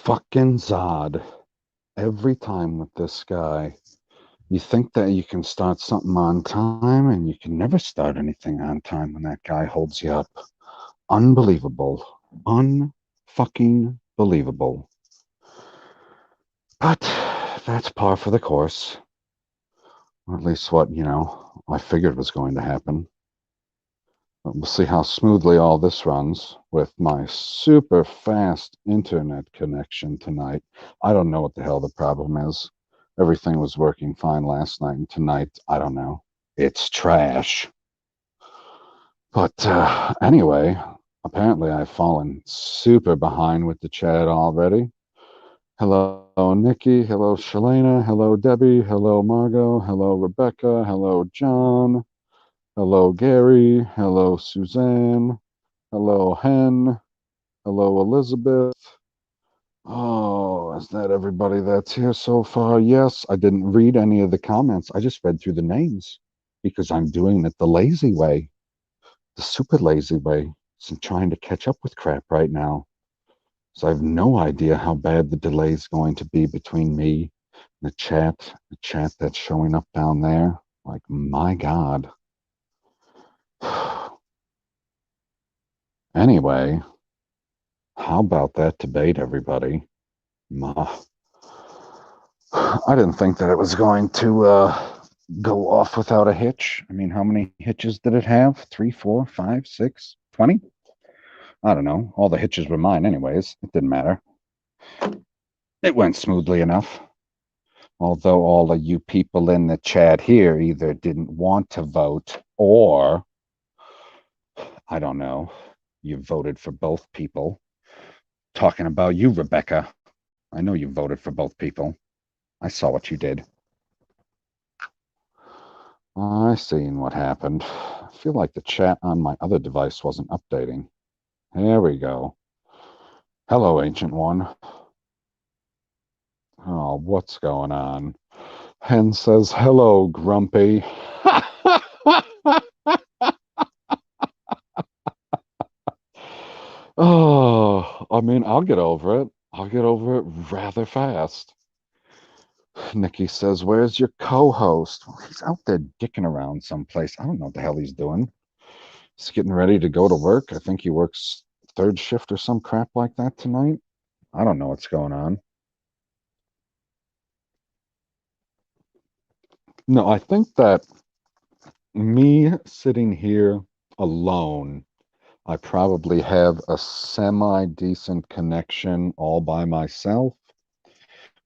Fucking Zod. Every time with this guy, you think that you can start something on time, and you can never start anything on time when that guy holds you up. Unbelievable. Unfucking believable. But that's par for the course. Or at least what, I figured was going to happen. But we'll see how smoothly all this runs with my super fast internet connection tonight. I don't know what the hell the problem is. Everything was working fine last night, and tonight, I don't know. It's trash. But anyway, apparently I've fallen super behind with the chat already. Hello, Nikki. Hello, Shalana. Hello, Debbie. Hello, Margot. Hello, Rebecca. Hello, John. Hello, Gary. Hello, Suzanne. Hello, Hen. Hello, Elizabeth. Oh, is that everybody that's here so far? Yes, I didn't read any of the comments. I just read through the names because I'm doing it the lazy way, the super lazy way. So I'm trying to catch up with crap right now. So I have no idea how bad the delay is going to be between me and the chat that's showing up down there. Like, my God. Anyway, how about that debate, everybody? I didn't think that it was going to go off without a hitch. I mean, how many hitches did it have? 3, 4, 5, 6, 20? I don't know. All the hitches were mine anyways. It didn't matter. It went smoothly enough. Although all of you people in the chat here either didn't want to vote or, I don't know, you voted for both people. Talking about you, Rebecca. I know you voted for both people. I saw what you did. I seen what happened. I feel like the chat on my other device wasn't updating. There we go. Hello, Ancient One. Oh, what's going on? Hen says, hello, Grumpy. Oh, I mean, I'll get over it. I'll get over it rather fast. Nikki says, where's your co-host? Well, he's out there dicking around someplace. I don't know what the hell he's doing. He's getting ready to go to work. I think he works third shift or some crap like that tonight. I don't know what's going on. No, I think that me sitting here alone, I probably have a semi-decent connection all by myself.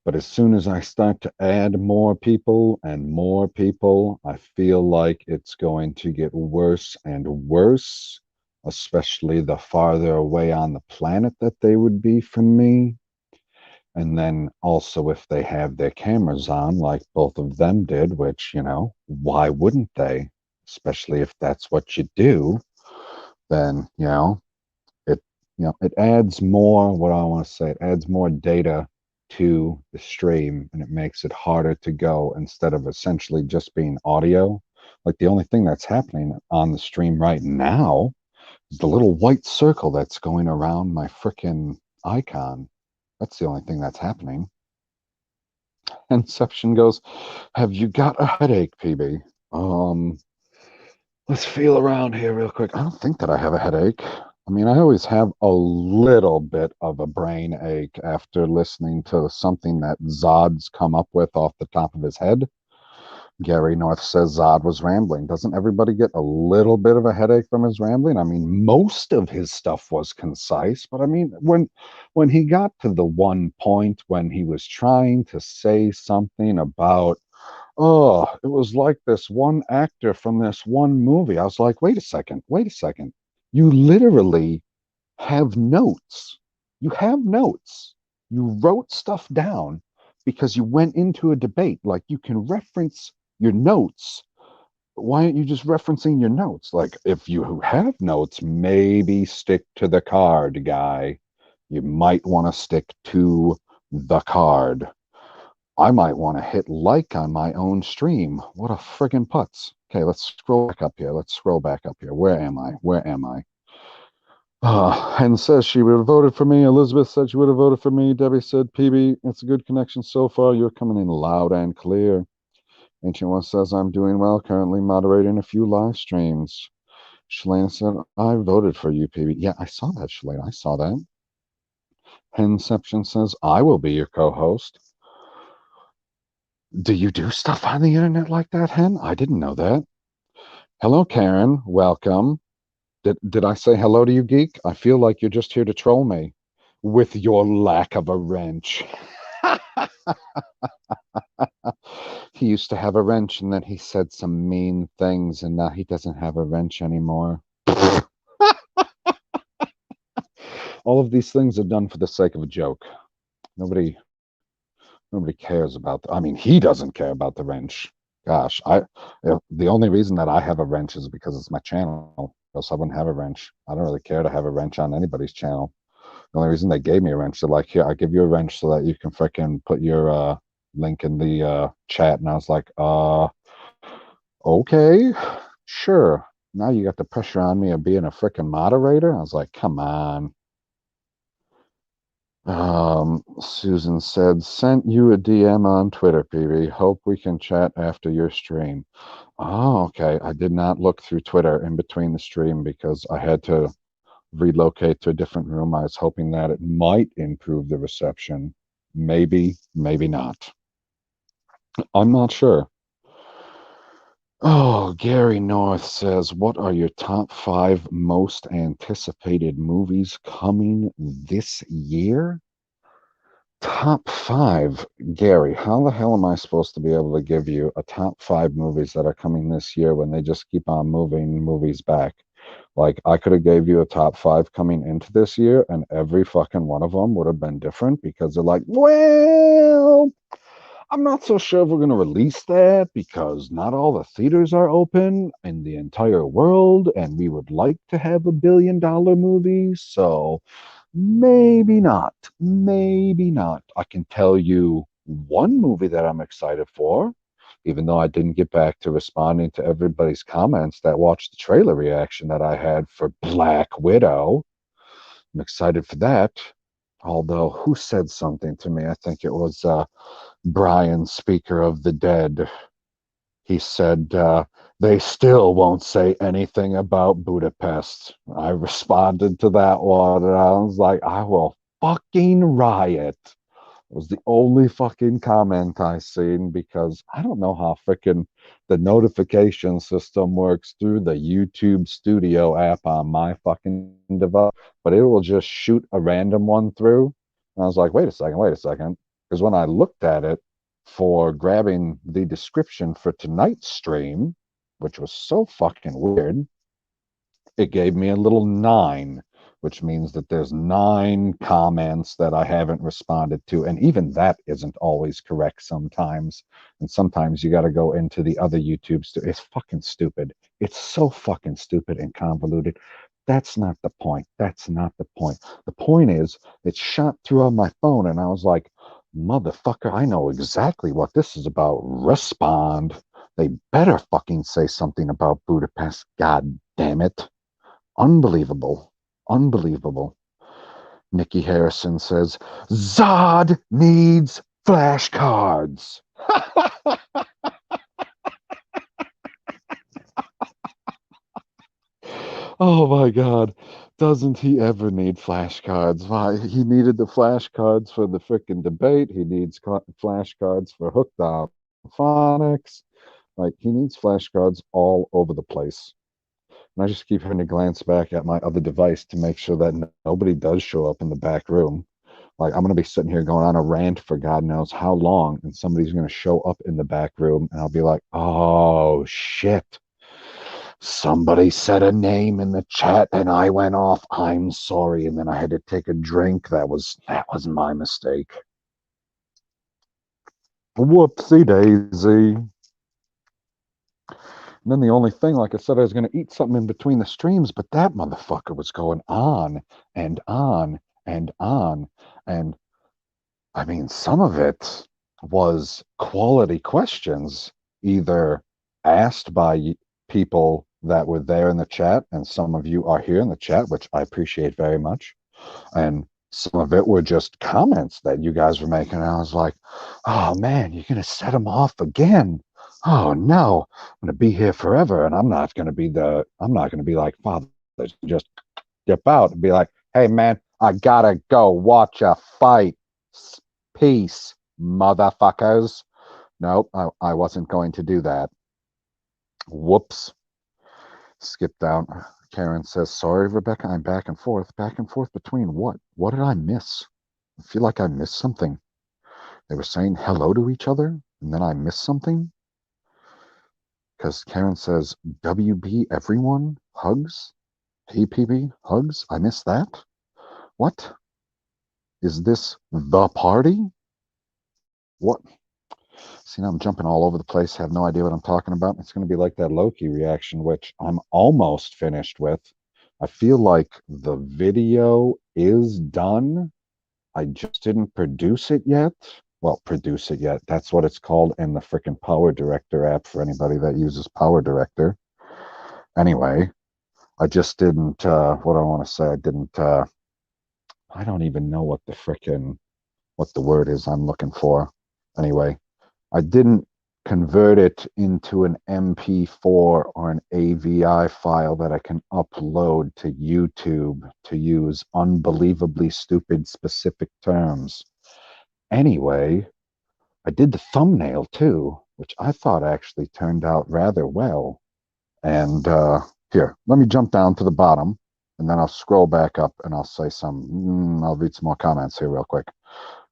But as soon as I start to add more people and more people, I feel like it's going to get worse and worse, especially the farther away on the planet that they would be from me. And then also if they have their cameras on, like both of them did, which, why wouldn't they? Especially if that's what you do, then, it, it adds more, what I want to say, it adds more data to the stream, and it makes it harder to go instead of essentially just being audio. Like the only thing that's happening on the stream right now is the little white circle that's going around my frickin' icon. That's the only thing that's happening. Inception goes, have you got a headache, PB? Let's feel around here real quick. I don't think that I have a headache. I mean, I always have a little bit of a brain ache after listening to something that Zod's come up with off the top of his head. Gary North says Zod was rambling. Doesn't everybody get a little bit of a headache from his rambling? I mean, most of his stuff was concise, but I mean, when he got to the one point when he was trying to say something about, oh, it was like this one actor from this one movie, I was like, wait a second. You literally have notes. You have notes. You wrote stuff down because you went into a debate. Like, you can reference your notes. Why aren't you just referencing your notes? Like, if you have notes, maybe stick to the card, guy. You might want to stick to the card. I might want to hit like on my own stream. What a friggin' putz. Okay, let's scroll back up here. Where am I? Hen says she would have voted for me. Elizabeth said she would have voted for me. Debbie said, PB, it's a good connection so far. You're coming in loud and clear. Ancient One says, I'm doing well, currently moderating a few live streams. Shalane said, I voted for you, PB. Yeah, I saw that, Shalane. I saw that. Henception says, I will be your co-host. Do you do stuff on the internet like that, Hen? I didn't know that. Hello, Karen. Welcome. Did I say hello to you, Geek? I feel like you're just here to troll me with your lack of a wrench. He used to have a wrench and then he said some mean things and now he doesn't have a wrench anymore. All of these things are done for the sake of a joke. Nobody cares about I mean, he doesn't care about the wrench. Gosh, the only reason that I have a wrench is because it's my channel. Else I wouldn't have a wrench. I don't really care to have a wrench on anybody's channel. The only reason they gave me a wrench, they're like, here, I give you a wrench so that you can freaking put your link in the chat. And I was like, okay, sure. Now you got the pressure on me of being a freaking moderator. I was like, come on. Susan said, sent you a DM on Twitter, PB. Hope we can chat after your stream. Oh, okay. I did not look through Twitter in between the stream because I had to relocate to a different room. I was hoping that it might improve the reception. Maybe, maybe not. I'm not sure. Oh, Gary North says, what are your top 5 most anticipated movies coming this year? Top 5, Gary, how the hell am I supposed to be able to give you a top 5 movies that are coming this year when they just keep on moving movies back? Like, I could have gave you a top 5 coming into this year, and every fucking one of them would have been different because they're like, well, I'm not so sure if we're going to release that because not all the theaters are open in the entire world, and we would like to have $1 billion movie, so maybe not. Maybe not. I can tell you one movie that I'm excited for, even though I didn't get back to responding to everybody's comments that watched the trailer reaction that I had for Black Widow. I'm excited for that. Although, who said something to me? I think it was Brian, Speaker of the Dead. He said, they still won't say anything about Budapest. I responded to that one, and I was like, I will fucking riot. It was the only fucking comment I seen because I don't know how freaking the notification system works through the YouTube Studio app on my fucking device, but it will just shoot a random one through. And I was like, wait a second. Because when I looked at it for grabbing the description for tonight's stream, which was so fucking weird, it gave me a little 9, which means that there's 9 comments that I haven't responded to. And even that isn't always correct sometimes. And sometimes you got to go into the other YouTubes. It's fucking stupid. It's so fucking stupid and convoluted. That's not the point. That's not the point. The point is, it shot through on my phone, and I was like, motherfucker, I know exactly what this is about. Respond. They better fucking say something about Budapest. God damn it. Unbelievable. Unbelievable. Nikki Harrison says, Zod needs flashcards. Oh my God. Doesn't he ever need flashcards? Why, he needed the flashcards for the frickin' debate. He needs flashcards for Hooked on Phonics. Like, he needs flashcards all over the place. And I just keep having to glance back at my other device to make sure that nobody does show up in the back room. Like, I'm going to be sitting here going on a rant for God knows how long, and somebody's going to show up in the back room, and I'll be like, oh, shit. Somebody said a name in the chat, and I went off. I'm sorry. And then I had to take a drink. That was my mistake. Whoopsie daisy. And then the only thing, like I said, I was going to eat something in between the streams, but that motherfucker was going on and on and on. And I mean, some of it was quality questions, either asked by people that were there in the chat, and some of you are here in the chat, which I appreciate very much. And some of it were just comments that you guys were making. And I was like, oh man, you're going to set them off again. Oh no, I'm going to be here forever. And I'm not going to be like Father, just dip out and be like, hey man, I gotta go watch a fight. Peace, motherfuckers. Nope, I wasn't going to do that. Whoops. Skip down. Karen says, sorry, Rebecca, I'm back and forth. Back and forth between what? What did I miss? I feel like I missed something. They were saying hello to each other, and then I missed something. Because Karen says, WB, everyone, hugs. Hey, PB, hugs. I missed that. What? Is this the party? What? See, now I'm jumping all over the place, have no idea what I'm talking about. It's going to be like that Loki reaction, which I'm almost finished with. I feel like the video is done. I just didn't produce it yet. Well, produce it yet. That's what it's called in the freaking Power Director app for anybody that uses Power Director. Anyway, I just didn't, what do I want to say? I don't even know what the word is I'm looking for. Anyway, I didn't convert it into an MP4 or an AVI file that I can upload to YouTube to use unbelievably stupid specific terms. Anyway, I did the thumbnail too, which I thought actually turned out rather well. And here, let me jump down to the bottom and then I'll scroll back up and I'll say I'll read some more comments here real quick.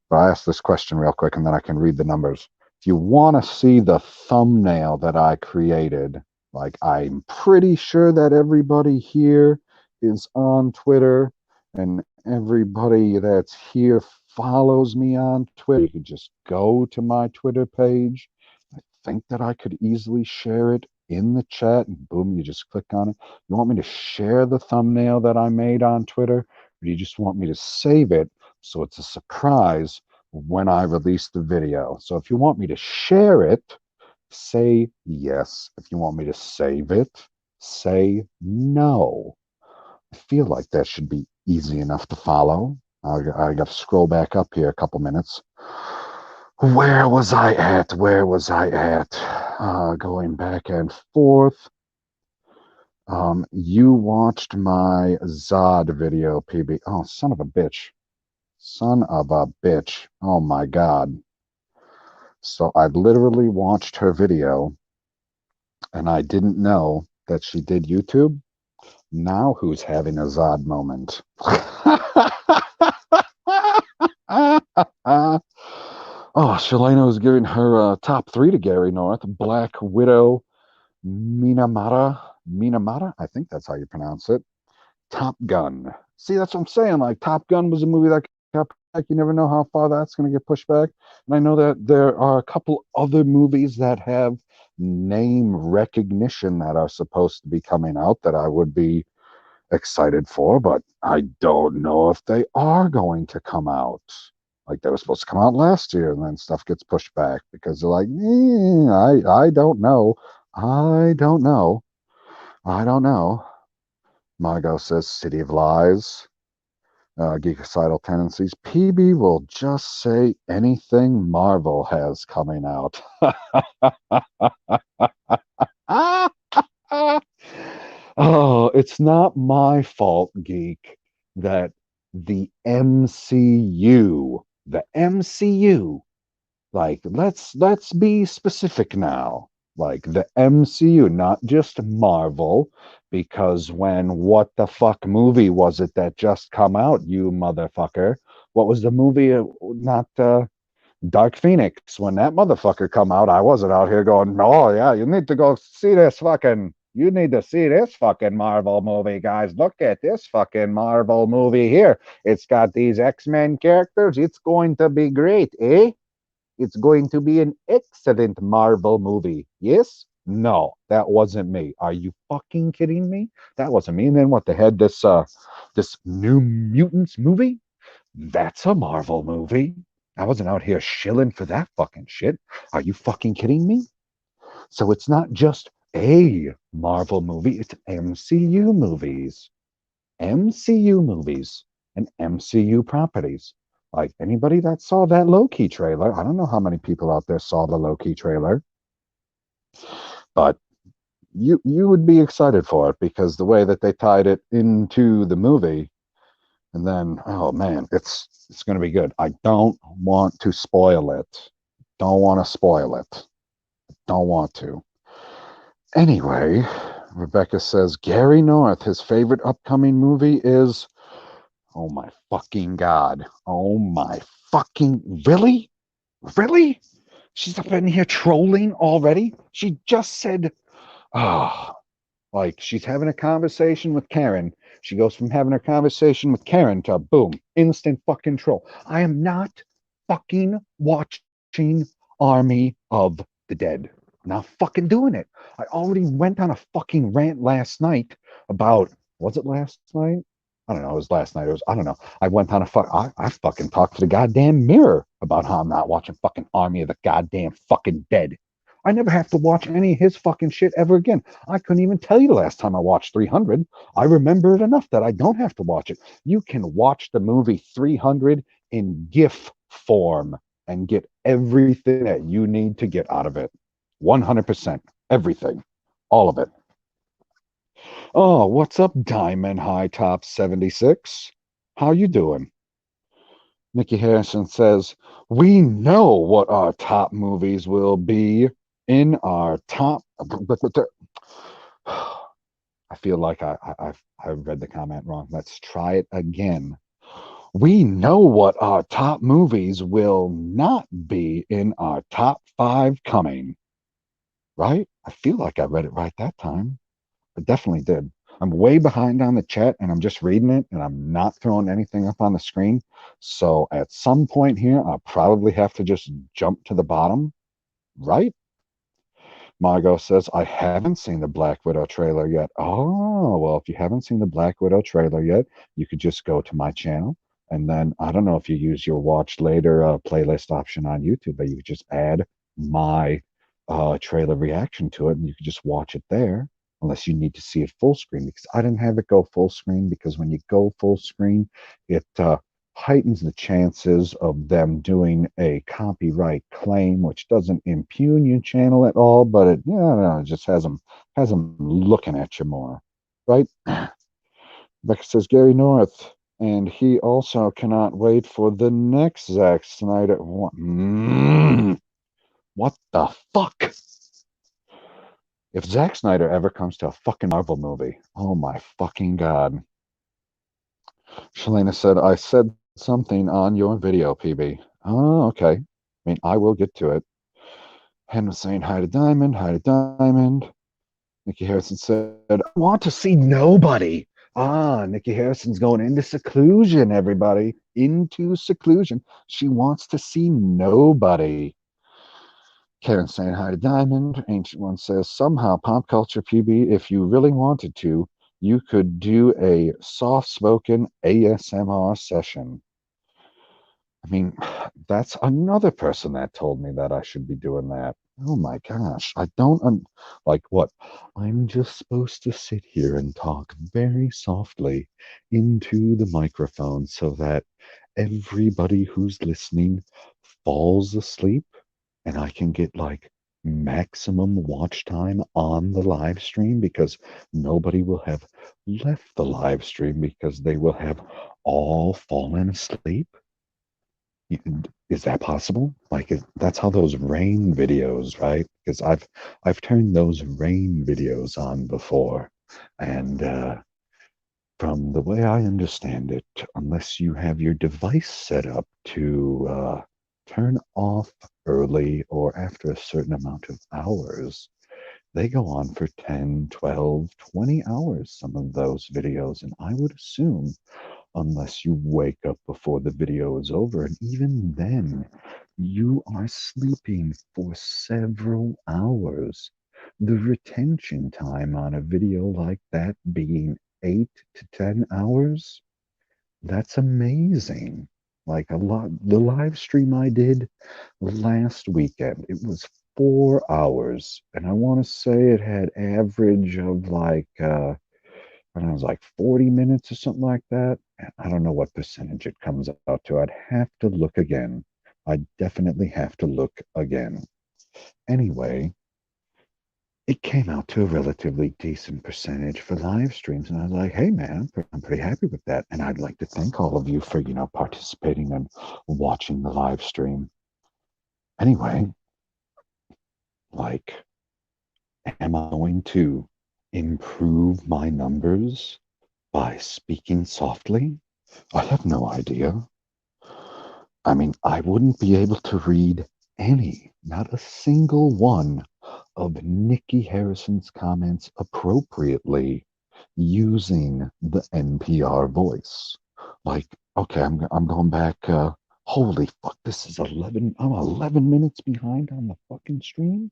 But I asked this question real quick and then I can read the numbers. If you want to see the thumbnail that I created, like I'm pretty sure that everybody here is on Twitter and everybody that's here follows me on Twitter. You could just go to my Twitter page. I think that I could easily share it in the chat and boom, you just click on it. You want me to share the thumbnail that I made on Twitter, or do you just want me to save it so it's a surprise when I release the video? So if you want me to share it, say yes. If you want me to save it, say no. I feel like that should be easy enough to follow. I got to scroll back up here a couple minutes. Where was I at? Going back and forth. You watched my Zod video, PB. Oh, son of a bitch. Son of a bitch. Oh my God. So I literally watched her video and I didn't know that she did YouTube. Now who's having a Zod moment? Oh, Shalena is giving her top 3 to Gary North. Black Widow, Minamata. I think that's how you pronounce it. Top Gun. See, that's what I'm saying. Like, Top Gun was a movie that got back. You never know how far that's going to get pushed back. And I know that there are a couple other movies that have name recognition that are supposed to be coming out that I would be excited for, but I don't know if they are going to come out. Like, they were supposed to come out last year, and then stuff gets pushed back because they're like, I don't know. I don't know. Margot says City of Lies, Geekicidal Tendencies. PB will just say anything Marvel has coming out. Oh, it's not my fault, Geek, that the MCU, like let's be specific now. Like the MCU, not just Marvel, because when what the fuck movie was it that just come out, you motherfucker? What was the movie? Not Dark Phoenix. When that motherfucker come out, I wasn't out here going, oh yeah, you need to see this fucking Marvel movie, guys. Look at this fucking Marvel movie here. It's got these X-Men characters. It's going to be great, eh? It's going to be an excellent Marvel movie. Yes? No, that wasn't me. Are you fucking kidding me? That wasn't me. And then what? They had this New Mutants movie. That's a Marvel movie. I wasn't out here shilling for that fucking shit. Are you fucking kidding me? So it's not just a Marvel movie. It's MCU movies. MCU movies and MCU properties. Like anybody that saw that Loki trailer, I don't know how many people out there saw the Loki trailer, but you would be excited for it because the way that they tied it into the movie, and then oh man, it's going to be good. I don't want to spoil it. Don't want to spoil it. Don't want to. Anyway, Rebecca says Gary North, his favorite upcoming movie is, oh my fucking God. Oh my fucking, really? Really? She's up in here trolling already? She just said, oh, like she's having a conversation with Karen. She goes from having a conversation with Karen to boom, instant fucking troll. I am not fucking watching Army of the Dead. I'm not fucking doing it. I already went on a fucking rant last night about, was it last night? I don't know. It was last night. It was, I don't know. I went on a I fucking talked to the goddamn mirror about how I'm not watching fucking Army of the goddamn fucking Dead. I never have to watch any of his fucking shit ever again. I couldn't even tell you the last time I watched 300. I remember it enough that I don't have to watch it. You can watch the movie 300 in GIF form and get everything that you need to get out of it. 100%. Everything. All of it. Oh, what's up, Diamond High Top 76? How you doing? Nikki Harrison says, we know what our top movies will be in our top. I feel like I read the comment wrong. Let's try it again. We know what our top movies will not be in our top 5 coming. Right? I feel like I read it right that time. I definitely did. I'm way behind on the chat and I'm just reading it and I'm not throwing anything up on the screen. So at some point here, I'll probably have to just jump to the bottom, right? Margot says, I haven't seen the Black Widow trailer yet. Oh, well, if you haven't seen the Black Widow trailer yet, you could just go to my channel. And then I don't know if you use your watch later playlist option on YouTube, but you could just add my trailer reaction to it and you could just watch it there, unless you need to see it full screen. Because I didn't have it go full screen, because when you go full screen, it heightens the chances of them doing a copyright claim, which doesn't impugn your channel at all, but it, yeah, no, it just has them looking at you more, right? Becca says Gary North, and he also cannot wait for the next Zack Snyder. What the fuck? If Zack Snyder ever comes to a fucking Marvel movie, oh my fucking God. Shalena said, I said something on your video, PB. Oh, okay. I mean, I will get to it. Hen was saying hi to Diamond, hi to Diamond. Nikki Harrison said, I want to see nobody. Ah, Nikki Harrison's going into seclusion, everybody. Into seclusion. She wants to see nobody. Karen saying hi to Diamond. Ancient One says, somehow, Pop Culture PB, if you really wanted to, you could do a soft-spoken ASMR session. I mean, that's another person that told me that I should be doing that. Oh my gosh, I don't like what? I'm just supposed to sit here and talk very softly into the microphone so that everybody who's listening falls asleep and I can get like maximum watch time on the live stream because nobody will have left the live stream because they will have all fallen asleep. Is that possible? Like that's how those rain videos, right? Because I've turned those rain videos on before, and from the way I understand it, unless you have your device set up to turn off early or after a certain amount of hours, they go on for 10, 12, 20 hours, some of those videos. And I would assume, unless you wake up before the video is over, and even then, you are sleeping for several hours. The retention time on a video like that being 8 to 10 hours, that's amazing. Like a lot, the live stream I did last weekend, it was 4 hours, and I want to say it had average of like I don't know, it was like 40 minutes or something like that. I don't know what percentage it comes out to. I'd have to look again. I definitely have to look again. Anyway, it came out to a relatively decent percentage for live streams. And I was like, hey, man, I'm pretty happy with that. And I'd like to thank all of you for, participating and watching the live stream. Anyway, like, am I going to improve my numbers by speaking softly? I have no idea. I mean, I wouldn't be able to read not a single one of Nikki Harrison's comments appropriately using the NPR voice. Like, okay, I'm going back. Holy fuck, this is 11. I'm 11 minutes behind on the fucking stream.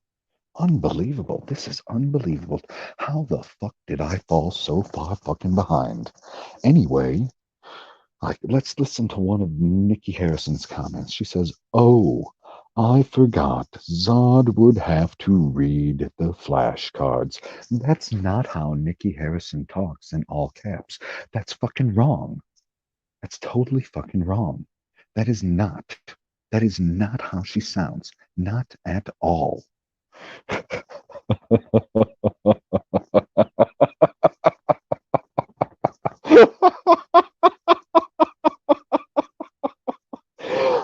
Unbelievable. This is unbelievable. How the fuck did I fall so far fucking behind? Anyway, like, let's listen to one of Nikki Harrison's comments. She says, "Oh, I forgot. Zod would have to read the flashcards." That's not how Nikki Harrison talks in all caps. That's fucking wrong. That's totally fucking wrong. That is not. That is not how she sounds. Not at all.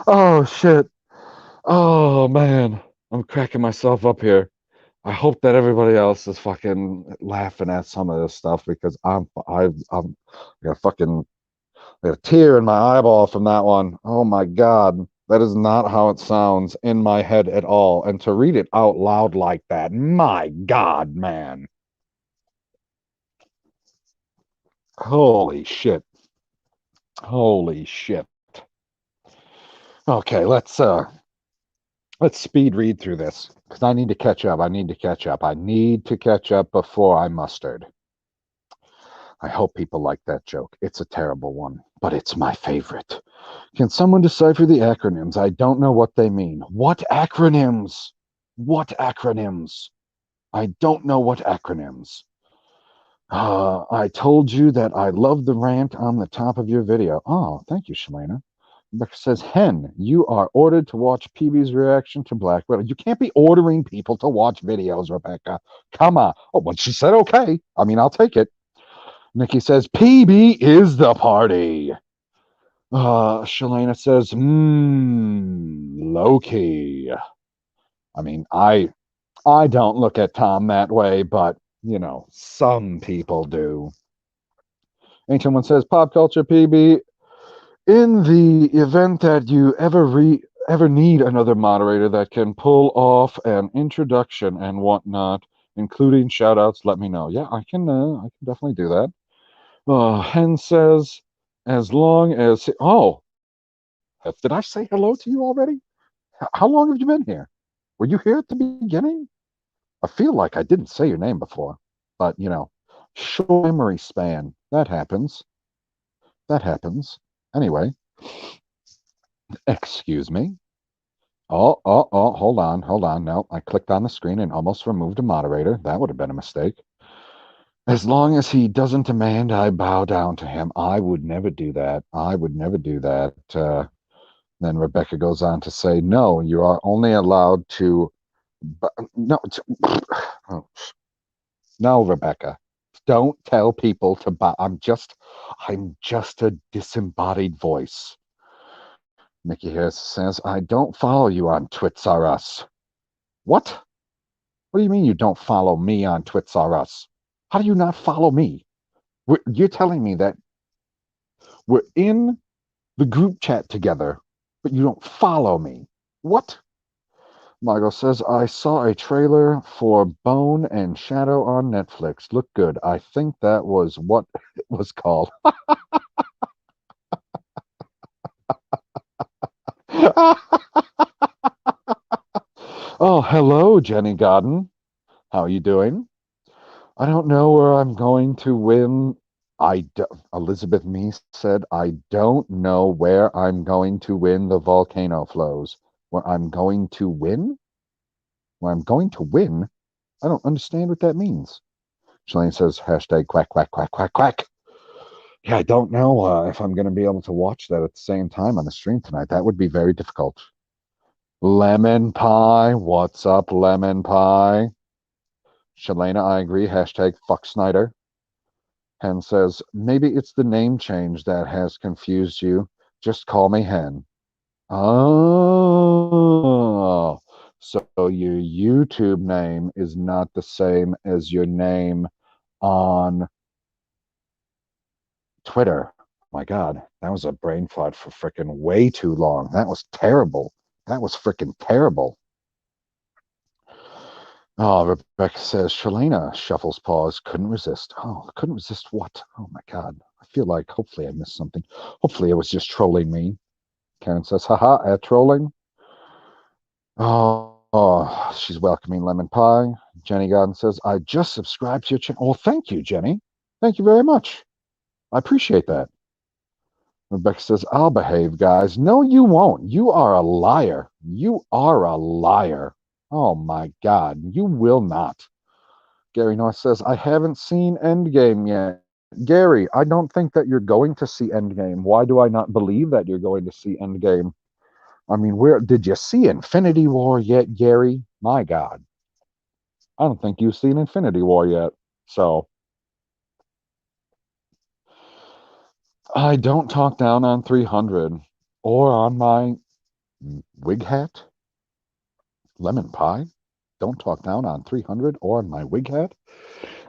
Oh shit. Oh man. I'm cracking myself up here. I hope that everybody else is fucking laughing at some of this stuff because I'm I got fucking I got a tear in my eyeball from that one. Oh my god. That is not how it sounds in my head at all. And to read it out loud like that, my god, man. Holy shit. Holy shit. Okay, let's speed read through this because I need to catch up. I need to catch up. I need to catch up before I mustard. I hope people like that joke. It's a terrible one, but it's my favorite. Can someone decipher the acronyms? I don't know what they mean. What acronyms? What acronyms? I don't know what acronyms. I told you that I love the rant on the top of your video. Oh, thank you, Shalana. Rebecca says, Hen, you are ordered to watch PB's reaction to Black Widow. You can't be ordering people to watch videos, Rebecca. Come on. Oh, but she said okay. I mean, I'll take it. Nikki says, PB is the party. Shalana says, Loki. I mean, I don't look at Tom that way, but, some people do. Ancient One says, Pop Culture PB, in the event that you ever need another moderator that can pull off an introduction and whatnot, including shout outs, let me know. Yeah, I can definitely do that. Hen says, as long as did I say hello to you already? How long have you been here? Were you here at the beginning? I feel like I didn't say your name before, but short memory span. That happens. That happens. Anyway, excuse me. Oh, hold on. No, I clicked on the screen and almost removed a moderator. That would have been a mistake. As long as he doesn't demand I bow down to him, I would never do that. I would never do that. Then Rebecca goes on to say, no, you are only allowed to. No, oh, no, Rebecca. Don't tell people to bow. I'm just a disembodied voice. Nikki Harris says, I don't follow you on Twits R Us. What? What do you mean you don't follow me on Twits R Us? How do you not follow me? You're telling me that we're in the group chat together, but you don't follow me. What? Margot says, I saw a trailer for Bone and Shadow on Netflix. Looked good. I think that was what it was called. Oh, hello, Jenny Godden. How are you doing? I don't know where I'm going to win. Elizabeth Meese said, I don't know where I'm going to win the volcano flows. Where I'm going to win? Where I'm going to win? I don't understand what that means. Shalane says, hashtag quack, quack, quack, quack, quack. Yeah, I don't know if I'm going to be able to watch that at the same time on the stream tonight. That would be very difficult. Lemon pie. What's up, lemon pie? Shalana, I agree. Hashtag fuck Snyder. Hen says, maybe it's the name change that has confused you. Just call me Hen. Oh, so your YouTube name is not the same as your name on Twitter. My God, that was a brain fart for freaking way too long. That was terrible. That was freaking terrible. Oh, Rebecca says, Shalana shuffles paws. Couldn't resist. Oh, couldn't resist what? Oh my God. I feel like hopefully I missed something. Hopefully it was just trolling me. Karen says, haha, at trolling. Oh, she's welcoming lemon pie. Jenny Garden says, I just subscribed to your channel. Well, thank you, Jenny. Thank you very much. I appreciate that. Rebecca says, I'll behave, guys. No, you won't. You are a liar. You are a liar. Oh, my God. You will not. Gary North says, I haven't seen Endgame yet. Gary, I don't think that you're going to see Endgame. Why do I not believe that you're going to see Endgame? I mean, where did you see Infinity War yet, Gary? My God. I don't think you've seen Infinity War yet. So I don't talk down on 300 or on my wig hat. Lemon pie. Don't talk down on 300 or on my wig hat.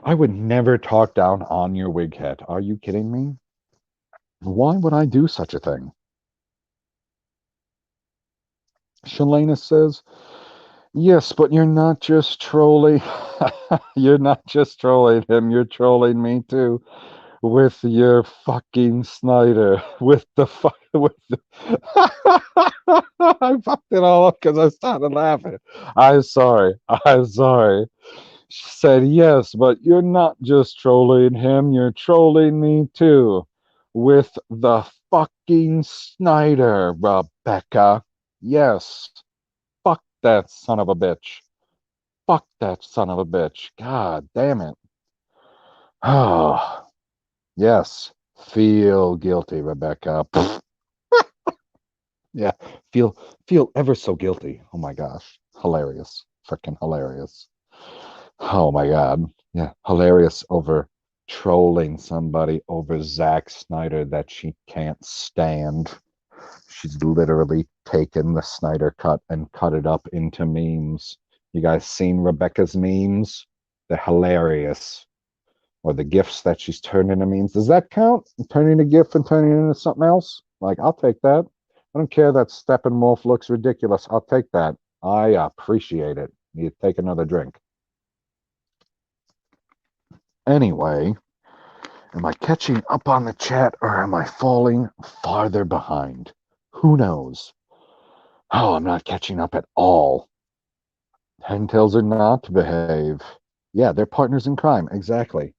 I would never talk down on your wig hat. Are you kidding me? Why would I do such a thing? Shalana says, yes, but you're not just trolling. You're not just trolling him. You're trolling me too. With your fucking Snyder. With the fuck. With the... I fucked it all up because I started laughing. I'm sorry. I'm sorry. She said, yes, but you're not just trolling him. You're trolling me too. With the fucking Snyder, Rebecca. Yes. Fuck that son of a bitch. Fuck that son of a bitch. God damn it. Oh, yes. Feel guilty, Rebecca. Yeah, feel ever so guilty. Oh my gosh. Hilarious. Freaking hilarious. Oh my God. Yeah, hilarious over trolling somebody over Zack Snyder that she can't stand. She's literally taken the Snyder cut and cut it up into memes. You guys seen Rebecca's memes? They're hilarious. Or the gifs that she's turned into memes. Does that count? Turning a gif and turning it into something else? Like, I'll take that. I don't care that Steppenwolf looks ridiculous. I'll take that. I appreciate it. You take another drink. Anyway, am I catching up on the chat or am I falling farther behind? Who knows? Oh, I'm not catching up at all. Hentails are not to behave. Yeah, they're partners in crime. Exactly.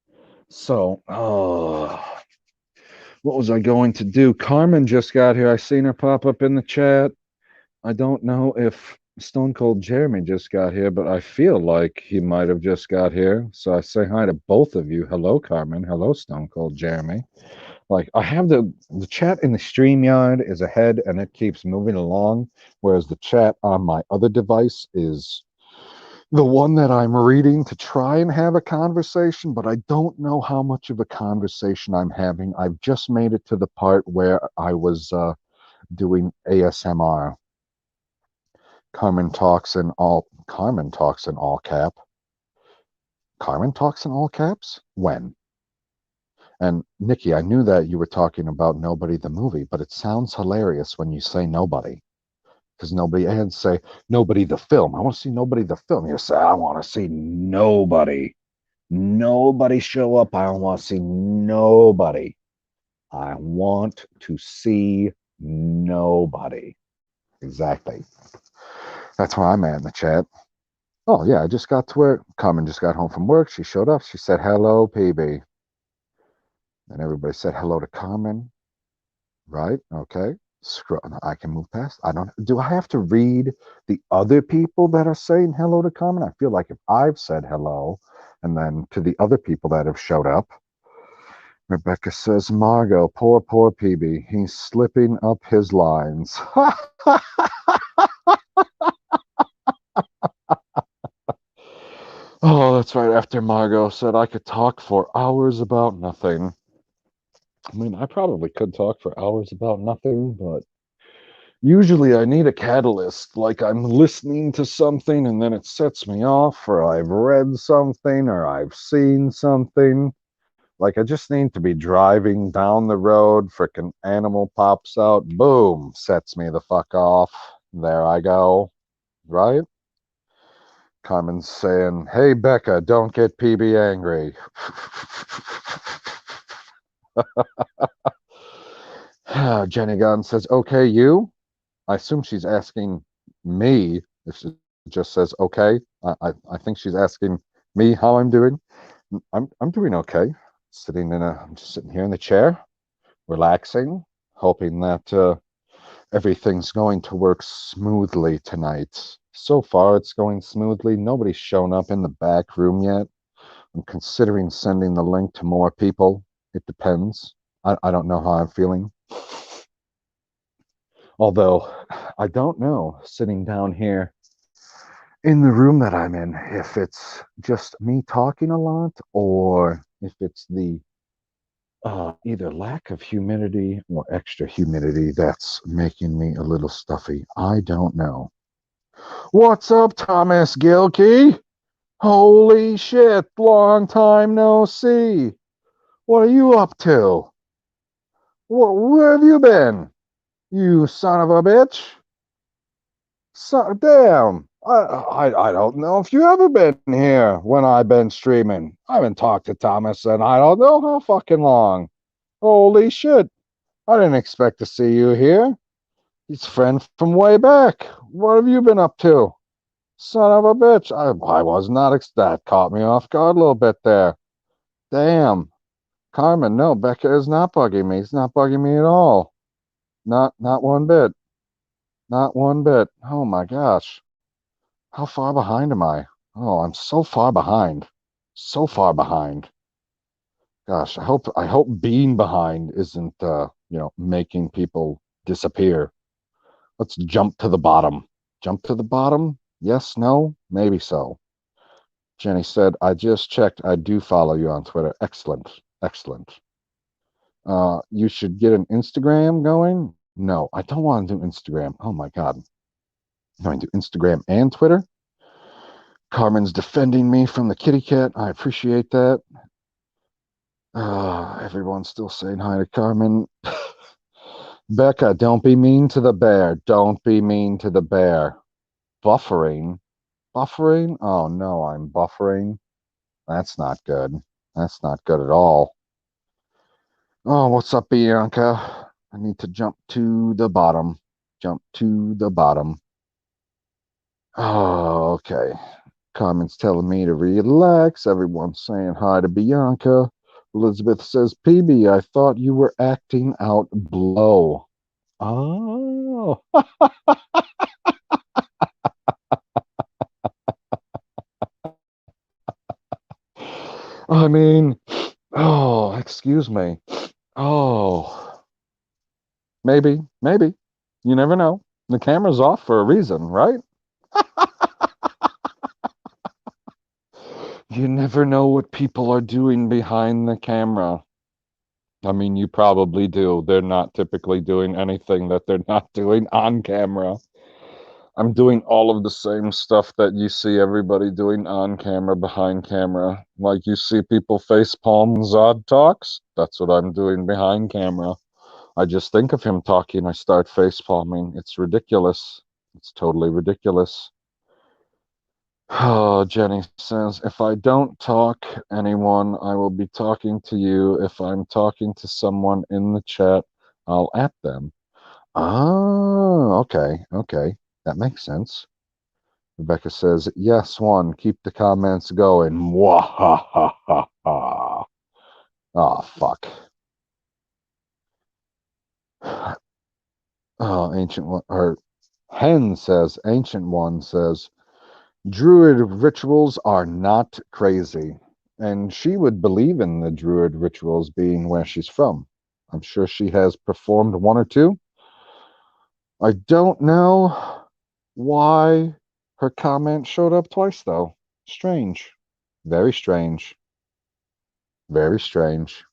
So, what was I going to do? Carmen just got here. I seen her pop up in the chat. I don't know if Stone Cold Jeremy just got here, but I feel like he might have just got here. So I say hi to both of you. Hello, Carmen. Hello, Stone Cold Jeremy. Like, I have the chat in the StreamYard is ahead and it keeps moving along, whereas the chat on my other device is the one that I'm reading to try and have a conversation, but I don't know how much of a conversation I'm having. I've just made it to the part where I was doing ASMR. Carmen talks in all cap. Carmen talks in all caps? When? And Nikki, I knew that you were talking about Nobody the movie, but it sounds hilarious when you say nobody. Because nobody, and say Nobody the film. I want to see Nobody the film. You say, I want to see nobody. Nobody show up. I don't want to see nobody. I want to see nobody. Exactly. That's where I'm at in the chat. Oh, yeah, I just got to work. Carmen just got home from work. She showed up. She said, hello, PB. And everybody said hello to Carmen. Right? Okay. Scroll. I can move past. I don't. Do I have to read the other people that are saying hello to Carmen? I feel like if I've said hello, and then to the other people that have showed up. Rebecca says, Margot, poor PB. He's slipping up his lines. Oh, that's right. After Margot said I could talk for hours about nothing. I mean, I probably could talk for hours about nothing, but usually I need a catalyst. Like I'm listening to something and then it sets me off, or I've read something, or I've seen something. Like I just need to be driving down the road, frickin' animal pops out, boom, sets me the fuck off. There I go. Right? Carmen's saying, hey, Becca, don't get PB angry. Jenny Gunn says, okay, you? I assume she's asking me if she just says, okay. I think she's asking me how I'm doing. I'm doing okay. I'm just sitting here in the chair, relaxing, hoping that everything's going to work smoothly tonight. So far, it's going smoothly. Nobody's shown up in the back room yet. I'm considering sending the link to more people. It depends. I don't know how I'm feeling. Although, I don't know, sitting down here in the room that I'm in, if it's just me talking a lot or if it's the either lack of humidity or extra humidity that's making me a little stuffy. I don't know. What's up, Thomas Gilkey? Holy shit, long time no see. What are you up to? Where have you been? You son of a bitch. Damn. I don't know if you ever been here when I've been streaming. I haven't talked to Thomas in I don't know how fucking long. Holy shit. I didn't expect to see you here. He's a friend from way back. What have you been up to? Son of a bitch. I was not that caught me off guard a little bit there. Damn. Carmen, no, Becca is not bugging me. It's not bugging me at all. Not one bit. Not one bit. Oh my gosh. How far behind am I? Oh, I'm so far behind. So far behind. Gosh, I hope being behind isn't making people disappear. Let's jump to the bottom. Jump to the bottom? Yes, no, maybe so. Jenny said, I just checked. I do follow you on Twitter. Excellent. Excellent. You should get an Instagram going. No, I don't want to do Instagram. Oh my God. I'm going to do Instagram and Twitter. Carmen's defending me from the kitty cat. I appreciate that. Everyone's still saying hi to Carmen. Becca, don't be mean to the bear. Don't be mean to the bear. Buffering? Buffering? Oh no, I'm buffering. That's not good. That's not good at all. Oh, what's up, Bianca? I need to jump to the bottom. Jump to the bottom. Oh, okay. Carmen's telling me to relax. Everyone's saying hi to Bianca. Elizabeth says, PB, I thought you were acting out blow. Oh. I mean, oh, excuse me. Oh, maybe. You never know. The camera's off for a reason, right? You never know what people are doing behind the camera. I mean, you probably do. They're not typically doing anything that they're not doing on camera. I'm doing all of the same stuff that you see everybody doing on camera, behind camera. Like you see people face palm Zod talks. That's what I'm doing behind camera. I just think of him talking, I start face palming. It's ridiculous. It's totally ridiculous. Oh, Jenny says, if I don't talk anyone, I will be talking to you. If I'm talking to someone in the chat, I'll at them. Oh, okay. That makes sense. Rebecca says, yes, one, keep the comments going. Mwahaha. Oh, fuck. Oh, Ancient One, or Hen says, Ancient One says, Druid rituals are not crazy. And she would believe in the Druid rituals being where she's from. I'm sure she has performed one or two. I don't know why her comment showed up twice, though. Strange. Very strange. Very strange.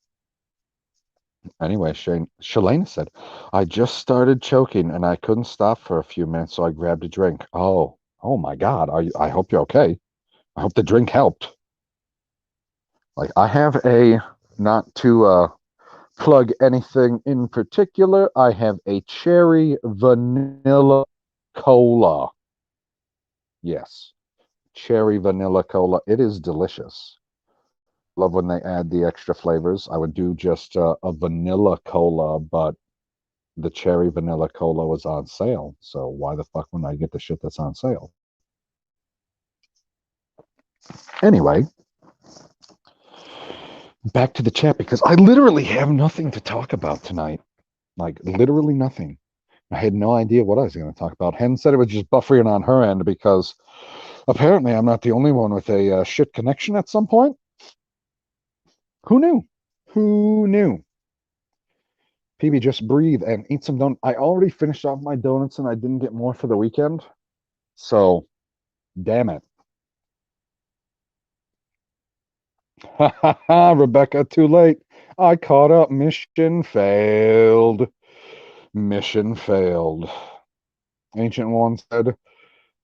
Anyway, Shalana said, I just started choking and I couldn't stop for a few minutes, so I grabbed a drink. Oh my God. I hope you're okay. I hope the drink helped. Like, I have not to plug anything in particular, I have a cherry vanilla cola. Yes, cherry vanilla cola. It is delicious. Love when they add the extra flavors. I would do just a vanilla cola, but the cherry vanilla cola was on sale. So why the fuck wouldn't I get the shit that's on sale? Anyway, back to the chat because I literally have nothing to talk about tonight. Like, literally nothing. I had no idea what I was going to talk about. Hen said it was just buffering on her end because apparently I'm not the only one with a shit connection at some point. Who knew? Who knew? PB, just breathe and eat some donuts. I already finished off my donuts and I didn't get more for the weekend. So, damn it. Ha ha ha, Rebecca, too late. I caught up. Mission failed. Mission failed. Ancient One said,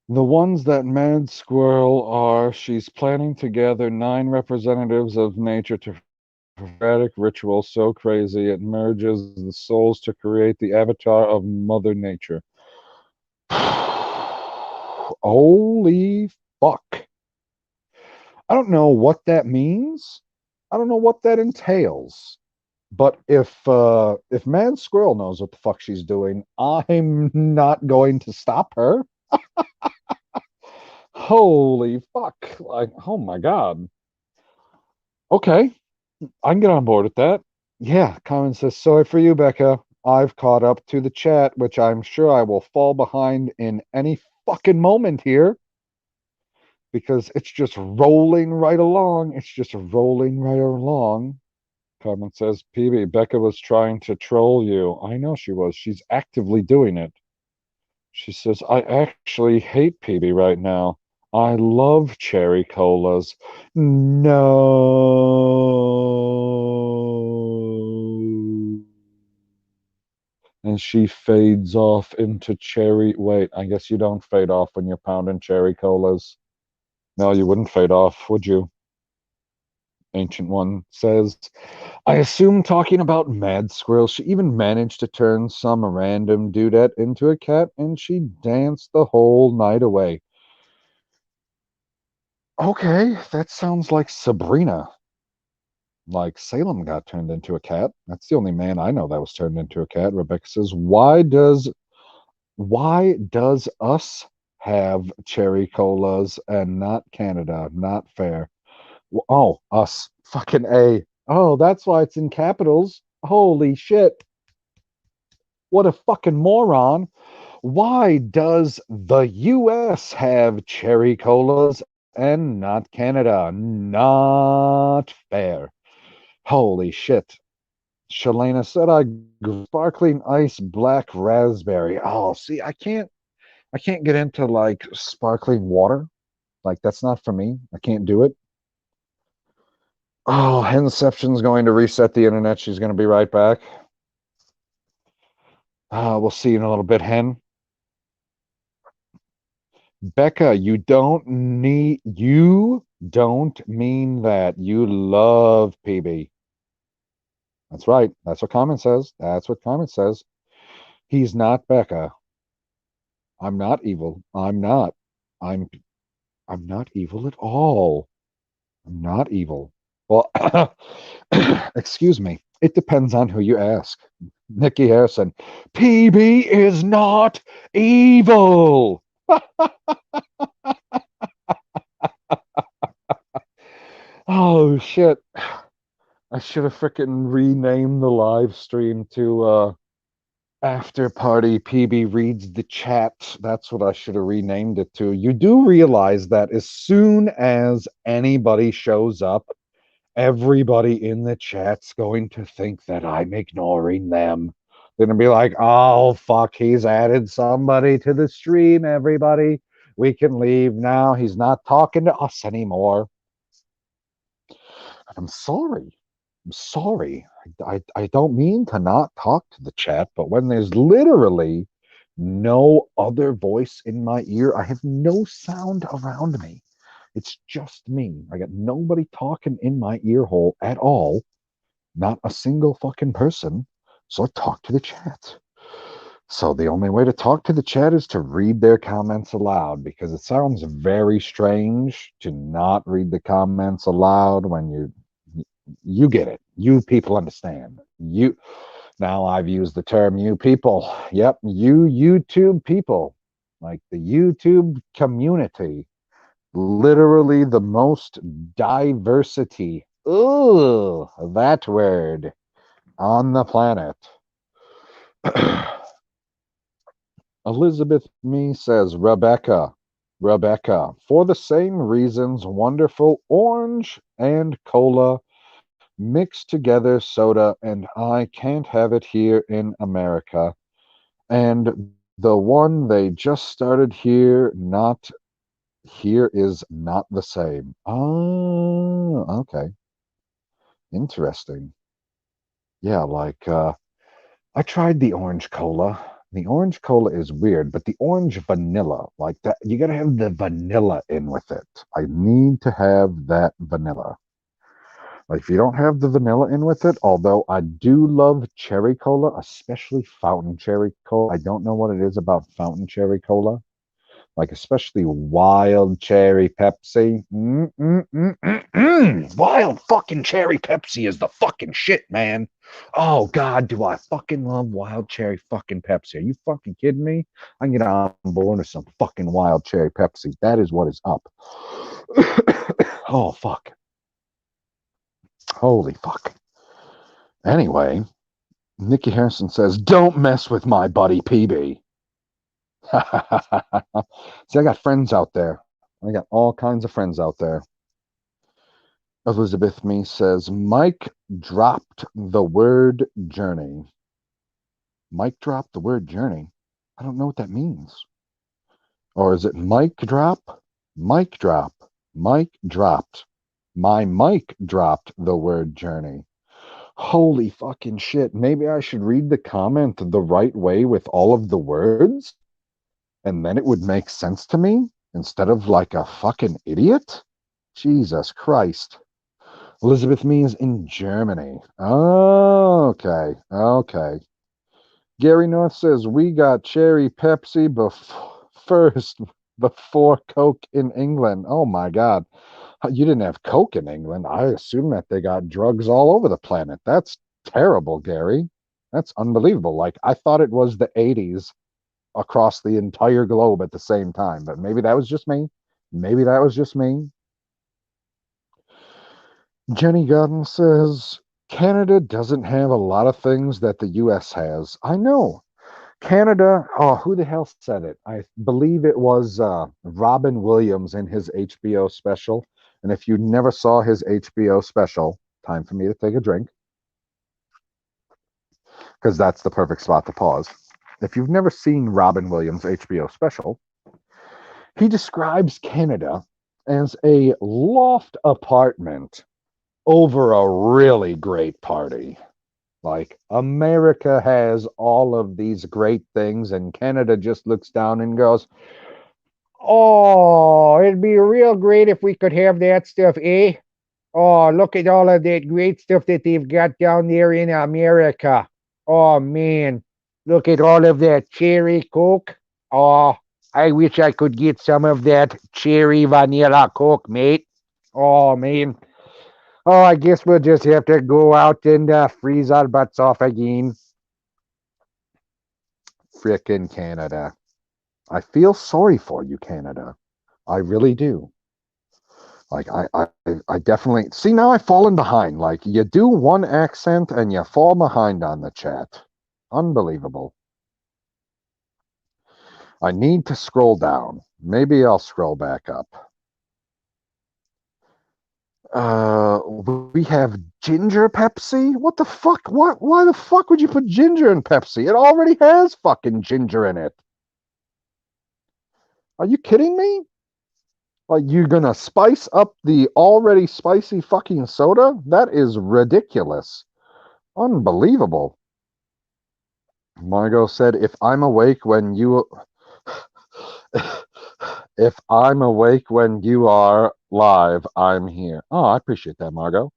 the ones that Mad Squirrel are, she's planning to gather 9 representatives of nature to prophetic ritual so crazy it merges the souls to create the avatar of Mother Nature. Holy fuck. I don't know what that means. I don't know what that entails. But if Mad Squirrel knows what the fuck she's doing, I'm not going to stop her. Holy fuck. Like, oh my God. Okay, I can get on board with that. Yeah, Carmen says, sorry for you, Becca. I've caught up to the chat, which I'm sure I will fall behind in any fucking moment here because it's just rolling right along. It's just rolling right along. Carmen says, PB, Becca was trying to troll you. I know she was. She's actively doing it. She says, I actually hate PB right now. I love cherry colas. No. And she fades off into cherry. Wait, I guess you don't fade off when you're pounding cherry colas. No, you wouldn't fade off, would you? Ancient One says, I assume talking about Mad Squirrel, she even managed to turn some random dudette into a cat and she danced the whole night away. Okay, that sounds like Sabrina. Like Salem got turned into a cat. That's the only man I know that was turned into a cat. Rebecca says, why does us have cherry colas and not Canada? Not fair. Oh, us. Fucking A. Oh, that's why it's in capitals. Holy shit. What a fucking moron. Why does the US have cherry colas and not Canada? Not fair. Holy shit. Shalana said sparkling ice black raspberry. Oh, see, I can't get into like sparkling water. Like that's not for me. I can't do it. Oh, Henception's going to reset the internet. She's going to be right back. We'll see you in a little bit, Hen. Becca, you don't mean that. You love PB. That's right. That's what comment says. That's what comment says. He's not Becca. I'm not evil. I'm not. I'm I'm not evil at all. I'm not evil. Well, excuse me. It depends on who you ask. Nikki Harrison, PB is not evil. Oh shit. I should have freaking renamed the live stream to After party PB reads the chat. That's what I should have renamed it to. You do realize that as soon as anybody shows up, everybody in the chat's going to think that I'm ignoring them. They're going to be like, oh, fuck, he's added somebody to the stream, everybody. We can leave now. He's not talking to us anymore. I'm sorry. I'm sorry. I don't mean to not talk to the chat, but when there's literally no other voice in my ear, I have no sound around me. It's just me. I got nobody talking in my ear hole at all. Not a single fucking person. So I talk to the chat. So the only way to talk to the chat is to read their comments aloud because it sounds very strange to not read the comments aloud when you get it. You people understand. You now I've used the term you people. Yep, you YouTube people. Like the YouTube community. Literally the most diversity. Ooh, that word on the planet. Elizabeth Me says, Rebecca, for the same reasons, wonderful orange and cola mixed together soda, and I can't have it here in America. And the one they just started here is not the same. Oh, okay. Interesting. Yeah, like I tried the orange cola. The orange cola is weird, but the orange vanilla, like that, you gotta have the vanilla in with it. I need to have that vanilla. Like if you don't have the vanilla in with it, although I do love cherry cola, especially fountain cherry cola. I don't know what it is about fountain cherry cola, like especially wild cherry Pepsi. Wild fucking cherry Pepsi is the fucking shit, man. Oh God, do I fucking love wild cherry fucking Pepsi? Are you fucking kidding me? I can get on board with some fucking wild cherry Pepsi. That is what is up. Oh fuck. Holy fuck. Anyway, Nikki Harrison says, "Don't mess with my buddy PB." See, I got friends out there. I got all kinds of friends out there. Elizabeth Me says, Mike dropped the word journey. Mike dropped the word journey. I don't know what that means. Or is it Mike drop? Mike drop. Mike dropped. My mic dropped the word journey. Holy fucking shit. Maybe I should read the comment the right way with all of the words, and then it would make sense to me instead of like a fucking idiot? Jesus Christ. Elizabeth means in Germany. Oh, okay. Okay. Gary North says, we got cherry Pepsi first before Coke in England. Oh my God. You didn't have Coke in England. I assume that they got drugs all over the planet. That's terrible, Gary. That's unbelievable. Like, I thought it was the 80s across the entire globe at the same time, but maybe that was just me. Maybe that was just me. Jenny Godden says, Canada doesn't have a lot of things that the US has. I know. Canada, oh, who the hell said it? I believe it was Robin Williams in his HBO special. And if you never saw his HBO special, time for me to take a drink, because that's the perfect spot to pause. If you've never seen Robin Williams' HBO special, he describes Canada as a loft apartment over a really great party. Like, America has all of these great things, and Canada just looks down and goes, oh, it'd be real great if we could have that stuff, eh? Oh, look at all of that great stuff that they've got down there in America. Oh, man. Look at all of that cherry Coke. Oh, I wish I could get some of that cherry vanilla Coke, mate. Oh, man. Oh, I guess we'll just have to go out and freeze our butts off again. Frickin' Canada. I feel sorry for you, Canada. I really do. Like I definitely see now I've fallen behind. Like you do one accent and you fall behind on the chat. Unbelievable. I need to scroll down. Maybe I'll scroll back up. We have ginger Pepsi? What the fuck? Why the fuck would you put ginger in Pepsi? It already has fucking ginger in it. Are you kidding me? Like, you're gonna spice up the already spicy fucking soda? That is ridiculous. Unbelievable. Margot said, if I'm awake when you if I'm awake when you are live, I'm here. Oh, I appreciate that, Margot.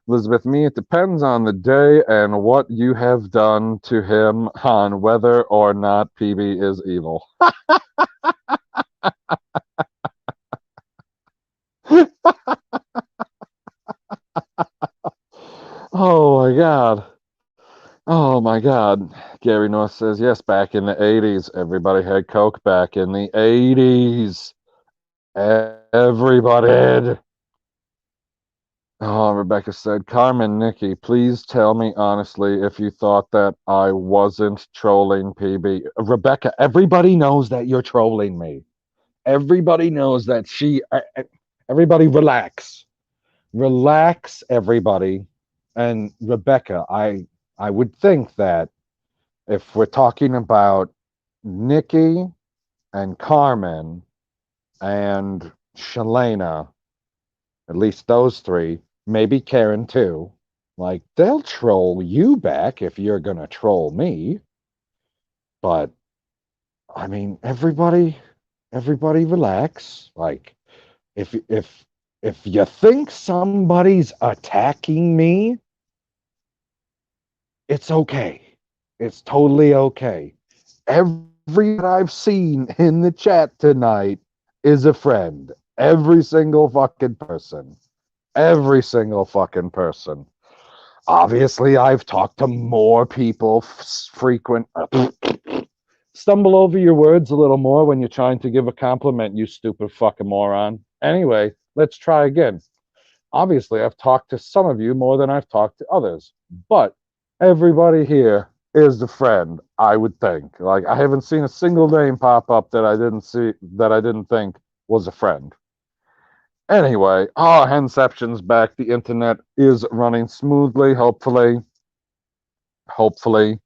Elizabeth, me, it depends on the day and what you have done to him on whether or not PB is evil. Oh my God. Oh my God. Gary North says, yes, back in the 80s, everybody had Coke back in the 80s. Everybody did. Oh, Rebecca said, Carmen, Nikki, please tell me honestly if you thought that I wasn't trolling PB. Rebecca, everybody knows that you're trolling me. Everybody knows that everybody relax. Relax, everybody. And Rebecca, I would think that if we're talking about Nikki and Carmen and Shalena, at least those three, maybe Karen too, like they'll troll you back if you're gonna troll me. But I mean, everybody relax. Like if you think somebody's attacking me, it's okay. It's totally okay. Every I've seen in the chat tonight is a friend. Every single fucking person. Every single fucking person. Obviously, I've talked to more people frequent. Stumble over your words a little more when you're trying to give a compliment, you stupid fucking moron. Anyway, let's try again. Obviously, I've talked to some of you more than I've talked to others, but everybody here is a friend, I would think. Like, I haven't seen a single name pop up that I didn't think was a friend. Anyway, Henception's back. The internet is running smoothly, hopefully. Hopefully.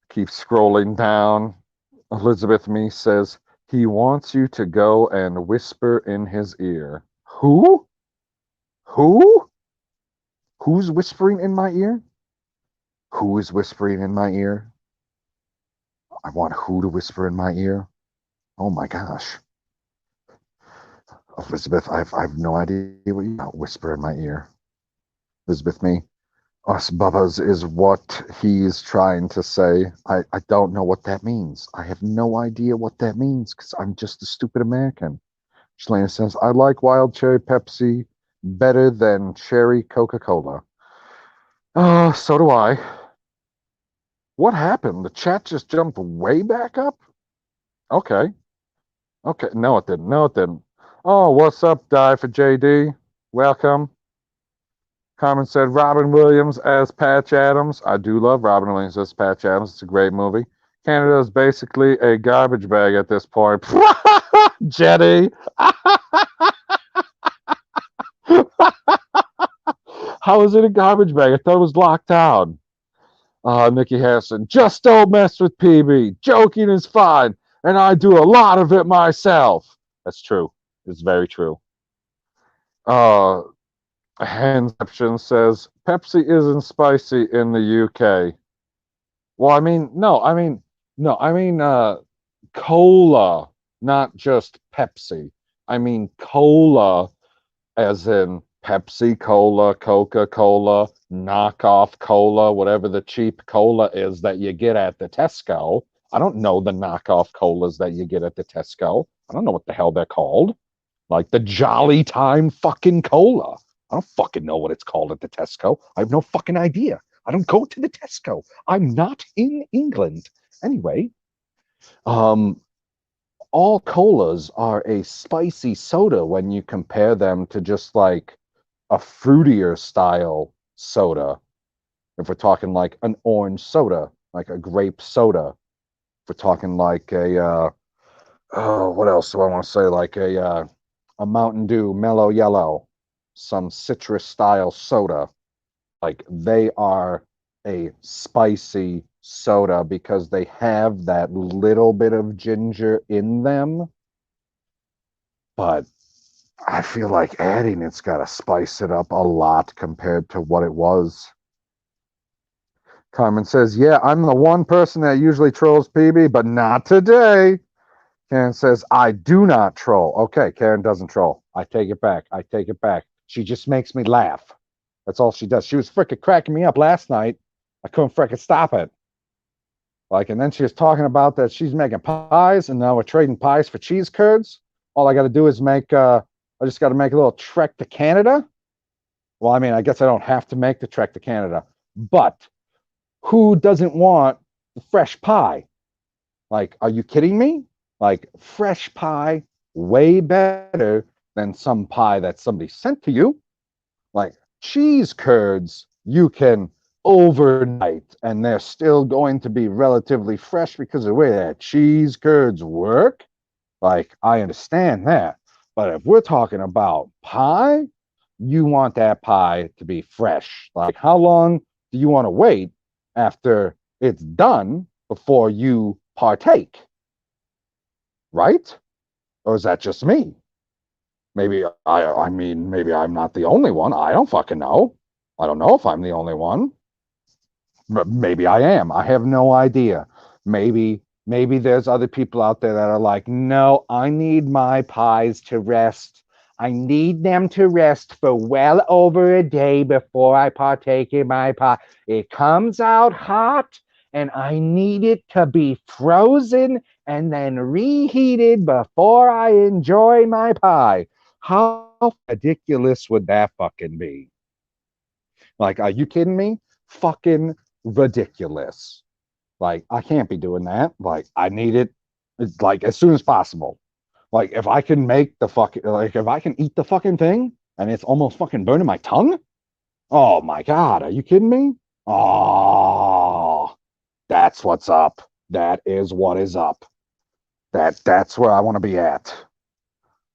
Keep scrolling down. Elizabeth Me says, he wants you to go and whisper in his ear. Who? Who? Who's whispering in my ear? Who is whispering in my ear? I want who to whisper in my ear? Oh my gosh. Elizabeth, I've no idea what you whisper in my ear. Elizabeth Me, us bubbas is what he's trying to say. I don't know what that means. I have no idea what that means because I'm just a stupid American. Shalana says, I like wild cherry Pepsi better than cherry Coca-Cola. So do I. What happened? The chat just jumped way back up? Okay. Okay. No, it didn't. No, it didn't. Oh, what's up, Die for JD? Welcome. Carmen said Robin Williams as Patch Adams. I do love Robin Williams as Patch Adams. It's a great movie. Canada is basically a garbage bag at this point. Jetty. How is it a garbage bag? I thought it was locked down. Nikki Harrison, just don't mess with PB. Joking is fine, and I do a lot of it myself. That's true. It's very true. Handception says Pepsi isn't spicy in the UK. Well, I mean cola, not just Pepsi. I mean cola as in Pepsi Cola, Coca-Cola, knockoff cola, whatever the cheap cola is that you get at the Tesco. I don't know the knockoff colas that you get at the Tesco. I don't know what the hell they're called. Like the Jolly Time fucking cola. I don't fucking know what it's called at the Tesco. I have no fucking idea. I don't go to the Tesco. I'm not in England. Anyway, all colas are a spicy soda when you compare them to just like a fruitier style soda. If we're talking like an orange soda, like a grape soda. we're talking like oh, what else do I want to say? Like a Mountain Dew Mellow Yellow, some citrus style soda. Like they are a spicy soda because they have that little bit of ginger in them. But I feel like adding it's got to spice it up a lot compared to what it was. Carmen says, yeah, I'm the one person that usually trolls PB, but not today. Karen says, I do not troll. Okay, Karen doesn't troll. I take it back. I take it back. She just makes me laugh. That's all she does. She was freaking cracking me up last night. I couldn't freaking stop it. Like, and then she was talking about that she's making pies, and now we're trading pies for cheese curds. All I got to do is make, I just got to make a little trek to Canada. Well, I mean, I guess I don't have to make the trek to Canada, but who doesn't want fresh pie? Like, are you kidding me? Like, fresh pie, way better than some pie that somebody sent to you. Like, cheese curds, you can overnight and they're still going to be relatively fresh because of the way that cheese curds work. Like, I understand that. But if we're talking about pie, you want that pie to be fresh. Like, how long do you want to wait after it's done before you partake? Right? Or is that just me? Maybe I mean, maybe I'm not the only one. I don't fucking know. I don't know if I'm the only one. But maybe I am. I have no idea. Maybe there's other people out there that are like, no, I need my pies to rest. I need them to rest for well over a day before I partake in my pie. It comes out hot and I need it to be frozen and then reheated before I enjoy my pie. How ridiculous would that fucking be? Like, are you kidding me? Fucking ridiculous. Like, I can't be doing that. Like, I need it like as soon as possible. Like, if I can make the fucking, like, if I can eat the fucking thing and it's almost fucking burning my tongue. Oh my God, are you kidding me? Oh, that's what's up. That is what is up. That's where I want to be at.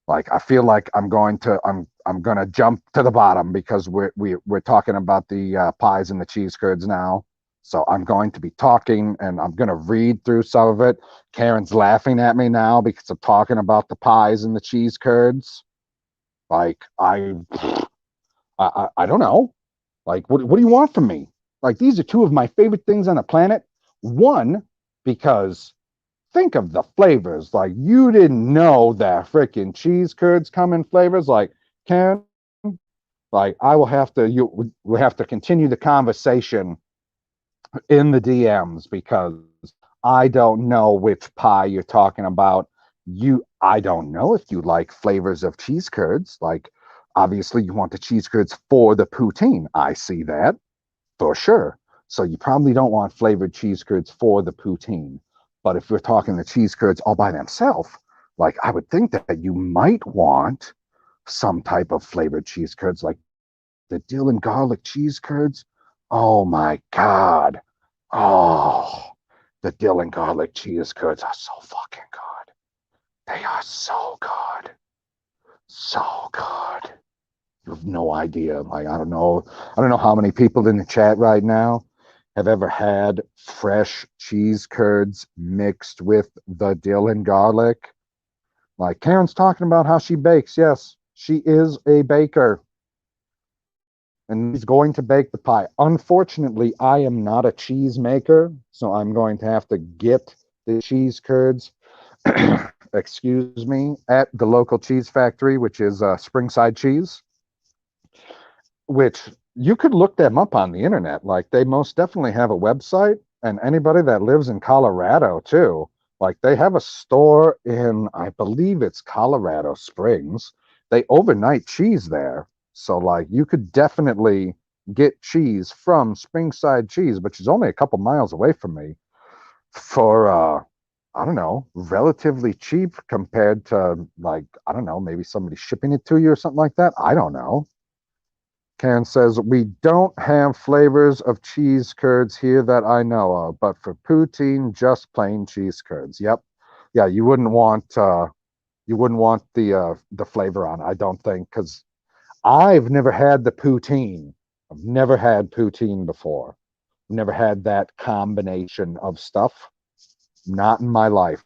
Like, I feel like I'm gonna jump to the bottom because we're talking about the pies and the cheese curds now. So I'm going to be talking and I'm gonna read through some of it. Karen's laughing at me now because I'm talking about the pies and the cheese curds. Like, I don't know. Like, what do you want from me? Like, these are two of my favorite things on the planet. One, because think of the flavors. Like, you didn't know that freaking cheese curds come in flavors. Like, Karen, like, I will have to, you will have to continue the conversation in the DMs because I don't know which pie you're talking about. I don't know if you like flavors of cheese curds. Like, obviously, you want the cheese curds for the poutine. I see that for sure. So you probably don't want flavored cheese curds for the poutine. But if we're talking the cheese curds all by themselves, like, I would think that you might want some type of flavored cheese curds, like the dill and garlic cheese curds. Oh my God. Oh, the dill and garlic cheese curds are so fucking good. They are so good. So good. You have no idea. Like, I don't know how many people in the chat right now have ever had fresh cheese curds mixed with the dill and garlic. Like, Karen's talking about how she bakes. Yes, she is a baker. And he's going to bake the pie. Unfortunately, I am not a cheese maker, so I'm going to have to get the cheese curds, excuse me, at the local cheese factory, which is Springside Cheese, which you could look them up on the internet. Like, they most definitely have a website, and anybody that lives in Colorado too, like, they have a store in, I believe it's Colorado Springs. They overnight cheese there. So, like, you could definitely get cheese from Springside Cheese, which is only a couple miles away from me, for I don't know, relatively cheap compared to, like, I don't know, maybe somebody shipping it to you or something like that. I don't know. Karen says, we don't have flavors of cheese curds here that I know of, but for poutine, just plain cheese curds. Yep. Yeah, you wouldn't want the flavor on, I don't think, because I've never had the poutine. I've never had poutine before. Never had that combination of stuff. Not in my life.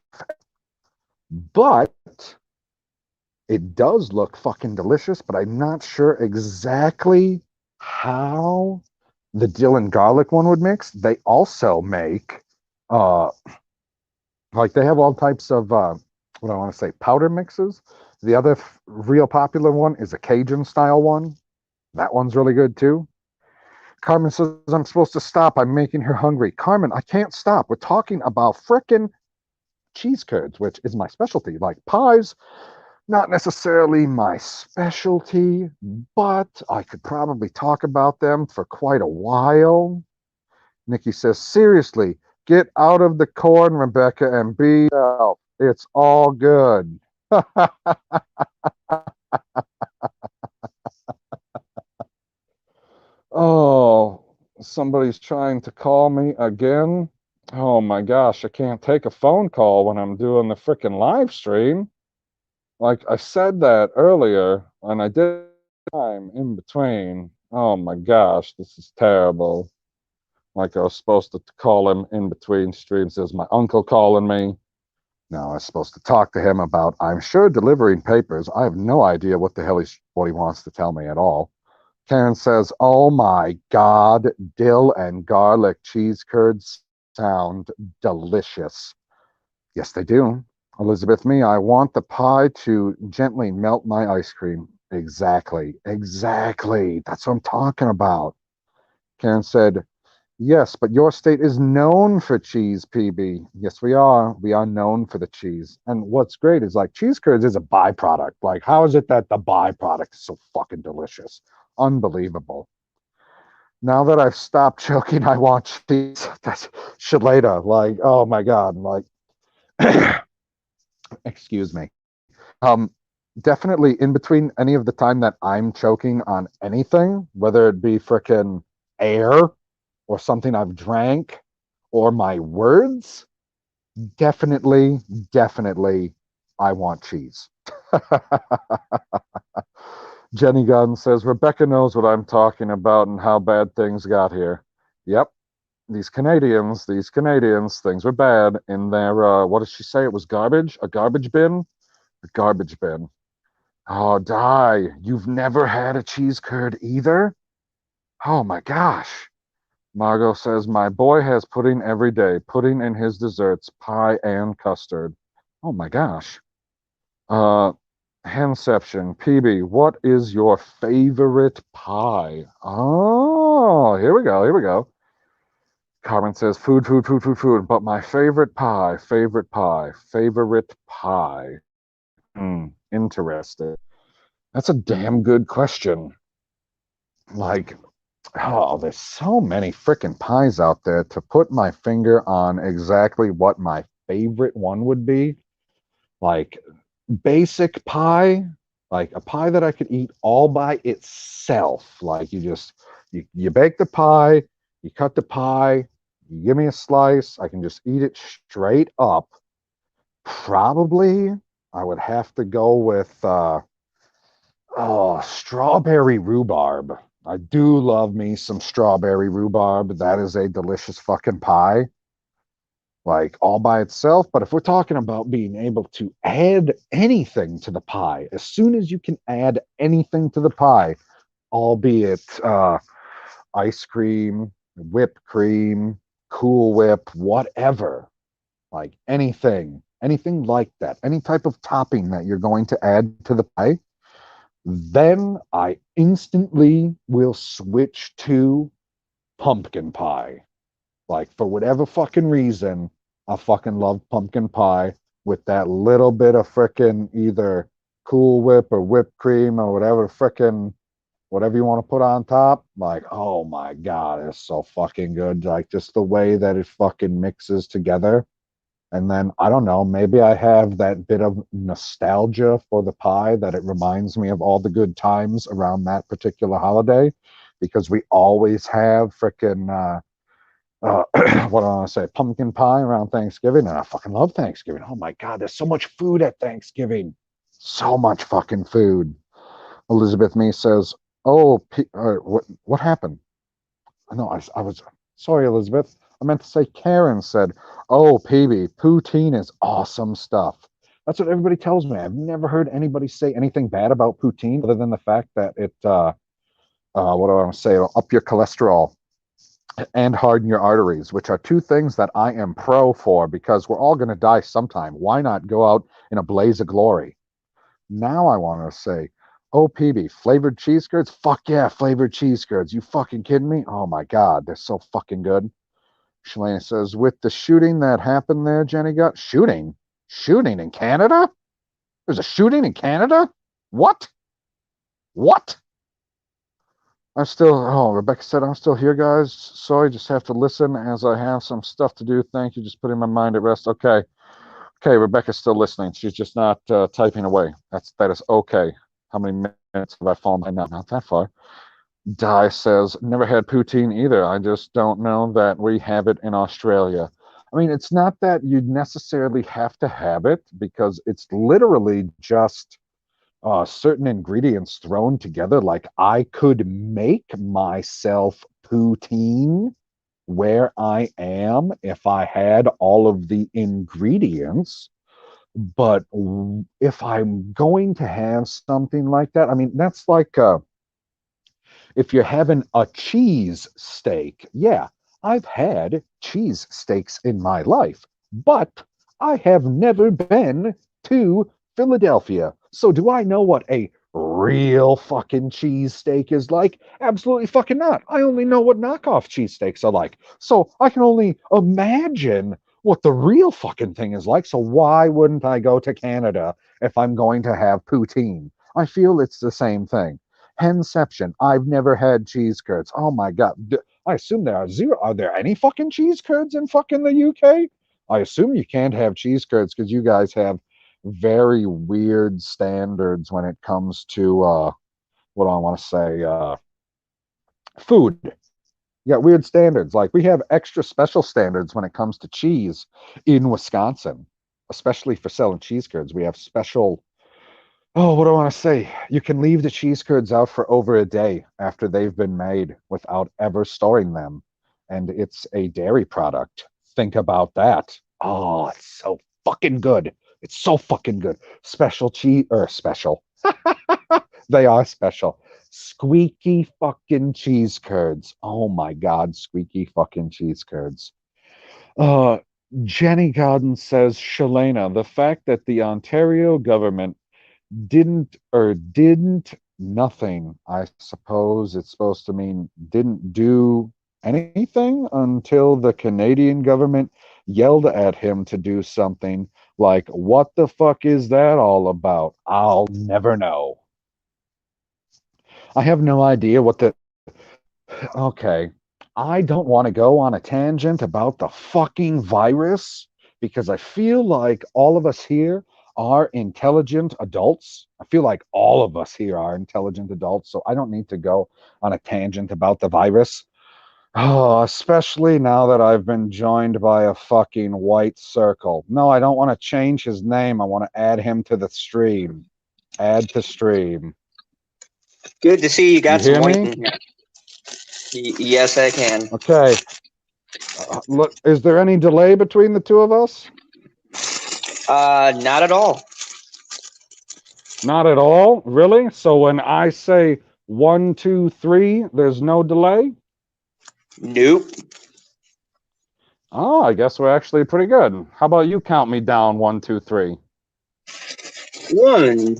But it does look fucking delicious, but I'm not sure exactly how the dill and garlic one would mix. They also make uh like they have all types of what I want to say powder mixes. The other real popular one is a Cajun style one. That one's really good too. Carmen says I'm supposed to stop. I'm making her hungry. Carmen, I can't stop. We're talking about frickin' cheese curds, which is my specialty. Like pies, not necessarily my specialty, but I could probably talk about them for quite a while. Nikki says, seriously, get out of the corn, Rebecca, and be yourself. It's all good. Oh, somebody's trying to call me again. Oh my gosh, I can't take a phone call when I'm doing the freaking live stream. Like I said that earlier, and I did time in between. Oh my gosh, this is terrible. Like I was supposed to call him in between streams. There's my uncle calling me. Now I was supposed to talk to him about, I'm sure, delivering papers. I have no idea what the hell what he wants to tell me at all. Karen says, oh my God, dill and garlic cheese curds sound delicious. Yes, they do. Elizabeth, me, I want the pie to gently melt my ice cream. Exactly. Exactly. That's what I'm talking about. Karen said, yes, but your state is known for cheese, PB. Yes, we are. We are known for the cheese. And what's great is like cheese curds is a byproduct. Like, how is it that the byproduct is so fucking delicious? Unbelievable. Now that I've stopped choking, I want cheese. That's Shalada. Like, oh my God. Like, excuse me. Um, Definitely in between any of the time that I'm choking on anything, whether it be frickin' air or something I've drank or my words, definitely, definitely, I want cheese. Jenny Gunn says, Rebecca knows what I'm talking about and how bad things got here. Yep, these Canadians, things were bad in their, what did she say? It was garbage? A garbage bin? A garbage bin. Oh, Di, you've never had a cheese curd either? Oh my gosh. Margot says, my boy has pudding every day, pudding in his desserts, pie and custard. Oh my gosh. Uh, Henception, PB, what is your favorite pie? Oh, here we go, here we go. Carmen says, food, food, food, food, food, but my favorite pie, favorite pie, favorite pie. Interesting. That's a damn good question. Like, oh, there's so many freaking pies out there to put my finger on exactly what my favorite one would be. Like, basic pie, like a pie that I could eat all by itself. Like, you bake the pie, you cut the pie, you give me a slice, I can just eat it straight up. Probably, I would have to go with oh, strawberry rhubarb. I do love me some strawberry rhubarb. That is a delicious fucking pie, like all by itself. But if we're talking about being able to add anything to the pie, as soon as you can add anything to the pie, albeit ice cream, whipped cream, Cool Whip, whatever, like anything like that, any type of topping that you're going to add to the pie, then I instantly will switch to pumpkin pie. Like, for whatever fucking reason, I fucking love pumpkin pie with that little bit of frickin' either Cool Whip or whipped cream or whatever frickin' whatever you want to put on top. Like, oh my God, it's so fucking good. Like, just the way that it fucking mixes together. And then, I don't know, maybe I have that bit of nostalgia for the pie that it reminds me of all the good times around that particular holiday because we always have frickin' what do I want to say, pumpkin pie around Thanksgiving. And I fucking love Thanksgiving. Oh my God, there's so much food at Thanksgiving. So much fucking food. Elizabeth Me says, oh, what happened? No, I was sorry, Elizabeth. I meant to say Karen said, "Oh, PB, poutine is awesome stuff." That's what everybody tells me. I've never heard anybody say anything bad about poutine, other than the fact that what do I want to say? It'll up your cholesterol and harden your arteries, which are two things that I am pro for because we're all going to die sometime. Why not go out in a blaze of glory? Now I want to say, oh, PB, flavored cheese curds? Fuck yeah, flavored cheese curds. You fucking kidding me? Oh my God, they're so fucking good. Shalane says, with the shooting that happened there, Jenny got shooting? Shooting in Canada? There's a shooting in Canada? What? What? Rebecca said, I'm still here, guys. Sorry, just have to listen as I have some stuff to do. Thank you. Just putting my mind at rest. Okay. Okay, Rebecca's still listening. She's just not typing away. That is okay. How many minutes have I fallen behind now? Not that far. Di says, never had poutine either. I just don't know that we have it in Australia. I mean, it's not that you necessarily have to have it because it's literally just certain ingredients thrown together. Like I could make myself poutine where I am if I had all of the ingredients. But if I'm going to have something like that, I mean, that's like if you're having a cheese steak, yeah, I've had cheese steaks in my life, but I have never been to Philadelphia. So do I know what a real fucking cheesesteak is like? Absolutely fucking not. I only know what knockoff cheesesteaks are like. So I can only imagine what the real fucking thing is like. So why wouldn't I go to Canada if I'm going to have poutine? I feel it's the same thing. Henception. I've never had cheese curds. Oh my God. I assume there are zero. Are there any fucking cheese curds in fucking the UK? I assume you can't have cheese curds because you guys have very weird standards when it comes to what do I want to say? Food. You got weird standards. Like we have extra special standards when it comes to cheese in Wisconsin, especially for selling cheese curds. We have special. Oh, what do I want to say? You can leave the cheese curds out for over a day after they've been made without ever storing them. And it's a dairy product. Think about that. Oh, it's so fucking good. It's so fucking good. Special cheese, or special. They are special. Squeaky fucking cheese curds. Oh my God, squeaky fucking cheese curds. Uh, Jenny Godden says, Shalena, the fact that the Ontario government didn't nothing. I suppose it's supposed to mean didn't do anything until the Canadian government yelled at him to do something. Like, what the fuck is that all about? I'll never know. I have no idea what the. Okay. I don't want to go on a tangent about the fucking virus because I feel like all of us here are intelligent adults. I feel like all of us here are intelligent adults, so I don't need to go on a tangent about the virus. Oh, especially now that I've been joined by a fucking white circle. No, I don't want to change his name. I want to add him to the stream. Add to stream. Good to see you got some hear white me? in here. Yes, I can. Okay. Look, is there any delay between the two of us? Not at all. Not at all? Really? So when I say 1, 2, 3, there's no delay? Nope. Oh, I guess we're actually pretty good. How about you count me down 1, 2, 3? 1,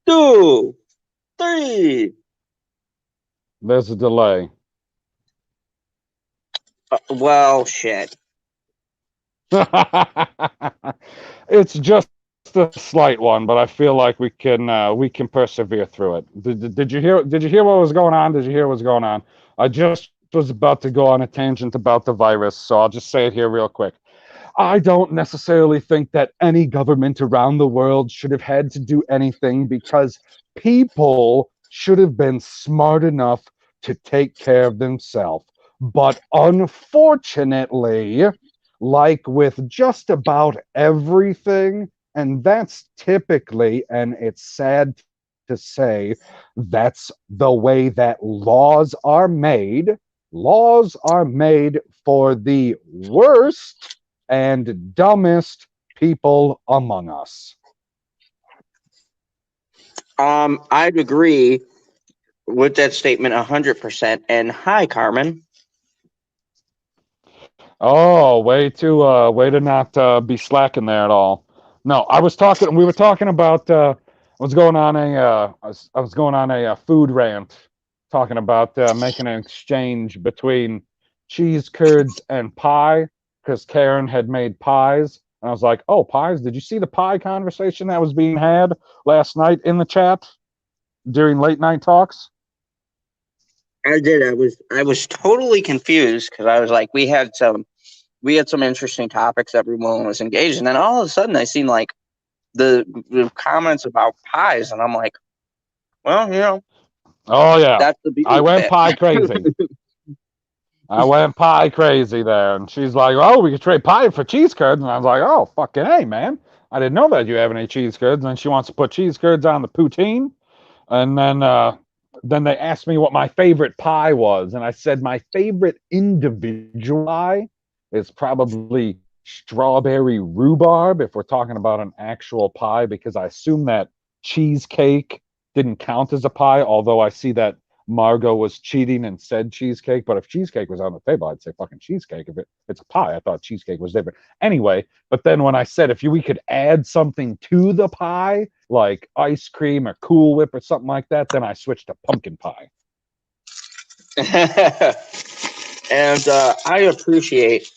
2, 3. There's a delay. Well, shit. It's just a slight one, but I feel like we can persevere through it. Did you hear what was going on? Did you hear what's going on? I just was about to go on a tangent about the virus, so I'll just say it here real quick. I don't necessarily think that any government around the world should have had to do anything because people should have been smart enough to take care of themselves. But unfortunately, like with just about everything, and that's typically, and it's sad to say, that's the way that laws are made. Laws are made for the worst and dumbest people among us. I'd agree with that statement 100%. And hi, Carmen. Oh, way to not be slacking there at all. No, we were talking about I was going on a food rant talking about making an exchange between cheese curds and pie because Karen had made pies. And I was like, "Oh, pies, did you see the pie conversation that was being had last night in the chat during late night talks?" I did. I was totally confused because I was like, we had some interesting topics everyone was engaged in, and then all of a sudden I seen like the comments about pies, and I'm like, well, Oh yeah. that's the I beauty of went it. pie crazy. I went pie crazy there. And she's like, "Oh, we could trade pie for cheese curds." And I was like, "Oh, fucking hey, man. I didn't know that you have any cheese curds." And then she wants to put cheese curds on the poutine. And then they asked me what my favorite pie was. And I said my favorite individual pie is probably strawberry rhubarb, if we're talking about an actual pie, because I assume that cheesecake didn't count as a pie, although I see that Margot was cheating and said cheesecake. But if cheesecake was on the table, I'd say fucking cheesecake. If it's a pie, I thought cheesecake was different. Anyway, but then when I said if we could add something to the pie, like ice cream or Cool Whip or something like that, then I switched to pumpkin pie. And I appreciate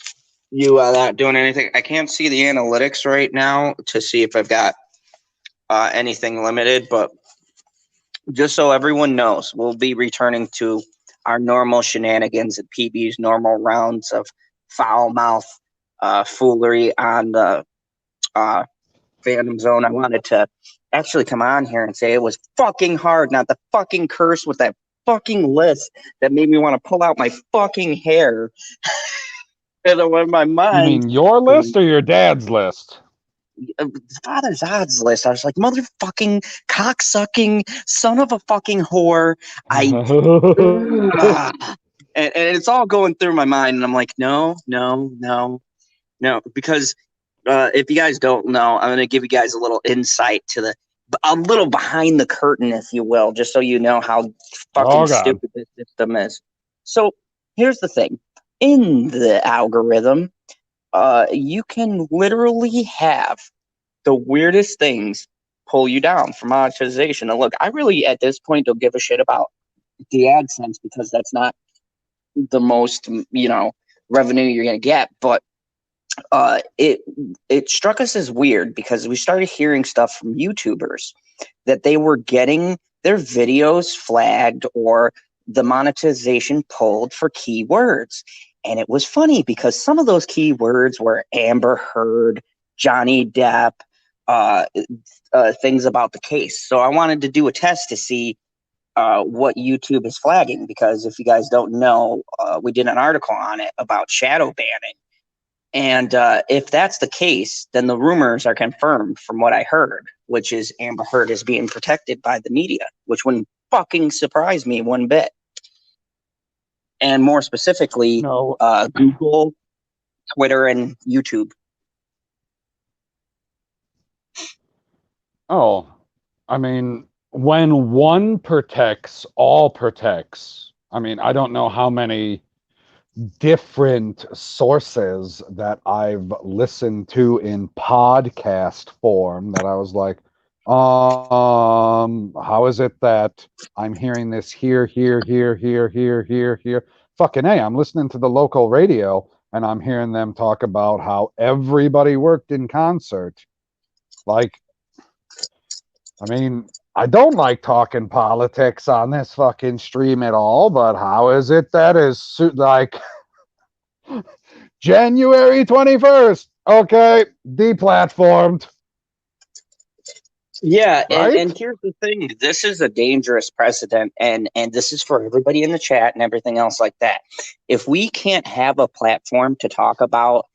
you not doing anything. I can't see the analytics right now to see if I've got anything limited, but just so everyone knows, we'll be returning to our normal shenanigans at PB's normal rounds of foul mouth foolery on the fandom zone. I wanted to actually come on here and say it was fucking hard, not the fucking curse with that fucking list that made me want to pull out my fucking hair. And in my You mind, mean your list or your dad's list? father's odds list. I was like, motherfucking cocksucking son of a fucking whore. I and it's all going through my mind, and I'm like, no, no, no, no, because if you guys don't know, I'm going to give you guys a little insight to a little behind the curtain, if you will, just so you know how fucking Oh God. stupid this system is. So here's the thing: in the algorithm, you can literally have the weirdest things pull you down for monetization. And look, I really at this point don't give a shit about the AdSense because that's not the most revenue you're going to get, but it struck us as weird because we started hearing stuff from YouTubers that they were getting their videos flagged or the monetization pulled for keywords. And it was funny because some of those keywords were Amber Heard, Johnny Depp, things about the case. So I wanted to do a test to see what YouTube is flagging, because if you guys don't know, we did an article on it about shadow banning. And if that's the case, then the rumors are confirmed from what I heard, which is Amber Heard is being protected by the media, which wouldn't fucking surprise me one bit. And more specifically, No. Google, Twitter, and YouTube. Oh, I mean, when one protects, all protects. I mean, I don't know how many different sources that I've listened to in podcast form that I was like, how is it that I'm hearing this here, here, here, here, here, here, here? Fucking hey, I'm listening to the local radio and I'm hearing them talk about how everybody worked in concert. Like, I mean, I don't like talking politics on this fucking stream at all, but how is it that is like January 21st, Okay, deplatformed, Yeah, and right? here's the thing. This is a dangerous precedent, and this is for everybody in the chat and everything else like that. If we can't have a platform to talk about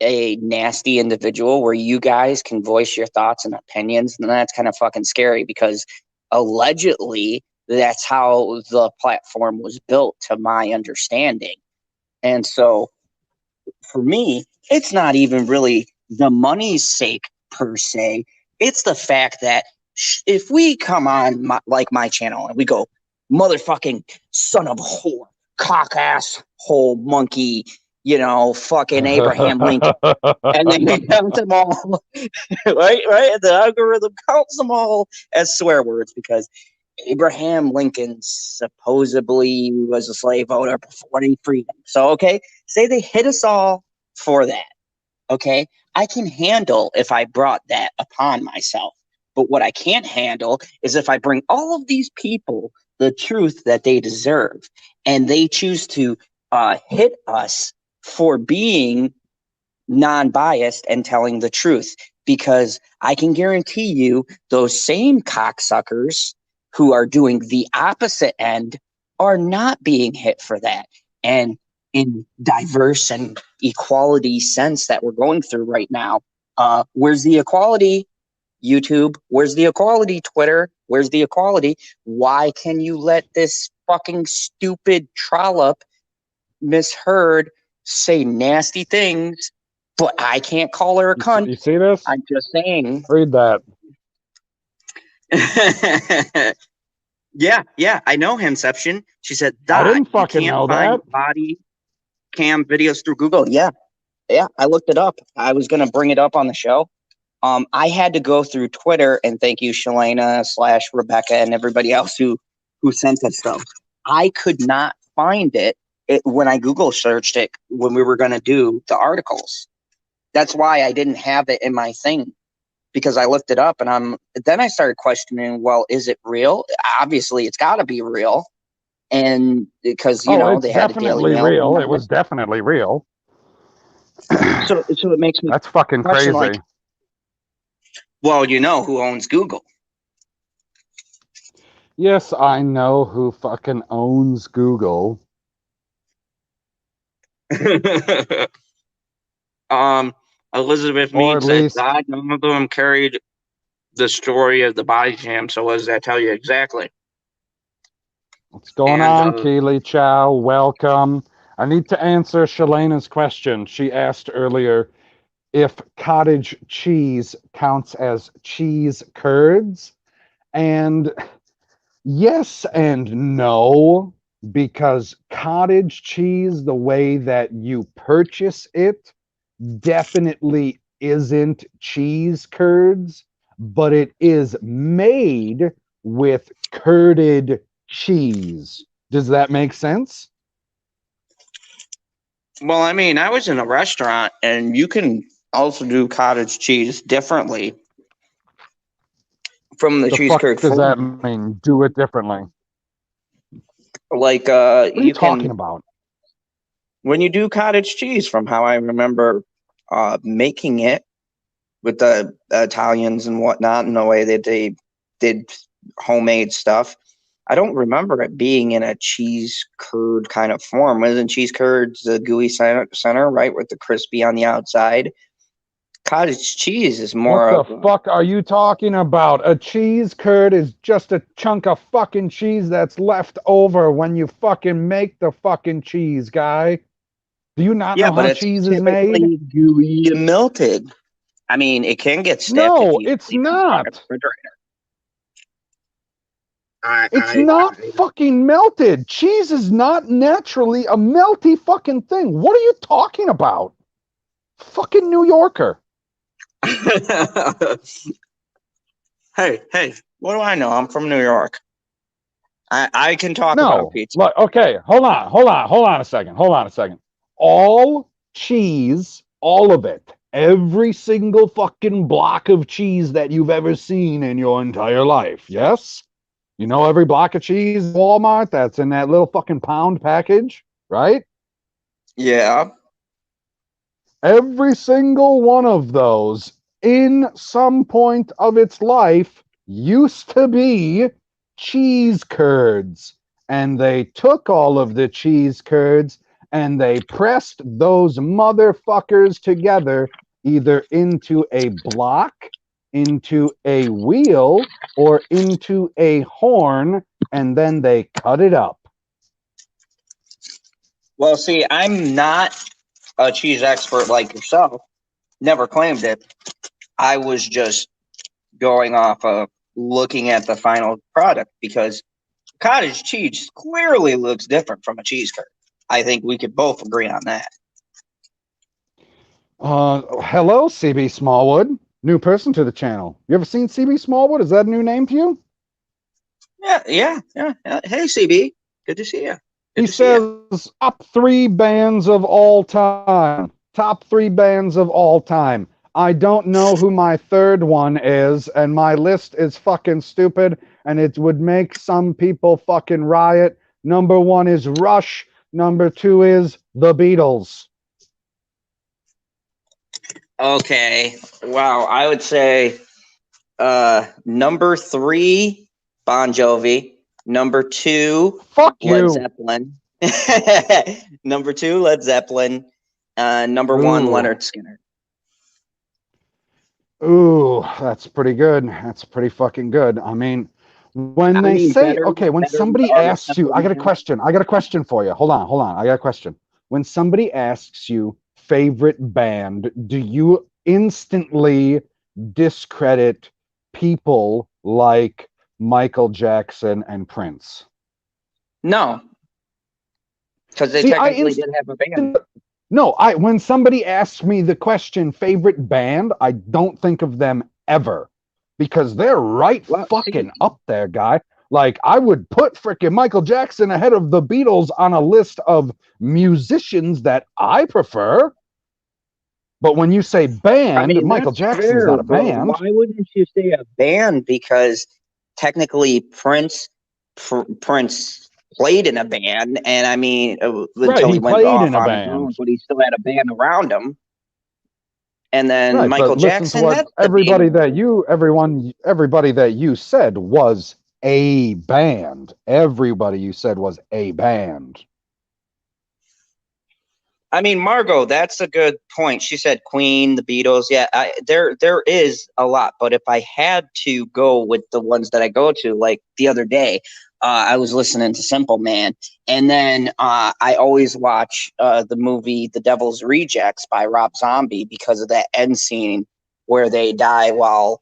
a nasty individual where you guys can voice your thoughts and opinions, then that's kind of fucking scary because allegedly that's how the platform was built, to my understanding. And so for me, it's not even really the money's sake per se. It's the fact that if we come on like my channel and we go, motherfucking son of a whore, cock ass hole monkey, fucking Abraham Lincoln, and then we count them all, right? The algorithm counts them all as swear words because Abraham Lincoln supposedly was a slave owner before freedom. So, okay, say they hit us all for that. Okay, I can handle if I brought that upon myself. But what I can't handle is if I bring all of these people the truth that they deserve and they choose to hit us for being non-biased and telling the truth, because I can guarantee you those same cocksuckers who are doing the opposite end are not being hit for that. And in diverse and equality sense that we're going through right now, where's the equality, YouTube? Where's the equality, Twitter? Where's the equality? Why can you let this fucking stupid trollop misheard say nasty things, but I can't call her a cunt? You see this? I'm just saying. Read that. Yeah, I know Hemception. She said, I Dot, didn't you fucking can't know find that. body cam videos through Google. Yeah, I looked it up. I was going to bring it up on the show. I had to go through Twitter, and thank you, Shalana / Rebecca and everybody else who sent us stuff. I could not find it when I Google searched it when we were going to do the articles. That's why I didn't have it in my thing, because I looked it up and then I started questioning, well, is it real? Obviously it's got to be real. And because, Oh, it's they had a Daily definitely Mail thing real. It on it. was definitely real. So it makes me That's fucking question, crazy. like, well, who owns Google? Yes, I know who fucking owns Google. Elizabeth Or Mead at said, least, God, none of them carried the story of the body cam. So what does that tell you exactly? what's going And on, Keely Chow? Welcome. I need to answer Shalena's question. She asked earlier if cottage cheese counts as cheese curds. And yes and no, because cottage cheese, the way that you purchase it, definitely isn't cheese curds, but it is made with curded cheese. Does that make sense? well, I mean, I was in a restaurant, and you can also do cottage cheese differently from the The cheese fuck curd does that form. mean? Do it differently. Like, What are you you talking can, about? when you do cottage cheese, from how I remember making it with the Italians and whatnot, and the way that they did homemade stuff, I don't remember it being in a cheese curd kind of form. Isn't cheese curds the gooey center, right, with the crispy on the outside? Cottage cheese is more What the of fuck are you talking about? A cheese curd is just a chunk of fucking cheese that's left over when you fucking make the fucking cheese, guy. Do you not yeah, know but how it's cheese is made? typically gooey and melted. I mean, it can get stiff if No, you it's leave it in the not. refrigerator. It's not fucking melted. Cheese is not naturally a melty fucking thing. What are you talking about? Fucking New Yorker. Hey, what do I know? I'm from New York. I can talk about No. pizza. Look, okay, hold on a second. All cheese, all of it, every single fucking block of cheese that you've ever seen in your entire life, yes? You know every block of cheese at Walmart that's in that little fucking pound package, right? Yeah. every single one of those in some point of its life used to be cheese curds. And they took all of the cheese curds and they pressed those motherfuckers together either into a block, into a wheel, or into a horn, and then they cut it up. Well, see, I'm not a cheese expert like yourself. Never claimed it. I was just going off of looking at the final product because cottage cheese clearly looks different from a cheese curd. I think we could both agree on that. Hello, CB Smallwood. New person to the channel. You ever seen CB Smallwood? Is that a new name to you? Yeah. Hey, CB. Good to see you. He says top 3 bands of all time. Top 3 bands of all time. I don't know who my third one is, and my list is fucking stupid, and it would make some people fucking riot. Number 1 is Rush. Number 2 is The Beatles. Okay. Wow. I would say number 3, Bon Jovi. Number 2, Fuck Led you. Zeppelin. Number 2, Led Zeppelin. Number 1, Leonard Skinner. Ooh, that's pretty good. That's pretty fucking good. I mean, when they say, okay, when somebody asks you, I got a question for you. Hold on. I got a question. When somebody asks you favorite band, do you instantly discredit people like Michael Jackson and Prince? No, because they technically did have a band. No, when somebody asks me the question favorite band, I don't think of them ever because they're fucking up there, guy. Like I would put frickin' Michael Jackson ahead of the Beatles on a list of musicians that I prefer. But when you say band, Michael Jackson's not a band. Why wouldn't you say a band? Because technically Prince played in a band, and I mean, until he went off on his own, but he still had a band around him. And then Michael Jackson, everybody that you said was a band. Everybody you said was a band. I mean, Margot, that's a good point. She said Queen, the Beatles. Yeah, there is a lot. But if I had to go with the ones that I go to, like the other day, I was listening to Simple Man. And then I always watch the movie The Devil's Rejects by Rob Zombie because of that end scene where they die while,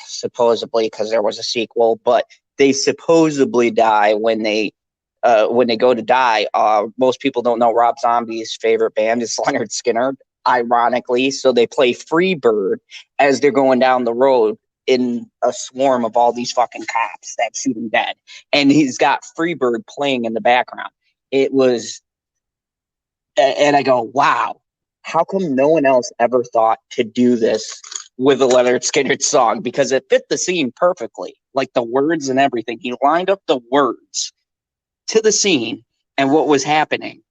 supposedly, because there was a sequel, but they supposedly die when they go to die. Most people don't know Rob Zombie's favorite band is Leonard Skinner, ironically. So they play Freebird as they're going down the road in a swarm of all these fucking cops that shoot him dead. And he's got Freebird playing in the background. It was, and I go, wow, how come no one else ever thought to do this with a Leonard Skinner song? Because it fit the scene perfectly, like the words and everything. He lined up the words to the scene and what was happening,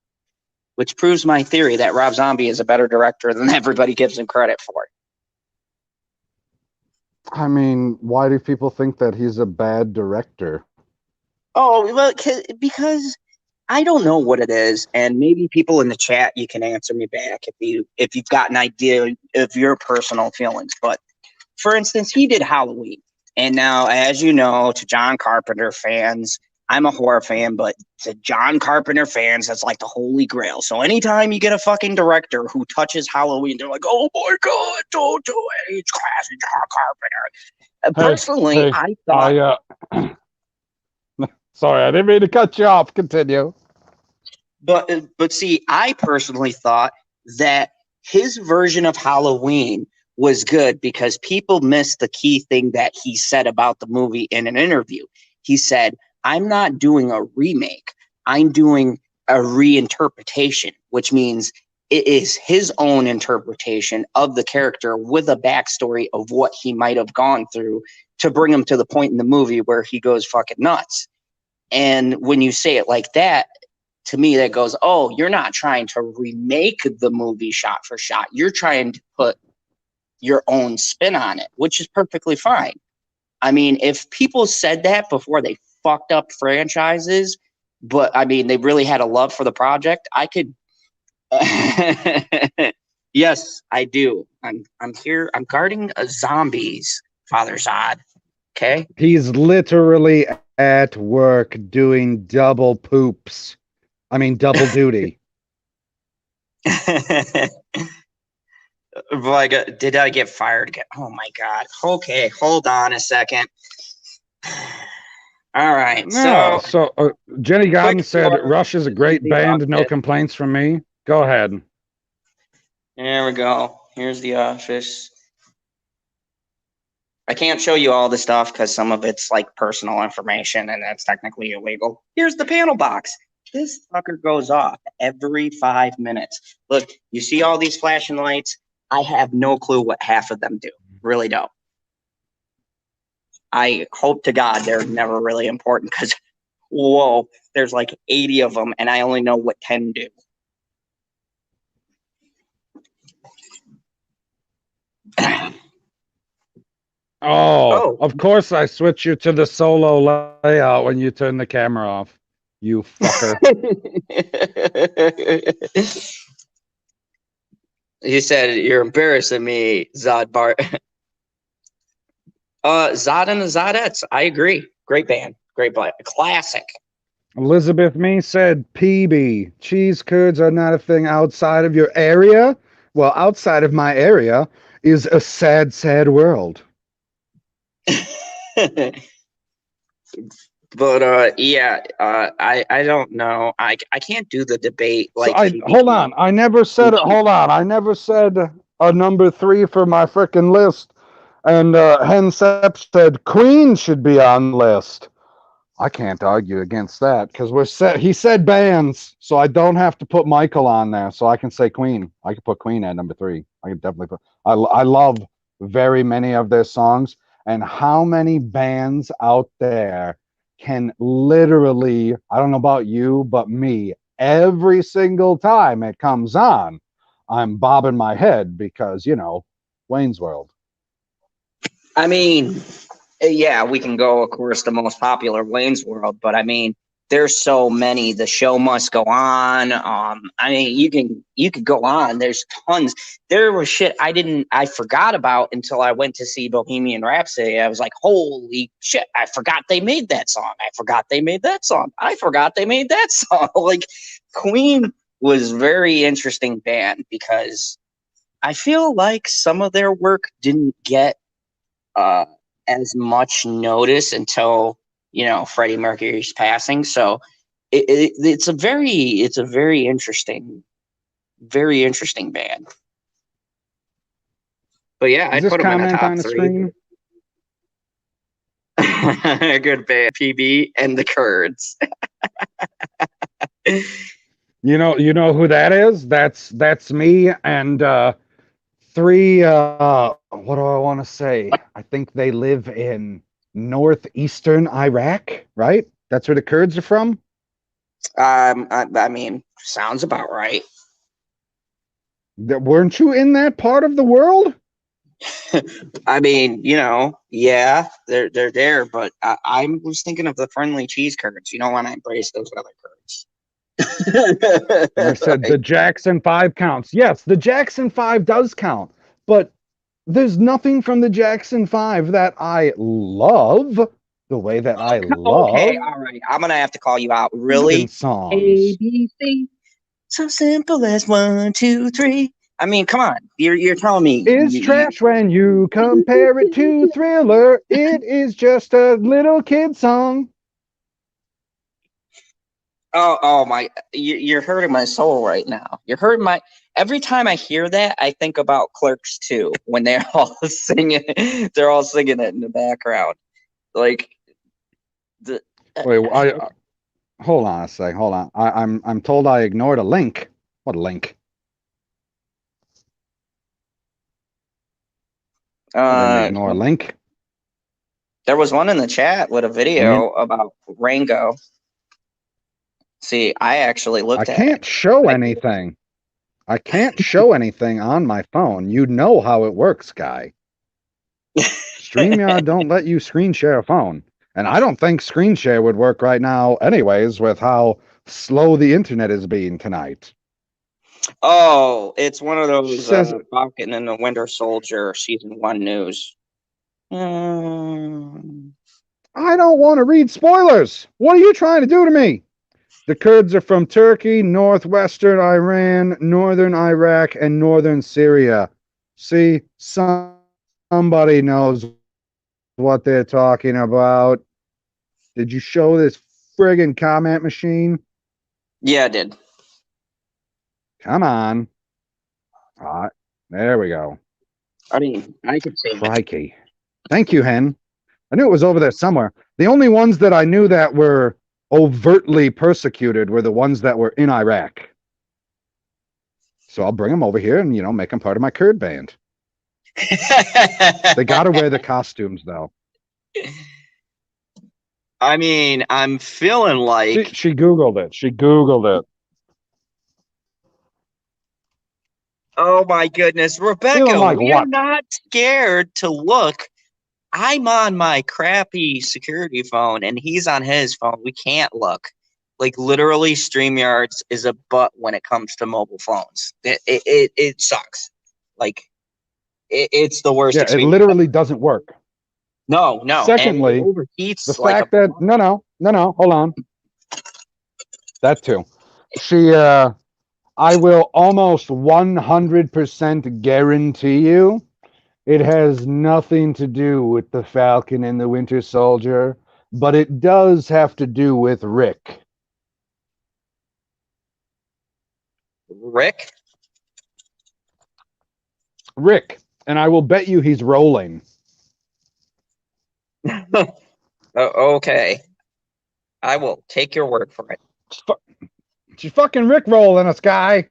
which proves my theory that Rob Zombie is a better director than everybody gives him credit for. I mean, why do people think that he's a bad director? Oh, well, because I don't know what it is, and maybe people in the chat, you can answer me back if you've got an idea of your personal feelings. But for instance, he did Halloween, and now, as you know, to John Carpenter fans, I'm a horror fan, but to John Carpenter fans, that's like the holy grail. So anytime you get a fucking director who touches Halloween, they're like, oh my God, don't do it. It's classic John Carpenter. Personally, I thought... Sorry, I didn't mean to cut you off. Continue. But see, I personally thought that his version of Halloween was good because people missed the key thing that he said about the movie in an interview. He said, I'm not doing a remake. I'm doing a reinterpretation, which means it is his own interpretation of the character with a backstory of what he might have gone through to bring him to the point in the movie where he goes fucking nuts. And when you say it like that, to me that goes, oh, you're not trying to remake the movie shot for shot. You're trying to put your own spin on it, which is perfectly fine. I mean, if people said that before they fucked up franchises, but I mean, they really had a love for the project, I could. Yes, I do. I'm here. I'm guarding zombies, Father Zod. Okay. He's literally at work doing double poops. I mean, double duty. Like, did I get fired again? Oh my god. Okay, hold on a second. All right. No, so Jenny Godden quick said story. Rush is a great band. No complaints from me. Go ahead. There we go. Here's the office. I can't show you all the stuff because some of it's like personal information and that's technically illegal. Here's the panel box. This fucker goes off every 5 minutes. Look, you see all these flashing lights? I have no clue what half of them do. Really don't. I hope to God they're never really important because, whoa, there's like 80 of them and I only know what 10 do. Oh, of course I switch you to the solo layout when you turn the camera off. You fucker. He said, you're embarrassing me, Zod Bart. Zod and the Zodettes. I agree. Great band. Great band. Classic. Elizabeth Me said, PB, cheese curds are not a thing outside of your area. Well, outside of my area is a sad, sad world. But yeah, I don't know. I can't do the debate like. So hold on. I never said it. Hold on. I never said a number 3 for my frickin' list. And Hen Sepp said Queen should be on the list. I can't argue against that because we're set. He said bands, so I don't have to put Michael on there. So I can say Queen. I can put Queen at number 3. I can definitely put. I love very many of their songs, and how many bands out there can literally, I don't know about you, but me, every single time it comes on, I'm bobbing my head because, Wayne's World. I mean, yeah, we can go, of course, the most popular Wayne's World, but I mean, there's so many. The show must go on. I mean, you could go on. There's tons. There was shit I forgot about until I went to see Bohemian Rhapsody. I was like, holy shit, I forgot they made that song. I forgot they made that song. I forgot they made that song. Like, Queen was very interesting band because I feel like some of their work didn't get as much notice until Freddie Mercury's passing. So it's a very interesting band. But yeah, I'd put them in the top 3. A good band, PB and the Kurds. You know who that is? That's me and 3 what do I want to say? I think they live in northeastern Iraq, right? That's where the Kurds are from. I mean, sounds about right. Weren't you in that part of the world? I mean, yeah, they're there, but I was thinking of the friendly cheese Kurds. You don't want to embrace those other Kurds. I said the Jackson 5 counts. Yes, the Jackson 5 does count, but there's nothing from the Jackson 5 that I love the way that I love. Okay, all right. I'm gonna have to call you out. Really? Songs. A, B, C. So simple as 1, 2, 3. I mean, come on. You're telling me it's trash when you compare it to Thriller. It is just a little kid song. Oh my! You're hurting my soul right now. You're hurting my. Every time I hear that, I think about Clerks 2 when they're all singing. They're all singing it in the background, like the. Wait, hold on a sec. Hold on. I'm told I ignored a link. What a link? I didn't ignore a link. There was one in the chat with a video about Rango. See, I actually I looked at can't it. show I anything. I can't show anything on my phone. You know how it works, guy. StreamYard don't let you screen share a phone. And I don't think screen share would work right now, anyways, with how slow the internet is being tonight. Oh, it's one of She those says, Falcon and the Winter Soldier season 1 news. Mm. I don't want to read spoilers. What are you trying to do to me? The Kurds are from Turkey, northwestern Iran, northern Iraq, and northern Syria. See, somebody knows what they're talking about. Did you show this friggin' comment machine? Yeah, I did. Come on. All right, there we go. I mean, I could say Crikey. Thank you, Hen. I knew it was over there somewhere. The only ones that I knew that were overtly persecuted were the ones that were in Iraq. So I'll bring them over here and, make them part of my Kurd band. They got to wear the costumes, though. I mean, I'm feeling like She Googled it. She Googled it. oh my goodness, Rebecca, Feeling like we are what? not scared to look. I'm on my crappy security phone and he's on his phone. We can't look. Like literally, StreamYards is a butt when it comes to mobile phones. It sucks. Like it's the worst Yeah, it experience. literally doesn't work. No, and it Secondly, the overheats like a fact that no, hold on. That too. I will almost 100% guarantee you it has nothing to do with the Falcon and the Winter Soldier, but it does have to do with Rick. Rick. Rick, and I will bet you he's rolling. Okay, I will take your word for it. She's fucking Rick rolling us, guy.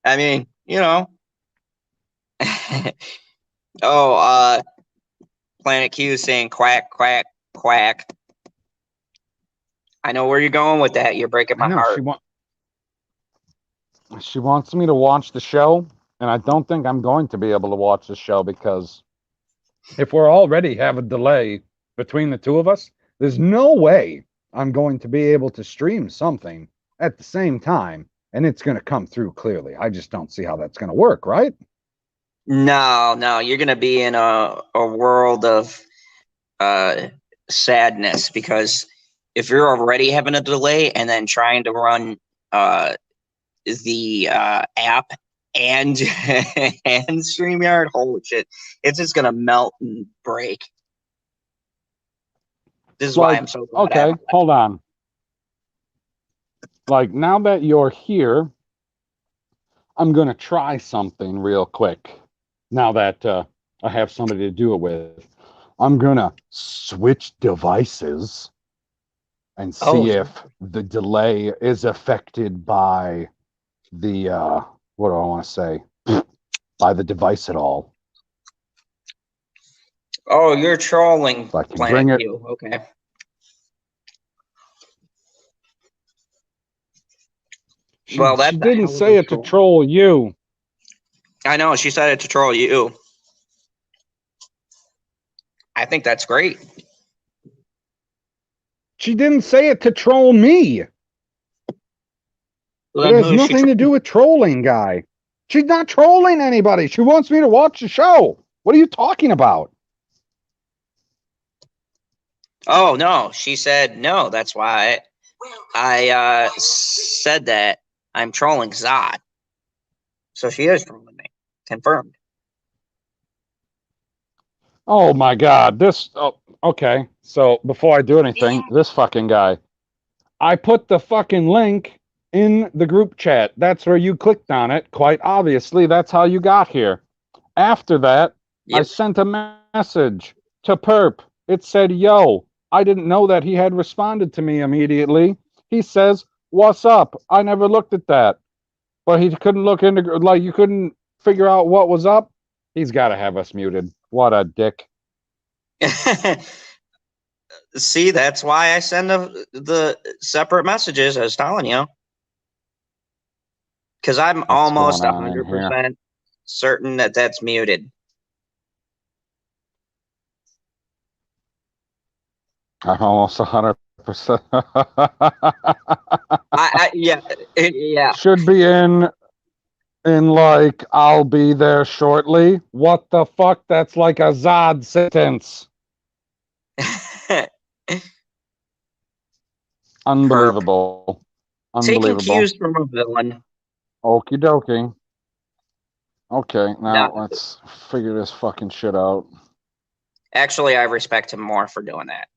I mean, oh, Planet Q saying quack, quack, quack. I know where you're going with that. You're breaking my heart. She wants me to watch the show, and I don't think I'm going to be able to watch the show because if we're already have a delay between the two of us, there's no way I'm going to be able to stream something at the same time and it's going to come through clearly. I just don't see how that's going to work, right? No, you're gonna be in a world of sadness because if you're already having a delay and then trying to run the app and and StreamYard, holy shit, it's just gonna melt and break. This is why I'm so glad. Okay, hold on. Like now that you're here, I'm going to try something real quick. Now that I have somebody to do it with, I'm going to switch devices and see if the delay is affected by the, what do I want to say, by the device at all. Oh, you're trolling, So I can Planet bring it. Q. Okay. She That's didn't say it to troll you. I know. She said it to troll you. I think that's great. She didn't say it to troll me. It has nothing to do with trolling, guy. She's not trolling anybody. She wants me to watch the show. What are you talking about? Oh, no. She said no. That's why I said that I'm trolling Zod. So she is trolling me. Confirmed. Oh, my God. Okay. So before I do anything, this fucking guy. I put the fucking link in the group chat. That's where you clicked on it. Quite obviously, that's how you got here. After that, I sent a message to Purp. It said, yo, I didn't know that he had responded to me immediately. He says, what's up? I never looked at that. But he couldn't look into, like, you couldn't figure out what was up. He's got to have us muted. What a dick. See, that's why I send the separate messages. I was telling you, because I'm What's going almost on in here? 100% certain that that's muted. I'm almost 100%. Yeah, yeah. Should be in like I'll be there shortly. What the fuck? That's like a Zod sentence. Perp. Unbelievable. Taking Unbelievable. cues from a villain. Okie dokie. Okay, No, now let's figure this fucking shit out. actually, I respect him more for doing that.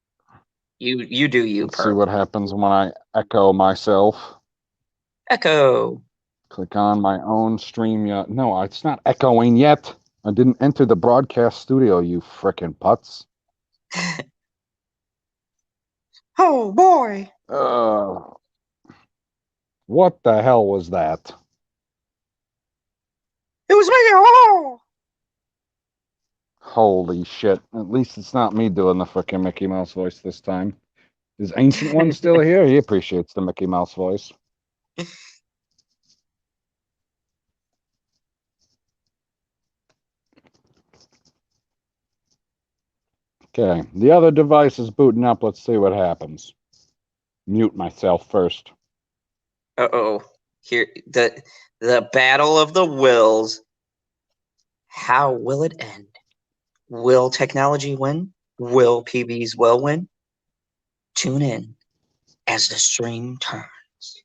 You do you, Let's see Perp. what happens when I echo myself. Echo. Click on my own stream yet. No, it's not echoing yet. I didn't enter the broadcast studio, you frickin' putz. Oh boy. What the hell was that? It was me. Oh. Holy shit. At least it's not me doing the frickin' Mickey Mouse voice this time. Is Ancient One still here? He appreciates the Mickey Mouse voice. Okay, the other device is booting up. Let's see what happens. Mute myself first. Uh-oh. Here the battle of the wills. How will it end? Will technology win? Will PB's will win? Tune in as the stream turns.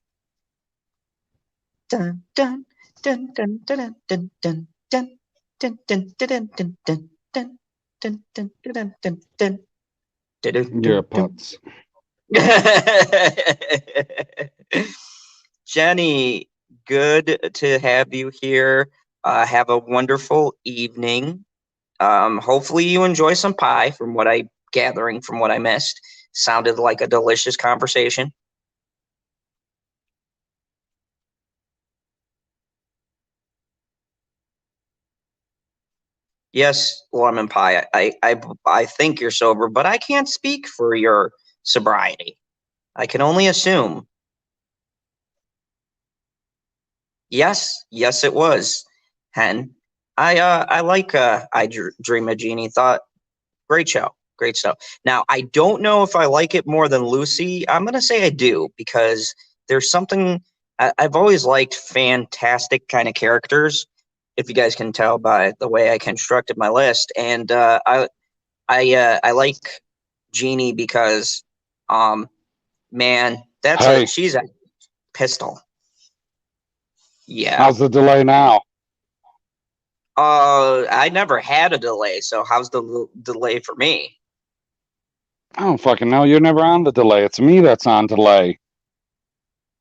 Dun dun dun dun dun dun dun dun dun dun dun dun dun dun dun dun dun dun dun. Yeah, putz. Jenny, good to have you here. Have a wonderful evening. Hopefully you enjoy some pie from what I gathering from what I missed. Sounded like a delicious conversation. Yes, lemon pie. I think you're sober, but I can't speak for your sobriety. I can only assume. Yes, it was. Hen. I like Dream a Genie. Thought great show. Great stuff. Now, I don't know if I like it more than Lucy. I'm going to say I do because there's something I've always liked fantastic kind of characters, if you guys can tell by the way I constructed my list. And I like Jeannie because, man, Hey, she's a pistol. Yeah. how's the delay now? I never had a delay, so how's the delay for me? I don't fucking know. You're never on the delay. It's me that's on delay.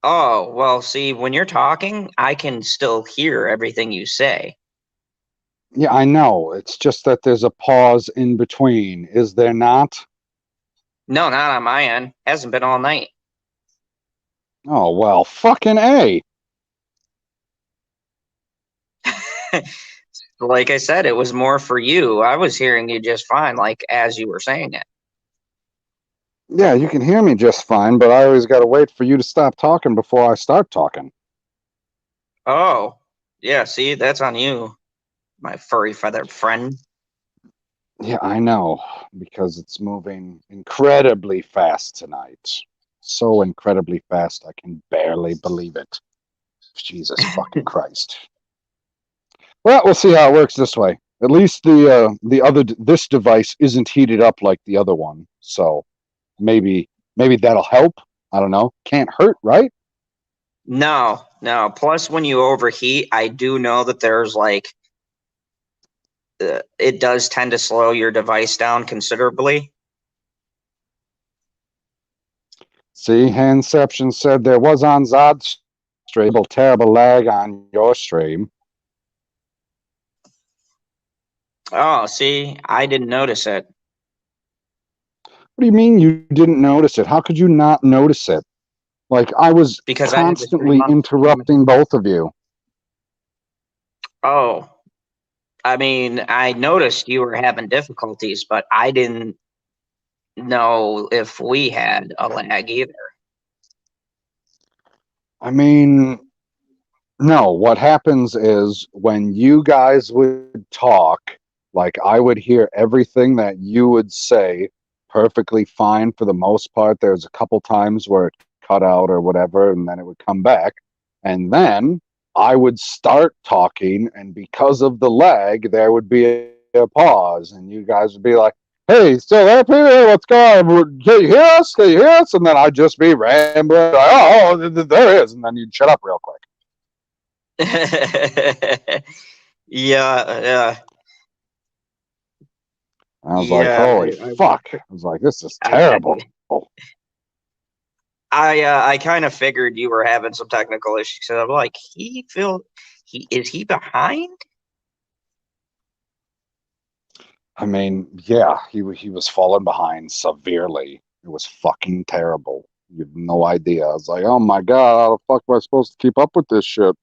Oh, well, see, when you're talking, I can still hear everything you say. Yeah, I know. It's just that there's a pause in between. Is there not? No, not on my end. Hasn't been all night. Oh, well, fucking A. Like I said, it was more for you. I was hearing you just fine, like as you were saying it. Yeah, you can hear me just fine, but I always got to wait for you to stop talking before I start talking. Oh, yeah, see, that's on you, my furry feathered friend. Yeah, I know, because it's moving incredibly fast tonight. So incredibly fast, I can barely believe it. Jesus fucking Christ. Well, we'll see how it works this way. At least this device isn't heated up like the other one, so maybe that'll help. I don't know. Can't hurt, right? No, no. Plus, when you overheat, I do know that there's like, it does tend to slow your device down considerably. See, Handception said there was on Zod's stream terrible lag on your stream. Oh, see, I didn't notice it. What do you mean you didn't notice it? How could you not notice it? Like I was Because I had the stream constantly on. interrupting both of you. Oh, I mean, I noticed you were having difficulties, but I didn't. know if we had a lag either. I mean, no, what happens is when you guys would talk, like I would hear everything that you would say perfectly fine for the most part. There's a couple times where it cut out or whatever, and then it would come back. And then I would start talking, and because of the lag, there would be a pause, and you guys would be like, "Hey, still up here? What's going on? Can you hear us? Can you hear us?" And then I'd just be rambling, like, "Oh, there it is," and then you'd shut up real quick. Yeah, I was like, yeah. holy fuck. I was like, this is I, terrible. I kind of figured you were having some technical issues. So I'm like, he behind? I mean, yeah, he was falling behind severely. It was fucking terrible. You have no idea. I was like, oh my God, how the fuck am I supposed to keep up with this shit?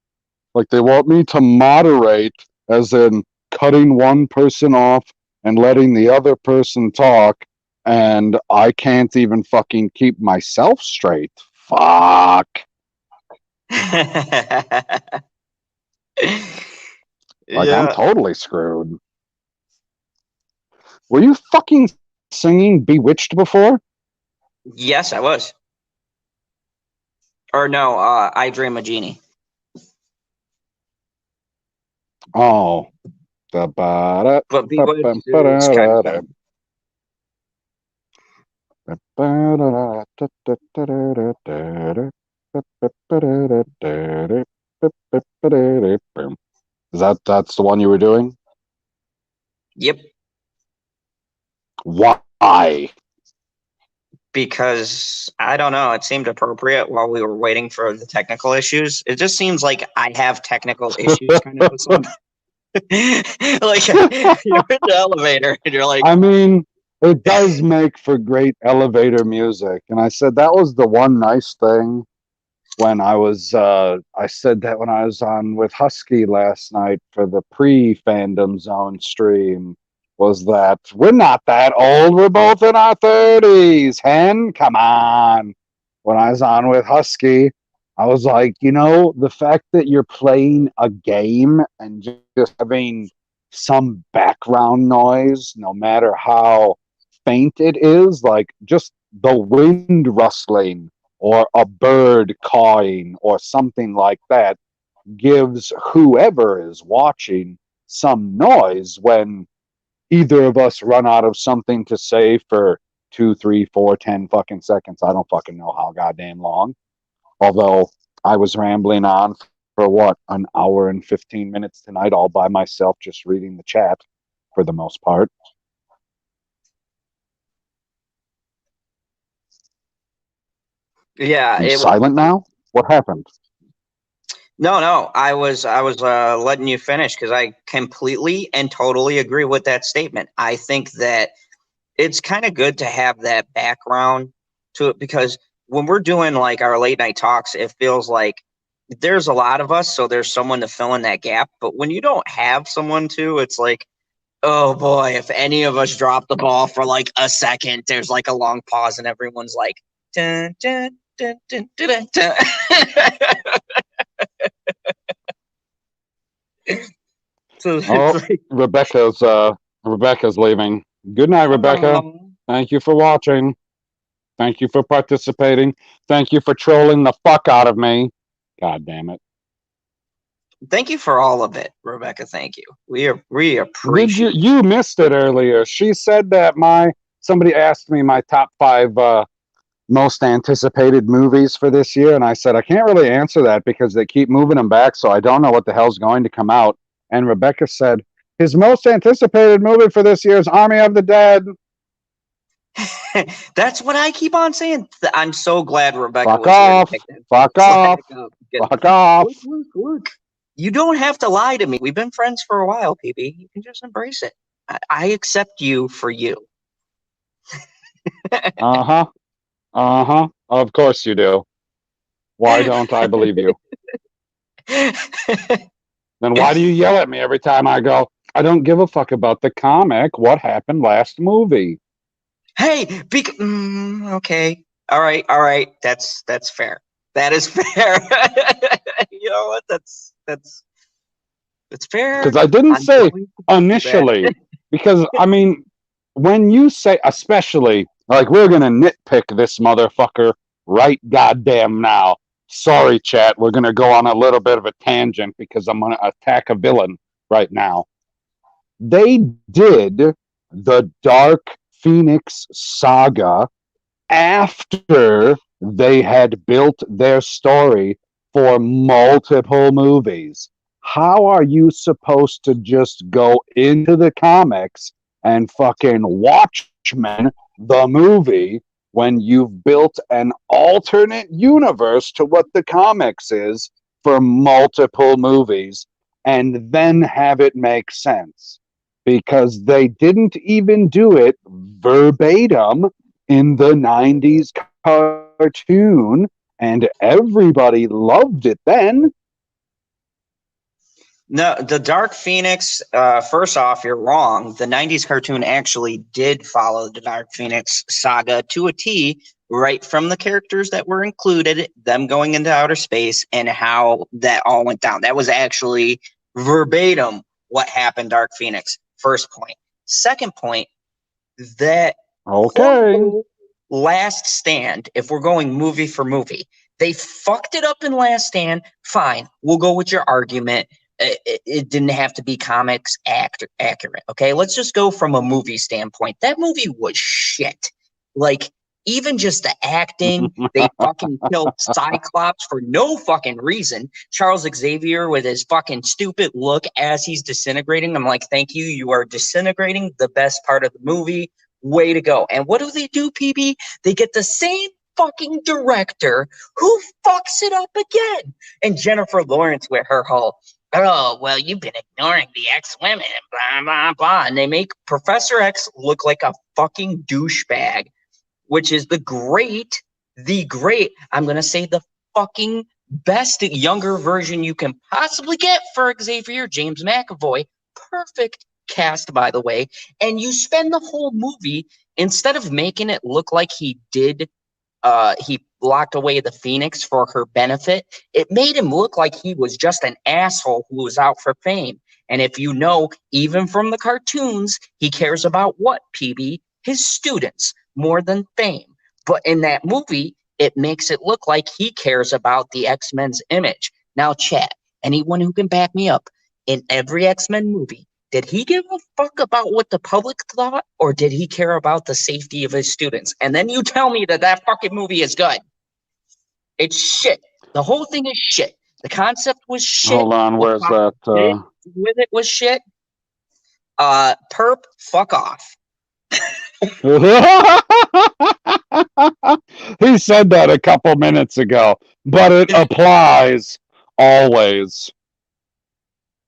Like, they want me to moderate, as in cutting one person off and letting the other person talk, and I can't even fucking keep myself straight. Fuck. Like, I'm Yeah. totally screwed. Were you fucking singing Bewitched before? Yes, I was. Or no, I Dream a Genie. Oh. Da ba da But ba ba Bewitched ba is da kind da of da. fun. Ba ba da da da da da da da da da. Ba ba ba da da da da. Ba ba ba da da. Boom. That's the one you were doing? Yep. Why? Because I don't know, it seemed appropriate while we were waiting for the technical issues. It just seems like I have technical issues kind of with some. Like you're in the elevator and you're like, I mean, it does make for great elevator music. And I said that was the one nice thing when I said that when I was on with Husky last night for the pre-fandom zone stream, was that we're not that old, we're both in our 30s. Hen, come on. When I was on with Husky, I was like, the fact that you're playing a game and just having some background noise, no matter how faint it is, like just the wind rustling or a bird cawing or something like that, gives whoever is watching some noise when either of us run out of something to say for 2, 3, 4, 10 fucking seconds. I don't fucking know how goddamn long. Although I was rambling on for what, an hour and 15 minutes tonight, all by myself, just reading the chat for the most part. yeah, Are you it. silent now? What happened? No. I was letting you finish because I completely and totally agree with that statement. I think that it's kind of good to have that background to it because when we're doing like our late night talks, it feels like there's a lot of us, so there's someone to fill in that gap. But when you don't have someone to, it's like, oh boy, if any of us drop the ball for like a second, there's like a long pause and everyone's like, dun, dun, dun, dun, dun, dun. So it's Oh, like, Rebecca's leaving. Good night, Rebecca. oh. Thank you for watching. Thank you for participating. Thank you for trolling the fuck out of me. God damn it. Thank you for all of it, Rebecca. Thank you. We Did appreciate. you missed it earlier? She said that somebody asked me my top 5 most anticipated movies for this year, and I said I can't really answer that because they keep moving them back, so I don't know what the hell's going to come out. And Rebecca said his most anticipated movie for this year is Army of the Dead. That's what I keep on saying. I'm so glad Rebecca Fuck was here to off. pick that Fuck slack off. up. Fuck off. Look. You don't have to lie to me. We've been friends for a while, PB. You can just embrace it. I accept you for you. Uh-huh. Uh-huh. Of course you do. Why don't I believe you? Then why do you yell at me every time I go, I don't give a fuck about the comic. What happened last movie? Hey, okay, all right. That's fair. That is fair. You know what? That's fair. Because I didn't I'm say going to give you that. initially. Because I mean, when you say especially, like we're gonna nitpick this motherfucker right goddamn now. Sorry, chat. We're gonna go on a little bit of a tangent because I'm gonna attack a villain right now. They did the Dark Phoenix saga after they had built their story for multiple movies. How are you supposed to just go into the comics and fucking Watchmen, the movie, when you've built an alternate universe to what the comics is for multiple movies and then have it make sense? Because they didn't even do it verbatim in the 90s cartoon, and everybody loved it then. No, the Dark Phoenix. First off, you're wrong. The '90s cartoon actually did follow the Dark Phoenix saga to a T, right from the characters that were included, them going into outer space, and how that all went down. That was actually verbatim what happened. Dark Phoenix. First point. Second point. That Okay. horrible Last Stand. If we're going movie for movie, they fucked it up in Last Stand. Fine, we'll go with your argument. It didn't have to be comics accurate. Okay, let's just go from a movie standpoint. That movie was shit. Like, even just the acting, they fucking killed Cyclops for no fucking reason. Charles Xavier with his fucking stupid look as he's disintegrating. I'm like, thank you. You are disintegrating the best part of the movie. Way to go. And what do, PB? They get the same fucking director who fucks it up again. And Jennifer Lawrence with her whole, oh, well, you've been ignoring the X-Women, blah, blah, blah. And they make Professor X look like a fucking douchebag, which is the great, I'm going to say the fucking best younger version you can possibly get for Xavier, James McAvoy. Perfect cast, by the way. And you spend the whole movie, instead of making it look like he locked away the Phoenix for her benefit, it made him look like he was just an asshole who was out for fame. And if you know, even from the cartoons, he cares about what, PB? His students more than fame. But in that movie, it makes it look like he cares about the X-Men's image. Now, chat, anyone who can back me up, in every X-Men movie, did he give a fuck about what the public thought, or did he care about the safety of his students? And then you tell me that fucking movie is good. It's shit. The whole thing is shit. The concept was shit. Hold on, What where's Fox that? did with it was shit. Perp, fuck off. He said that a couple minutes ago, but it applies always.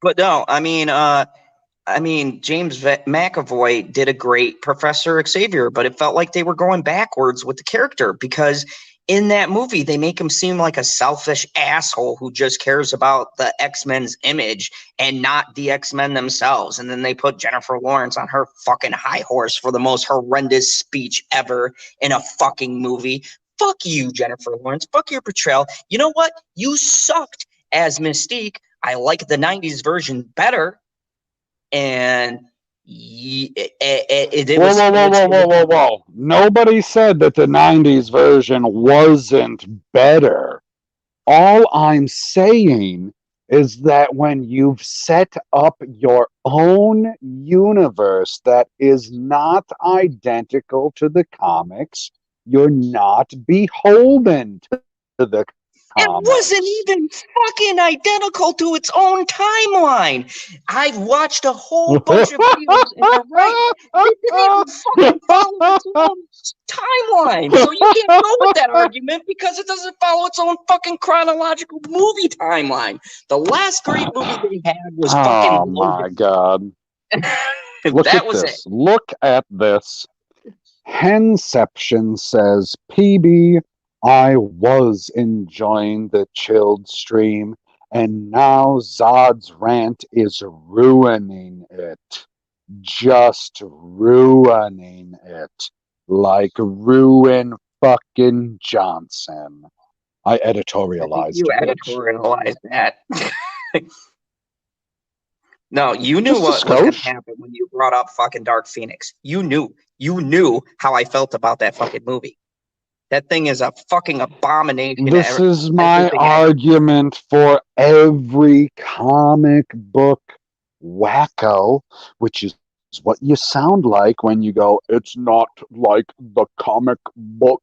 But no, James McAvoy did a great Professor Xavier, but it felt like they were going backwards with the character because in that movie they make him seem like a selfish asshole who just cares about the X-Men's image and not the X-Men themselves. And then they put Jennifer Lawrence on her fucking high horse for the most horrendous speech ever in a fucking movie. Fuck you, Jennifer Lawrence. Fuck your portrayal. You know what? You sucked as Mystique. I like the '90s version better, and it Whoa, was whoa, whoa, whoa, whoa, whoa, whoa. Nobody said that the 90s version wasn't better. All I'm saying is that when you've set up your own universe that is not identical to the comics, you're not beholden to the It comics. wasn't even fucking identical to its own timeline. I've watched a whole bunch of videos, and they're right. It didn't even fucking follow its own timeline. So you can't go with that argument because it doesn't follow its own fucking chronological movie timeline. The last great movie they had was fucking Oh my Logan. God. Look That at was this. Look at this. Henception says, PB, I was enjoying the chilled stream, and now Zod's rant is ruining it. Just ruining it. like Ruin fucking Johnson. I I think editorialized, you bitch. editorialized that. No, you knew Just a what was going to skosh. happen when you brought up fucking Dark Phoenix. You knew. You knew how I felt about that fucking movie. That thing is a fucking abomination. This is my Everything in it. argument for every comic book wacko, which is what you sound like when you go, it's not like the comic book.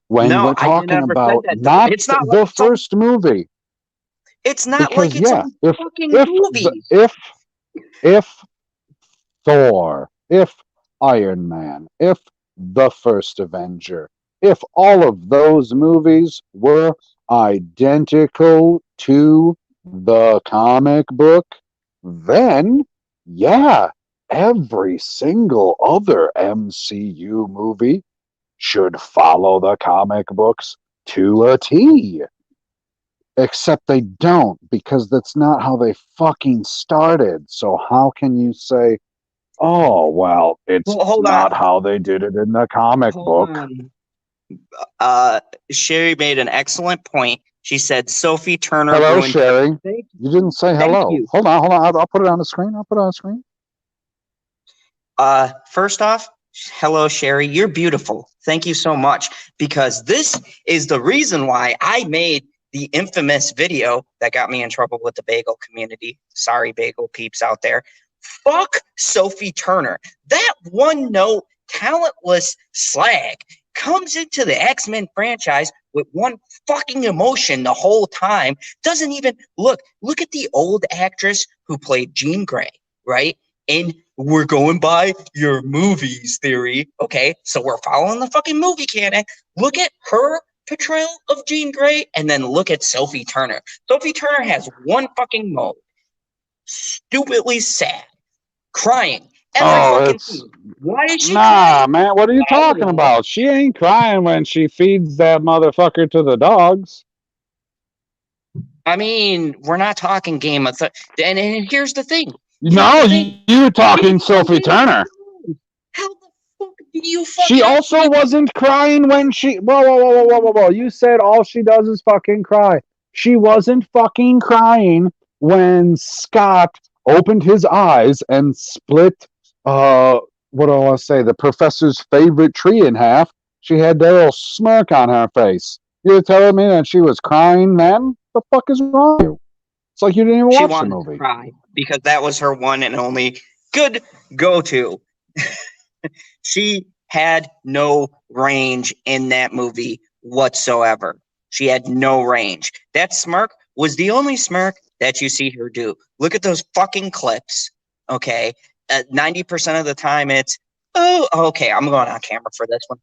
When No, we're I talking never said about that. not It's not like the its own. first movie, It's not like because its yeah, own fucking movies. if Thor, if Iron Man, if the first Avenger, if all of those movies were identical to the comic book, then yeah, every single other MCU movie should follow the comic books to a T. Except they don't, because that's not how they fucking started. So how can you say, oh, well, it's Well, hold on. not how they did it in the comic Hold book? on. Sherry made an excellent point. She said Sophie Turner Hello, ruined. Sherry. Thank, You didn't say thank hello. you. Hold on, hold on. I'll put it on the screen. I'll put it on the screen. First off, hello, Sherry. You're beautiful. Thank you so much. Because this is the reason why I made the infamous video that got me in trouble with the bagel community. Sorry, bagel peeps out there. Fuck Sophie Turner. That one note, talentless slag comes into the X-Men franchise with one fucking emotion the whole time. Doesn't even look at the old actress who played Jean Grey, right? And we're going by your movies theory, okay? So we're following the fucking movie canon. Look at her portrayal of Jean Grey, and then look at Sophie Turner. Sophie Turner has one fucking mode. Stupidly sad. Crying. Every Oh, fucking it's scene. Why is she nah, crying? man. What are you I don't talking know. about? She ain't crying when she feeds that motherfucker to the dogs. I mean, we're not talking Game of Thrones. And here's the thing. Here's No, the thing. you talking Game of Sophie Turner. Thrones. How the fuck do you She fucking also wasn't crying when she. Whoa, whoa, whoa, whoa, whoa, whoa, whoa! You said all she does is fucking cry. She wasn't fucking crying when Scott opened his eyes and split. What do I want to say? The professor's favorite tree in half. She had that little smirk on her face. You're telling me that she was crying then? The fuck is wrong with you? It's like you didn't even she watch the wanted to movie. cry because that was her one and only good go-to. She had no range in that movie whatsoever. She had no range. That smirk was the only smirk that you see her do. Look at those fucking clips. Okay. 90% of the time it's, oh, okay, I'm going on camera for this one.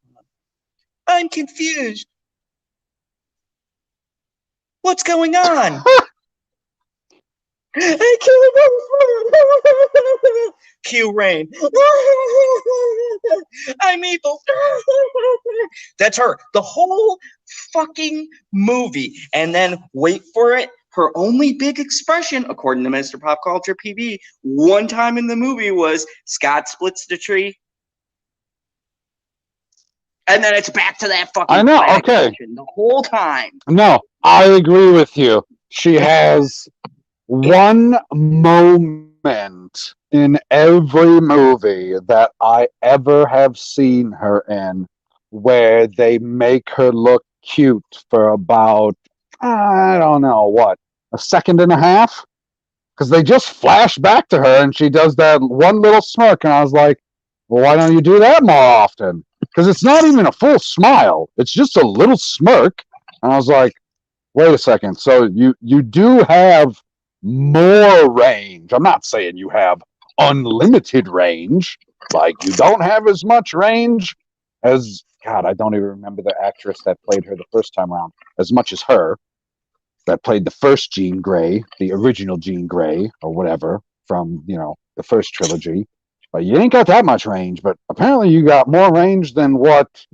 I'm confused. What's going on? I Q Rain. I'm evil. That's her. The whole fucking movie. And then wait for it. Her only big expression, according to Mr. Pop Culture PB, one time in the movie was Scott splits the tree. And then it's back to that I fucking know. flag Okay. motion the whole time. No, I agree with you. She has one moment in every movie that I ever have seen her in where they make her look cute for about, I don't know, what, a second and a half? Because they just flash back to her and she does that one little smirk, and I was like, well, why don't you do that more often? Because it's not even a full smile, it's just a little smirk. And I was like, wait a second. So you do have more range. I'm not saying you have unlimited range. Like you don't have as much range as God. I don't even remember the actress that played her the first time around as much as her that played the first Jean Grey, the original Jean Grey or whatever from the first trilogy. But you ain't got that much range. But apparently you got more range than what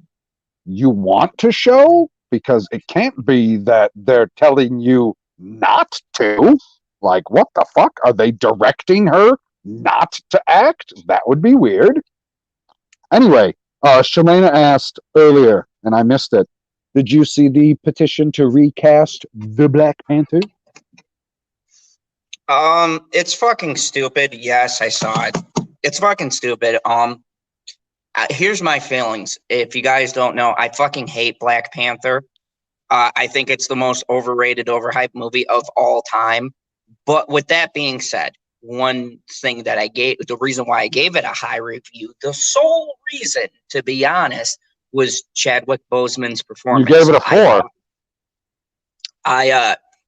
you want to show, because it can't be that they're telling you not to. Like, what the fuck? Are they directing her not to act? That would be weird. Anyway, Shalena asked earlier, and I missed it. Did you see the petition to recast the Black Panther? It's fucking stupid. Yes, I saw it. It's fucking stupid. Here's my feelings. If you guys don't know, I fucking hate Black Panther. I think it's the most overrated, overhyped movie of all time. But with that being said, one thing that the reason why I gave it a high review, the sole reason, to be honest, was Chadwick Boseman's performance. You gave it a 4.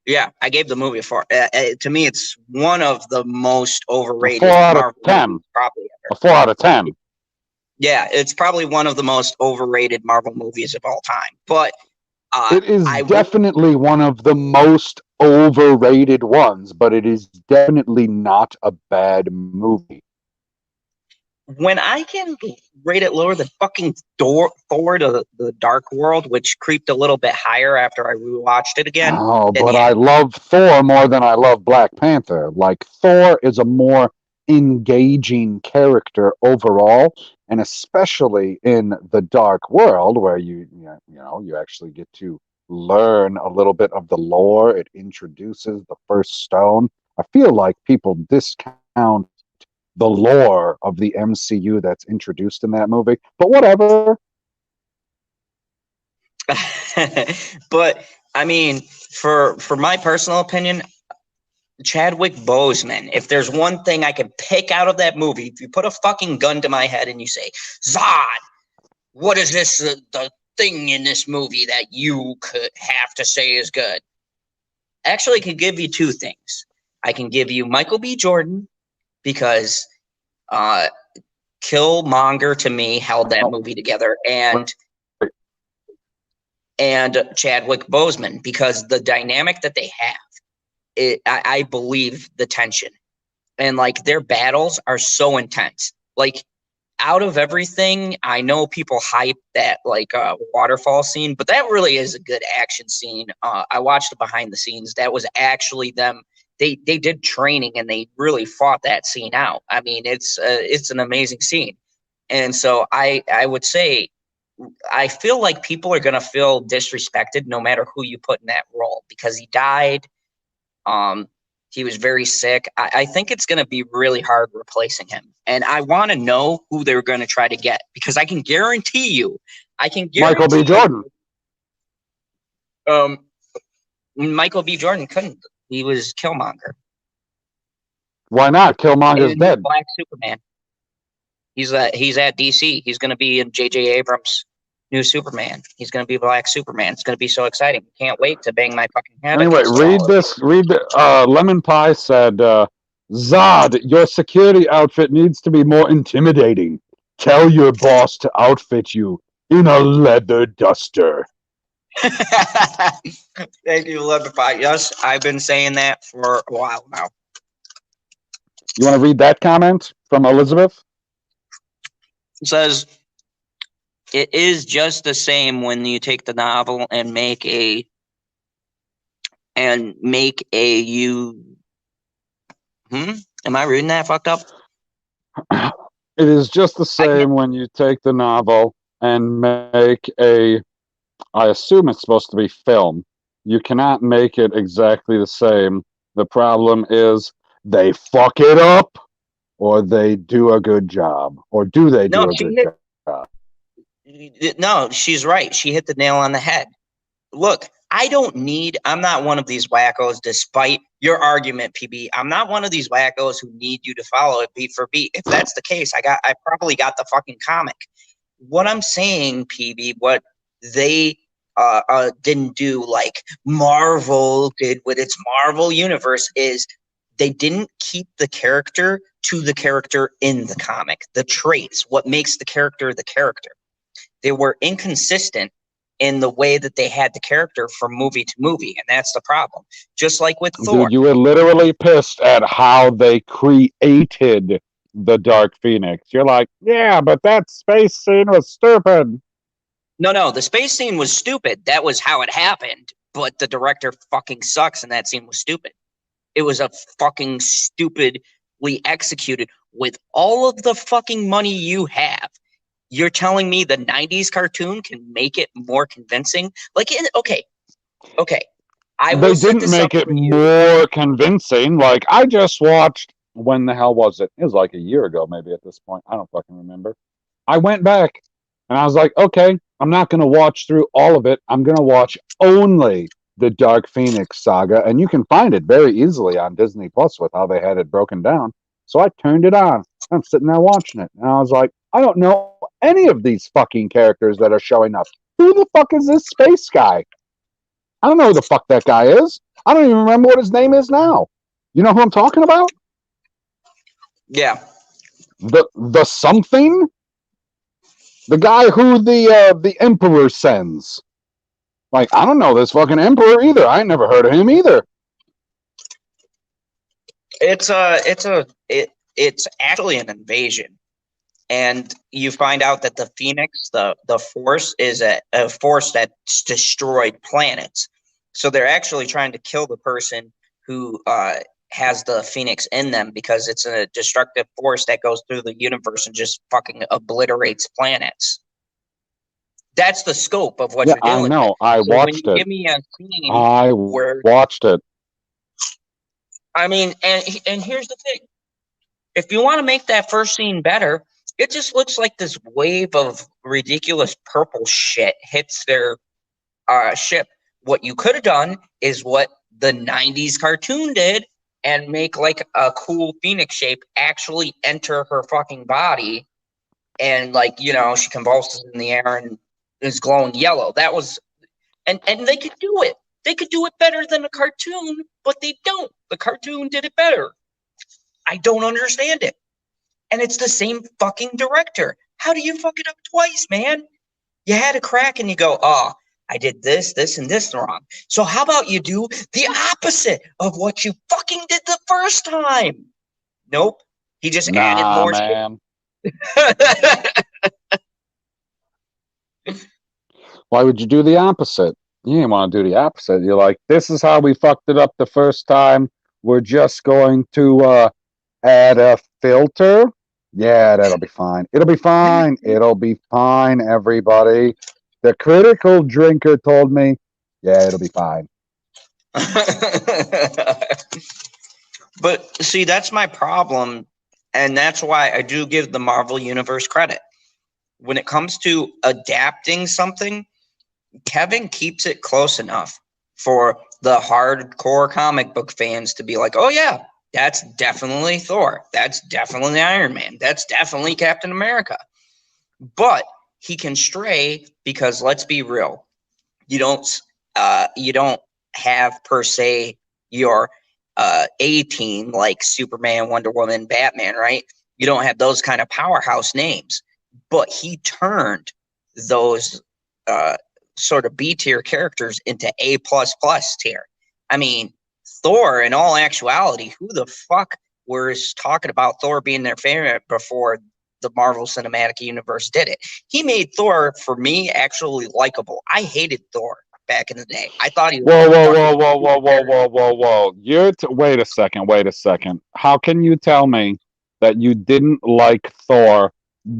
Yeah, I gave the movie a 4. To me, it's one of the most overrated. A 4 out of 10. Probably ever. A 4 out of 10. Yeah, it's probably one of the most overrated Marvel movies of all time. But it is definitely one of the most overrated ones, but it is definitely not a bad movie. When I can rate it lower than fucking Thor to the Dark World, which creeped a little bit higher after I rewatched it again. Oh, but I love Thor more than I love Black Panther. Like, Thor is a more engaging character overall, and especially in the Dark World, where you actually get to learn a little bit of the lore. It introduces the first stone. I feel like people discount the lore of the MCU that's introduced in that movie, but whatever. But I mean, for my personal opinion, Chadwick Boseman, if there's one thing I can pick out of that movie, if you put a fucking gun to my head and you say, Zod, what is this, the thing in this movie that you could have to say is good? Actually, I can give you 2 things. I can give you Michael B. Jordan, because Killmonger to me held that movie together, and Chadwick Boseman, because the dynamic that they have, I believe the tension, and like their battles are so intense. Like, out of everything, I know people hype that like waterfall scene, but that really is a good action scene. I watched the behind the scenes. That was actually them. They did training and they really fought that scene out. I mean, it's an amazing scene. And so I would say, I feel like people are going to feel disrespected no matter who you put in that role, because he died. He was very sick. I think it's going to be really hard replacing him. And I want to know who they're going to try to get, because I can guarantee you, Michael B. Jordan. Michael B. Jordan couldn't. He was Killmonger. Why not? Killmonger's dead. Black Superman. He's at DC. He's going to be in J.J. Abrams' new Superman. He's going to be Black Superman. It's going to be so exciting. Can't wait to bang my fucking head. Anyway, read this. Lemon Pie said, Zod, your security outfit needs to be more intimidating. Tell your boss to outfit you in a leather duster. Thank you, Lemon Pie. Yes, I've been saying that for a while now. You want to read that comment from Elizabeth? It says, it is just the same when you take the novel and make a you. Am I reading that fucked up? It is just the same when you take the novel and make a, I assume it's supposed to be film. You cannot make it exactly the same. The problem is they fuck it up, or they do a good job. Or do they do a good job? No, she's right. She hit the nail on the head. Look, I'm not one of these wackos, despite your argument, PB. I'm not one of these wackos who need you to follow it beat for beat. If that's the case, I probably got the fucking comic. What I'm saying, PB, what they didn't do like Marvel did with its Marvel universe, is they didn't keep the character to the character in the comic, the traits, what makes the character the character. They were inconsistent in the way that they had the character from movie to movie, and that's the problem. Just like with Thor. Dude, you were literally pissed at how they created the Dark Phoenix. You're like, yeah, but that space scene was stupid. No, the space scene was stupid. That was how it happened, but the director fucking sucks, and that scene was stupid. It was a fucking stupidly executed with all of the fucking money you have. You're telling me the 90s cartoon can make it more convincing? Like, okay. I will They set didn't this up make it for you. more convincing. Like, I just watched, when the hell was it? It was like a year ago, maybe at this point. I don't fucking remember. I went back and I was like, okay, I'm not going to watch through all of it. I'm going to watch only the Dark Phoenix saga. And you can find it very easily on Disney Plus with how they had it broken down. So I turned it on. I'm sitting there watching it. And I was like, I don't know any of these fucking characters that are showing up. Who the fuck is this space guy? I don't know who the fuck that guy is. I don't even remember what his name is now. You know who I'm talking about? Yeah. The something? The guy who the emperor sends. Like, I don't know this fucking emperor either. I ain't never heard of him either. It's actually an invasion. And you find out that the Phoenix, the force, is a force that's destroyed planets. So they're actually trying to kill the person who has the Phoenix in them, because it's a destructive force that goes through the universe and just fucking obliterates planets. That's the scope of what Yeah, you're I dealing with. know. I So when watched you it. give me a scene I where, watched it. I mean, and here's the thing. If you want to make that first scene better, it just looks like this wave of ridiculous purple shit hits their ship. What you could have done is what the 90s cartoon did, and make like a cool phoenix shape actually enter her fucking body, and like, you know, she convulses in the air and is glowing yellow. That was, and they could do it. They could do it better than a cartoon, but they don't. The cartoon did it better. I don't understand it. And it's the same fucking director. How do you fuck it up twice, man? You had a crack and you go, oh, I did this, this, and this wrong. So how about you do the opposite of what you fucking did the first time? Nope. He just added Nah, more man. shit. Why would you do the opposite? You didn't want to do the opposite. You're like, this is how we fucked it up the first time. We're just going to add a filter. Yeah, that'll be fine. It'll be fine. It'll be fine, everybody. The critical drinker told me, yeah, it'll be fine. But see, that's my problem. And that's why I do give the Marvel Universe credit. When it comes to adapting something, Kevin keeps it close enough for the hardcore comic book fans to be like, oh, yeah, that's definitely Thor. That's definitely Iron Man. That's definitely Captain America. But he can stray because, let's be real, you don't have per se your A team like Superman, Wonder Woman, Batman, right? You don't have those kind of powerhouse names. But he turned those sort of B tier characters into A tier. I mean, Thor, in all actuality, who the fuck was talking about Thor being their favorite before the Marvel Cinematic Universe did it? He made Thor, for me, actually likable. I hated Thor back in the day. I thought he was Whoa. Wait a second. How can you tell me that you didn't like Thor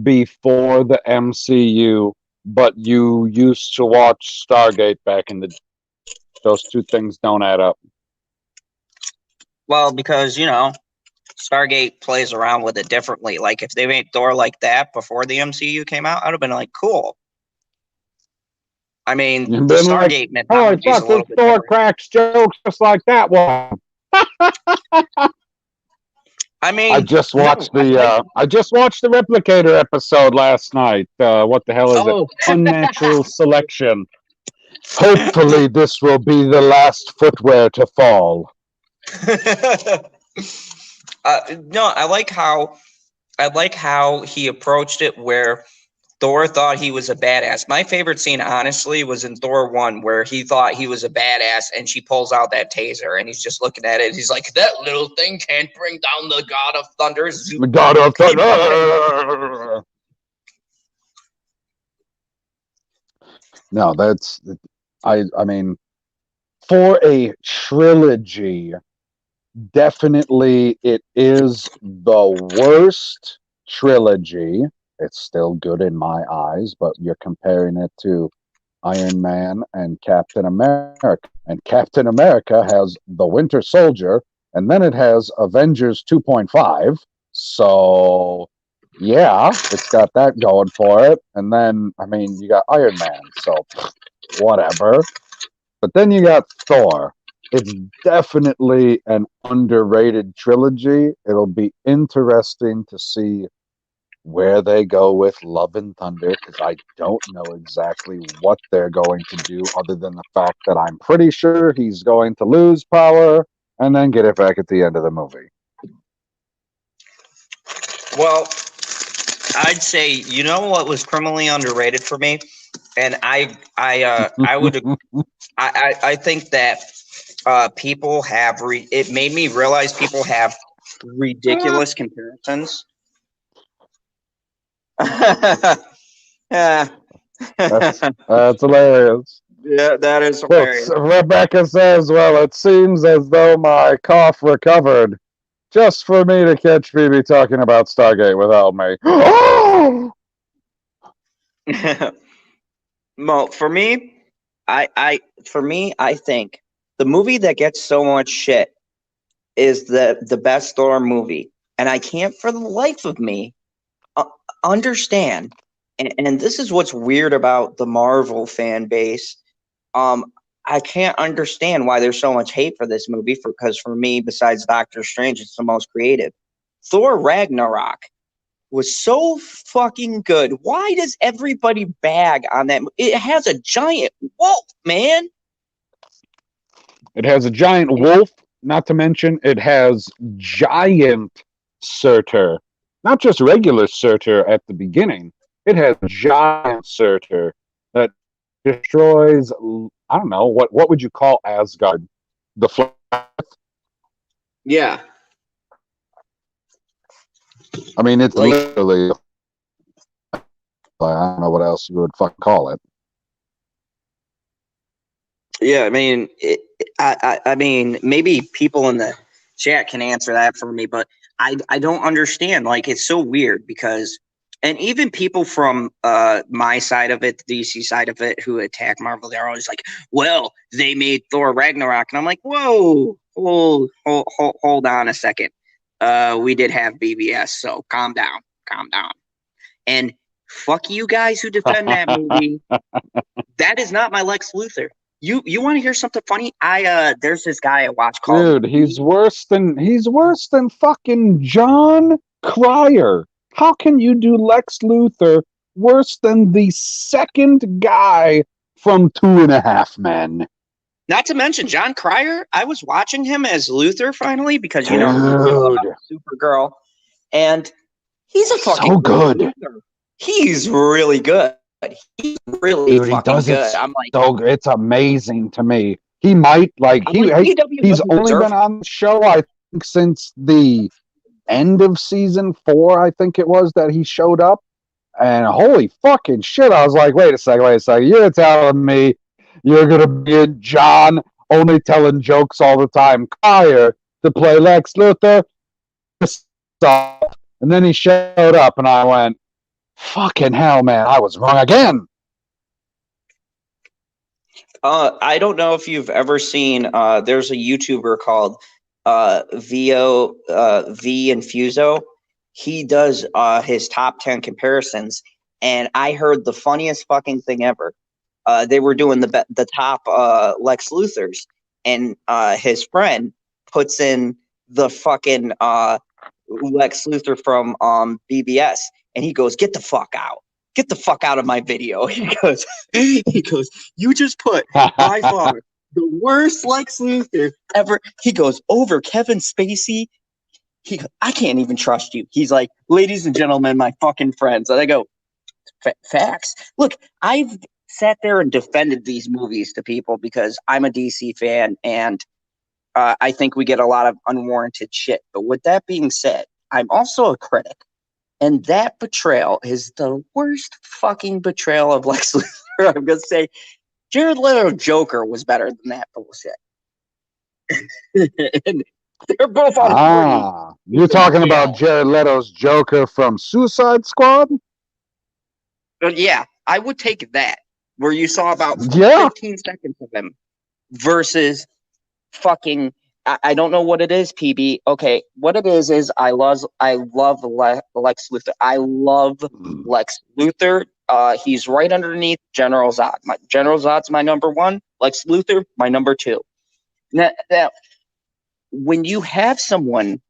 before the MCU, but you used to watch Stargate back in the... Those two things don't add up. Well, because, you know, Stargate plays around with it differently. Like, if they made Thor like that before the MCU came out, I'd have been like, cool. I mean, You've the been like, Stargate holy mythology is a fuck, this little bit Thor different. cracks jokes just like that one. I mean, I just watched the Replicator episode last night. What the hell is it? Unnatural selection. Hopefully, this will be the last footwear to fall. No, I like how he approached it, where Thor thought he was a badass. My favorite scene, honestly, was in Thor 1, where he thought he was a badass and she pulls out that taser and he's just looking at it. He's like, that little thing can't bring down the God of Thunder. The God of Thunder! No, that's... I mean, for a trilogy, definitely it is the worst trilogy. It's still good in my eyes, but you're comparing it to Iron Man and Captain America. And Captain America has the Winter Soldier, and then it has Avengers 2.5. So, yeah, it's got that going for it. And then, I mean, you got Iron Man, so whatever. But then you got Thor. It's definitely an underrated trilogy. It'll be interesting to see where they go with Love and Thunder because I don't know exactly what they're going to do other than the fact that I'm pretty sure he's going to lose power and then get it back at the end of the movie. Well, I'd say you know what was criminally underrated for me, and I think that people have it made me realize people have ridiculous comparisons. Yeah. That's hilarious. Yeah, that is Look, hilarious. Rebecca says, well, it seems as though my cough recovered just for me to catch Phoebe talking about Stargate without me. Well, for me, I think the movie that gets so much shit is the best Thor movie, and I can't for the life of me understand. And this is what's weird about the Marvel fan base. Um, I can't understand why there's so much hate for this movie. Because for me, besides Doctor Strange, it's the most creative. Thor Ragnarok was so fucking good. Why does everybody bag on that? It has a giant wolf, man. It has a giant wolf, not to mention it has giant Surtur. Not just regular Surtur at the beginning. It has giant Surtur that destroys, I don't know, what would you call Asgard? The flat. Yeah. I mean, it's Like, literally, I don't know what else you would fucking call it. yeah, I mean, I mean, maybe people in the chat can answer that for me, but I don't understand. Like, it's so weird because, and even people from my side of it, the DC side of it, who attack Marvel, they're always like, "Well, they made Thor Ragnarok," and I'm like, "Whoa, hold on a second. We did have BBS, so calm down, calm down." And fuck you guys who defend that movie. That is not my Lex Luthor. You want to hear something funny? There's this guy I watch called Dude, he's worse than fucking John Cryer. How can you do Lex Luthor worse than the second guy from Two and a Half Men? Not to mention John Cryer. I was watching him as Luthor finally because you know Dude, Supergirl, and he's a fucking so good. Luthor. He's really good. He's really Dude, he fucking does good. it I'm like, so good. It's amazing to me. He might I'm like, he's only been on the show I think since the end of season 4. I think it was that he showed up. And holy fucking shit, I was like, wait a second. You're telling me you're going to be a John only telling jokes all the time Cryer to play Lex Luthor? And then he showed up, and I went, fucking hell, man, I was wrong again. I don't know if you've ever seen. There's a YouTuber called V Infuso. He does his top 10 comparisons, and I heard the funniest fucking thing ever. They were doing the top Lex Luthors, and his friend puts in the fucking Lex Luthor from BBS, and he goes, "Get the fuck out! Get the fuck out of my video!" He goes, "You just put by far the worst Lex Luthor ever." He goes, "Over Kevin Spacey." I can't even trust you. He's like, "Ladies and gentlemen, my fucking friends," and I go, "Facts." Look, I've sat there and defended these movies to people because I'm a DC fan and I think we get a lot of unwarranted shit. But with that being said, I'm also a critic. And that betrayal is the worst fucking betrayal of Lex Luthor. I'm going to say Jared Leto Joker was better than that bullshit. And they're both on You're talking about Jared Leto's Joker from Suicide Squad? Yeah, I would take that, where you saw about Yeah. 15 seconds of him versus fucking. I don't know what it is, PB. Okay, what it is I love Lex Luthor. I love Lex Luthor. He's right underneath General Zod. General Zod's my number one. Lex Luthor, my number two. Now, when you have someone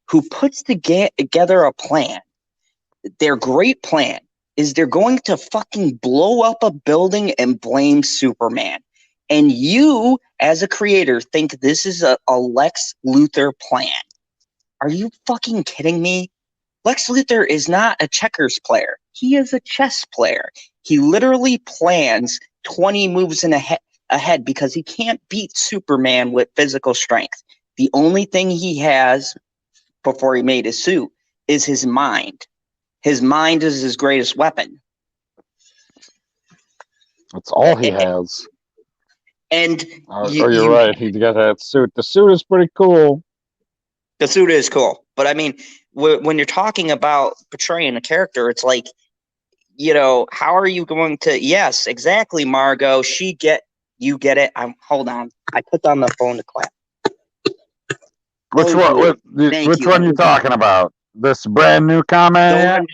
who puts together a plan, their great plan is they're going to fucking blow up a building and blame Superman. And you, as a creator, think this is a Lex Luthor plan. Are you fucking kidding me? Lex Luthor is not a checkers player. He is a chess player. He literally plans 20 moves ahead because he can't beat Superman with physical strength. The only thing he has before he made his suit is his mind. His mind is his greatest weapon. That's all he has. And Or you're right. He got that suit. The suit is pretty cool. The suit is cool. But I mean, when you're talking about portraying a character, it's like, how are you going to? Yes, exactly, Margot. You get it. Hold on. I put down the phone to clap. Which one you talking about? This brand new comment?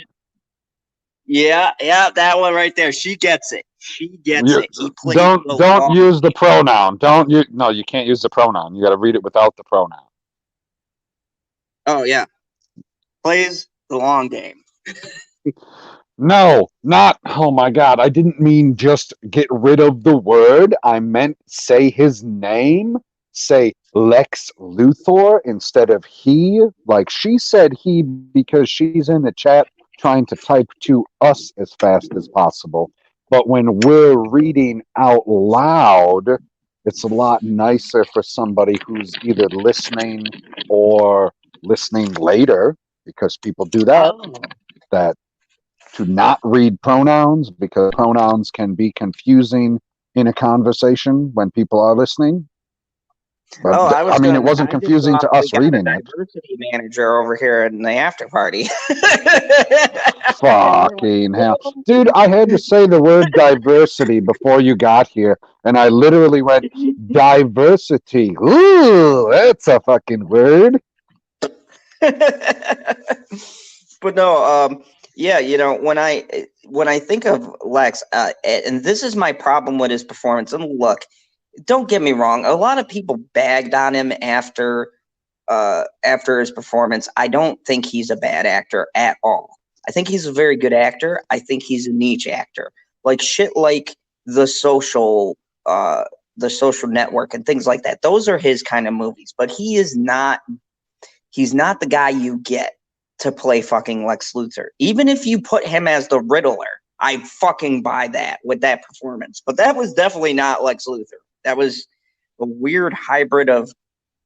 Yeah, that one right there. She gets it. She gets it. He plays don't use the pronoun. No, you can't use the pronoun. You got to read it without the pronoun. Oh yeah, plays the long game. No, not. Oh my God! I didn't mean just get rid of the word. I meant say his name. Say Lex Luthor instead of he. Like she said he because she's in the chat trying to type to us as fast as possible. But when we're reading out loud, it's a lot nicer for somebody who's either listening or listening later, because people do that. That to not read pronouns, because pronouns can be confusing in a conversation when people are listening. But I mean, it wasn't confusing to us reading it. Diversity manager over here in the after party. Fucking hell. Dude, I had to say the word diversity before you got here, and I literally went, diversity. Ooh, that's a fucking word. But no, yeah, when I think of Lex, and this is my problem with his performance. And look, don't get me wrong, a lot of people bagged on him after his performance. I don't think he's a bad actor at all. I think he's a very good actor. I think he's a niche actor. Like shit like The Social Network and things like that. Those are his kind of movies. But he's not the guy you get to play fucking Lex Luthor. Even if you put him as the Riddler, I fucking buy that with that performance. But that was definitely not Lex Luthor. That was a weird hybrid of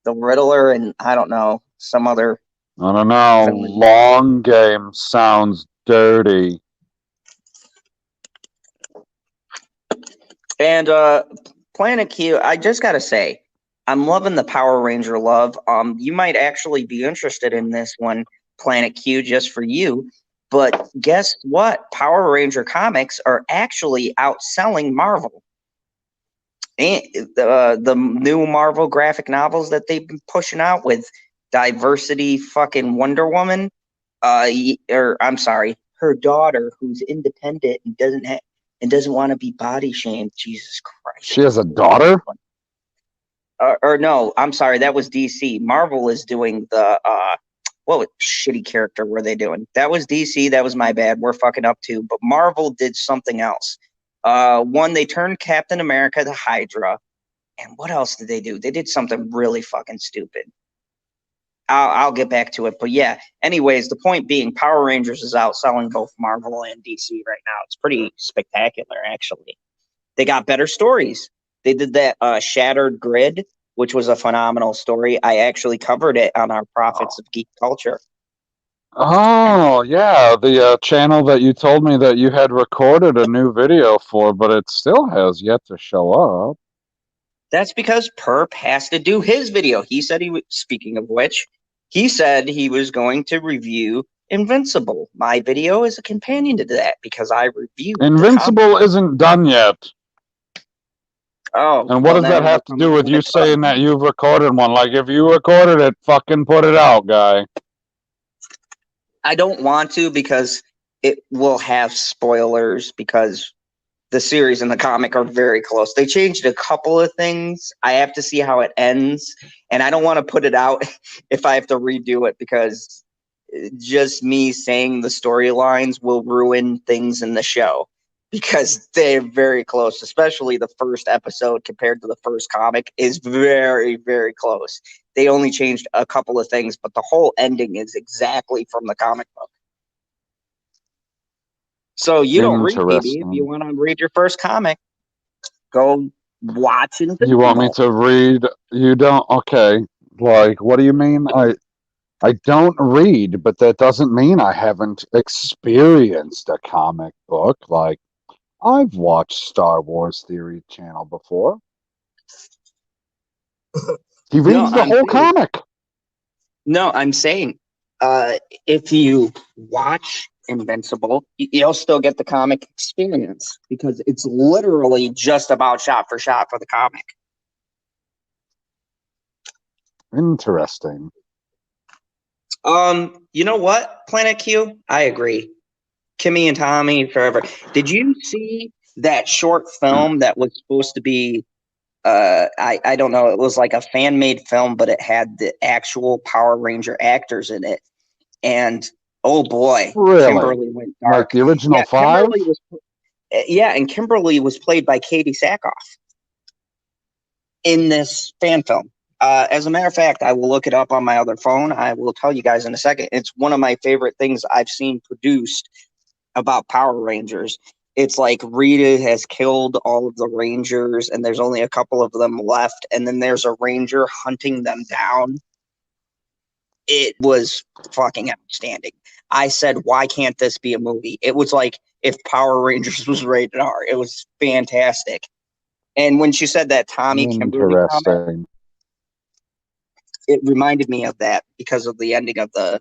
the Riddler and I don't know, some other. I don't know. Long game sounds dirty. And Planet Q, I just gotta say, I'm loving the Power Ranger love. You might actually be interested in this one, Planet Q, just for you. But guess what? Power Ranger comics are actually outselling Marvel. And the new Marvel graphic novels that they've been pushing out with diversity, fucking Wonder Woman, I'm sorry, her daughter who's independent and doesn't want to be body shamed. Jesus Christ. She has a daughter? Or no, I'm sorry, that was DC. Marvel is doing the what shitty character were they doing? That was DC. That was my bad. We're fucking up too. But Marvel did something else. One, they turned Captain America to Hydra, and what else did they do? They did something really fucking stupid. I'll get back to it, but yeah. Anyways, the point being, Power Rangers is outselling both Marvel and DC right now. It's pretty spectacular, actually. They got better stories. They did that Shattered Grid, which was a phenomenal story. I actually covered it on our Prophets of Geek Culture. Oh, yeah, the channel that you told me that you had recorded a new video for, but it still has yet to show up. That's because Purp has to do his video. He said speaking of which, he said he was going to review Invincible. My video is a companion to that because I reviewed Invincible isn't done yet. Oh, and what does that have to do with you saying that you've recorded one? Like, if you recorded it, fucking put it out, guy. I don't want to because it will have spoilers because the series and the comic are very close. They changed a couple of things. I have to see how it ends, and I don't want to put it out if I have to redo it because just me saying the storylines will ruin things in the show because they're very close, especially the first episode compared to the first comic is very, very close. They only changed a couple of things, but the whole ending is exactly from the comic book. So you don't read, baby. If you want to read your first comic, go watch Invincible. You want me to read? You don't? Okay. Like, what do you mean? I don't read, but that doesn't mean I haven't experienced a comic book. Like, I've watched Star Wars Theory Channel before. He reads the whole comic. No, I'm saying if you watch Invincible, you'll still get the comic experience because it's literally just about shot for the comic. Interesting. You know what, Planet Q? I agree. Kimmy and Tommy forever. Did you see that short film that was supposed to be I don't know, it was like a fan-made film, but it had the actual Power Ranger actors in it. And oh boy, really? Kimberly went dark. Like the original 5? And Kimberly was played by Katie Sackhoff in this fan film. As a matter of fact, I will look it up on my other phone. I will tell you guys in a second. It's one of my favorite things I've seen produced about Power Rangers. It's like Rita has killed all of the Rangers, and there's only a couple of them left, and then there's a Ranger hunting them down. It was fucking outstanding. I said, why can't this be a movie? It was like if Power Rangers was rated R. It was fantastic. And when she said that Tommy Kimberly comment, it reminded me of that because of the ending of the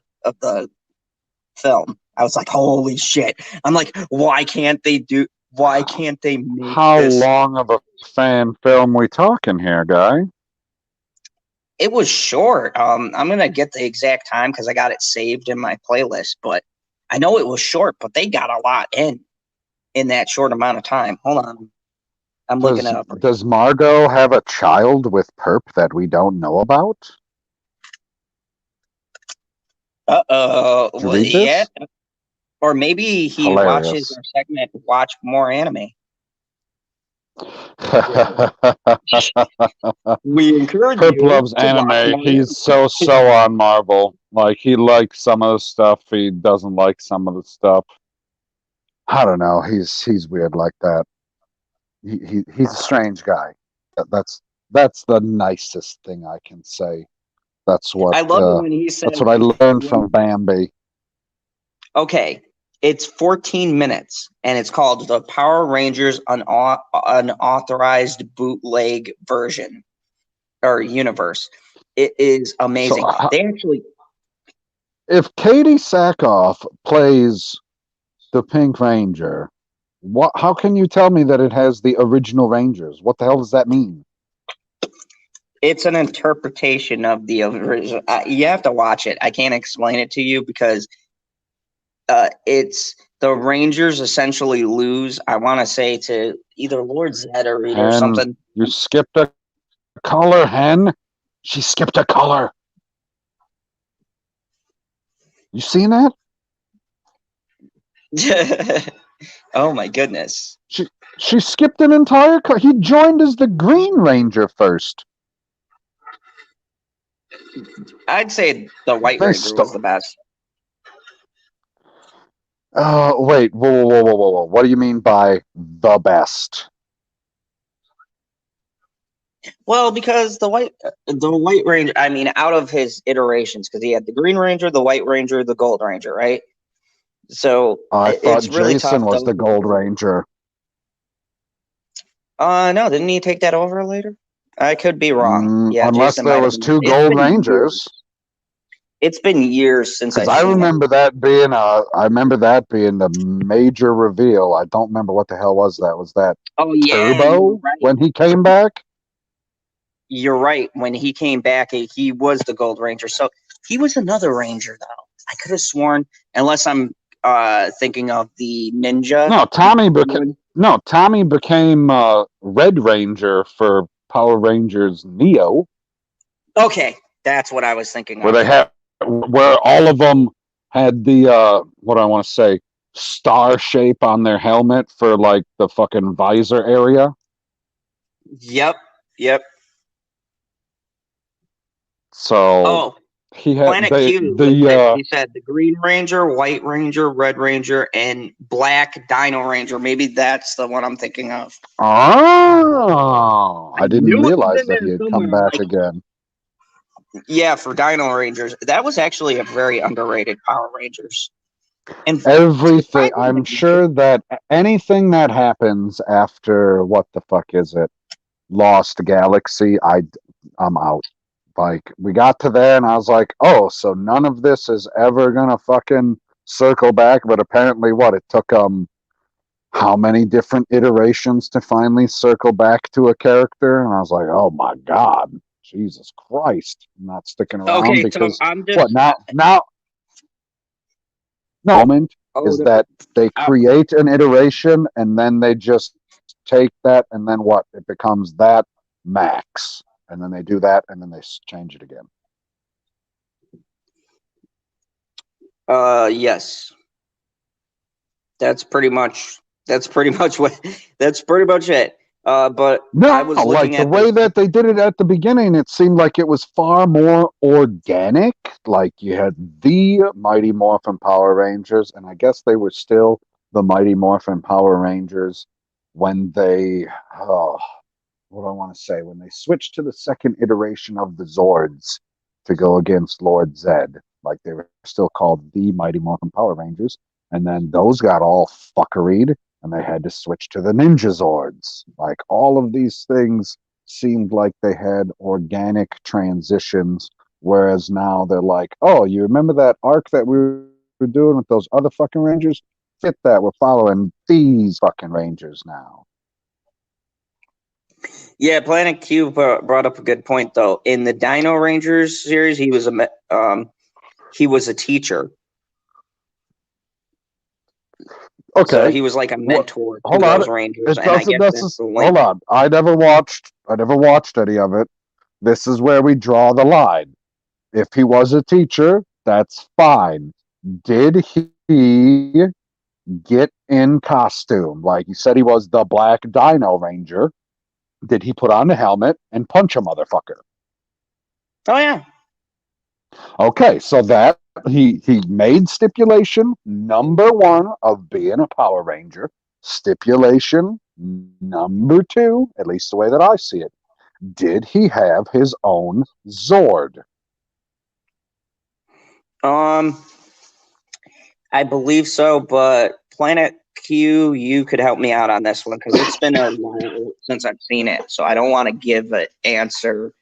film. I was like, holy shit. I'm like, why can't they make How this? long of a fan film we talking here, guy? It was short. I'm gonna get the exact time because I got it saved in my playlist, but I know it was short, but they got a lot in that short amount of time. Hold on. I'm looking it up. Does Margot have a child with Purp that we don't know about? Well, yeah. Or maybe he watches our segment, Watch More Anime. We encourage Purp you loves anime. He's so on Marvel. Like, he likes some of the stuff. He doesn't like some of the stuff. I don't know. He's weird like that. He's a strange guy. That's the nicest thing I can say. That's what I love it when he says. That's what I learned from Bambi. Okay, it's 14 minutes, and it's called the Power Rangers Unauthorized Bootleg Version or Universe. It is amazing. So, they actually. If Katie Sackhoff plays the Pink Ranger, how can you tell me that it has the original Rangers? What the hell does that mean? It's an interpretation of the original. You have to watch it. I can't explain it to you because it's the Rangers essentially lose. I want to say to either Lord Zed or Rita or something. You skipped a color, Hen. She skipped a color. You seen that? Oh my goodness. She skipped an entire color. He joined as the Green Ranger first. I'd say the White Ranger was the best. Wait, whoa. What do you mean by the best? Well, because the White Ranger, I mean, out of his iterations, because he had the Green Ranger, the White Ranger, the Gold Ranger, right? So I thought Jason was the Gold Ranger. No, didn't he take that over later? I could be wrong. Yeah, unless Jason there was 2 Gold Rangers. It's been years since Because I've I seen it. remember that being the major reveal. I don't remember what the hell was that. Was that Oh yeah, you're Turbo right. when he came back? You're right. When he came back, he was the Gold Ranger. So he was another Ranger, though. I could have sworn, unless I'm thinking of the ninja. No, Tommy became Red Ranger for Power Rangers Neo, Okay, that's what I was thinking where of. they had where all of them had the what do I want to say, star shape on their helmet for like the fucking visor area. Yep, yep. So Oh, he had Planet Q was it? the He said the Green Ranger, White Ranger, Red Ranger, and Black Dino Ranger. Maybe that's the one I'm thinking of. oh, I I didn't knew it was realize in that he there had come somewhere. I'm back like, again. yeah, for Dino Rangers. That was actually a very underrated Power Rangers. And Everything. I'm surprisingly, sure that anything that happens after what the fuck is it? Lost Galaxy. I'm out. Like we got to there and I was like, oh, so none of this is ever gonna fucking circle back. But apparently, what it took how many different iterations to finally circle back to a character, and I was like, oh my god, Jesus Christ, I'm not sticking around okay, so because I'm what just now no moment oh is that they uh, create an iteration and then they just take that and then what it becomes that max and then they do that and then they change it again. yes. That's pretty much what that's pretty much it. But I No, was like looking the at way this. that they did it at the beginning, it seemed like it was far more organic. Like you had the Mighty Morphin Power Rangers, and I guess they were still the Mighty Morphin Power Rangers when they, oh, what do I want to say, when they switched to the second iteration of the Zords to go against Lord Zed. Like they were still called the Mighty Morphin Power Rangers, and then those got all fuckeried and they had to switch to the Ninja Zords. Like all of these things seemed like they had organic transitions, whereas now they're like, oh, you remember that arc that we were doing with those other fucking Rangers? Fit that. We're following these fucking Rangers now. Yeah, Planet Q brought up a good point though. In the Dino Rangers series, he was a teacher, so Okay. he was like a What? mentor to Hold on. those Rangers, It and I doesn't guess that's the necessarily. link. Hold on. I never watched any of it. This is where we draw the line. If he was a teacher, that's fine. Did he get in costume? Like you said, he was the Black Dino Ranger. Did he put on the helmet and punch a motherfucker? Oh yeah. Okay, so that he made stipulation number one of being a Power Ranger. Stipulation number two, at least the way that I see it, did he have his own Zord? Um, I believe so, but Planet Q, you could help me out on this one because it's been a while since I've seen it, so I don't want to give an answer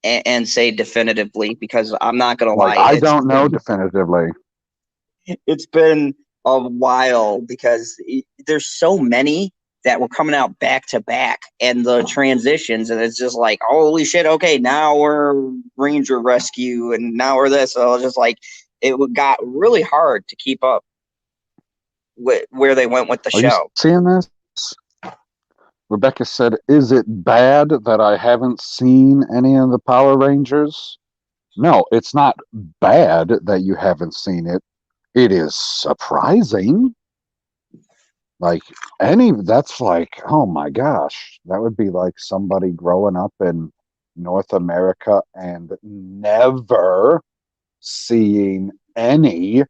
and say definitively because I'm not gonna Like lie, I don't know definitively. it's been a while because there's so many that were coming out back to back and the transitions and it's just like holy shit, okay, now we're Ranger Rescue and now we're this. So just like it got really hard to keep up with where they went with the Are you show. seeing this? Rebecca said, "Is it bad that I haven't seen any of the Power Rangers?" No, it's not bad that you haven't seen it. It is surprising. Like that's like, oh my gosh, that would be like somebody growing up in North America and never seeing any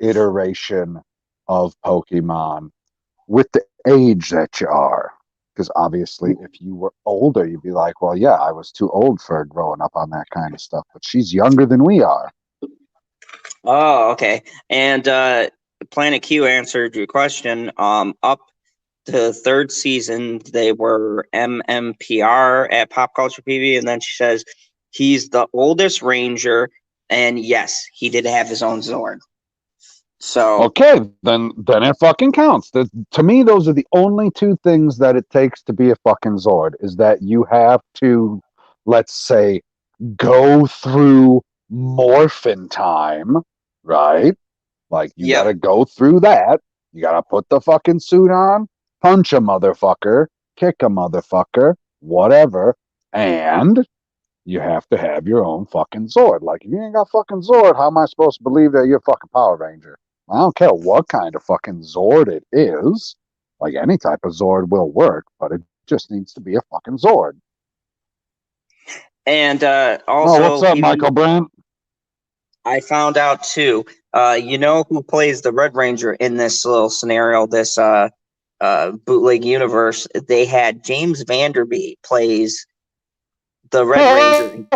iteration of Pokemon with the age that you are. Because obviously, if you were older, you'd be like, well, yeah, I was too old for growing up on that kind of stuff. But she's younger than we are. Oh, okay. And Planet Q answered your question. Up to third season, they were MMPR at Pop Culture PV, and then she says he's the oldest Ranger, And yes, he did have his own Zord. So Okay, then it fucking counts. To me, those are the only two things that it takes to be a fucking Zord. Is that you have to, let's say, go through morphin time, right? Like you yep. gotta go through that. You gotta put the fucking suit on, punch a motherfucker, kick a motherfucker, whatever, and you have to have your own fucking Zord. Like if you ain't got fucking Zord, how am I supposed to believe that you're a fucking Power Ranger? I don't care what kind of fucking Zord it is. Like any type of Zord will work, but it just needs to be a fucking Zord. And Oh, what's also, up, Michael Brandt? I found out too. You know who plays the Red Ranger in this little scenario? This bootleg universe. They had James Vanderbeek plays the Red Ranger,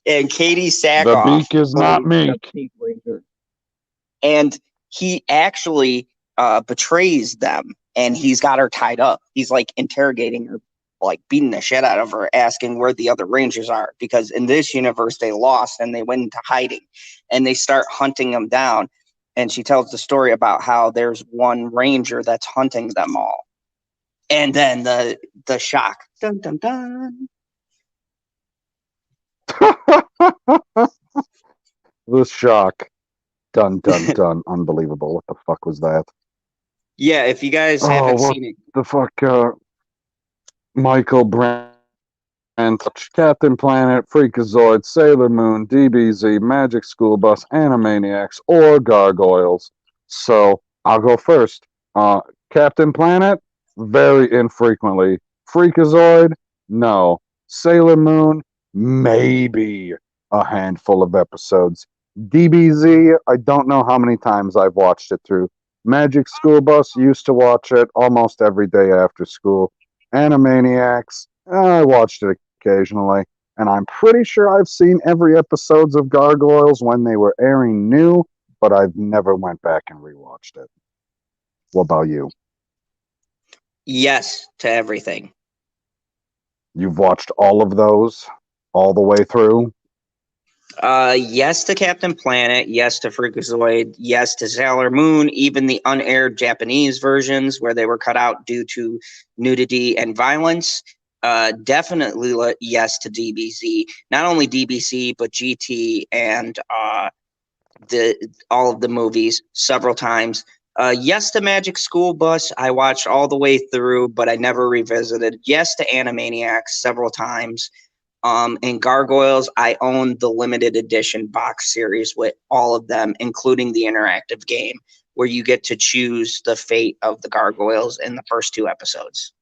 and Katie The Sackhoff beak is not plays the meek. Pink Ranger. And he actually betrays them, and he's got her tied up. He's like interrogating her, like beating the shit out of her, asking where the other Rangers are, because in this universe they lost and they went into hiding, and they start hunting them down. And she tells the story about how there's one Ranger that's hunting them all, and then the shock, dun dun dun. The shock. Dun dun dun. Unbelievable. What the fuck was that? Yeah, if you guys Oh, haven't what seen it, the fuck? Michael Brandt, Captain Planet, Freakazoid, Sailor Moon, DBZ, Magic School Bus, Animaniacs, or Gargoyles. So I'll go first. Captain Planet, very infrequently. Freakazoid, no. Sailor Moon, maybe a handful of episodes. DBZ, I don't know how many times I've watched it through. Magic School Bus, used to watch it almost every day after school. Animaniacs, I watched it occasionally, and I'm pretty sure I've seen every episodes of Gargoyles when they were airing new, but I've never went back and rewatched it. What about you? yes to everything. You've watched all of those all the way through? Yes to Captain Planet, yes to Freakazoid, yes to Sailor Moon, even the unaired Japanese versions where they were cut out due to nudity and violence. Definitely yes to DBZ. Not only DBC, but GT and the all of the movies several times. Yes to Magic School Bus. I watched all the way through, but I never revisited. Yes to Animaniacs several times. And Gargoyles, I own the limited edition box series with all of them, including the interactive game, where you get to choose the fate of the Gargoyles in the first two episodes.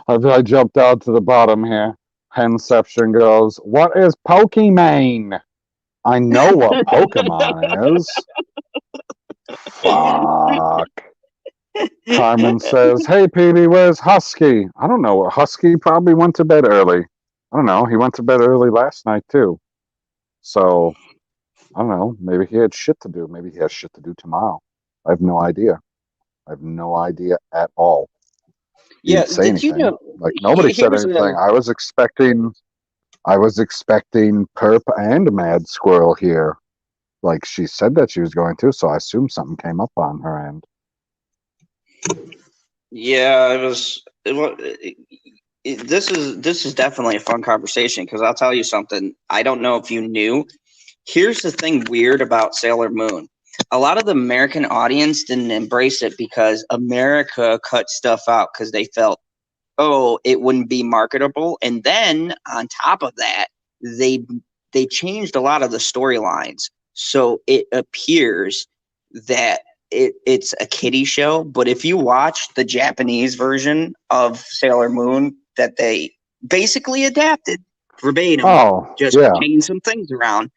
I jumped out to the bottom here. Henception goes, what is Pokimane? I know what Pokemon is. Fuck. Carmen says, hey, Petey, where's Husky? I don't know. Husky probably went to bed early. I don't know. He went to bed early last night, too. So, I don't know. Maybe he had shit to do. Maybe he has shit to do tomorrow. I have no idea. I have no idea at all. He Yeah, didn't say did you anything. know? Like, nobody said Here's anything. a I was expecting Perp and Mad Squirrel here. Like, she said that she was going to, so I assume something came up on her end. yeah, it was. This is definitely a fun conversation because I'll tell you something. I don't know if you knew. Here's the thing weird about Sailor Moon. A lot of the American audience didn't embrace it because America cut stuff out because they felt, oh, it wouldn't be marketable. And then on top of that, they they changed a lot of the storylines. So it appears that it's a kiddie show. But if you watch the Japanese version of Sailor Moon that they basically adapted verbatim, Oh, just yeah. changed some things around,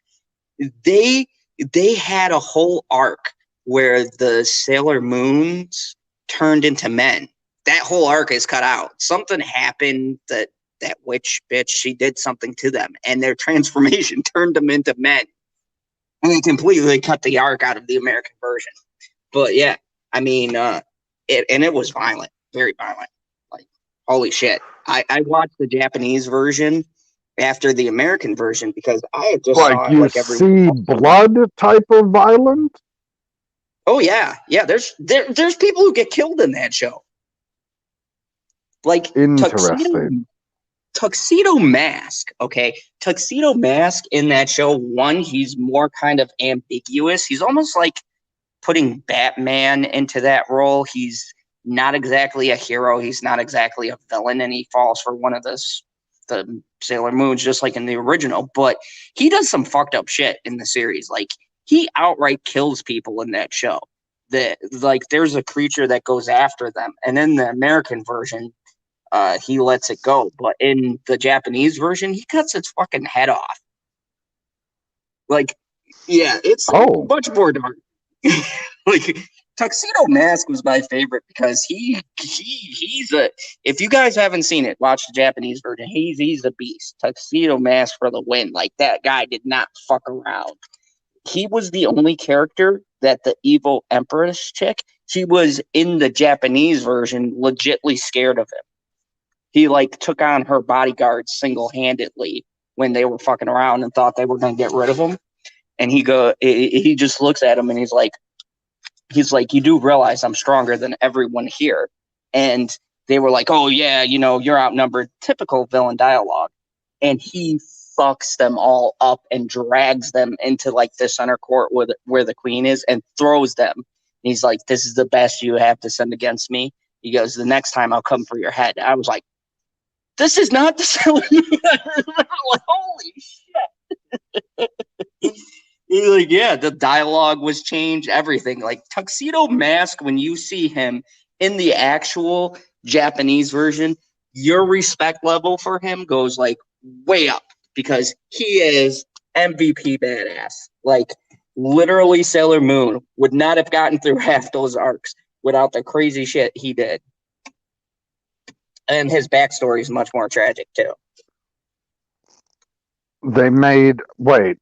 they they had a whole arc where the Sailor Moons turned into men. That whole arc is cut out. Something happened that witch bitch, she did something to them, and their transformation turned them into men. And they completely cut the arc out of the American version. But yeah, I mean, it was violent, very violent. Like holy shit! I watched the Japanese version, after the American version because I had just Like saw it you like every. see blood type of violent? Oh yeah. There's people who get killed in that show. Like Interesting. Tuxedo Mask. Okay, Tuxedo Mask in that show. One, he's more kind of ambiguous. He's almost like putting Batman into that role. He's not exactly a hero. He's not exactly a villain, and he falls for one of the Sailor Moons, just like in the original. But he does some fucked up shit in the series. Like he outright kills people in that show. That like there's a creature that goes after them, and in the American version, he lets it go. But in the Japanese version, he cuts its fucking head off. Like, yeah, it's Oh, much more dark. Like Tuxedo Mask was my favorite because he's a. If you guys haven't seen it, watch the Japanese version. He's a beast. Tuxedo Mask for the win. Like that guy did not fuck around. He was the only character that the evil Empress chick. She was in the Japanese version, legitly scared of him. He like took on her bodyguards single handedly when they were fucking around and thought they were gonna get rid of him. And he just looks at him and he's like, you do realize I'm stronger than everyone here. And they were like, oh yeah, you're outnumbered. Typical villain dialogue. And he fucks them all up and drags them into like the center court where the queen is and throws them. And he's like, this is the best you have to send against me. He goes, the next time I'll come for your head. I was like, this is not the Sailor Moon I remember. Like, holy shit. Like, yeah, the dialogue was changed, everything. Like Tuxedo Mask, when you see him in the actual Japanese version, your respect level for him goes like way up because he is MVP badass. Like literally Sailor Moon would not have gotten through half those arcs without the crazy shit he did. And his backstory is much more tragic too. they made, wait,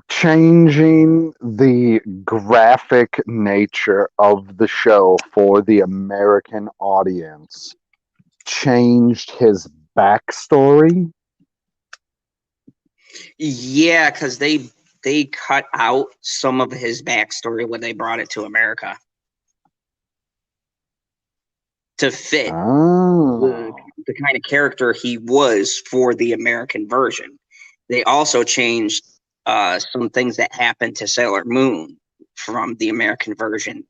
changing the graphic nature of the show for the American audience changed his backstory. Yeah, because they cut out some of his backstory when they brought it to America to fit the, Oh, the kind of character he was for the American version. They also changed some things that happened to Sailor Moon from the American version.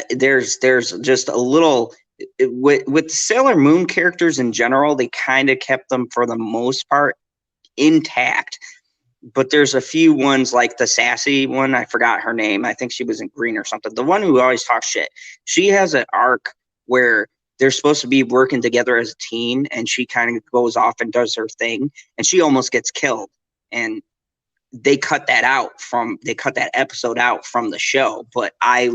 There's just a little with Sailor Moon characters in general. They kind of kept them for the most part intact, but there's a few ones like the sassy one. I forgot her name. I think she was in green or something. The one who always talks shit. She has an arc where they're supposed to be working together as a team, and she kind of goes off and does her thing, and she almost gets killed. And they cut that episode out from the show, but I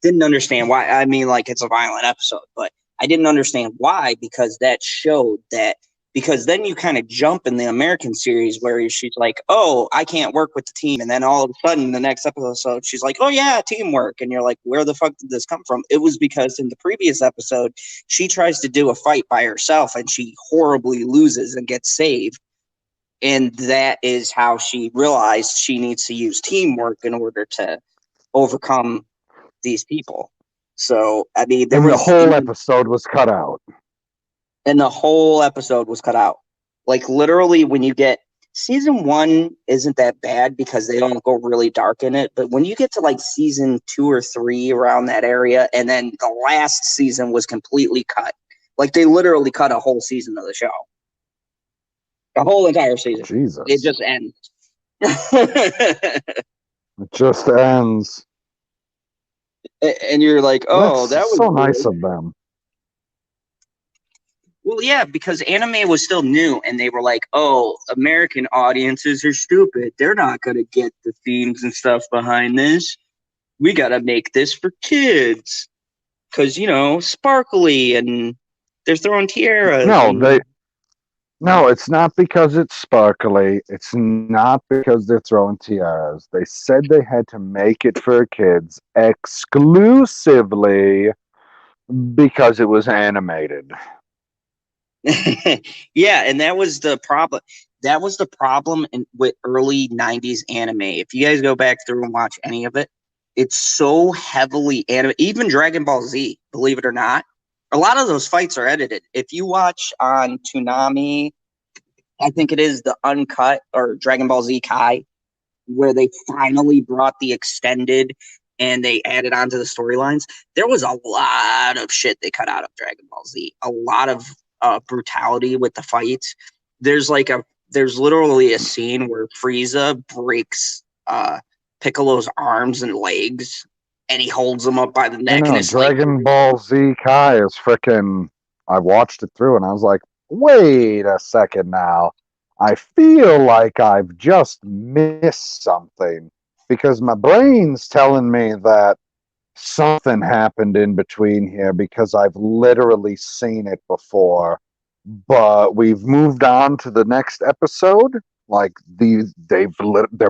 didn't understand why. I mean, like it's a violent episode, but I didn't understand why because that showed that. Because then you kind of jump in the American series where she's like, "Oh, I can't work with the team," and then all of a sudden, the next episode, she's like, "Oh yeah, teamwork," and you're like, "Where the fuck did this come from?" It was because in the previous episode, she tries to do a fight by herself and she horribly loses and gets saved, and that is how she realized she needs to use teamwork in order to overcome these people. So, I mean, there and the was whole episode was cut out. and the whole episode was cut out. Like literally, when you get season 1 isn't that bad because they don't go really dark in it, but when you get to like season 2 or 3 around that area, and then the last season was completely cut. Like they literally cut a whole season of the show, the whole entire season. It Jesus. just ends. It just ends. And you're like, oh, That's that was so nice good. of them. Well, yeah, because anime was still new, and they were like, "Oh, American audiences are stupid. They're not gonna get the themes and stuff behind this. We gotta make this for kids, because sparkly and they're throwing tiaras No, and no, it's not because it's sparkly. It's not because they're throwing tiaras. They said they had to make it for kids exclusively because it was animated. Yeah, and that was the problem. That was the problem with early '90s anime. If you guys go back through and watch any of it, it's so heavily anime. Even Dragon Ball Z, believe it or not, a lot of those fights are edited. If you watch on Toonami, I think it is the uncut or Dragon Ball Z Kai, where they finally brought the extended and they added on to the storylines. There was a lot of shit they cut out of Dragon Ball Z. A lot of brutality with the fights. There's literally a scene where Frieza breaks Piccolo's arms and legs, and he holds him up by the I neck, and know it's like, Dragon Ball Z Kai is freaking. I watched it through and I was like, wait a second now. I feel like I've just missed something because my brain's telling me that something happened in between here because I've literally seen it before. But we've moved on to the next episode. Like they're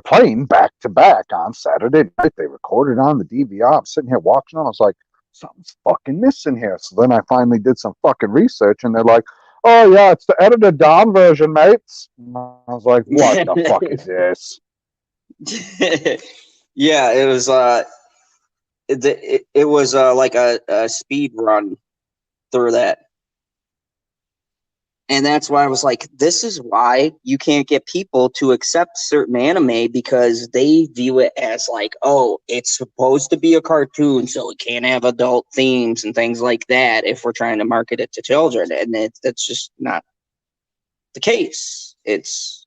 playing back to back on Saturday night. They recorded on the DVR. I'm sitting here watching them. I was like, something's fucking missing here. So then I finally did some fucking research, and they're like, "Oh yeah, it's the edited down version, mates." And I was like, "What the fuck is this?" yeah, it was like a speed run through that. And that's why I was like, this is why you can't get people to accept certain anime, because they view it as like, oh, it's supposed to be a cartoon, so it can't have adult themes and things like that if we're trying to market it to children. And that's just not the case. It's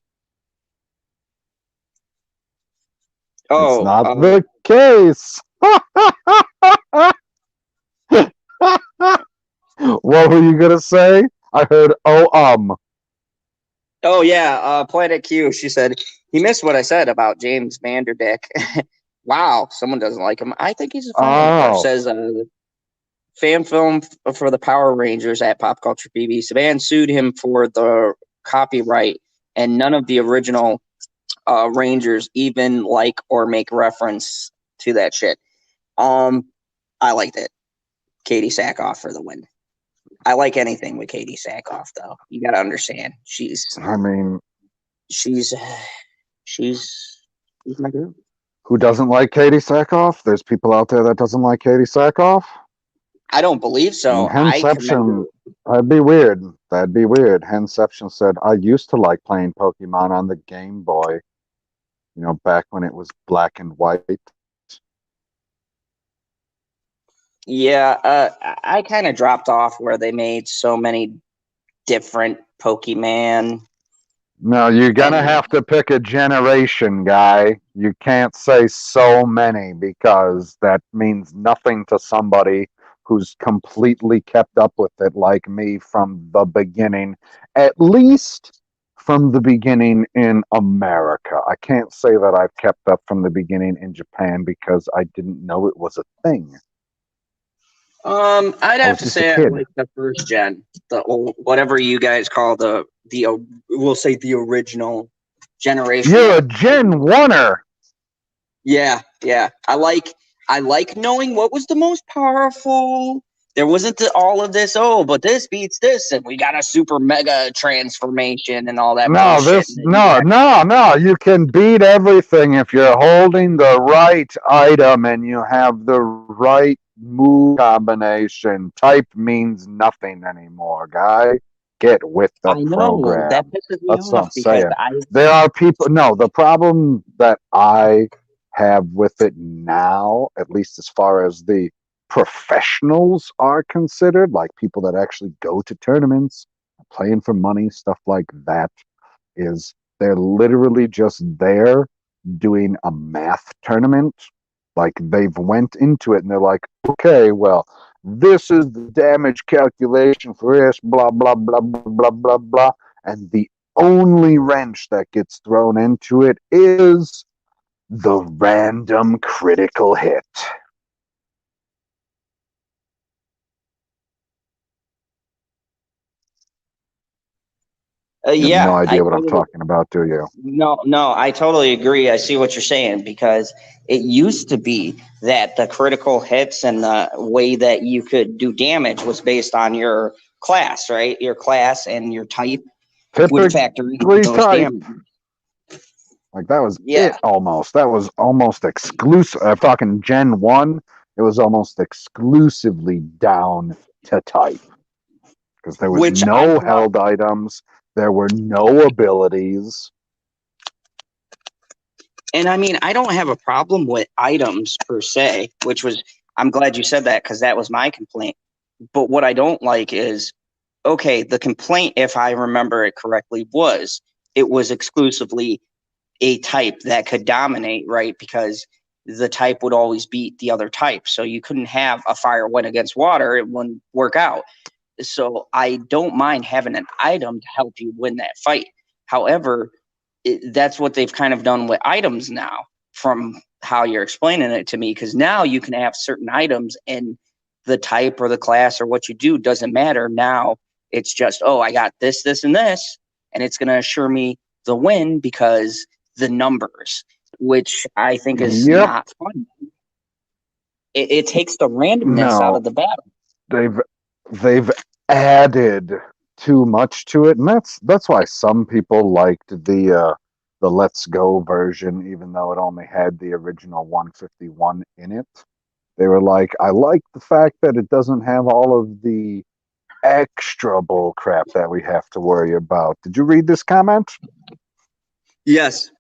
Oh, not the case. What were you gonna say? I heard oh yeah, Planet Q. She said he missed what I said about James Vanderbeek. Wow, someone doesn't like him. I think he's a fine actor. Oh. Says fan film for the Power Rangers at Pop Culture PB. Saban sued him for the copyright, and none of the original Rangers even like or make reference to that shit. I liked it. Katie Sackhoff for the win. I like anything with Katie Sackhoff, though. You got to understand, she's my girl. Who doesn't like Katie Sackhoff? There's people out there that doesn't like Katie Sackhoff. I don't believe so. Henception, that'd be weird. That'd be weird. Henception said, I used to like playing Pokemon on the Game Boy, back when it was black and white. Yeah, I kind of dropped off where they made so many different Pokemon. No, you're going to have to pick a generation, guy. You can't say so many because that means nothing to somebody who's completely kept up with it like me from the beginning, at least from the beginning in America. I can't say that I've kept up from the beginning in Japan because I didn't know it was a thing. I'd have to say I like the first gen, the old, whatever you guys call we'll say the original generation. You're a Gen 1er. Yeah. I like knowing what was the most powerful. There wasn't all of this, but this beats this, and we got a super mega transformation and all that bullshit. No. You can beat everything if you're holding the right item and you have the right move combination. Type means nothing anymore, guy. Get with the program. That pisses me That's off what I'm saying. because There are people. No, the problem that I have with it now, at least as far as the professionals are considered, like people that actually go to tournaments, playing for money, stuff like that, is they're literally just there doing a math tournament. Like they've went into it and they're like, okay, well, this is the damage calculation for this, blah, blah, blah, blah, blah, blah, blah. And the only wrench that gets thrown into it is the random critical hit. You have no idea what I'm talking about, do you? No, I totally agree. I see what you're saying, because it used to be that the critical hits and the way that you could do damage was based on your class, right? Your class and your type would Typically factor into those type. damages. Like that was it Yeah. almost. That was almost exclusive. I'm talking Gen 1. It was almost exclusively down to type. Because there was Which I no thought, held items. There were no abilities. and I mean, I don't have a problem with items per se, which was, I'm glad you said that because that was my complaint. But what I don't like is, okay, the complaint, if I remember it correctly, was it was exclusively a type that could dominate, right? Because the type would always beat the other type. So you couldn't have a fire win against water. It wouldn't work out. So I don't mind having an item to help you win that fight. However, that's what they've kind of done with items now from how you're explaining it to me, because now you can have certain items and the type or the class or what you do doesn't matter. Now it's just, oh, I got this, this, and this, and it's going to assure me the win because the numbers, which I think is Yep. not fun. It takes the randomness out No. of the battle. They've added too much to it, and that's why some people liked the Let's Go version, even though it only had the original 151 in it. They were like, I like the fact that it doesn't have all of the extra bull crap that we have to worry about. Did you read this comment? Yes,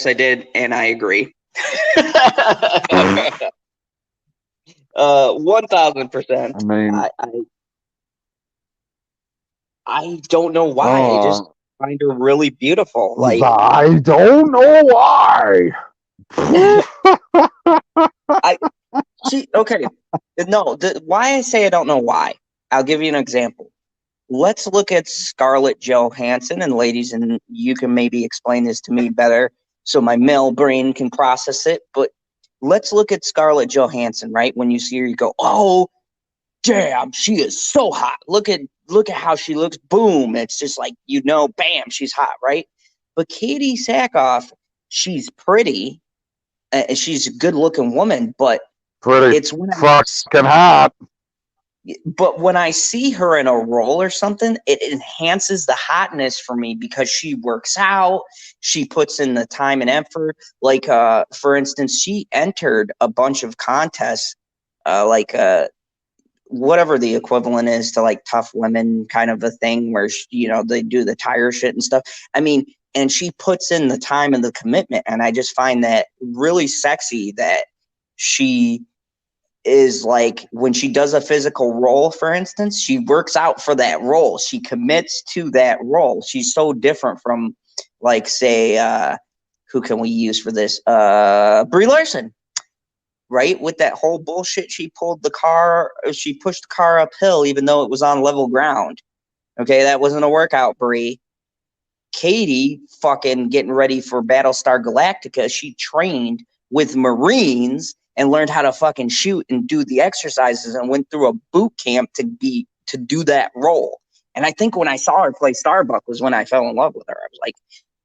I did, and I agree. 1000%. I mean, I don't know why. I just find her really beautiful. Like, I don't know why. okay. No, why I say I don't know why. I'll give you an example. Let's look at Scarlett Johansson, and ladies, and you can maybe explain this to me better so my male brain can process it. But let's look at Scarlett Johansson, right? When you see her, you go, oh, damn, she is so hot. Look at how she looks. Boom. It's just like, bam, she's hot, right? But Katie Sackhoff, she's pretty. She's a good looking woman, but pretty it's when fucking hot. But when I see her in a role or something, it enhances the hotness for me because she works out, she puts in the time and effort. Like, for instance, she entered a bunch of contests, whatever the equivalent is to like Tough Women kind of a thing where, they do the tire shit and stuff. I mean, and she puts in the time and the commitment. And I just find that really sexy that she is like, when she does a physical role, for instance, she works out for that role. She commits to that role. She's so different from, like, say, who can we use for this? Brie Larson, right? With that whole bullshit, she pushed the car uphill, even though it was on level ground. Okay, that wasn't a workout, Brie. Katie fucking getting ready for Battlestar Galactica. She trained with Marines and learned how to fucking shoot and do the exercises and went through a boot camp to do that role. And I think when I saw her play Starbuck was when I fell in love with her. I was like,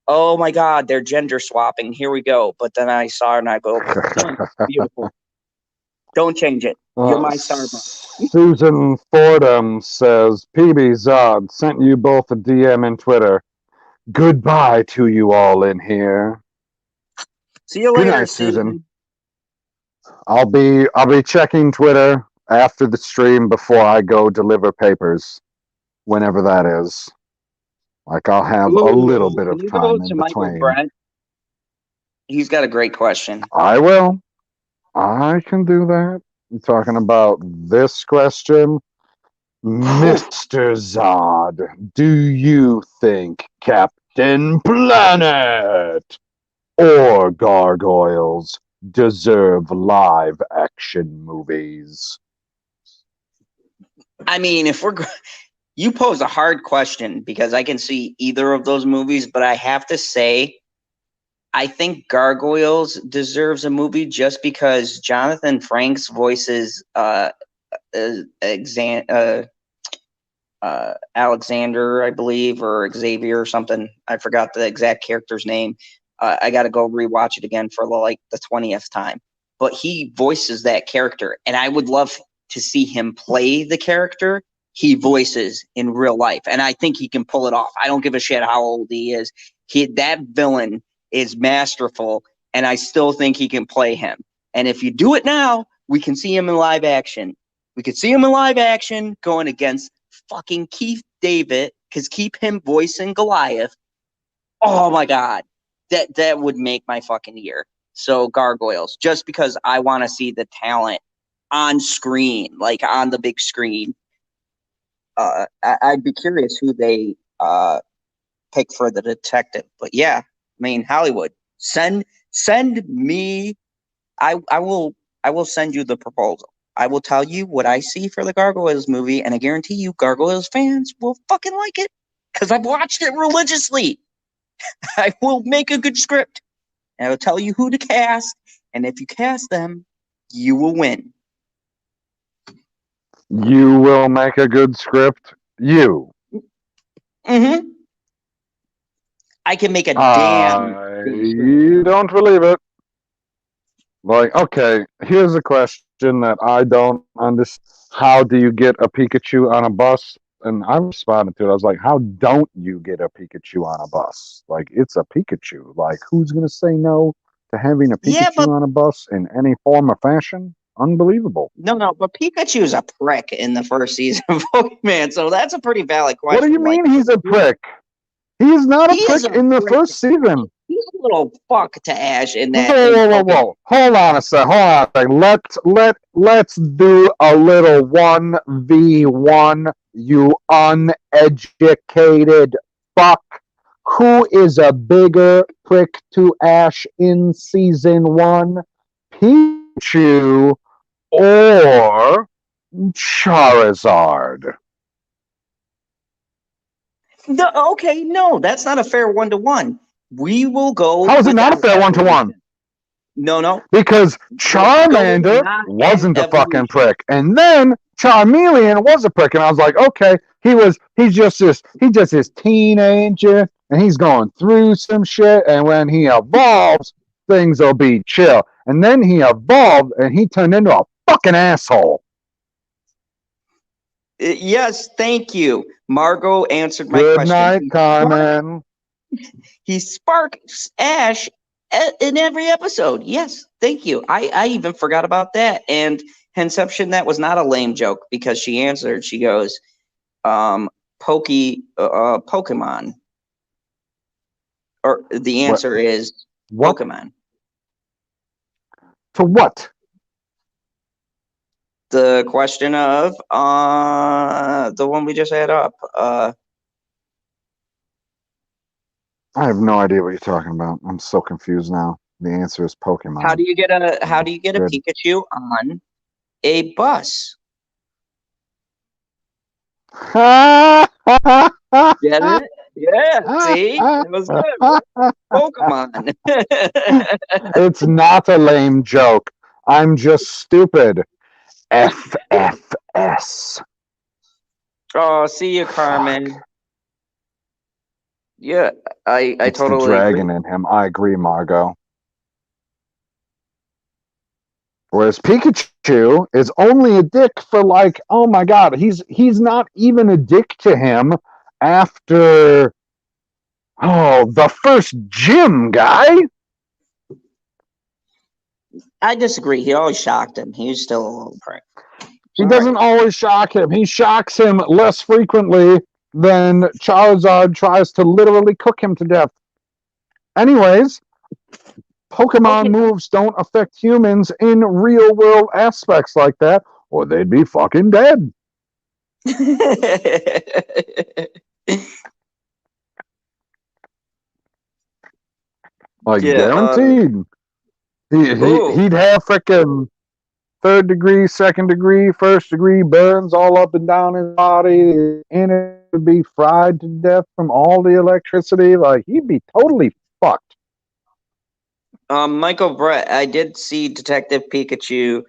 oh my God, they're gender swapping. Here we go. But then I saw her and I go, beautiful. Don't change it. You're my Starbuck. Susan Fordham says, PB Zod sent you both a DM in Twitter. Goodbye to you all in here. See you Good later, night, Susan. I'll be checking Twitter after the stream before I go deliver papers, whenever that is. Like, I'll have a little bit of time in between. Brent? He's got a great question. I will. I can do that. I'm talking about this question. Mr. Zod, do you think Captain Planet or Gargoyles deserve live action movies? I mean, you pose a hard question because I can see either of those movies, but I have to say, I think Gargoyles deserves a movie just because Jonathan Frakes voices Alexander, I believe, or Xavier or something. I forgot the exact character's name. I got to go rewatch it again for the 20th time. But he voices that character, and I would love to see him play the character he voices in real life, and I think he can pull it off. I don't give a shit how old he is. That villain is masterful, and I still think he can play him. And if you do it now, we can see him in live action. We could see him in live action going against fucking Keith David, because keep him voicing Goliath. Oh my God. That would make my fucking year. So Gargoyles, just because I want to see the talent on screen, like on the big screen. I'd be curious who they pick for the detective. But yeah, I mean, Hollywood, send me. I will send you the proposal. I will tell you what I see for the Gargoyles movie, and I guarantee you Gargoyles fans will fucking like it because I've watched it religiously. I will make a good script, and I will tell you who to cast, and if you cast them, you will win. You will make a good script. You. Mm-hmm. I can make a damn good script. You don't believe it. Like, okay, here's a question that I don't understand. How do you get a Pikachu on a bus? And I responded to it. I was like, how don't you get a Pikachu on a bus? Like, it's a Pikachu. Like, who's going to say no to having a Pikachu on a bus in any form or fashion? Unbelievable. No, but Pikachu's a prick in the first season of Pokemon, so that's a pretty valid question. What do you mean he's a prick? He's not a prick in the first season. He's a little fuck to Ash in that. Whoa. Hold on a sec. Let's do a little 1v1, you uneducated fuck. Who is a bigger prick to Ash in season 1? Pikachu or Charizard? No, that's not a fair 1-to-1. We will go. How is it not a fair 1-to-1? No. Because Charmander wasn't a fucking prick. And then Charmeleon was a prick. And I was like, okay, he's just this teenager and he's going through some shit. And when he evolves, things will be chill. And then he evolved and he turned into a fucking asshole. Yes, thank you. Margot answered my question. Good night, Carmen. He sparks Ash in every episode. Yes, thank you. I even forgot about that. And Henception, that was not a lame joke because she answered. She goes, Pokemon. Or the answer is Pokemon. To what? The question of the one we just had up. I have no idea what you're talking about. I'm so confused now. The answer is Pokemon. How do you get a Pikachu on a bus? Get it? Yeah. See, it was good. Pokemon. It's not a lame joke. I'm just stupid. FFS. Oh, see you, Carmen. Fuck. Yeah, I it's totally the dragon agree. In him. I agree, Margot. Whereas Pikachu is only a dick for like, oh my god, he's not even a dick to him after the first gym guy. I disagree. He always shocked him. He was still a little prick. He doesn't always shock him. He shocks him less frequently than Charizard tries to literally cook him to death. Anyways, Pokemon moves don't affect humans in real world aspects like that, or they'd be fucking dead. Like, guaranteed. He'd have freaking 3rd degree, 2nd degree, 1st degree burns all up and down his body, and it would be fried to death from all the electricity. Like, he'd be totally fucked. Michael Brett, I did see Detective Pikachu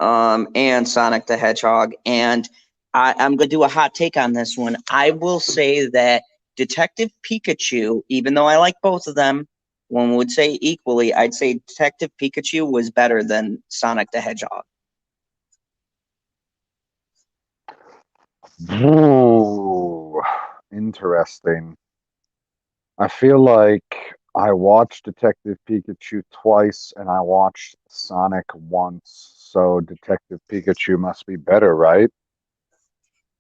and Sonic the Hedgehog, and I'm going to do a hot take on this one. I will say that Detective Pikachu, even though I like both of them, one would say equally, I'd say Detective Pikachu was better than Sonic the Hedgehog. Ooh, interesting. I feel like I watched Detective Pikachu twice and I watched Sonic once, so Detective Pikachu must be better, right?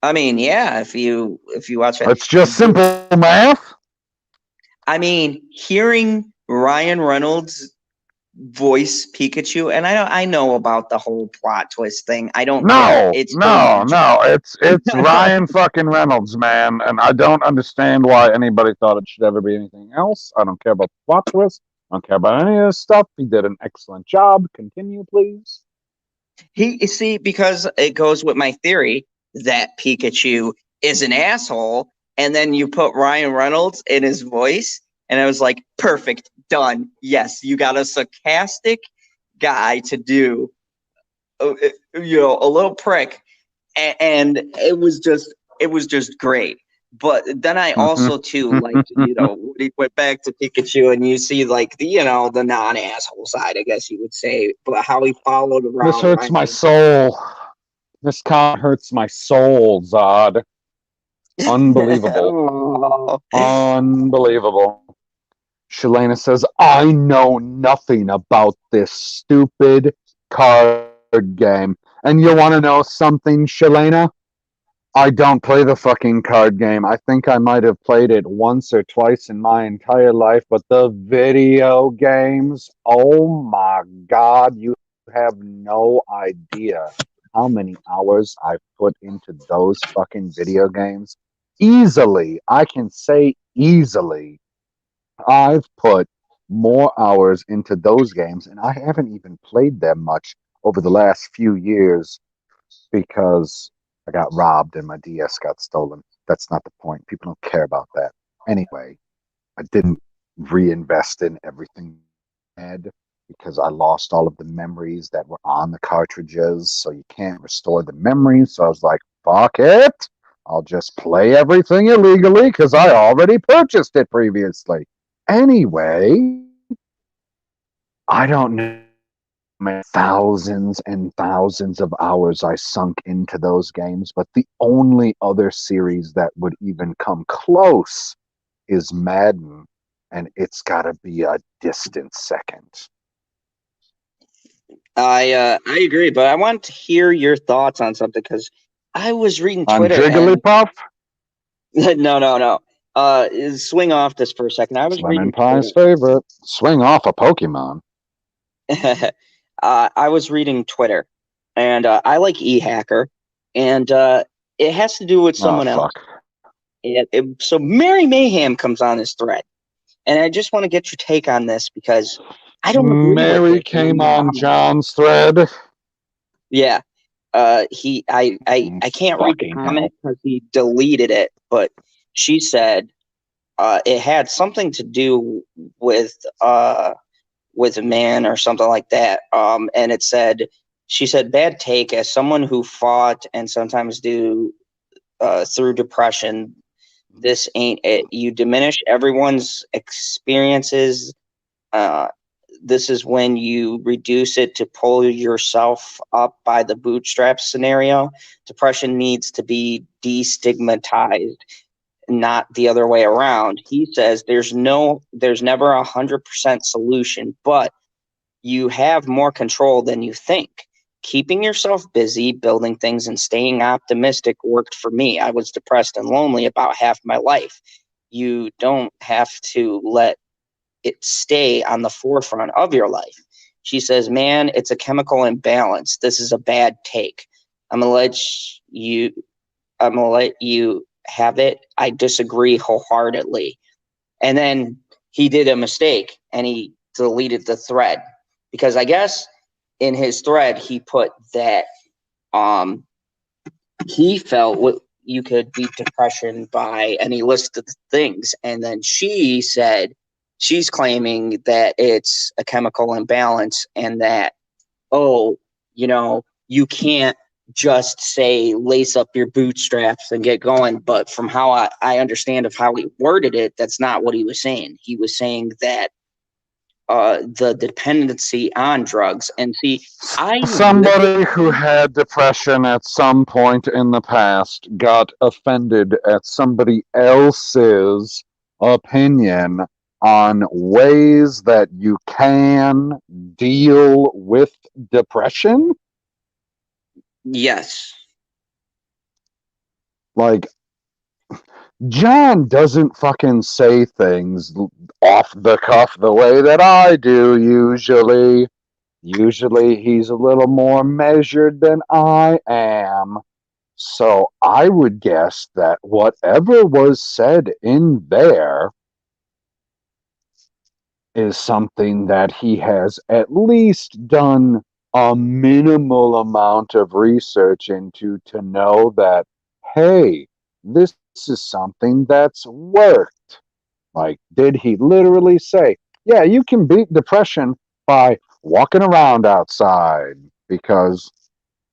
I mean, yeah, if you watch it, It's just simple math. I mean, hearing Ryan Reynolds voice Pikachu, and I know about the whole plot twist thing. I don't care. No, It's pretty no, no. enjoyable. It's Ryan fucking Reynolds, man, and I don't understand why anybody thought it should ever be anything else. I don't care about the plot twist. I don't care about any of this stuff. He did an excellent job. Continue, please. He see because it goes with my theory that Pikachu is an asshole, and then you put Ryan Reynolds in his voice, and I was like, perfect, done. Yes, you got a sarcastic guy to do, a little prick, and it was just great. But then I Hmm. also too like when he went back to Pikachu and you see like the non asshole side, I guess you would say, but how he followed This around hurts Ryan. my soul. This comment hurts my soul, Zod. Unbelievable. Oh. Unbelievable. Shalana says, I know nothing about this stupid card game. And you want to know something, Shalana? I don't play the fucking card game. I think I might have played it once or twice in my entire life, but the video games, oh my God, you have no idea how many hours I've put into those fucking video games. Easily, I can say easily, I've put more hours into those games, and I haven't even played them much over the last few years because I got robbed and my DS got stolen. That's not the point. People don't care about that. Anyway, I didn't reinvest in everything I had because I lost all of the memories that were on the cartridges. So you can't restore the memories. So I was like, fuck it. I'll just play everything illegally because I already purchased it previously. Anyway, I don't know thousands and thousands of hours I sunk into those games, but the only other series that would even come close is Madden, and it's got to be a distant second. I agree, but I want to hear your thoughts on something because I was reading On Twitter and Jigglypuff, no. Swing off this for a second. I was Lemon reading Pie's Twitter. favorite. Swing off a Pokemon. I was reading Twitter, and I like eHacker, and it has to do with Oh, someone else. fuck. So Mary Mayhem comes on this thread, and I just want to get your take on this because I don't agree with Mary it. And came I'm on on it. John's thread. Yeah. I can't read the Fucking hell. comment because he deleted it, but she said it had something to do with a man or something like that. And it said, she said, bad take as someone who fought and sometimes do through depression. This ain't it. You diminish everyone's experiences. Uh, this is when you reduce it to pull yourself up by the bootstraps scenario. Depression needs to be destigmatized, not the other way around. He says there's never 100% solution, but you have more control than you think. Keeping yourself busy, building things, and staying optimistic worked for me. I was depressed and lonely about half my life. You don't have to let it stay on the forefront of your life. She says, man, it's a chemical imbalance. This is a bad take. I'm gonna let you I'm gonna let you have it. I disagree wholeheartedly. And then he did a mistake and he deleted the thread because I guess in his thread he put that um he felt what you could beat depression by, and he listed things, and then she said she's claiming that it's a chemical imbalance and that, oh, you can't just say lace up your bootstraps and get going. But from how I understand of how he worded it, that's not what he was saying. He was saying that the dependency on drugs. And see, I lived Somebody who had depression at some point in the past got offended at somebody else's opinion on ways that you can deal with depression. yes. Like, John doesn't fucking say things off the cuff the way that I do usually. Usually he's a little more measured than I am. So I would guess that whatever was said in there is something that he has at least done a minimal amount of research into to know that, hey, this is something that's worked. Like, did he literally say, yeah, you can beat depression by walking around outside? Because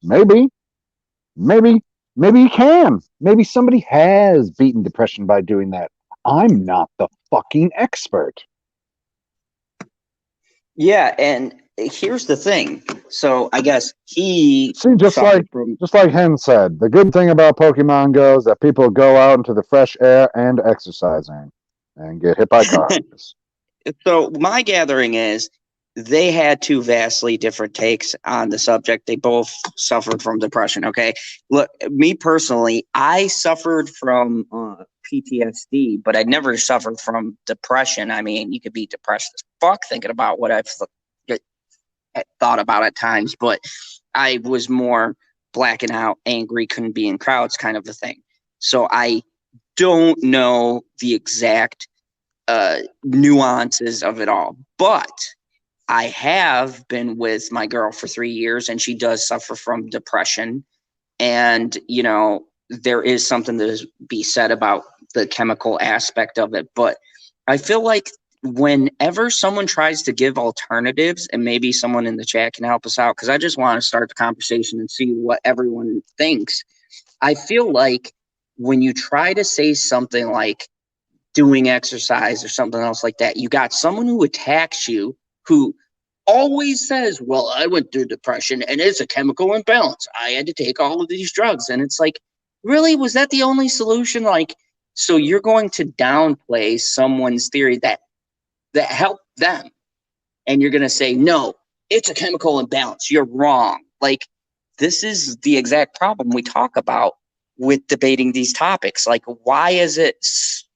maybe, maybe, maybe you can. Maybe somebody has beaten depression by doing that. I'm not the fucking expert. Yeah, and here's the thing. So I guess he See, suffered from. just like Hen said, the good thing about Pokemon Go is that people go out into the fresh air and exercising and get hit by cars. So my gathering is they had two vastly different takes on the subject. They both suffered from depression. Okay, look, me personally, I suffered from PTSD, but I never suffered from depression. I mean, you could be depressed as fuck thinking about what I've thought about at times, but I was more blacking out, angry, couldn't be in crowds, kind of a thing. So I don't know the exact nuances of it all. But I have been with my girl for 3 years, and she does suffer from depression. And, there is something to be said about the chemical aspect of it. But I feel like whenever someone tries to give alternatives, and maybe someone in the chat can help us out, because I just want to start the conversation and see what everyone thinks. I feel like when you try to say something like doing exercise or something else like that, you got someone who attacks you who always says, well, I went through depression and it's a chemical imbalance. I had to take all of these drugs. And it's like, really? Was that the only solution? Like, so you're going to downplay someone's theory that helped them. And you're going to say, no, it's a chemical imbalance. You're wrong. Like, this is the exact problem we talk about with debating these topics. Like, why is it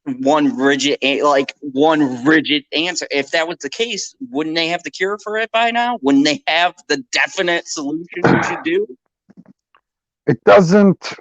one rigid answer? If that was the case, wouldn't they have the cure for it by now? Wouldn't they have the definite solution you should do? It doesn't,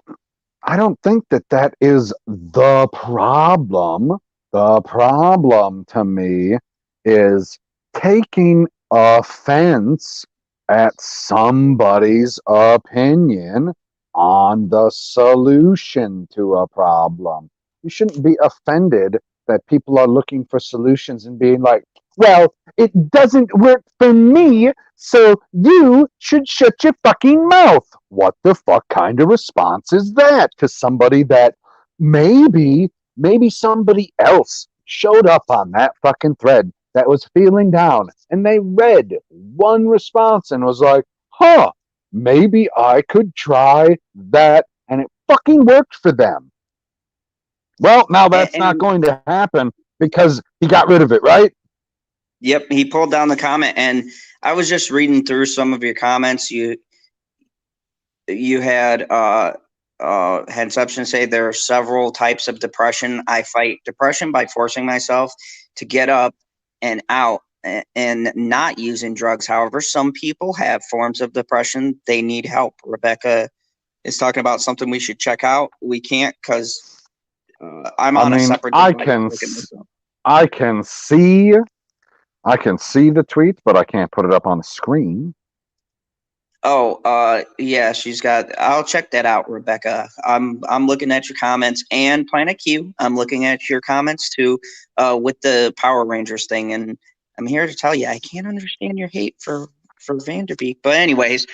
I don't think that that is the problem. The problem to me is taking offense at somebody's opinion on the solution to a problem. You shouldn't be offended that people are looking for solutions and being like, well, it doesn't work for me, so you should shut your fucking mouth. What the fuck kind of response is that to somebody that maybe somebody else showed up on that fucking thread that was feeling down and they read one response and was like, huh, maybe I could try that, and it fucking worked for them. Well, now that's not And going to happen because he got rid of it, right? yep, he pulled down the comment, and I was just reading through some of your comments. You had Henception say there are several types of depression. I fight depression by forcing myself to get up and out and not using drugs. However, some people have forms of depression. They need help. Rebecca is talking about something we should check out. We can't because I'm on a separate device looking this up. I can see the tweet, but I can't put it up on the screen. Oh, yeah, she's got. I'll check that out, Rebecca. I'm looking at your comments and Planet Q. I'm looking at your comments too, with the Power Rangers thing, and I'm here to tell you I can't understand your hate for Vanderbeek. But anyways,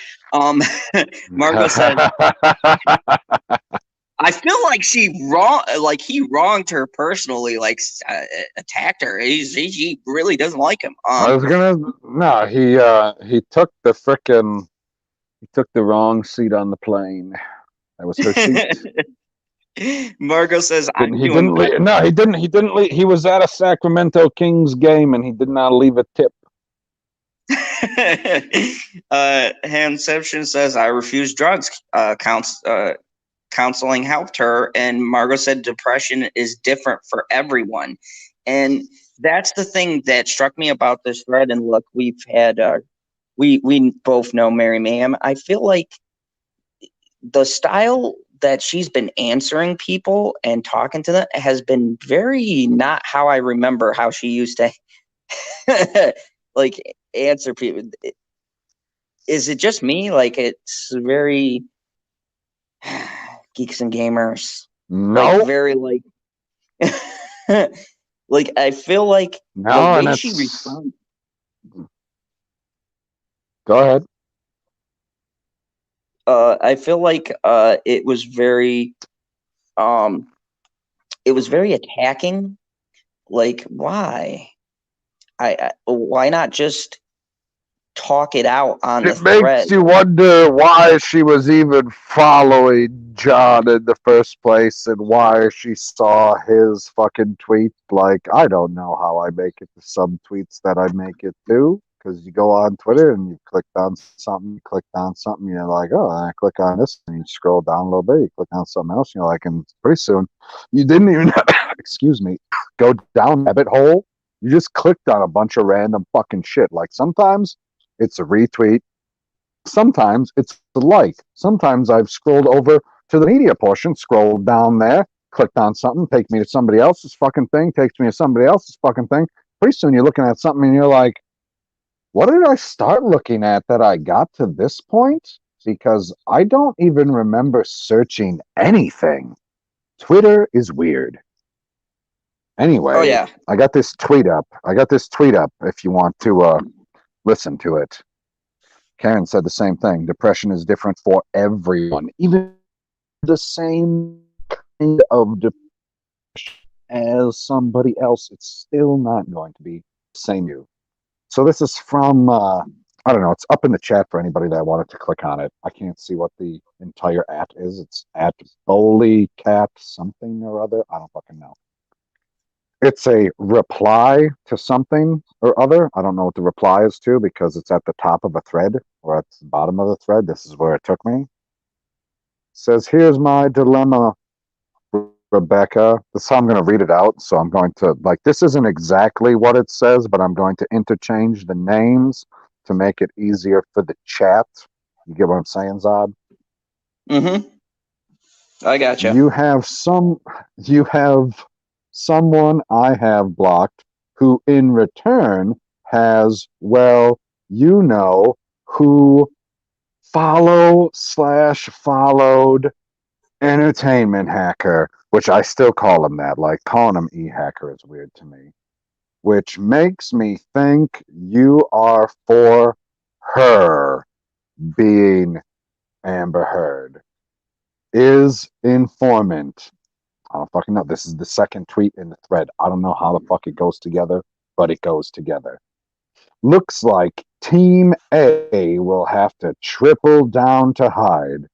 Margot says I feel like he wronged her personally, like attacked her. He really doesn't like him. I was gonna no, he took the wrong seat on the plane. That was her seat. Margot says, Didn't "I'm he doing didn't better." leave, no, he didn't leave. He was at a Sacramento Kings game and he did not leave a tip. Hanception says, "I refuse drugs." Counseling helped her, and Margot said depression is different for everyone, and that's the thing that struck me about this thread. And look, we've had we both know Mary Ma'am. I feel like the style that she's been answering people and talking to them has been very not how I remember how she used to like answer people. Is it just me? Like it's very geeks and gamers, like No, very like like I feel like the no, and way she it's responds. go ahead. I feel like um it was very attacking. Like why? Why not just talk it out on the It makes thread? you wonder why she was even following John in the first place and why she saw his fucking tweet. Like, I don't know how I make it to some tweets that I make it to. Because you go on Twitter and you click on something, you're like, oh, I click on this, and you scroll down a little bit, you click on something else, and you're like, and pretty soon, you didn't even, excuse me, go down rabbit hole. You just clicked on a bunch of random fucking shit. Like, sometimes it's a retweet. Sometimes it's a like. Sometimes I've scrolled over to the media portion, scrolled down there, clicked on something, take me to somebody else's fucking thing, takes me to somebody else's fucking thing. Pretty soon you're looking at something and you're like, what did I start looking at that I got to this point? Because I don't even remember searching anything. Twitter is weird. Oh Anyway, yeah. I got this tweet up. If you want to listen to it. Karen said the same thing. Depression is different for everyone. Even the same kind of depression as somebody else, it's still not going to be the same you. So this is from, I don't know, it's up in the chat for anybody that wanted to click on it. I can't see what the entire at is. It's at Bowley Cat something or other. I don't fucking know. It's a reply to something or other. I don't know what the reply is to because it's at the top of a thread or at the bottom of the thread. This is where it took me. It says, here's my dilemma, Rebecca. This is how I'm going to read it out. So I'm going to, like, this isn't exactly what it says, but I'm going to interchange the names to make it easier for the chat. You get what I'm saying, Zod? Mm-hmm. I gotcha. You have someone I have blocked who in return has, well, who followed entertainment hacker, which I still call him that. Like calling him e-hacker is weird to me, which makes me think you are for her being Amber Heard. Is informant. I don't fucking know. This is the second tweet in the thread. I don't know how the fuck it goes together, but it goes together. Looks like Team A will have to triple down to hide.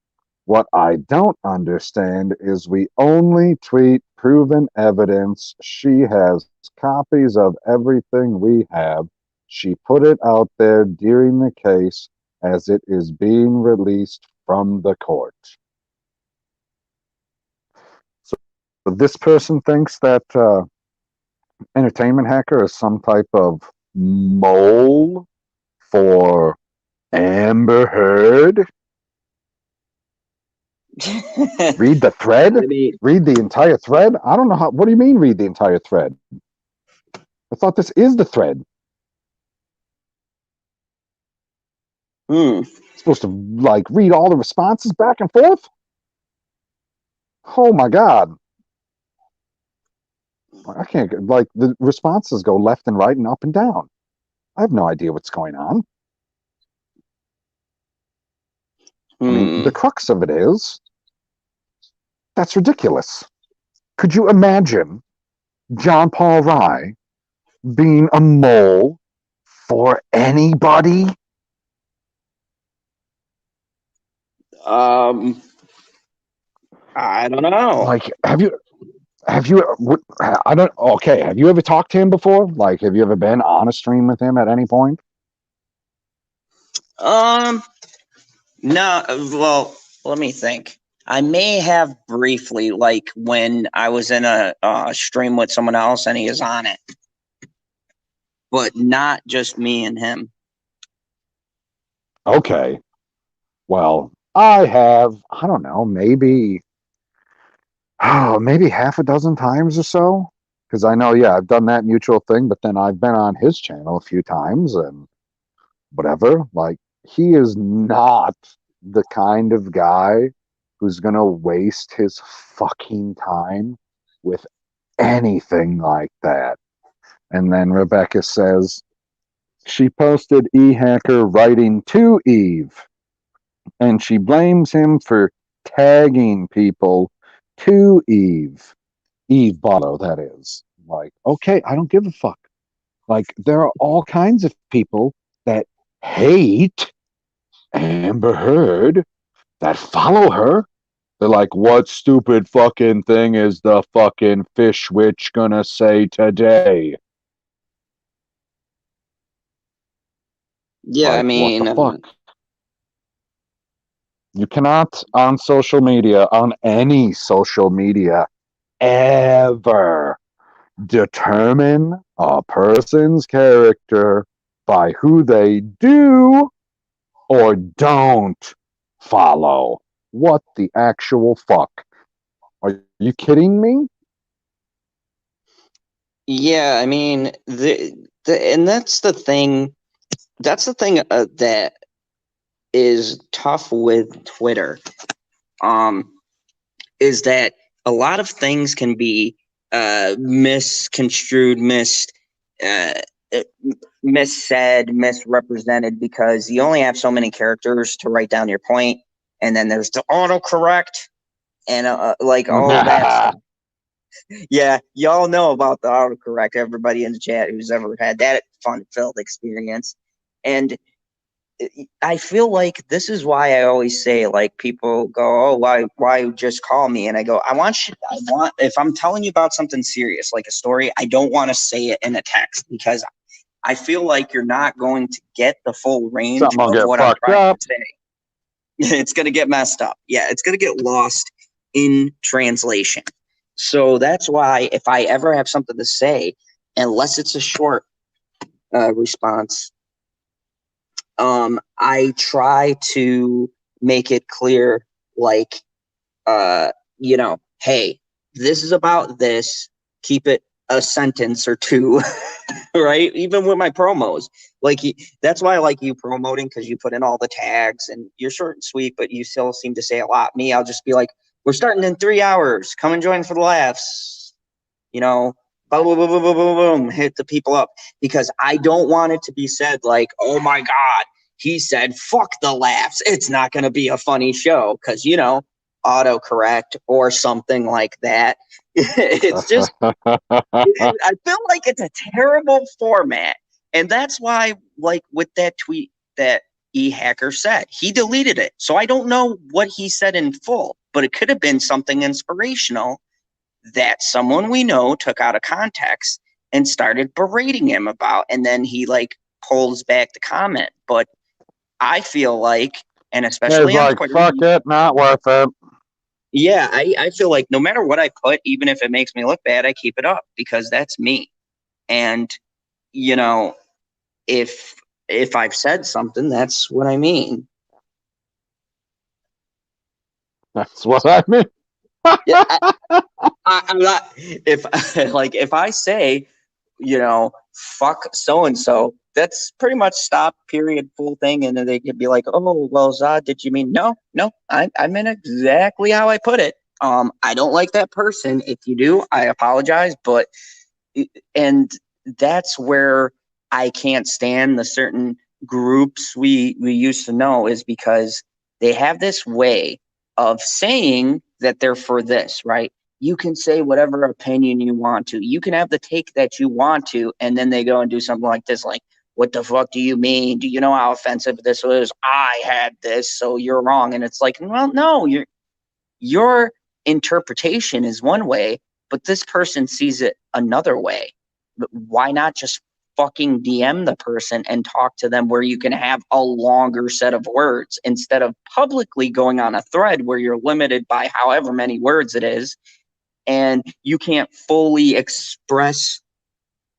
What I don't understand is we only tweet proven evidence. She has copies of everything we have. She put it out there during the case as it is being released from the court. So this person thinks that entertainment hacker is some type of mole for Amber Heard. Read the thread? Read the entire thread? I don't know how. What do you mean, read the entire thread? I thought this is the thread. Supposed to, like, read all the responses back and forth? Oh my God. I can't, like, the responses go left and right and up and down. I have no idea what's going on. I mean, the crux of it is That's ridiculous. Could you imagine John Paul Rye being a mole for anybody? I don't know. Like, have you, I don't, okay, have you ever talked to him before? Like, have you ever been on a stream with him at any point? Um, no. Well, let me think. I may have briefly, like when I was in a stream with someone else and he is on it, but not just me and him. Okay. Well, I have, I don't know, maybe, oh, maybe half a dozen times or so. Because I know, yeah, I've done that mutual thing, but then I've been on his channel a few times and whatever. Like, he is not the kind of guy who's going to waste his fucking time with anything like that. And then Rebecca says, she posted E-Hacker writing to Eve, and she blames him for tagging people to Eve. Eve Botto, that is. Like, okay, I don't give a fuck. Like, there are all kinds of people that hate Amber Heard that follow her. They're like, what stupid fucking thing is the fucking fish witch gonna say today? Yeah, I Like, what the mean, fuck? You cannot on social media, on any social media, ever determine a person's character by who they do or don't follow. What the actual fuck? Are you kidding me? yeah, I mean, and that's the thing. That's the thing that is tough with Twitter. Um, is that a lot of things can be misconstrued, uh, uh, missaid, misrepresented because you only have so many characters to write down your point, and then there's the autocorrect and like all that stuff. Yeah, y'all know about the autocorrect. Everybody in the chat who's ever had that fun-filled experience, and I feel like this is why I always say, like, people go, "Oh, why just call me?" And I go, I want, if I'm telling you about something serious, like a story, I don't want to say it in a text because I feel like you're not going to get the full range Something will of get what I'm fucked trying to up. say. It's going to get messed up. Yeah, it's going to get lost in translation. So that's why if I ever have something to say, unless it's a short response, I try to make it clear, like, hey, this is about this. Keep it a sentence or two, right? Even with my promos, like that's why I like you promoting because you put in all the tags and you're short and sweet, but you still seem to say a lot. Me, I'll just be like, we're starting in 3 hours. Come and join for the laughs. You know, boom, boom, boom, boom, boom, boom, hit the people up because I don't want it to be said like, oh my God, he said, fuck the laughs. It's not going to be a funny show because, autocorrect or something like that. It's just, I feel like it's a terrible format. And that's why, like, with that tweet that E-Hacker said, he deleted it. So I don't know what he said in full, but it could have been something inspirational that someone we know took out of context and started berating him about. And then he, like, pulls back the comment. But I feel like, and It's especially on like, Twitter, fuck it, not worth it. yeah, I feel like no matter what I put, even if it makes me look bad, I keep it up because that's me. And, you know, if I've said something, that's what I mean. That's what I mean. Yeah, I'm not, if like if I say, fuck so and so, that's pretty much stop, period, full thing, and then they could be like, oh well, Zod, did you mean no? I meant exactly how I put it. I don't like that person. If you do, I apologize, but and that's where I can't stand the certain groups we used to know is because they have this way of saying that they're for this, right? You can say whatever opinion you want to. You can have the take that you want to, and then they go and do something like this, like, what the fuck do you mean? Do you know how offensive this was? I had this, so you're wrong. And it's like, well, no, your interpretation is one way, but this person sees it another way. But why not just fucking DM the person and talk to them where you can have a longer set of words instead of publicly going on a thread where you're limited by however many words it is and you can't fully express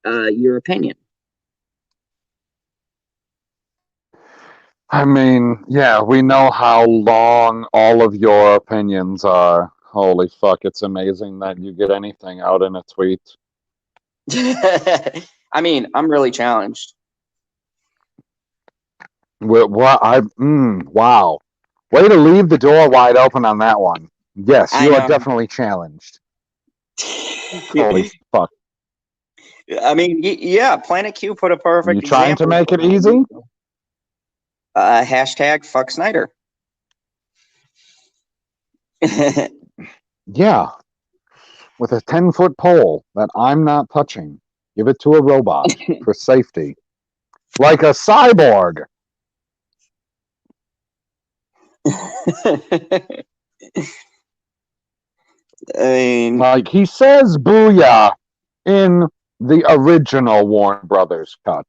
your opinion. I mean, yeah, we know how long all of your opinions are. Holy fuck, it's amazing that you get anything out in a tweet. I mean, I'm really challenged. Wow. Way to leave the door wide open on that one. Yes, I you are know. definitely challenged. Holy fuck. I mean, yeah, Planet Q put a perfect You trying to example. make it easy? Hashtag fuck Snyder. Yeah. With a 10-foot pole that I'm not touching. Give it to a robot for safety. Like a cyborg. I mean, Like he says booyah in the original Warner Brothers cut.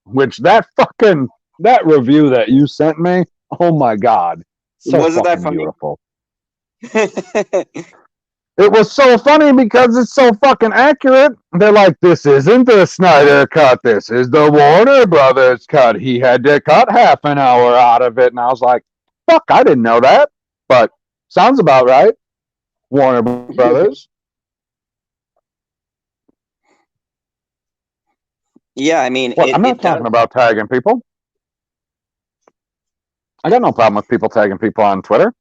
Which that review that you sent me, oh my god. So wasn't that fucking funny? beautiful. It was so funny because it's so fucking accurate. They're like, this isn't the Snyder cut. This is the Warner Brothers cut. He had to cut half an hour out of it. And I was like, fuck, I didn't know that. But sounds about right. Warner Brothers. Yeah, I mean, What? I'm not talking about tagging people. I got no problem with people tagging people on Twitter.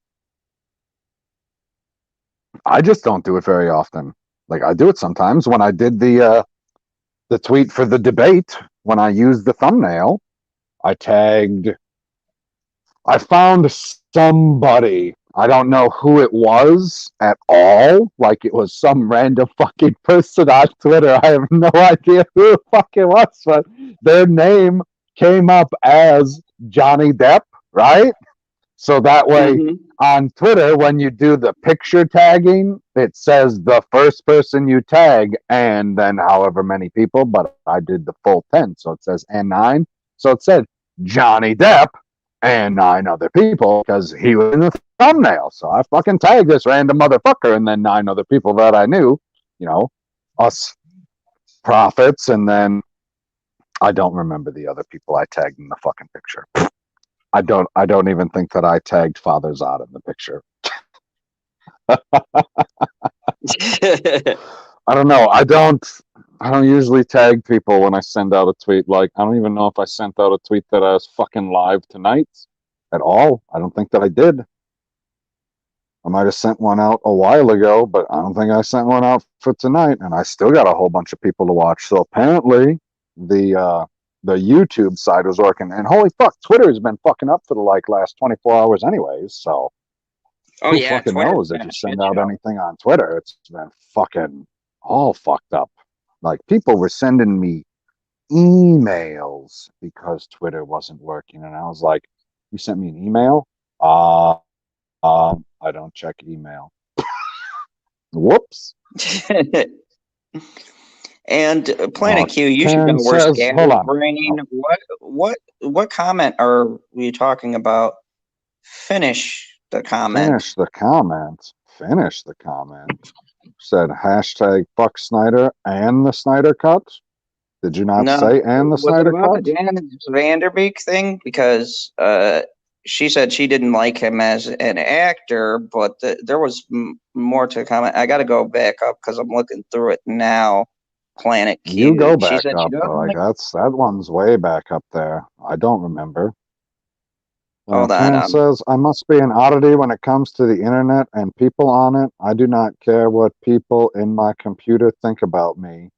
I just don't do it very often. Like I do it sometimes. When I did the tweet for the debate, when I used the thumbnail, I found somebody. I don't know who it was at all. Like it was some random fucking person on Twitter. I have no idea who the fuck it was, but their name came up as Johnny Depp, right? So that way on Twitter, when you do the picture tagging, it says the first person you tag and then however many people, but I did the full 10. So it says and 9. So it said Johnny Depp and 9 other people because he was in the thumbnail. So I fucking tagged this random motherfucker and then 9 other people that I knew, you know, us prophets. And then I don't remember the other people I tagged in the fucking picture. I don't even think that I tagged Father Zod in the picture. I don't know. I don't usually tag people when I send out a tweet. Like I don't even know if I sent out a tweet that I was fucking live tonight at all. I don't think that I did. I might have sent one out a while ago, but I don't think I sent one out for tonight. And I still got a whole bunch of people to watch. So apparently the YouTube side was working, and holy fuck, Twitter has been fucking up for the last 24 hours anyways, so who fucking knows if you send out anything on Twitter, it's been fucking all fucked up. Like people were sending me emails because Twitter wasn't working, and I was like, you sent me an email? I don't check email. Whoops. And Planet Q, you should know worse brain. What comment are we talking about? Finish the comment. Finish the comment. Said hashtag fuck Snyder and the Snyder cut. Did you not say and the Snyder cut? The Dan Vanderbeek thing, because she said she didn't like him as an actor, but there was more to comment. I got to go back up because I'm looking through it now. Planet Q. You go back up. Like that one's way back up there. I don't remember. Hold on. Says I must be an oddity when it comes to the internet and people on it. I do not care what people in my computer think about me,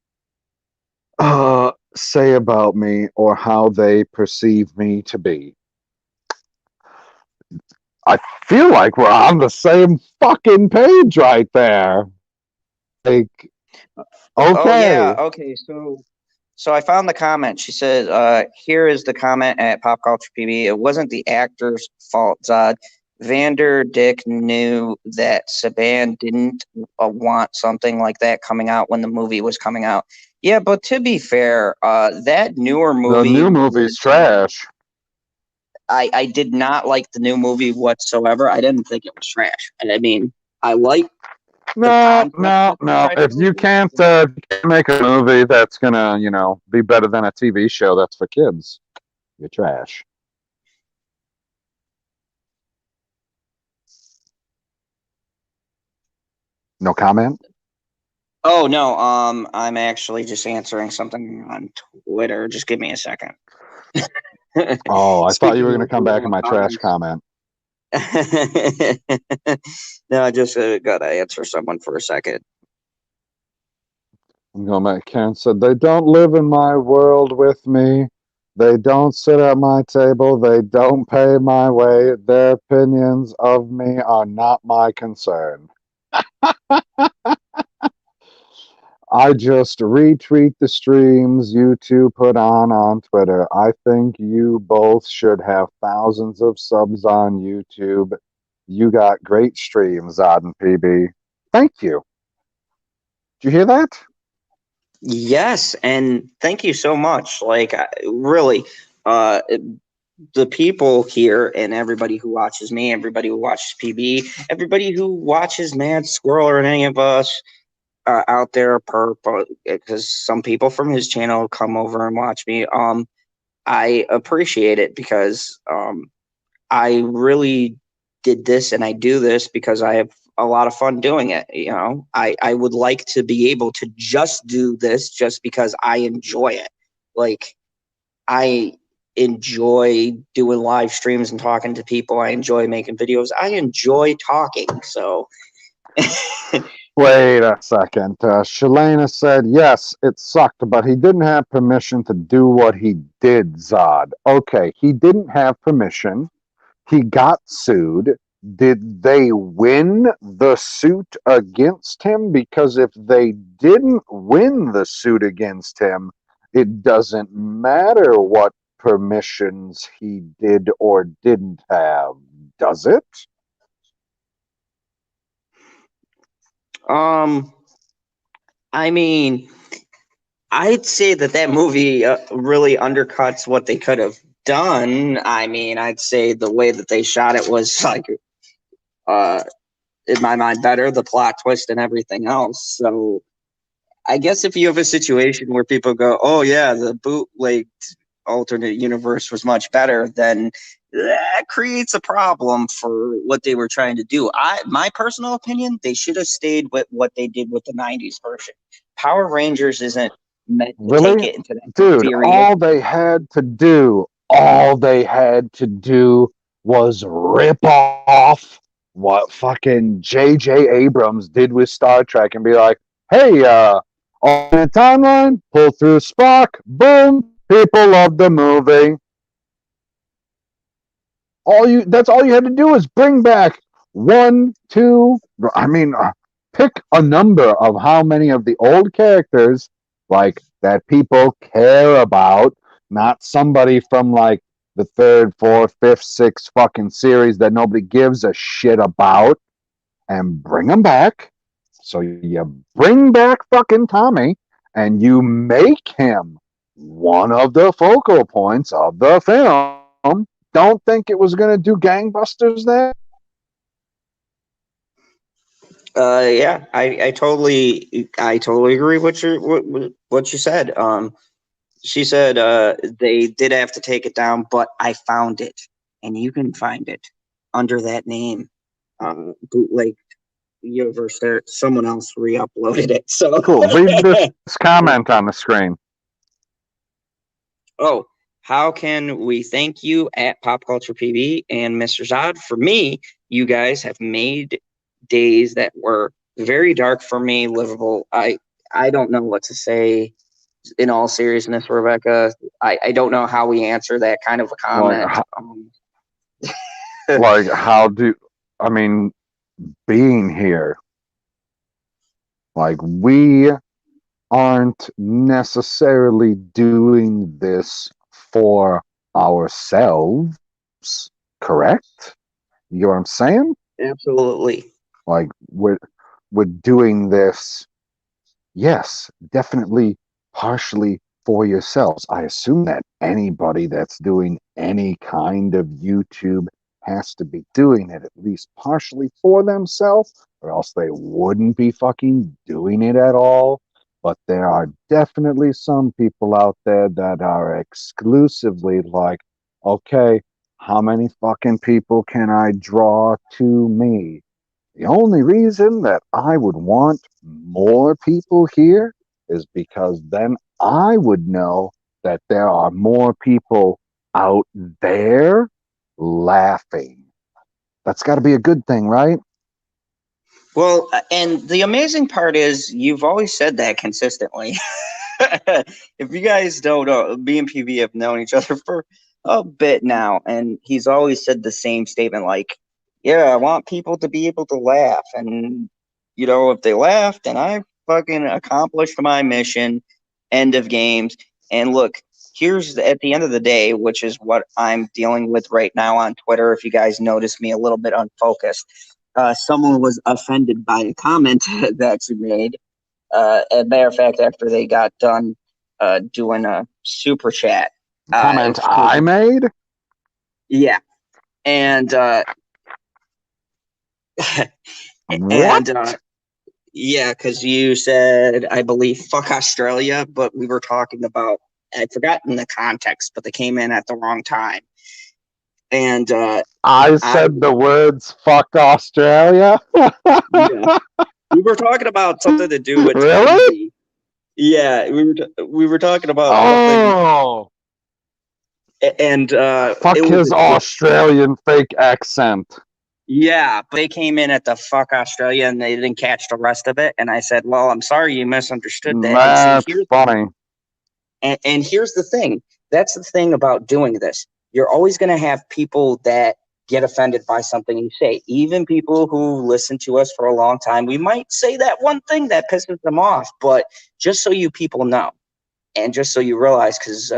say about me, or how they perceive me to be. I feel like we're on the same fucking page right there. Like, Oh yeah. okay. Okay. So I found the comment. She said, "Here is the comment at Pop Culture PB. It wasn't the actor's fault, Zod. Vander Dick knew that Saban didn't want something like that coming out when the movie was coming out. Yeah, but to be fair, that newer The movie new movie's was. trash. I did not like the new movie whatsoever. I didn't think it was trash. And I mean, I like the No, concept no, that they no. tried to If go you with. can't, make a movie that's gonna, be better than a TV show that's for kids, you're trash. No comment? Oh no, I'm actually just answering something on Twitter. Just give me a second. Oh, I thought you Speaking were gonna of come back in my trash comments. comment. No, I just gotta answer someone for a second. I'm going back. Karen said, they don't live in my world with me. They don't sit at my table. They don't pay my way. Their opinions of me are not my concern. I just retweet the streams you two put on Twitter. I think you both should have thousands of subs on YouTube. You got great streams, Odd and PB. Thank you. Did you hear that? Yes, and thank you so much. Like, really, uh, the people here and everybody who watches me, everybody who watches PB, everybody who watches Mad Squirrel or any of us out there, Purp, because some people from his channel come over and watch me. I appreciate it because I really did this and I do this because I have a lot of fun doing it. I would like to be able to just do this just because I enjoy it. Like, I enjoy doing live streams and talking to people. I enjoy making videos. I enjoy talking. So, Wait a second. Shalana said, yes, it sucked, but he didn't have permission to do what he did, Zod. Okay, he didn't have permission. He got sued. Did they win the suit against him? Because if they didn't win the suit against him, it doesn't matter what permissions he did or didn't have, does it? um, I mean, I'd say that movie really undercuts what they could have done. I mean, I'd say the way that they shot it was like, uh, in my mind, better. The plot twist and everything else. So I guess if you have a situation where people go, "Oh yeah, the bootleg alternate universe was much better," then that creates a problem for what they were trying to do. My personal opinion, they should have stayed with what they did with the '90s version. Power Rangers isn't meant to take Really? it into that Dude, serious. all they had to do was rip off what fucking J.J. Abrams did with Star Trek and be like, hey, alternate timeline, pull through Spock, boom, people love the movie. That's all you had to do is bring back one, two, I mean, pick a number of how many of the old characters like that people care about, not somebody from like the third, fourth, fifth, sixth fucking series that nobody gives a shit about, and bring them back. So you bring back fucking Tommy and you make him one of the focal points of the film. Don't think it was going to do gangbusters there. Yeah, I totally agree with what you said. She said they did have to take it down, but I found it, and you can find it under that name, bootleg universe. There, someone else re-uploaded it. So, Cool. Read this comment on the screen. oh, how can we thank you at Pop Culture PB and Mr. Zod? For me, you guys have made days that were very dark for me livable. I don't know what to say. In all seriousness, Rebecca, I don't know how we answer that kind of a Like, comment. Like, I mean, being here, like, we aren't necessarily doing this for ourselves, correct? You know what I'm saying? Absolutely. Like, we're doing this, yes, definitely partially for yourselves. I assume that anybody that's doing any kind of YouTube has to be doing it at least partially for themselves, or else they wouldn't be fucking doing it at all. But there are definitely some people out there that are exclusively like, okay, how many fucking people can I draw to me? The only reason that I would want more people here is because then I would know that there are more people out there laughing. That's got to be a good thing, right? Well, and the amazing part is you've always said that consistently. If you guys don't know, me and PV have known each other for a bit now, and he's always said the same statement like, yeah, I want people to be able to laugh. And, if they laugh, then I fucking accomplished my mission. End of games. And look, at the end of the day, which is what I'm dealing with right now on Twitter. If you guys notice me a little bit unfocused, someone was offended by a comment that you made. As a matter of fact, after they got done doing a super chat, Comment I made? yeah, and What? and yeah, because you said, I believe, fuck Australia, but we were talking about, I'd forgotten the context, but they came in at the wrong time. And I I, said the words fuck Australia? yeah, we were talking about something to do with Really? Tennessee. Yeah, we were talking about something, Oh, and it fuck was his a joke. Australian fake accent. Yeah, but they came in at the fuck Australia and they didn't catch the rest of it. And I said, well, I'm sorry you misunderstood that. And see, That's funny. here's the thing. That's the thing about doing this. You're always going to have people that get offended by something you say. Even people who listen to us for a long time, we might say that one thing that pisses them off. But just so you people know, and just so you realize, because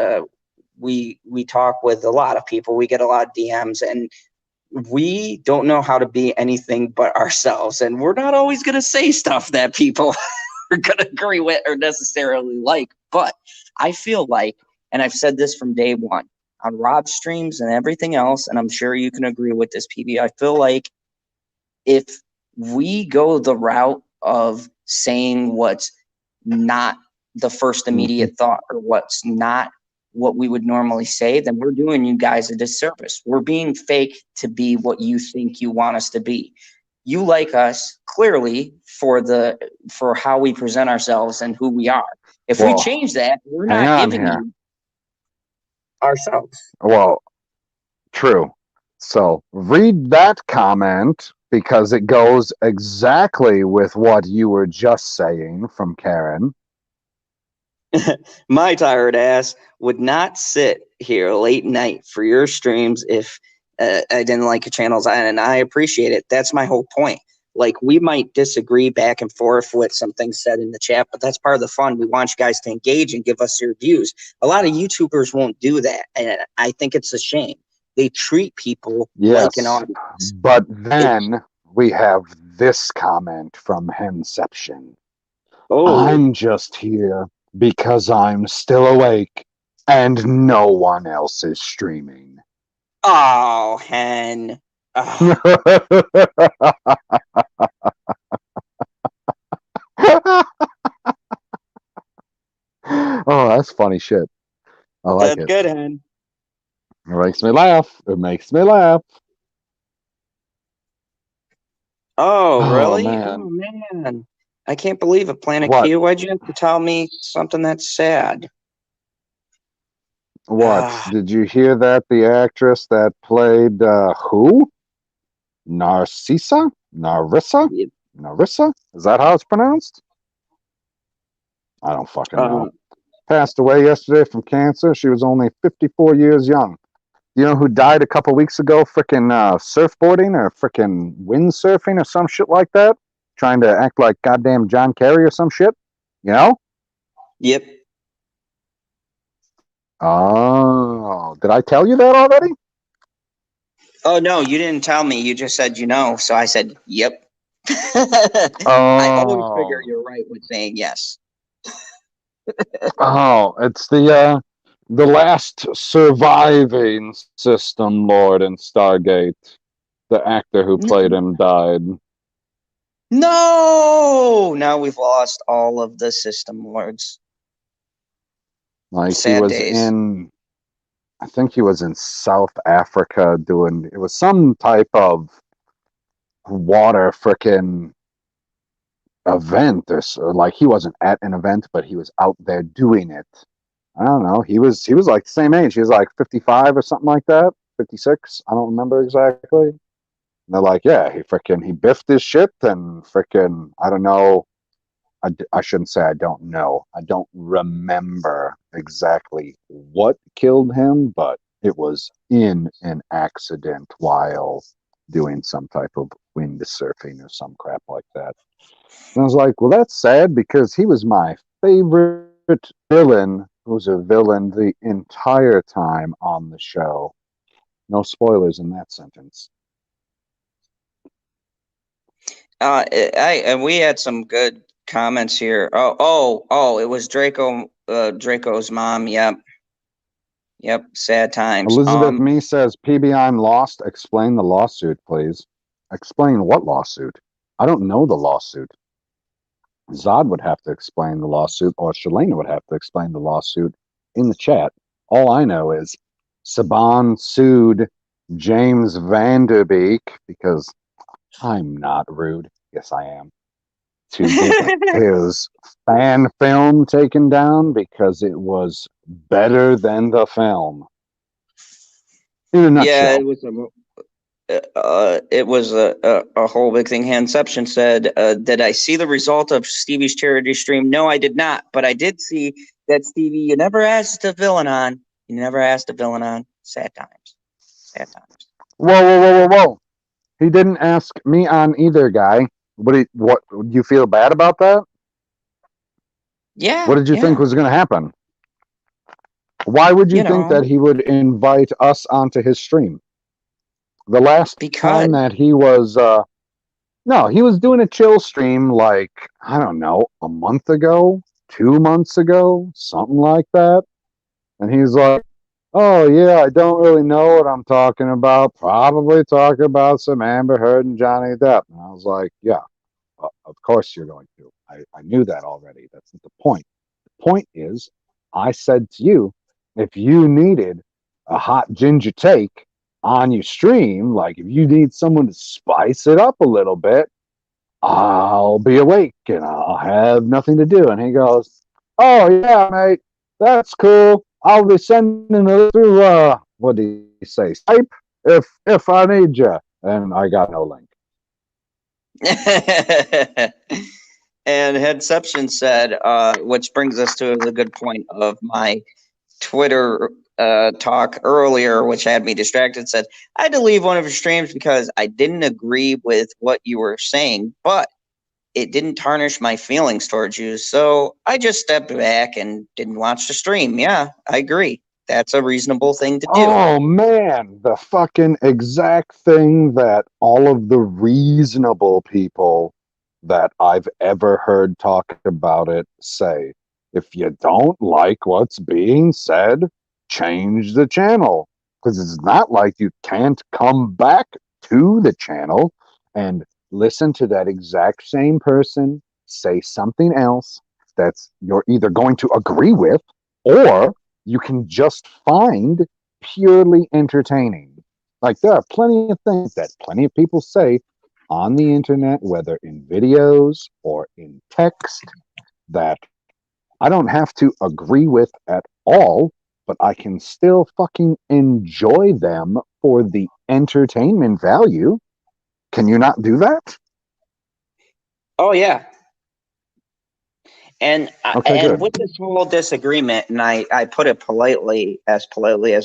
we talk with a lot of people, we get a lot of DMs, and we don't know how to be anything but ourselves. And we're not always going to say stuff that people are going to agree with or necessarily like. But I feel like, and I've said this from day one on Rob's streams and everything else, and I'm sure you can agree with this, PB. I feel like if we go the route of saying what's not the first Mhm. immediate thought or what's not what we would normally say, then we're doing you guys a disservice. We're being fake to be what you think you want us to be. You like us clearly for how we present ourselves and who we are. If we Well, change that, we're hang not on giving here. you ourselves. Well, true. So read that comment because it goes exactly with what you were just saying from Karen. My tired ass would not sit here late night for your streams if I didn't like your channels, and I appreciate it. That's my whole point. Like, we might disagree back and forth with some things said in the chat, but that's part of the fun. We want you guys to engage and give us your views. A lot of YouTubers won't do that, and I think it's a shame. They treat people like an Yes. audience. But It's then we have this comment from Henception. oh I'm just here because I'm still awake and no one else is streaming. oh hen. Oh, Oh, that's funny shit. I like that's it. good, hen. It makes me laugh. It makes me laugh. Oh, Oh really? man. Oh, man. I can't believe it, Planet What? Q. Why'd you have to tell me something that's sad? What? Ah, Did you hear that the actress that played who? Narcissa? Narissa? yeah, Narissa? Is that how it's pronounced? I don't fucking know. uh, Passed away yesterday from cancer. She was only 54 years young. You know who died a couple weeks ago? Frickin' surfboarding or frickin' windsurfing or some shit like that? Trying to act like goddamn John Kerry or some shit? You know? Yep. Oh, did I tell you that already? Oh no, you didn't tell me. You just said you know, so I said yep. I always figure Oh, you're right with saying yes. oh, it's the last surviving system lord in Stargate. The actor who played him died. No, now we've lost all of the system lords. Like he Sad was days. in, I think he was in South Africa doing. It was some type of water frickin' event or like he wasn't at an event, but he was out there doing it. I don't know. He was like the same age. He was like 55 or something like that. 56. I don't remember exactly. And they're like, yeah, he biffed his shit and frickin' I don't know. I shouldn't say I don't know. I don't remember exactly what killed him, but it was in an accident while doing some type of windsurfing or some crap like that. And I was like, well, that's sad because he was my favorite villain who was a villain the entire time on the show. No spoilers in that sentence. And we had some good comments here. Oh! It was Draco. Draco's mom. Yep. Yep. Sad times. Elizabeth Me says, PB, I'm lost. Explain the lawsuit, please. Explain what lawsuit? I don't know the lawsuit. Zod would have to explain the lawsuit, or Shalana would have to explain the lawsuit in the chat. All I know is Saban sued James Vanderbeek because I'm not rude. Yes, I am. To get his fan film taken down because it was better than the film. In a Yeah, nutshell. it was a whole big thing. Handception said, "Did I see the result of Stevie's charity stream? No, I did not, but I did see that Stevie. You never asked a villain on. You never asked a villain on. Sad times. Sad times. Whoa, whoa, whoa, whoa, whoa. He didn't ask me on either, guy. What you feel bad about that? What Yeah, did you think yeah. was going to happen? Why would you You think know, that he would invite us onto his stream? The last because time that he was no, he was doing a chill stream like, I don't know, a month ago, 2 months ago, something like that. And he's like, oh yeah, I don't really know what I'm talking about. Probably talking about some Amber Heard and Johnny Depp. And I was like, yeah, of course you're going to. I knew that already. That's not the point. The point is, I said to you, if you needed a hot ginger take on your stream, like if you need someone to spice it up a little bit, I'll be awake and I'll have nothing to do. And he goes, oh, yeah, mate, that's cool. I'll be sending it through, what did he say, Skype if I need you. And I got no link. and Headception said, which brings us to the good point of my Twitter talk earlier, which had me distracted, said, I had to leave one of your streams because I didn't agree with what you were saying, but it didn't tarnish my feelings towards you. So I just stepped back and didn't watch the stream. Yeah, I agree. That's a reasonable thing to do. Oh man, the fucking exact thing that all of the reasonable people that I've ever heard talk about it say. If you don't like what's being said, change the channel. Because it's not like you can't come back to the channel and listen to that exact same person say something else that's you're either going to agree with or you can just find purely entertaining. Like there are plenty of things that plenty of people say on the internet, whether in videos or in text, that I don't have to agree with at all, but I can still fucking enjoy them for the entertainment value. Can you not do that? Oh, yeah. And Okay, good. with this whole disagreement, and I put it politely as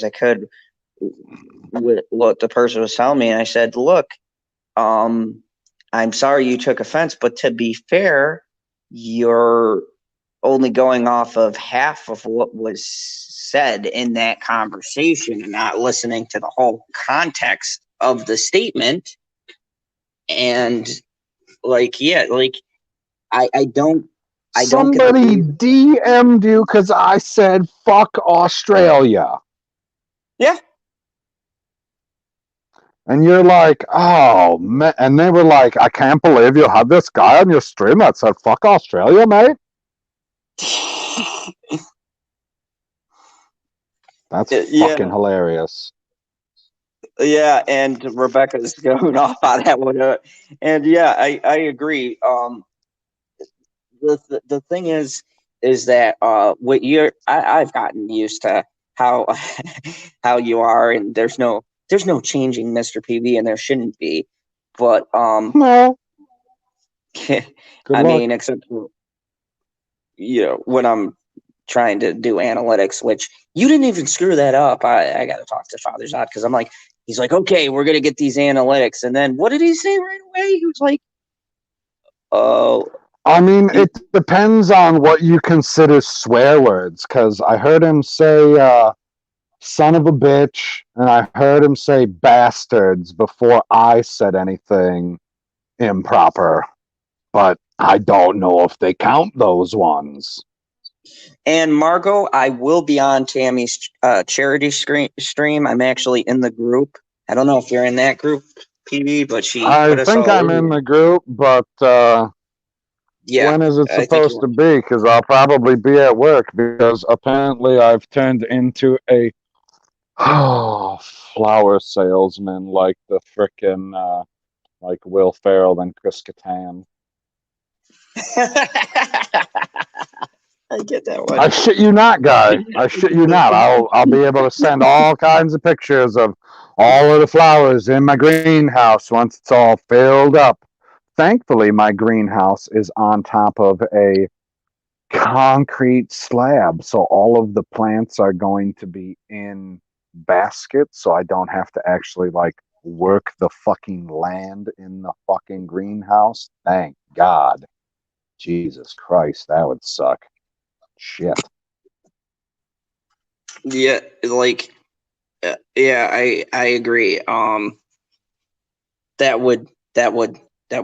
I could, what the person was telling me, and I said, "Look, I'm sorry you took offense, but to be fair, you're only going off of half of what was said in that conversation and not listening to the whole context of the statement." And like, yeah, like I don't get the Somebody reason. DM'd you because I said fuck Australia. Yeah. And you're like, oh, man. And they were like, I can't believe you had this guy on your stream that said fuck Australia, mate. That's Yeah. fucking hilarious. Yeah, and Rebecca's going off on that one. And yeah, I agree. The thing is that what I've gotten used to how how you are, and there's no changing Mr. PV, and there shouldn't be. But No, good I luck. mean, except for, when I'm trying to do analytics, which you didn't even screw that up. I got to talk to Father Zod because I'm like, he's like, okay, we're gonna get these analytics, and then what did he say right away? He was like, oh. I mean, it depends on what you consider swear words, because I heard him say son of a bitch, and I heard him say bastards before I said anything improper, but I don't know if they count those ones. And Margot, I will be on Tammy's charity stream. I'm actually in the group. I don't know if you're in that group, PB, but she I put us think all I'm in. in the group, but Yeah, when is it I think supposed you to be? Because I'll probably be at work, because apparently I've turned into a flower salesman like the frickin' like Will Ferrell and Chris Kattan. I get that one. I shit you not, guy. I shit you not. I'll be able to send all kinds of pictures of all of the flowers in my greenhouse once it's all filled up. Thankfully, my greenhouse is on top of a concrete slab, so all of the plants are going to be in baskets, so I don't have to actually like work the fucking land in the fucking greenhouse. Thank God. Jesus Christ, that would suck. Shit. Yeah, like, yeah, I agree. That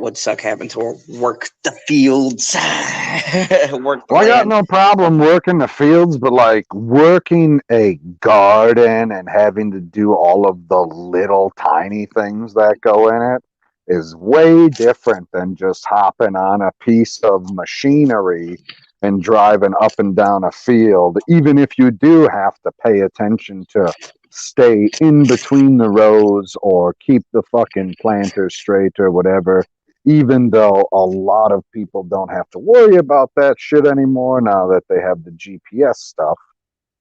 would suck having to work the fields, work the Well, I got land. no problem working the fields, but like working a garden and having to do all of the little tiny things that go in it is way different than just hopping on a piece of machinery and driving up and down a field, even if you do have to pay attention to stay in between the rows or keep the fucking planter straight or whatever, even though a lot of people don't have to worry about that shit anymore now that they have the GPS stuff.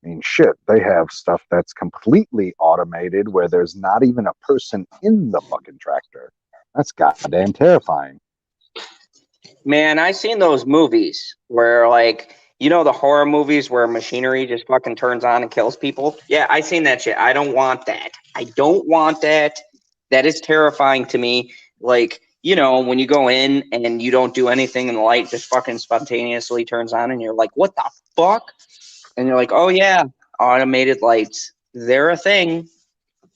I mean, shit, they have stuff that's completely automated where there's not even a person in the fucking tractor. That's goddamn terrifying. Man, I seen those movies where, like, the horror movies where machinery just fucking turns on and kills people. Yeah, I seen that shit. I don't want that. I don't want that. That is terrifying to me. Like, when you go in and you don't do anything and the light just fucking spontaneously turns on and you're like, what the fuck? And you're like, oh yeah, automated lights. They're a thing,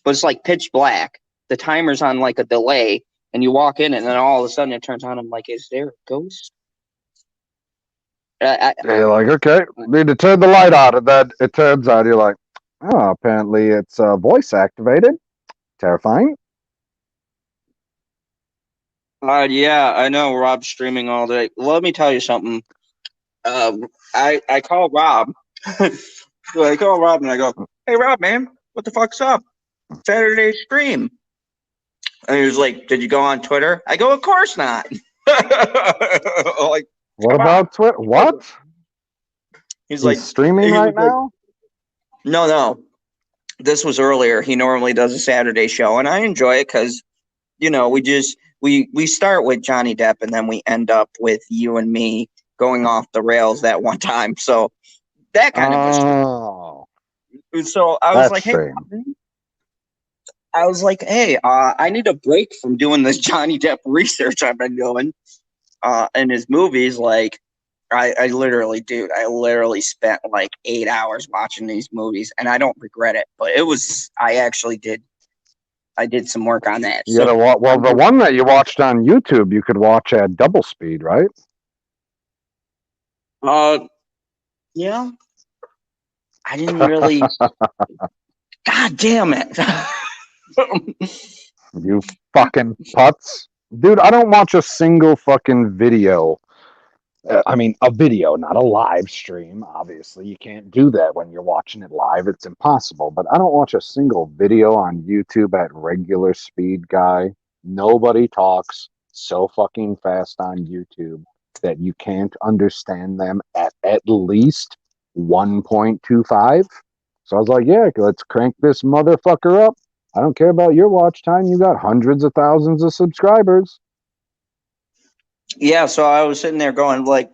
but it's like pitch black. The timer's on like a delay, and you walk in and then all of a sudden it turns on. I'm like, is there a ghost? You're like, okay, need to turn the light on, and then it turns on. You're like, oh, apparently it's voice activated. Terrifying. Yeah, I know Rob's streaming all day. Let me tell you something. I call Rob. So I call Rob and I go, hey Rob, man, what the fuck's up? Saturday stream. And he was like, did you go on Twitter? I go, of course not. Like, What come on. about Twitter? What? He's He's like, streaming right now? no. This was earlier. He normally does a Saturday show, and I enjoy it because, we start with Johnny Depp and then we end up with you and me going off the rails that one time. So that kind of a stream. Oh, So I was that like, hey, stream. I was like, hey, I need a break from doing this Johnny Depp research I've been doing in his movies. Like, I literally, dude, I literally spent like 8 hours watching these movies, and I don't regret it. But I actually did. I did some work on that. You gotta So, watch. Well, the one that you watched on YouTube, you could watch at double speed, right? yeah, I didn't really. God damn it! You fucking putz. Dude, I don't watch a single fucking video. I mean, a video, not a live stream. Obviously, you can't do that when you're watching it live. It's impossible. But I don't watch a single video on YouTube at regular speed, guy. Nobody talks so fucking fast on YouTube that you can't understand them at least 1.25. So I was like, yeah, let's crank this motherfucker up. I don't care about your watch time. You got hundreds of thousands of subscribers. Yeah, so I was sitting there going like,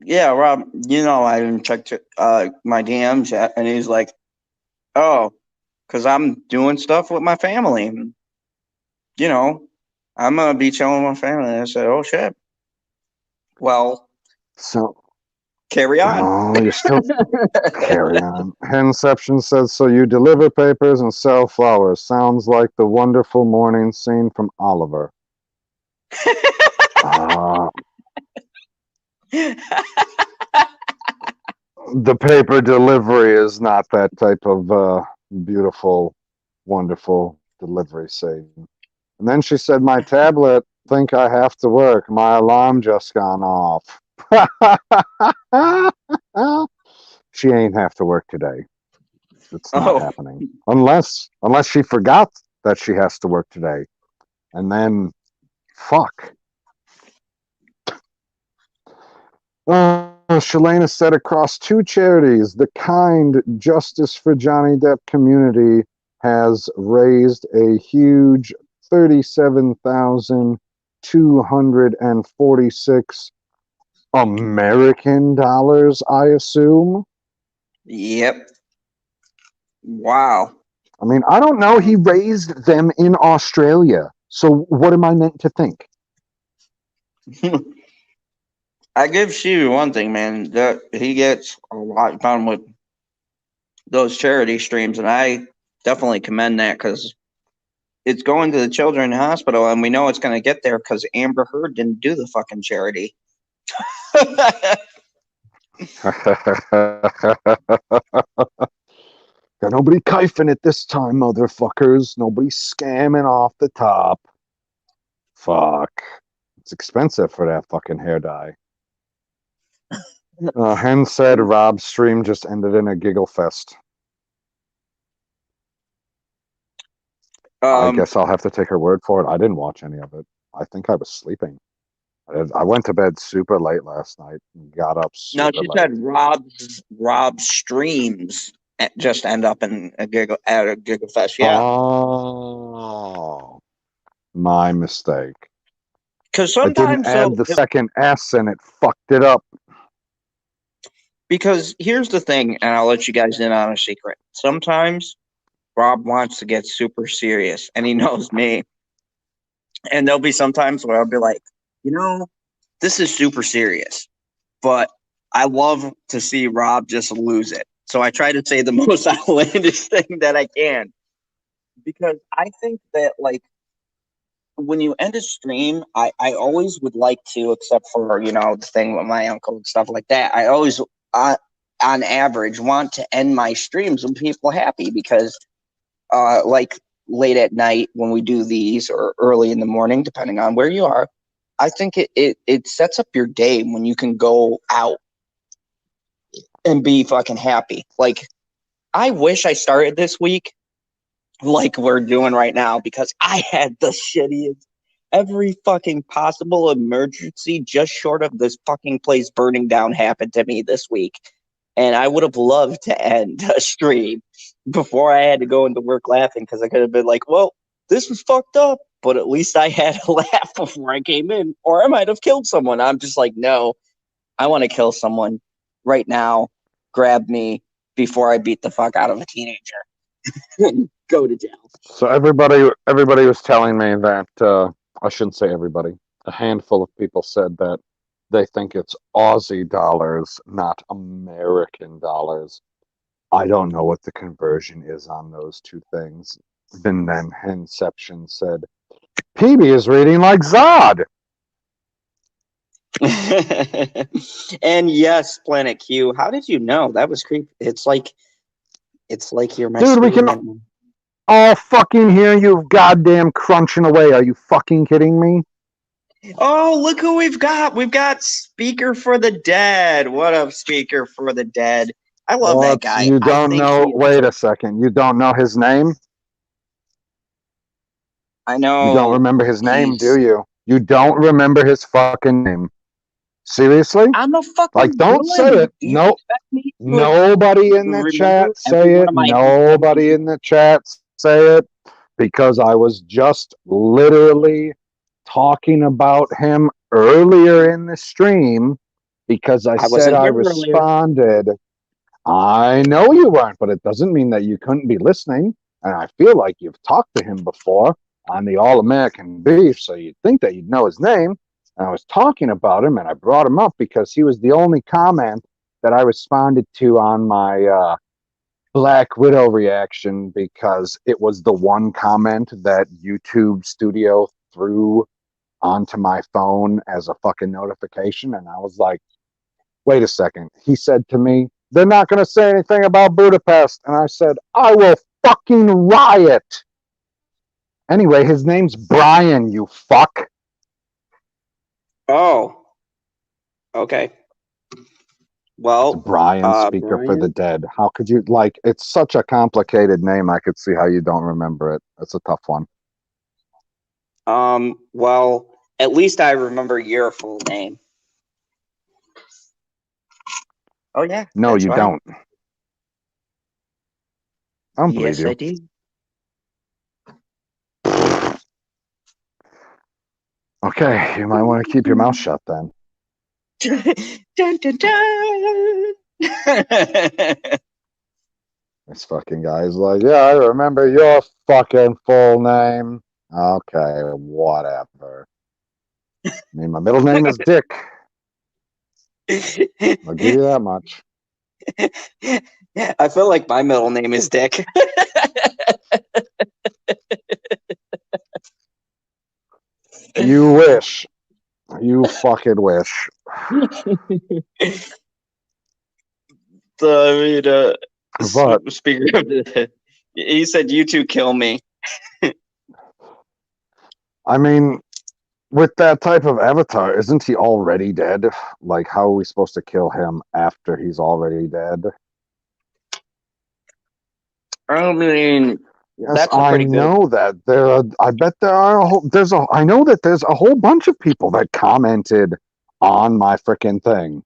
yeah, Rob, I didn't check my DMs yet. And he's like, oh, because I'm doing stuff with my family. And, I'm going to be chilling with my family. And I said, oh, shit. Well, So, carry on. oh, you're still carry on. Henception says, so you deliver papers and sell flowers. Sounds like the wonderful morning scene from Oliver. The paper delivery is not that type of beautiful, wonderful delivery scene. And then she said, my tablet, think I have to work. My alarm just gone off. She ain't have to work today. It's not happening. Unless she forgot that she has to work today. And then, fuck. Shalana said across two charities, the Kind Justice for Johnny Depp community has raised a huge 37,246 American dollars, I assume. Yep. Wow. I mean, I don't know. He raised them in Australia. So what am I meant to think? I give Stevie one thing, man, that he gets a lot done with those charity streams, and I definitely commend that because it's going to the children in hospital, and we know it's going to get there because Amber Heard didn't do the fucking charity. Got nobody kifing it this time, motherfuckers. Nobody scamming off the top. Fuck. It's expensive for that fucking hair dye. Hen said Rob's stream just ended in a giggle fest. I guess I'll have to take her word for it. I didn't watch any of it. I think I was sleeping. I went to bed super late last night and got up super No, she late. said Rob's streams just end up in a giggle fest. Yeah. Oh, my mistake. Because I didn't add the second S and it fucked it up. Because here's the thing, and I'll let you guys in on a secret. Sometimes Rob wants to get super serious, and he knows me. And there'll be some times where I'll be like, this is super serious, but I love to see Rob just lose it. So I try to say the most outlandish thing that I can. Because I think that, like, when you end a stream, I always would like to, except for, the thing with my uncle and stuff like that, I always, on average, want to end my streams with people happy because, like, late at night when we do these or early in the morning, depending on where you are, I think it sets up your day when you can go out and be fucking happy. Like, I wish I started this week like we're doing right now because I had the shittiest every fucking possible emergency just short of this fucking place burning down happened to me this week. And I would have loved to end a stream before I had to go into work laughing because I could have been like, well, this was fucked up, but at least I had a laugh before I came in, or I might have killed someone. I'm just like, no, I want to kill someone right now. Grab me before I beat the fuck out of a teenager. go to jail. So everybody was telling me that I shouldn't say everybody. A handful of people said that they think it's Aussie dollars, not American dollars. I don't know what the conversion is on those two things. And then Henception said, PB is reading like Zod. And yes, Planet Q. How did you know? That was creepy. It's like you're my Dude, we can student. all fucking hear you goddamn crunching away. Are you fucking kidding me? Oh, look who we've got. We've got Speaker for the Dead. What up, Speaker for the Dead? I love that guy. You I don't think know. Wait a second. You don't know his name? I know. You don't remember his name, do you? You don't remember his fucking name. Seriously? I'm a fucking like, don't villain. say it. Do you No. expect me to Nobody in the remember chat say every one it. of my Nobody in the chat say it. Because I was just literally talking about him earlier in the stream because I said wasn't I here earlier. responded. I know you weren't, but it doesn't mean that you couldn't be listening. And I feel like you've talked to him before on the All American Beef, so you'd think that you'd know his name. And I was talking about him, and I brought him up because he was the only comment that I responded to on my Black Widow reaction, because it was the one comment that YouTube Studio threw onto my phone as a fucking notification. And I was like, wait a second. He said to me, they're not going to say anything about Budapest. And I said, I will fucking riot. Anyway, his name's Brian, you fuck. Oh. Okay. Well, It's Brian, Speaker Brian? for the Dead. How could you, like, it's such a complicated name. I could see how you don't remember it. It's a tough one. Well, at least I remember your full name. Oh, yeah. No, you right. don't. I don't believe yes, you. I do. Okay, you might want to keep your mouth shut then. Dun, dun, dun. This fucking guy's like, yeah, I remember your fucking full name. Okay, whatever. I mean, my middle name is Dick. I'll give you that much. I feel like my middle name is Dick. You wish. You fucking wish. But Speaker of the, he said, "You two kill me." I mean, with that type of avatar, isn't he already dead? Like, how are we supposed to kill him after he's already dead? I mean, yes, I know that I bet there are. I know that there's a whole bunch of people that commented on my freaking thing,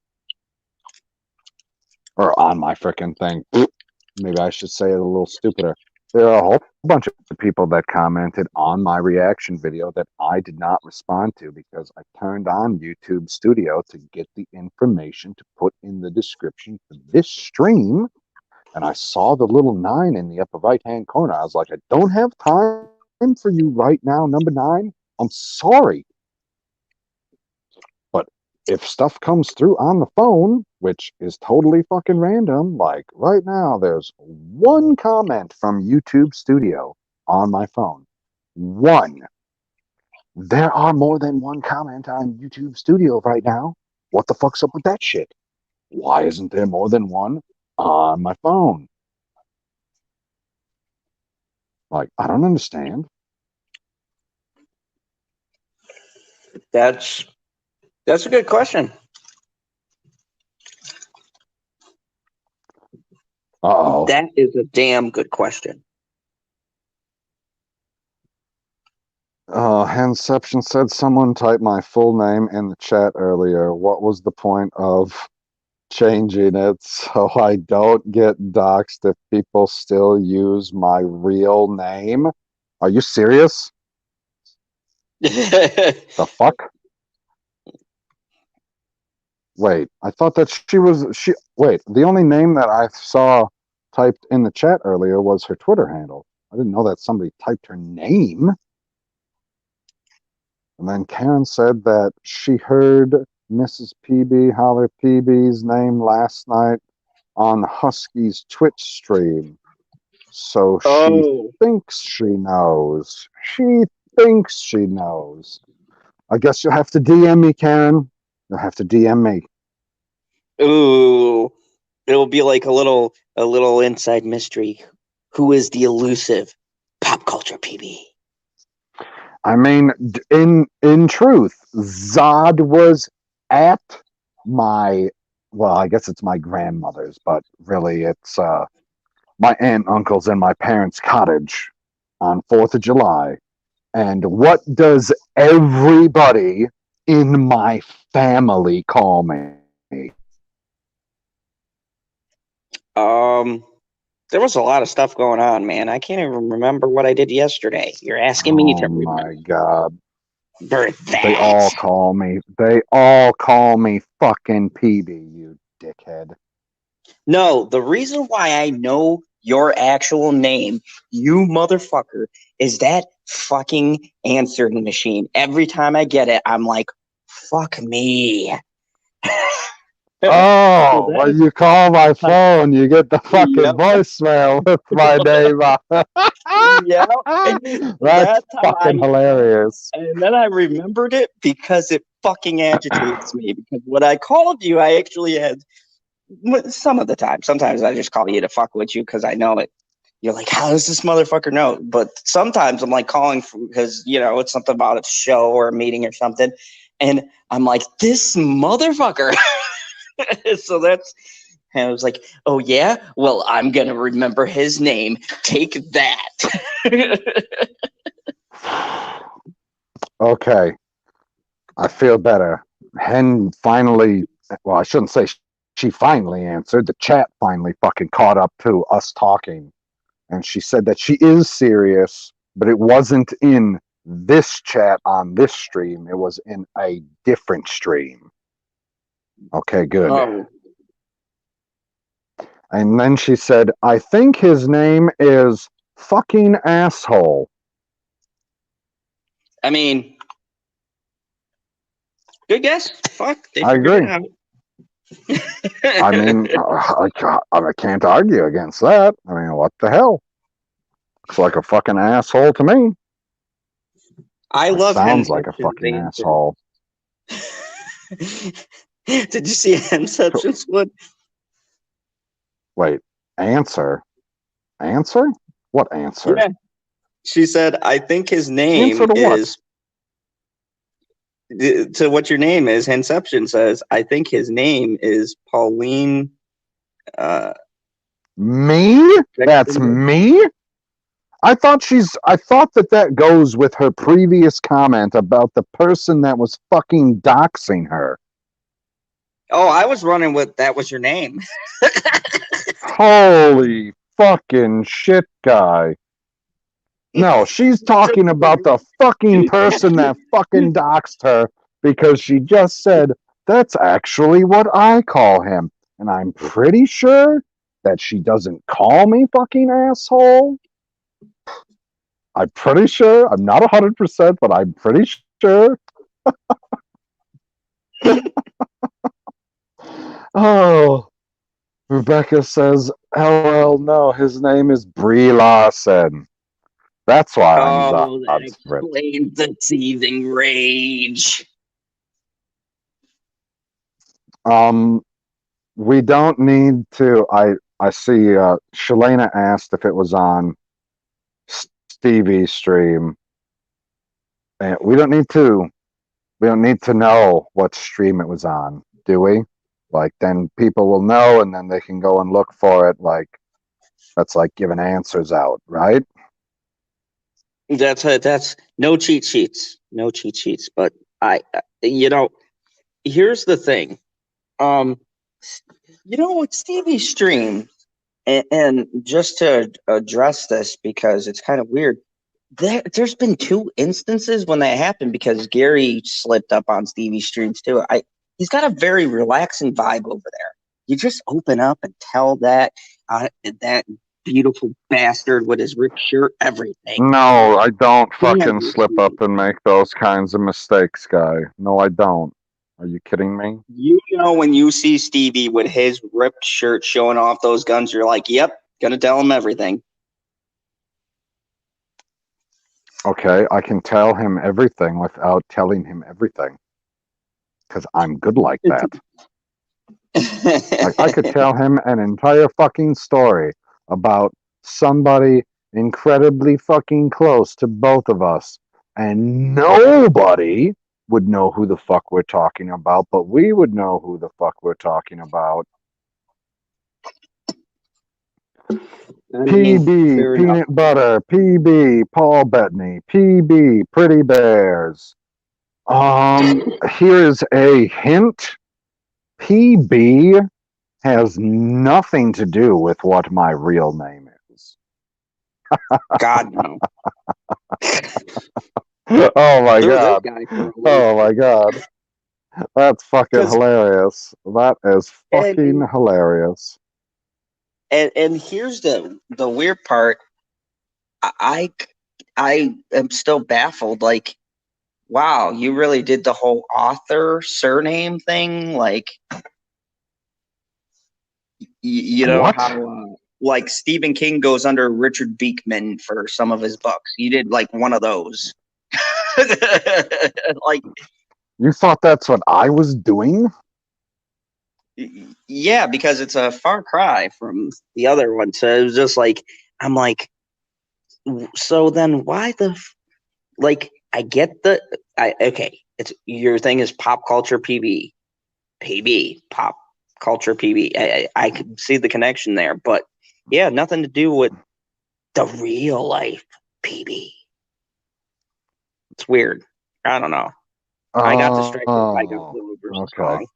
or on my freaking thing. Maybe I should say it a little stupider. There are a whole bunch of people that commented on my reaction video that I did not respond to because I turned on YouTube Studio to get the information to put in the description for this stream. And I saw the little 9 in the upper right-hand corner. I was like, I don't have time for you right now, number 9. I'm sorry. But if stuff comes through on the phone, which is totally fucking random, like right now, there's one comment from YouTube Studio on my phone. One. There are more than one comment on YouTube Studio right now. What the fuck's up with that shit? Why isn't there more than one on my phone? Like, I don't understand. That's a good question. Uh-oh. That is a damn good question. Henception said someone typed my full name in the chat earlier. What was the point of changing it so I don't get doxxed if people still use my real name? Are you serious? The fuck? Wait, I thought that wait, the only name that I saw typed in the chat earlier was her Twitter handle. I didn't know that somebody typed her name. And then Karen said that she heard Mrs. PB holler PB's name last night on Husky's Twitch stream. So she Oh, thinks she knows. She thinks she knows. I guess you'll have to DM me, Karen. You'll have to DM me. ooh, it'll be like a little inside mystery. Who is the elusive pop culture PB? I mean, in truth, Zod was at my, well, I guess it's my grandmother's, but really it's my aunt, uncle's, and my parents' cottage on 4th of July. And what does everybody in my family call me? Um, there was a lot of stuff going on, man. I can't even remember what I did yesterday. You're asking me Oh to my God. remember They all that. call me fucking PB, you dickhead. No, the reason why I know your actual name, you motherfucker, is that fucking answering machine. Every time I get it, I'm like, fuck me. So Oh, that, when you call my phone, you get the fucking yep, voicemail with my name on. yep. That's That's how fucking I, hilarious. and then I remembered it because it fucking agitates me. Because when I called you, I actually had some of the time. Sometimes I just call you to fuck with you because I know it. You're like, how does this motherfucker know? But sometimes I'm like calling because it's something about a show or a meeting or something, and I'm like, this motherfucker. So that's, and I was like, oh yeah, well I'm gonna remember his name. Take that. Okay, I feel better. Hen finally, well, I shouldn't say she finally answered. The chat finally fucking caught up to us talking. And she said that she is serious, but it wasn't in this chat on this stream. It was in a different stream. Okay, good. Oh, And then she said, I think his name is fucking asshole. I mean, good guess. Fuck, they I figured it agree. out. I mean, I can't argue against that. I mean, what the hell? Looks like a fucking asshole to me. I Or love sounds like a Henception's fucking answer. asshole. Did you see Henception's one? Wait, answer? Answer? What answer? Yeah. She said, I think his Answer name to what? is, to what your name is. Henception says, I think his name is Pauline. Uh, Me? That's Beckton. me? I thought that goes with her previous comment about the person that was fucking doxing her. Oh, I was running with that was your name. Holy fucking shit, guy. No, she's talking about the fucking person that fucking doxed her because she just said, that's actually what I call him. And I'm pretty sure that she doesn't call me fucking asshole. I'm pretty sure. I'm not 100%, but I'm pretty sure. Oh, Rebecca says, LL, no, his name is Brie Larson. That's why I'm Oh, that Zod's friend. explains the seething rage. Um, we don't need to. I see. Shalena asked if it was on Stevie's stream, and we don't need to. We don't need to know what stream it was on, do we? Like then people will know, and then they can go and look for it. Like that's like giving answers out, right? That's no cheat sheets. No cheat sheets. But I, here's the thing. Um, with Stevie stream, and just to address this because it's kind of weird. There's been two instances when that happened because Gary slipped up on Stevie's streams too. He's got a very relaxing vibe over there. You just open up and tell that beautiful bastard with his ripped shirt, everything. No, I don't fucking Damn, slip up and make those kinds of mistakes, guy. No, I don't. Are you kidding me? you know when you see Stevie with his ripped shirt showing off those guns, you're like, yep, gonna tell him everything. Okay, I can tell him everything without telling him everything. Because I'm good like that. Like, I could tell him an entire fucking story about somebody incredibly fucking close to both of us, and nobody would know who the fuck we're talking about, but we would know who the fuck we're talking about. I mean, PB, fair enough. Peanut Butter, PB, Paul Bettany, PB, Pretty Bears. Here is a hint. PB has nothing to do with what my real name is. God no. Oh my Threw this god. guy for a loop. Oh my god. That's fucking 'Cause- hilarious. That is fucking hilarious. and here's the weird part. I I am still baffled. Like, wow, you really did the whole author surname thing. Like, you know What? how like Stephen King goes under Richard Beekman for some of his books. You did like one of those. Like, You thought that's what I was doing? yeah, because it's a far cry from the other one. So it was just like, I'm like, so then why like, I get okay, it's your thing is pop culture pop culture I can see the connection there, but yeah, nothing to do with the real life PB. It's weird. I don't know. I got distracted. I got Oh, the Rivers okay. song.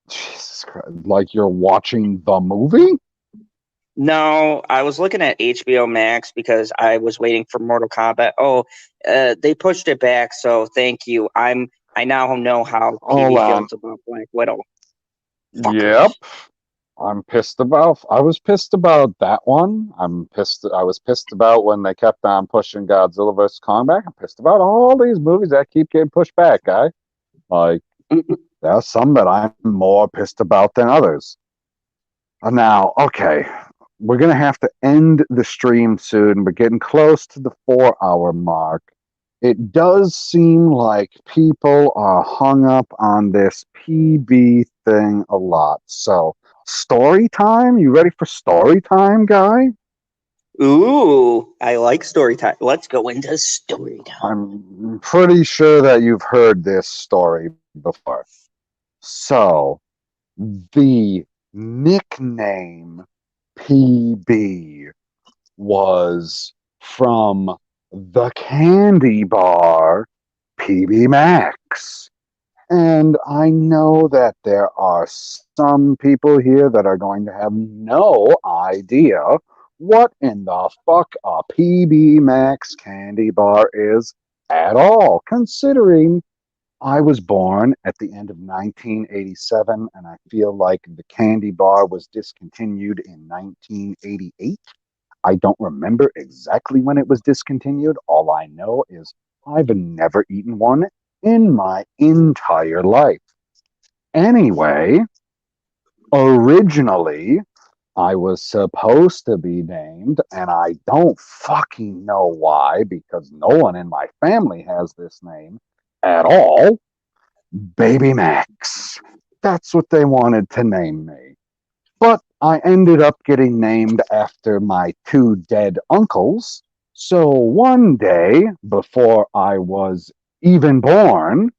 Jesus Christ. Like you're watching the movie? No, I was looking at HBO Max because I was waiting for Mortal Kombat. Oh, they pushed it back, so thank you. I now know how Hold PB on. feels about Black Widow. Yep. Fuckers. I was pissed about that one. I was pissed about when they kept on pushing Godzilla vs. Kong back. I'm pissed about all these movies that keep getting pushed back, guy. Like, there are some that I'm more pissed about than others. Now, okay, we're going to have to end the stream soon. We're getting close to the 4 hour mark. It does seem like people are hung up on this PB thing a lot. So, story time? You ready for story time, guy? Ooh, I like story time. Let's go into story time. I'm pretty sure that you've heard this story before. So, the nickname PB was from the candy bar PB Max. And I know that there are some people here that are going to have no idea what in the fuck a PB Max candy bar is at all, considering I was born at the end of 1987, and I feel like the candy bar was discontinued in 1988. I don't remember exactly when it was discontinued. All I know is I've never eaten one in my entire life. Anyway, originally, I was supposed to be named, and I don't fucking know why, because no one in my family has this name at all. Baby Max. That's what they wanted to name me. But I ended up getting named after my two dead uncles. So one day, before I was even born,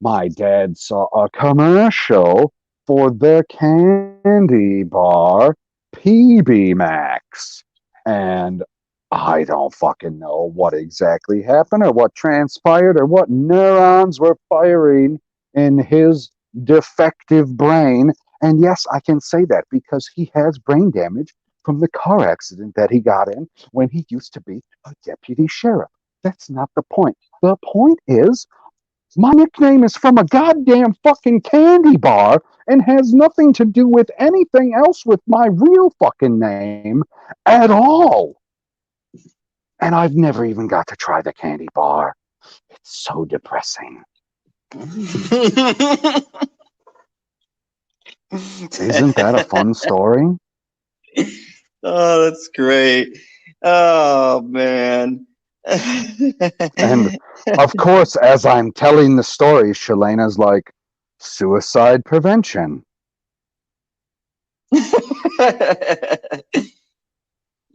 my dad saw a commercial for the candy bar PB Max. And I don't fucking know what exactly happened or what transpired or what neurons were firing in his defective brain. And yes, I can say that because he has brain damage from the car accident that he got in when he used to be a deputy sheriff. That's not the point. The point is, my nickname is from a goddamn fucking candy bar, and has nothing to do with anything else with my real fucking name at all. And I've never even got to try the candy bar. It's so depressing. Isn't that a fun story? Oh, that's great. Oh, man. And of course, as I'm telling the story, Shalena's like, suicide prevention.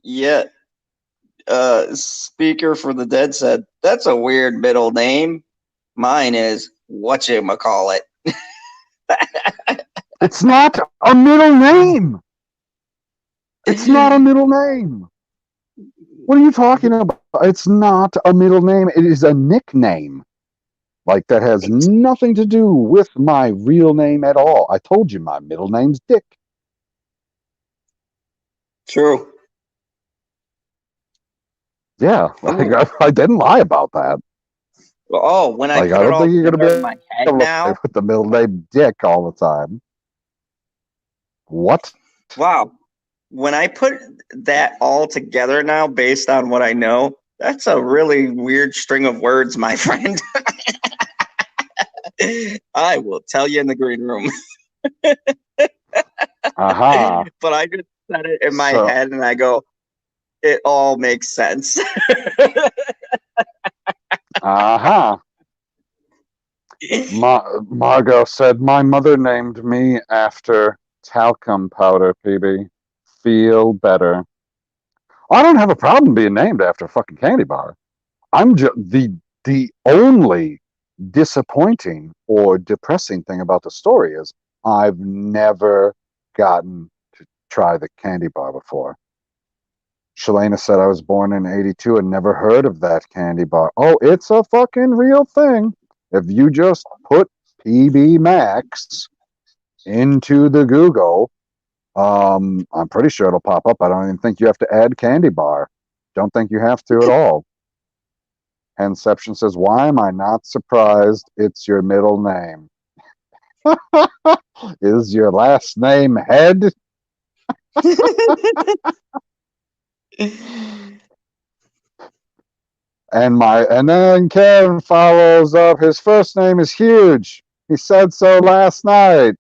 Yeah. Speaker for the Dead said, that's a weird middle name. Mine is whatchamacallit. It's not a middle name. It's not a middle name. What are you talking about? It's not a middle name. It is a nickname. Like, that has nothing to do with my real name at all. I told you my middle name's Dick. True. Yeah, like, I didn't lie about that. Oh, when I Like, put I it don't all think you're going to together be in my head able to now. live with the middle name Dick all the time. What? Wow. When I put that all together now, based on what I know, that's a really weird string of words, my friend. I will tell you in the green room. Aha. But I just said it in my So, head and I go, it all makes sense. aha. Margot said, my mother named me after talcum powder, PB. Feel better. I don't have a problem being named after a fucking candy bar. I'm just the only disappointing or depressing thing about the story is I've never gotten to try the candy bar before. Shalena said I was born in 82 and never heard of that candy bar. Oh, it's a fucking real thing. If you just put PB Max into the Google, I'm pretty sure it'll pop up. I don't even think you have to add candy bar. Don't think you have to at all. Henception says, why am I not surprised it's your middle name? Is your last name Head? And then Karen follows up, his first name is Huge. He said so last night.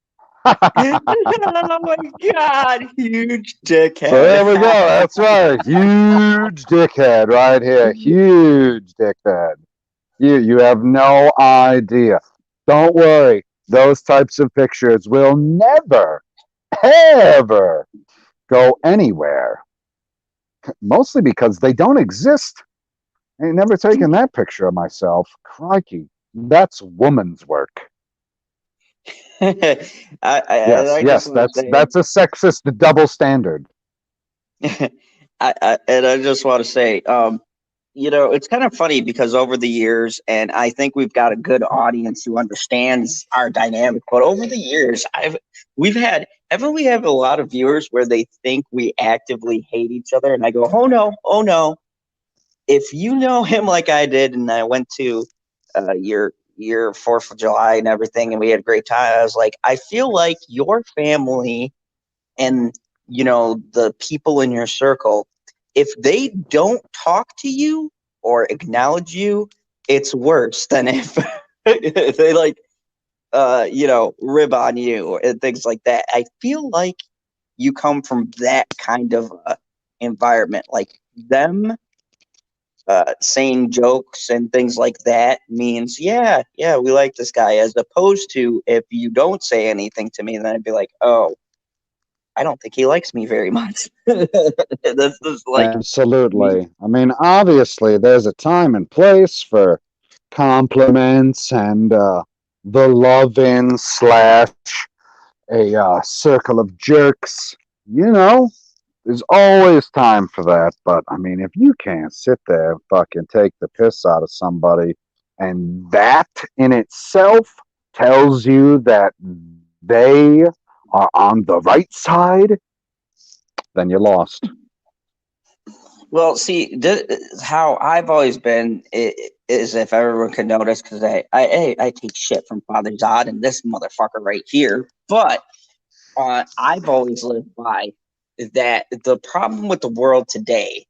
Oh my God, huge dickhead. So there we go. That's right. Huge dickhead right here. Huge dickhead. You have no idea. Don't worry. Those types of pictures will never, ever go anywhere. Mostly because they don't exist. I ain't never taken that picture of myself. Crikey. That's woman's work. I just want to say, That's a sexist double standard. I just want to say, it's kind of funny because over the years, and I think we've got a good audience who understands our dynamic. But over the years, haven't we have a lot of viewers where they think we actively hate each other, and I go, oh no. If you know him like I did, and I went to your 4th of July and everything, and we had a great time, I was like, I feel like your family and the people in your circle, if they don't talk to you or acknowledge you, it's worse than if they rib on you and things like that. I feel like you come from that kind of environment, like them saying jokes and things like that means, yeah, we like this guy, as opposed to if you don't say anything to me, then I'd be like, oh, I don't think he likes me very much. That's just like me. Absolutely. I mean, obviously, there's a time and place for compliments and the love-in slash a circle of jerks. There's always time for that. But I mean, if you can't sit there and fucking take the piss out of somebody, and that in itself tells you that they are on the right side, then you're lost. Well, see, how I've always been, is if everyone could notice, because I take shit from Father Zod and this motherfucker right here. But I've always lived by that the problem with the world today,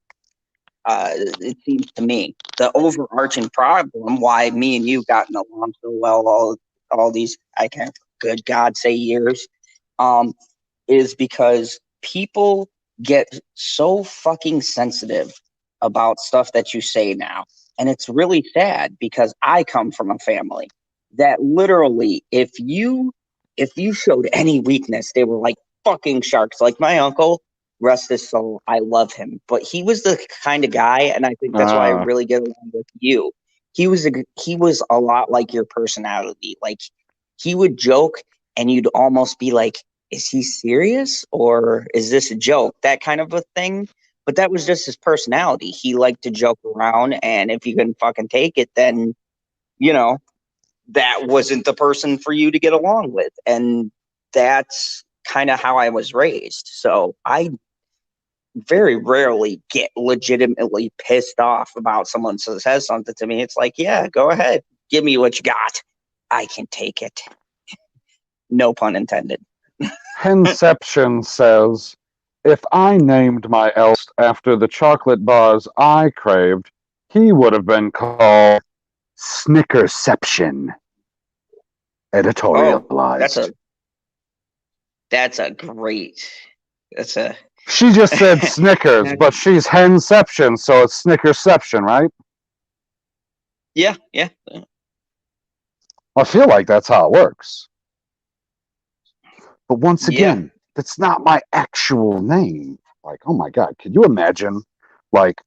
it seems to me, the overarching problem why me and you gotten along so well all these, I can't, good God, say years, um, is because people get so fucking sensitive about stuff that you say now. And it's really sad because I come from a family that literally, if you showed any weakness, they were like fucking sharks. Like my uncle, rest his soul, I love him, but he was the kind of guy, and I think that's why I Uh, really get along with you. He was a lot like your personality. Like he would joke, and you'd almost be like, is he serious or is this a joke? That kind of a thing. But that was just his personality. He liked to joke around, and if you couldn't fucking take it, then you know that wasn't the person for you to get along with. And that's kind of how I was raised. So I very rarely get legitimately pissed off about someone says something to me. It's like, yeah, go ahead, give me what you got. I can take it. No pun intended. Henception says, if I named my eldest after the chocolate bars I craved, he would have been called Snickerception. Oh, that's Editorialized. a that's a great. That's a She just said Snickers, but she's Henception, so it's Snickerception, right? yeah, yeah, I feel like that's how it works. But once yeah. again, that's not my actual name. Like, oh my God, could you imagine, like,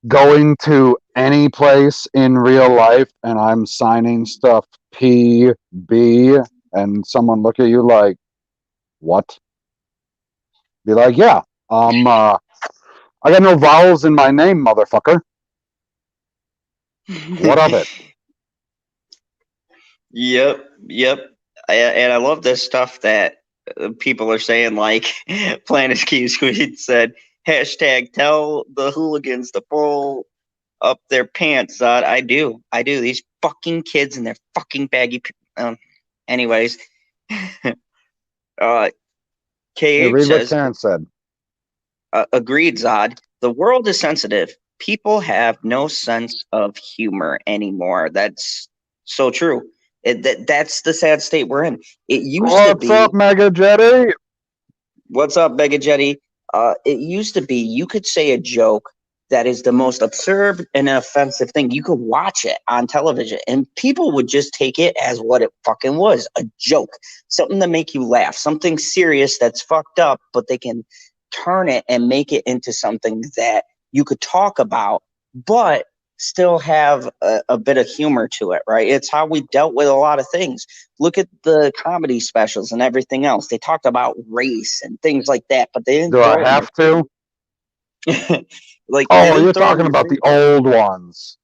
going to any place in real life and I'm signing stuff PB and someone look at you like, what? Be like, yeah, I got no vowels in my name, motherfucker. What of it? Yep, yep. And I love this stuff that people are saying, like Planet Ski Squid said, hashtag tell the hooligans to pull up their pants. I do. These fucking kids and their fucking baggy. Anyways, uh, Hey, KH read what says, Karen said. agreed, Zod. The world is sensitive. People have no sense of humor anymore. That's so true. That's the sad state we're in. It used to What's up, be, Mega Jetty? what's up, Begajetti? It used to be you could say a joke that is the most absurd and offensive thing. You could watch it on television and people would just take it as what it fucking was, a joke, something to make you laugh, something serious that's fucked up, but they can turn it and make it into something that you could talk about, but still have a bit of humor to it, right? It's how we dealt with a lot of things. Look at the comedy specials and everything else. They talked about race and things like that, but they didn't Do I throw it in your have to? like they Oh, didn't you're throw it in talking your about the face. old ones.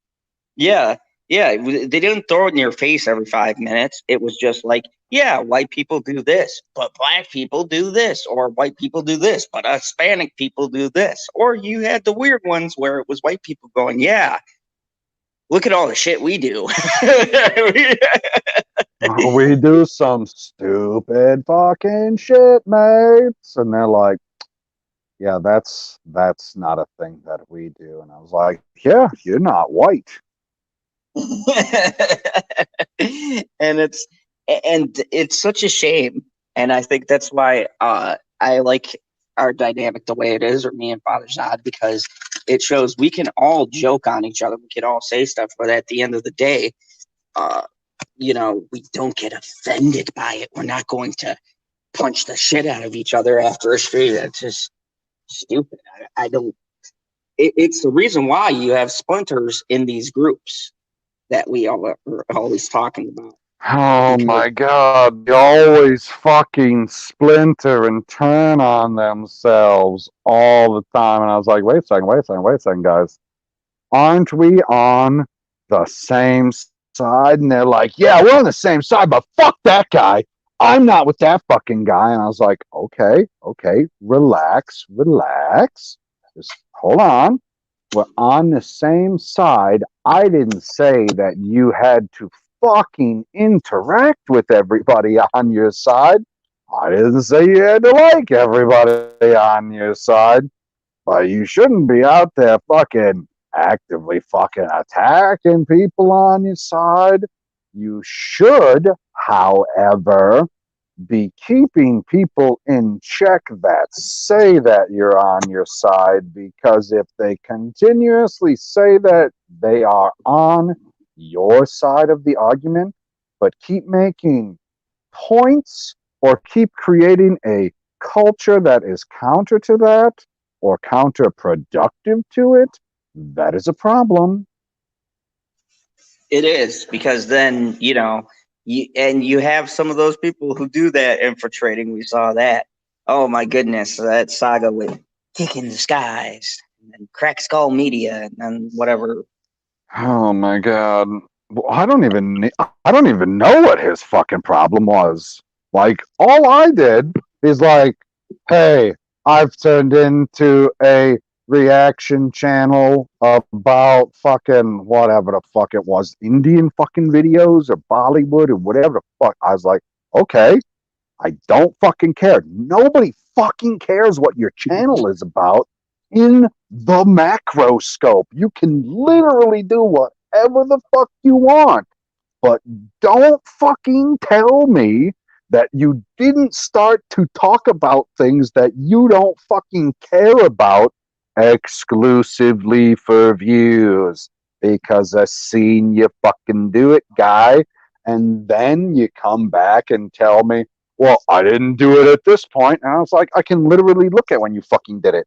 Yeah, yeah, they didn't throw it in your face every 5 minutes. It was just like, yeah, white people do this, but black people do this, or white people do this, but Hispanic people do this. Or you had the weird ones where it was white people going, yeah, look at all the shit we do. We do some stupid fucking shit, mates. And they're like, yeah, that's not a thing that we do. And I was like, yeah, you're not white. and it's such a shame, and I think that's why I like our dynamic the way it is, or me and Father Zod, because it shows we can all joke on each other, we can all say stuff, but at the end of the day, uh we don't get offended by it. We're not going to punch the shit out of each other after a street. That's just stupid. I don't. It's the reason why you have splinters in these groups that we all are always talking about. Oh Because my God, they always fucking splinter and turn on themselves all the time. And I was like, wait a second, guys. Aren't we on the same side? And they're like, yeah, we're on the same side, but fuck that guy. I'm not with that fucking guy. And I was like, okay, relax. Just hold on. we're on the same side. I didn't say that you had to fucking interact with everybody on your side. I didn't say you had to like everybody on your side. But you shouldn't be out there fucking actively fucking attacking people on your side. You should, however, be keeping people in check that say that you're on your side, because if they continuously say that they are on your side of the argument, but keep making points or keep creating a culture that is counter to that or counterproductive to it, that is a problem. It is, because then, you have some of those people who do that infiltrating. We saw that. Oh my goodness, that saga with Kick in the Skies and Crack Skull Media and whatever. Oh my god. Well, I don't even know what his fucking problem was. Like, all I did is like, hey, I've turned into a reaction channel about fucking whatever the fuck it was, Indian fucking videos or Bollywood or whatever the fuck. I was like, okay, I don't fucking care. Nobody fucking cares what your channel is about in the macro scope. You can literally do whatever the fuck you want, but don't fucking tell me that you didn't start to talk about things that you don't fucking care about exclusively for views, because I seen you fucking do it, guy. And then you come back and tell me, well, I didn't do it at this point. And I was like, I can literally look at when you fucking did it.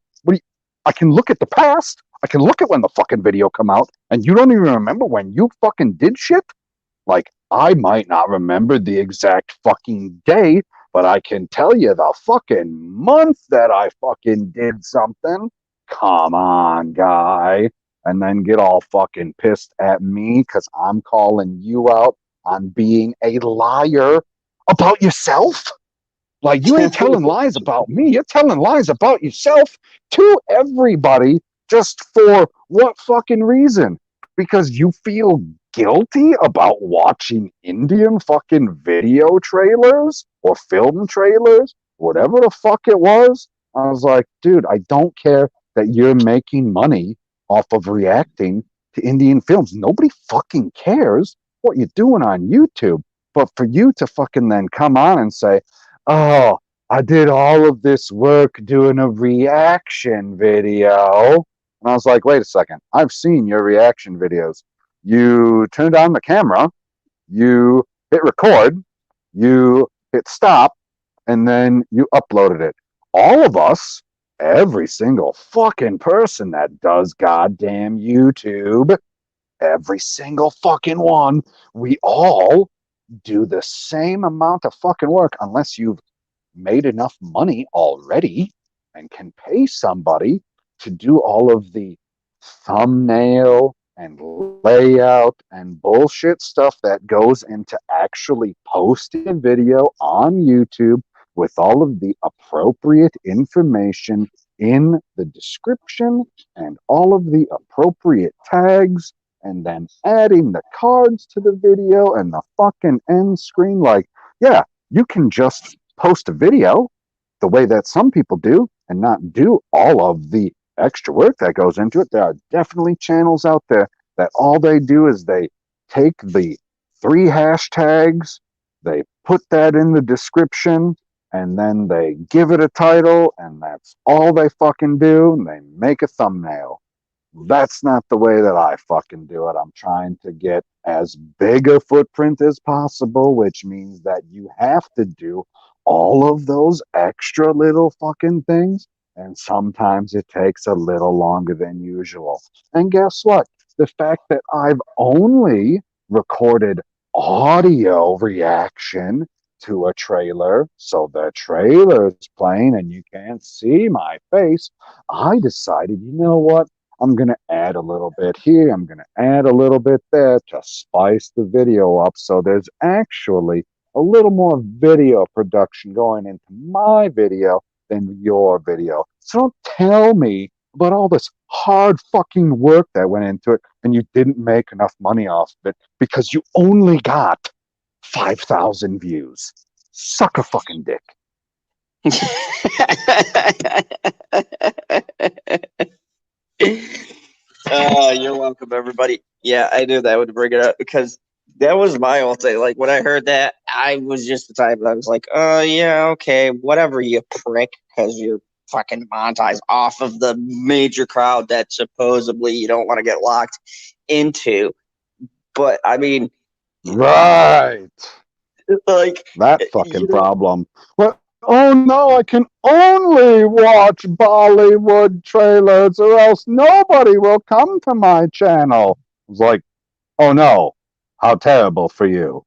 I can look at the past. I can look at when the fucking video come out, and you don't even remember when you fucking did shit? Like, I might not remember the exact fucking day, but I can tell you the fucking month that I fucking did something. Come on, guy. And then get all fucking pissed at me because I'm calling you out on being a liar about yourself. Like, you ain't telling lies about me. You're telling lies about yourself to everybody. Just for what fucking reason? Because you feel guilty about watching Indian fucking video trailers or film trailers, whatever the fuck it was. I was like, dude, I don't care that you're making money off of reacting to Indian films. Nobody fucking cares what you're doing on YouTube. But for you to fucking then come on and say, oh, I did all of this work doing a reaction video. And I was like, wait a second. I've seen your reaction videos. You turned on the camera, you hit record, you hit stop, and then you uploaded it. All of us, every single fucking person that does goddamn YouTube, every single fucking one, we all do the same amount of fucking work, unless you've made enough money already and can pay somebody to do all of the thumbnail and layout and bullshit stuff that goes into actually posting a video on YouTube with all of the appropriate information in the description and all of the appropriate tags, and then adding the cards to the video and the fucking end screen. Like, yeah, you can just post a video the way that some people do and not do all of the extra work that goes into it. There are definitely channels out there that all they do is they take the 3 hashtags, they put that in the description, and then they give it a title, and that's all they fucking do, and they make a thumbnail. That's not the way that I fucking do it. I'm trying to get as big a footprint as possible, which means that you have to do all of those extra little fucking things. And sometimes it takes a little longer than usual. And guess what? The fact that I've only recorded audio reaction to a trailer, so the trailer is playing and you can't see my face, I decided, you know what? I'm going to add a little bit here. I'm going to add a little bit there to spice the video up. So there's actually a little more video production going into my video than your video. So don't tell me about all this hard fucking work that went into it, and you didn't make enough money off of it because you only got 5,000 views. Suck a fucking dick. You're welcome, everybody. Yeah, I knew that would bring it up because that was my whole thing. Like when I heard that, I was just the type that I was like, "Oh yeah, okay, whatever, you prick," because you're fucking monetized off of the major crowd that supposedly you don't want to get locked into. But I mean, Right. like, That fucking you know, problem. Well, oh no, I can only watch Bollywood trailers or else nobody will come to my channel. It's like, oh no, how terrible for you.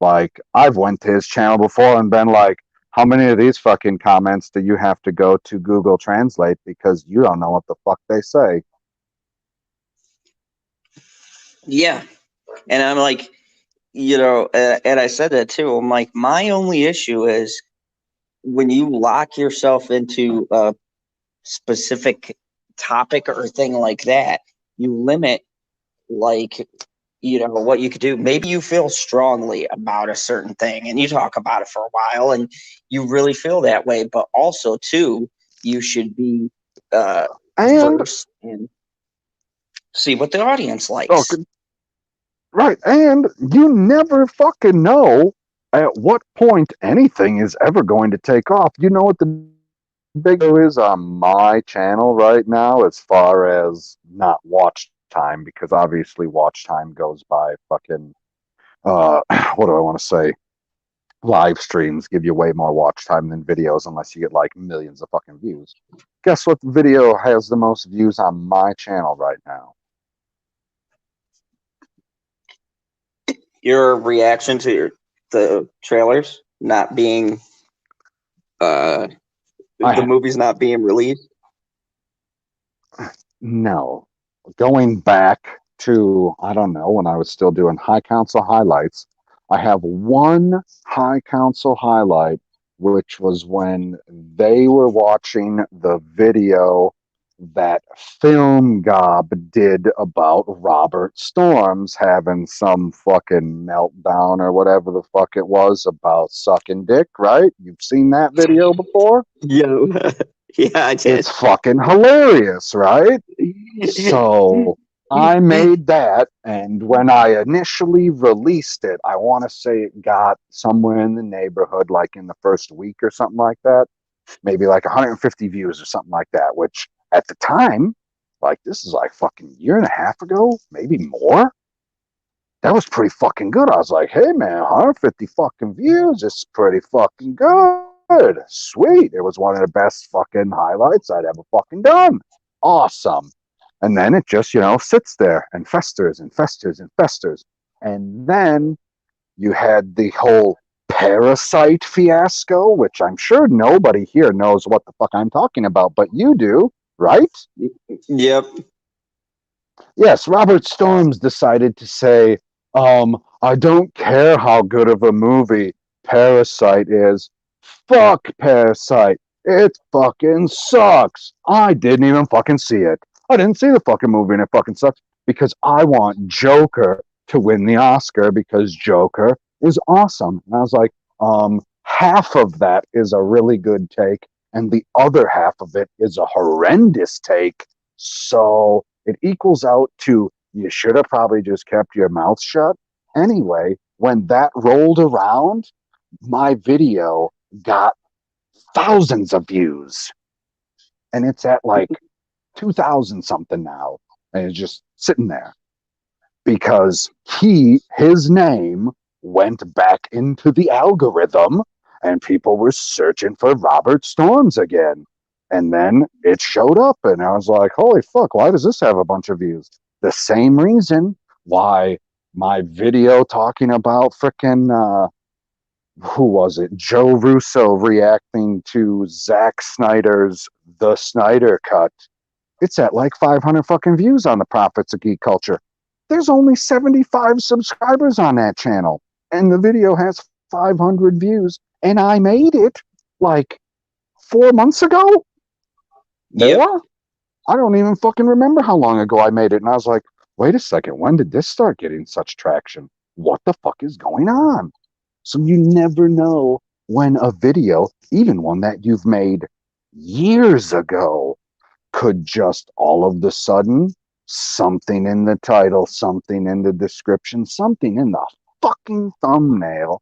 Like, I've went to his channel before and been like, how many of these fucking comments do you have to go to Google Translate because you don't know what the fuck they say? yeah, and I'm like, and I said that too. I'm like, my only issue is when you lock yourself into a specific topic or thing like that, you limit like what you could do. Maybe you feel strongly about a certain thing and you talk about it for a while and you really feel that way, but also too, you should be And, versed and see what the audience oh, likes. right, and you never fucking know at what point anything is ever going to take off. You know what the big deal is on my channel right now as far as not watch time, because obviously watch time goes by fucking, what do I want to say? Live streams give you way more watch time than videos unless you get like millions of fucking views. Guess what video has the most views on my channel right now? Your reaction to the trailers not being uh the I movies not being released. No. Going back to, I don't know, when I was still doing High Council highlights, I have one High Council highlight, which was when they were watching the video that Film Gob did about Robert Storms having some fucking meltdown or whatever the fuck it was about sucking dick, right? You've seen that video before? Yeah, yeah, I did. It's fucking hilarious, right? So I made that, and when I initially released it, I want to say it got somewhere in the neighborhood, like in the first week or something like that, maybe like 150 views or something like that, which at the time, like this is like fucking year and a half ago, maybe more. That was pretty fucking good. I was like, hey man, 150 fucking views is pretty fucking good. Sweet. It was one of the best fucking highlights I'd ever fucking done. Awesome. And then it just, sits there and festers and festers and festers. And then you had the whole Parasite fiasco, which I'm sure nobody here knows what the fuck I'm talking about, but you do, right? Yep. Yes, Robert Storms decided to say, I don't care how good of a movie Parasite is. Fuck Parasite. It fucking sucks. I didn't even fucking see it. I didn't see the fucking movie and it fucking sucks because I want Joker to win the Oscar because Joker is awesome. And I was like, half of that is a really good take and the other half of it is a horrendous take. So it equals out to you should have probably just kept your mouth shut. Anyway, when that rolled around, my video got thousands of views. And it's at like 2,000 something now. And it's just sitting there because his name went back into the algorithm and people were searching for Robert Storms again. And then it showed up, and I was like, holy fuck, why does this have a bunch of views? The same reason why my video talking about frickin' who was it? Joe Russo reacting to Zack Snyder's The Snyder Cut. It's at like 500 fucking views on the Profits of Geek Culture. There's only 75 subscribers on that channel, and the video has 500 views, and I made it like 4 months ago. Yep. More? I don't even fucking remember how long ago I made it. And I was like, wait a second, when did this start getting such traction? What the fuck is going on? So you never know when a video, even one that you've made years ago, could just all of the sudden, something in the title, something in the description, something in the fucking thumbnail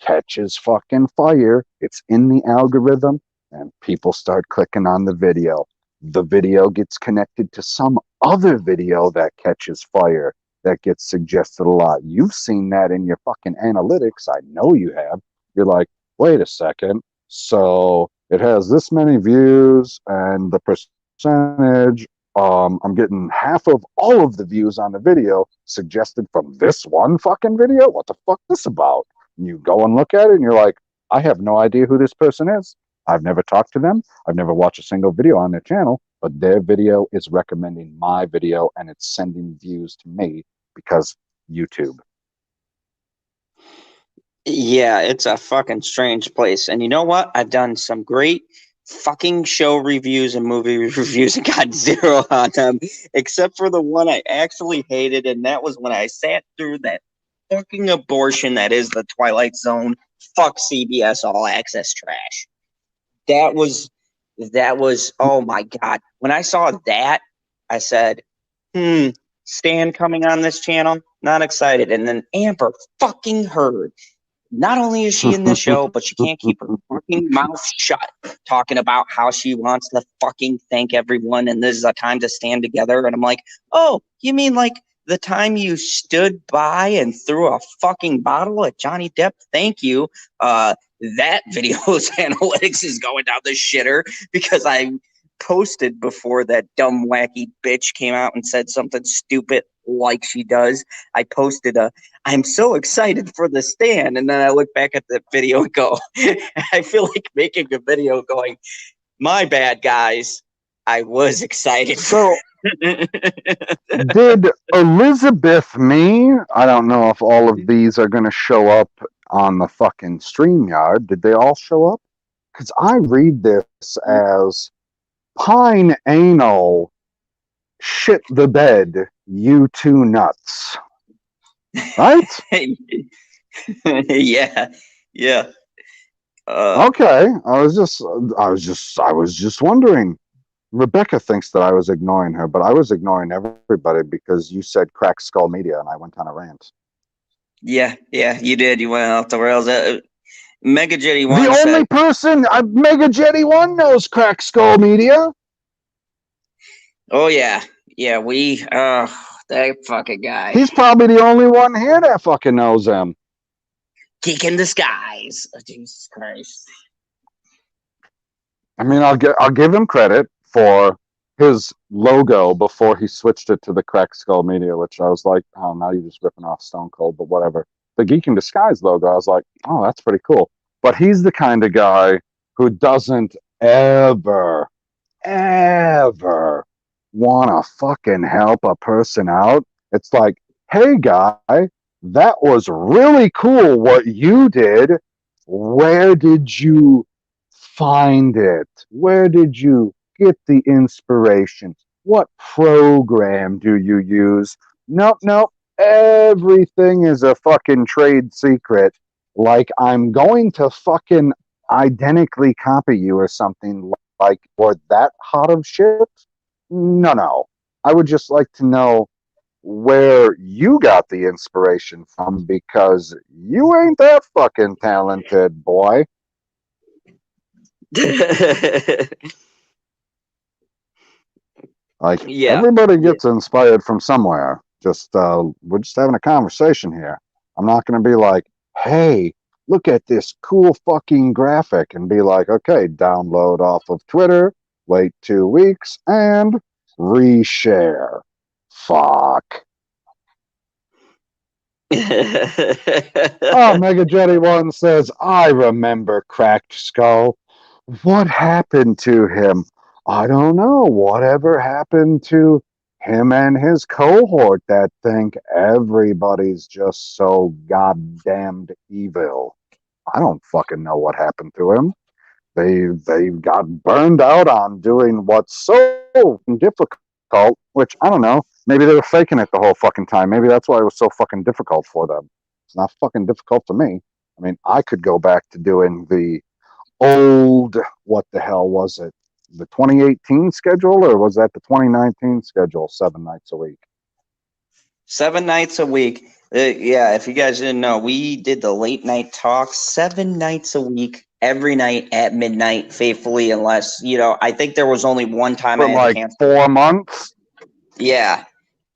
catches fucking fire. It's in the algorithm and people start clicking on the video. The video gets connected to some other video that catches fire, that gets suggested a lot. You've seen that in your fucking analytics. I know you have. You're like, wait a second. So it has this many views and the percentage, I'm getting half of all of the views on the video suggested from this one fucking video. What the fuck is this about? And you go and look at it and you're like, I have no idea who this person is. I've never talked to them. I've never watched a single video on their channel, but their video is recommending my video and it's sending views to me because YouTube. Yeah, it's a fucking strange place. And you know what? I've done some great fucking show reviews and movie reviews and got zero on them, except for the one I actually hated, and that was when I sat through that fucking abortion that is the Twilight Zone. Fuck CBS All Access trash. That was oh my god. When I saw that, I said, Stan coming on this channel, not excited. And then Amber fucking Heard. Not only is she in this show, but she can't keep her fucking mouth shut, talking about how she wants to fucking thank everyone and this is a time to stand together. And I'm like, oh, you mean like the time you stood by and threw a fucking bottle at Johnny Depp? Thank you. That video's analytics is going down the shitter because I posted before that dumb wacky bitch came out and said something stupid like she does. I posted I'm so excited for the stand, and then I look back at the video and go, I feel like making a video going, my bad guys, I was excited. So did Elizabeth me? I don't know if all of these are going to show up on the fucking StreamYard. Did they all show up? Because I read this as Pine Anal shit the bed, you two nuts. Right? yeah. Okay. I was just wondering. Rebecca thinks that I was ignoring her, but I was ignoring everybody because you said Crack Skull Media and I went on a rant. Yeah, you did. You went off the rails. Mega Jetty One. The only person Mega Jetty One knows Crack Skull Media. Oh yeah, that fucking guy. He's probably the only one here that fucking knows him. Geek in disguise. Oh, Jesus Christ. I mean, I'll give him credit for his logo before he switched it to the Crack Skull Media, which I was like, oh, now you're just ripping off Stone Cold, but whatever. The Geek in Disguise logo, I was like, oh, that's pretty cool. But he's the kind of guy who doesn't ever want to fucking help a person out. It's like, hey, guy, that was really cool what you did. Where did you find it? Where did you get the inspiration? What program do you use? Nope. Everything is a fucking trade secret. Like I'm going to fucking identically copy you or something like, or that hot of shit. No. I would just like to know where you got the inspiration from because you ain't that fucking talented, boy. Like everybody gets inspired from somewhere. Just we're just having a conversation here. I'm not going to be like, hey, look at this cool fucking graphic and be like, okay, download off of Twitter, wait 2 weeks, and reshare. Fuck. Oh, Mega Jetty One says, I remember Cracked Skull. What happened to him? I don't know. Whatever happened to him and his cohort that think everybody's just so goddamned evil? I don't fucking know what happened to him. they got burned out on doing what's so difficult, which I don't know. Maybe they were faking it the whole fucking time. Maybe that's why it was so fucking difficult for them. It's not fucking difficult for me. I mean, I could go back to doing the old, what the hell was it? The 2018 schedule, or was that the 2019 schedule, 7 nights a week? 7 nights a week. Yeah, if you guys didn't know, we did the late night talk 7 nights a week, every night at midnight, faithfully, unless, I think there was only one time I For had to like cancel. 4 months? Yeah,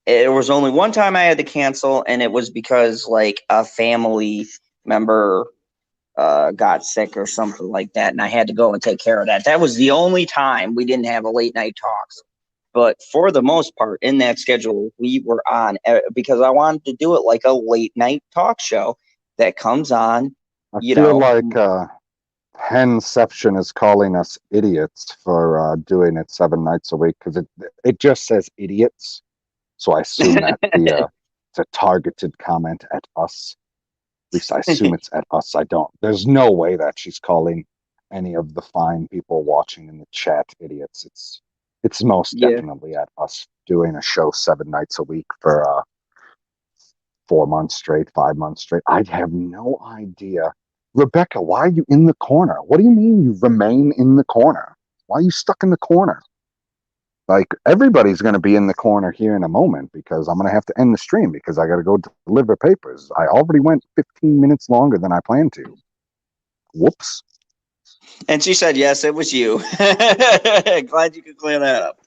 it was only one time I had to cancel, and it was because, like, a family member got sick or something like that, and I had to go and take care of that. That was the only time we didn't have a late night talks. But for the most part, in that schedule, we were on because I wanted to do it like a late night talk show that comes on, I feel like Henception is calling us idiots for doing it 7 nights a week because it just says idiots. So I assume that it's a targeted comment at us. At least I assume it's at us. There's no way that she's calling any of the fine people watching in the chat idiots. It's most Yeah. definitely at us doing a show 7 nights a week for 4 months straight, 5 months straight. I have no idea. Rebecca, why are you in the corner? What do you mean you remain in the corner? Why are you stuck in the corner? Like, everybody's going to be in the corner here in a moment because I'm going to have to end the stream because I got to go deliver papers. I already went 15 minutes longer than I planned to. Whoops. And she said, yes, it was you. Glad you could clear that up.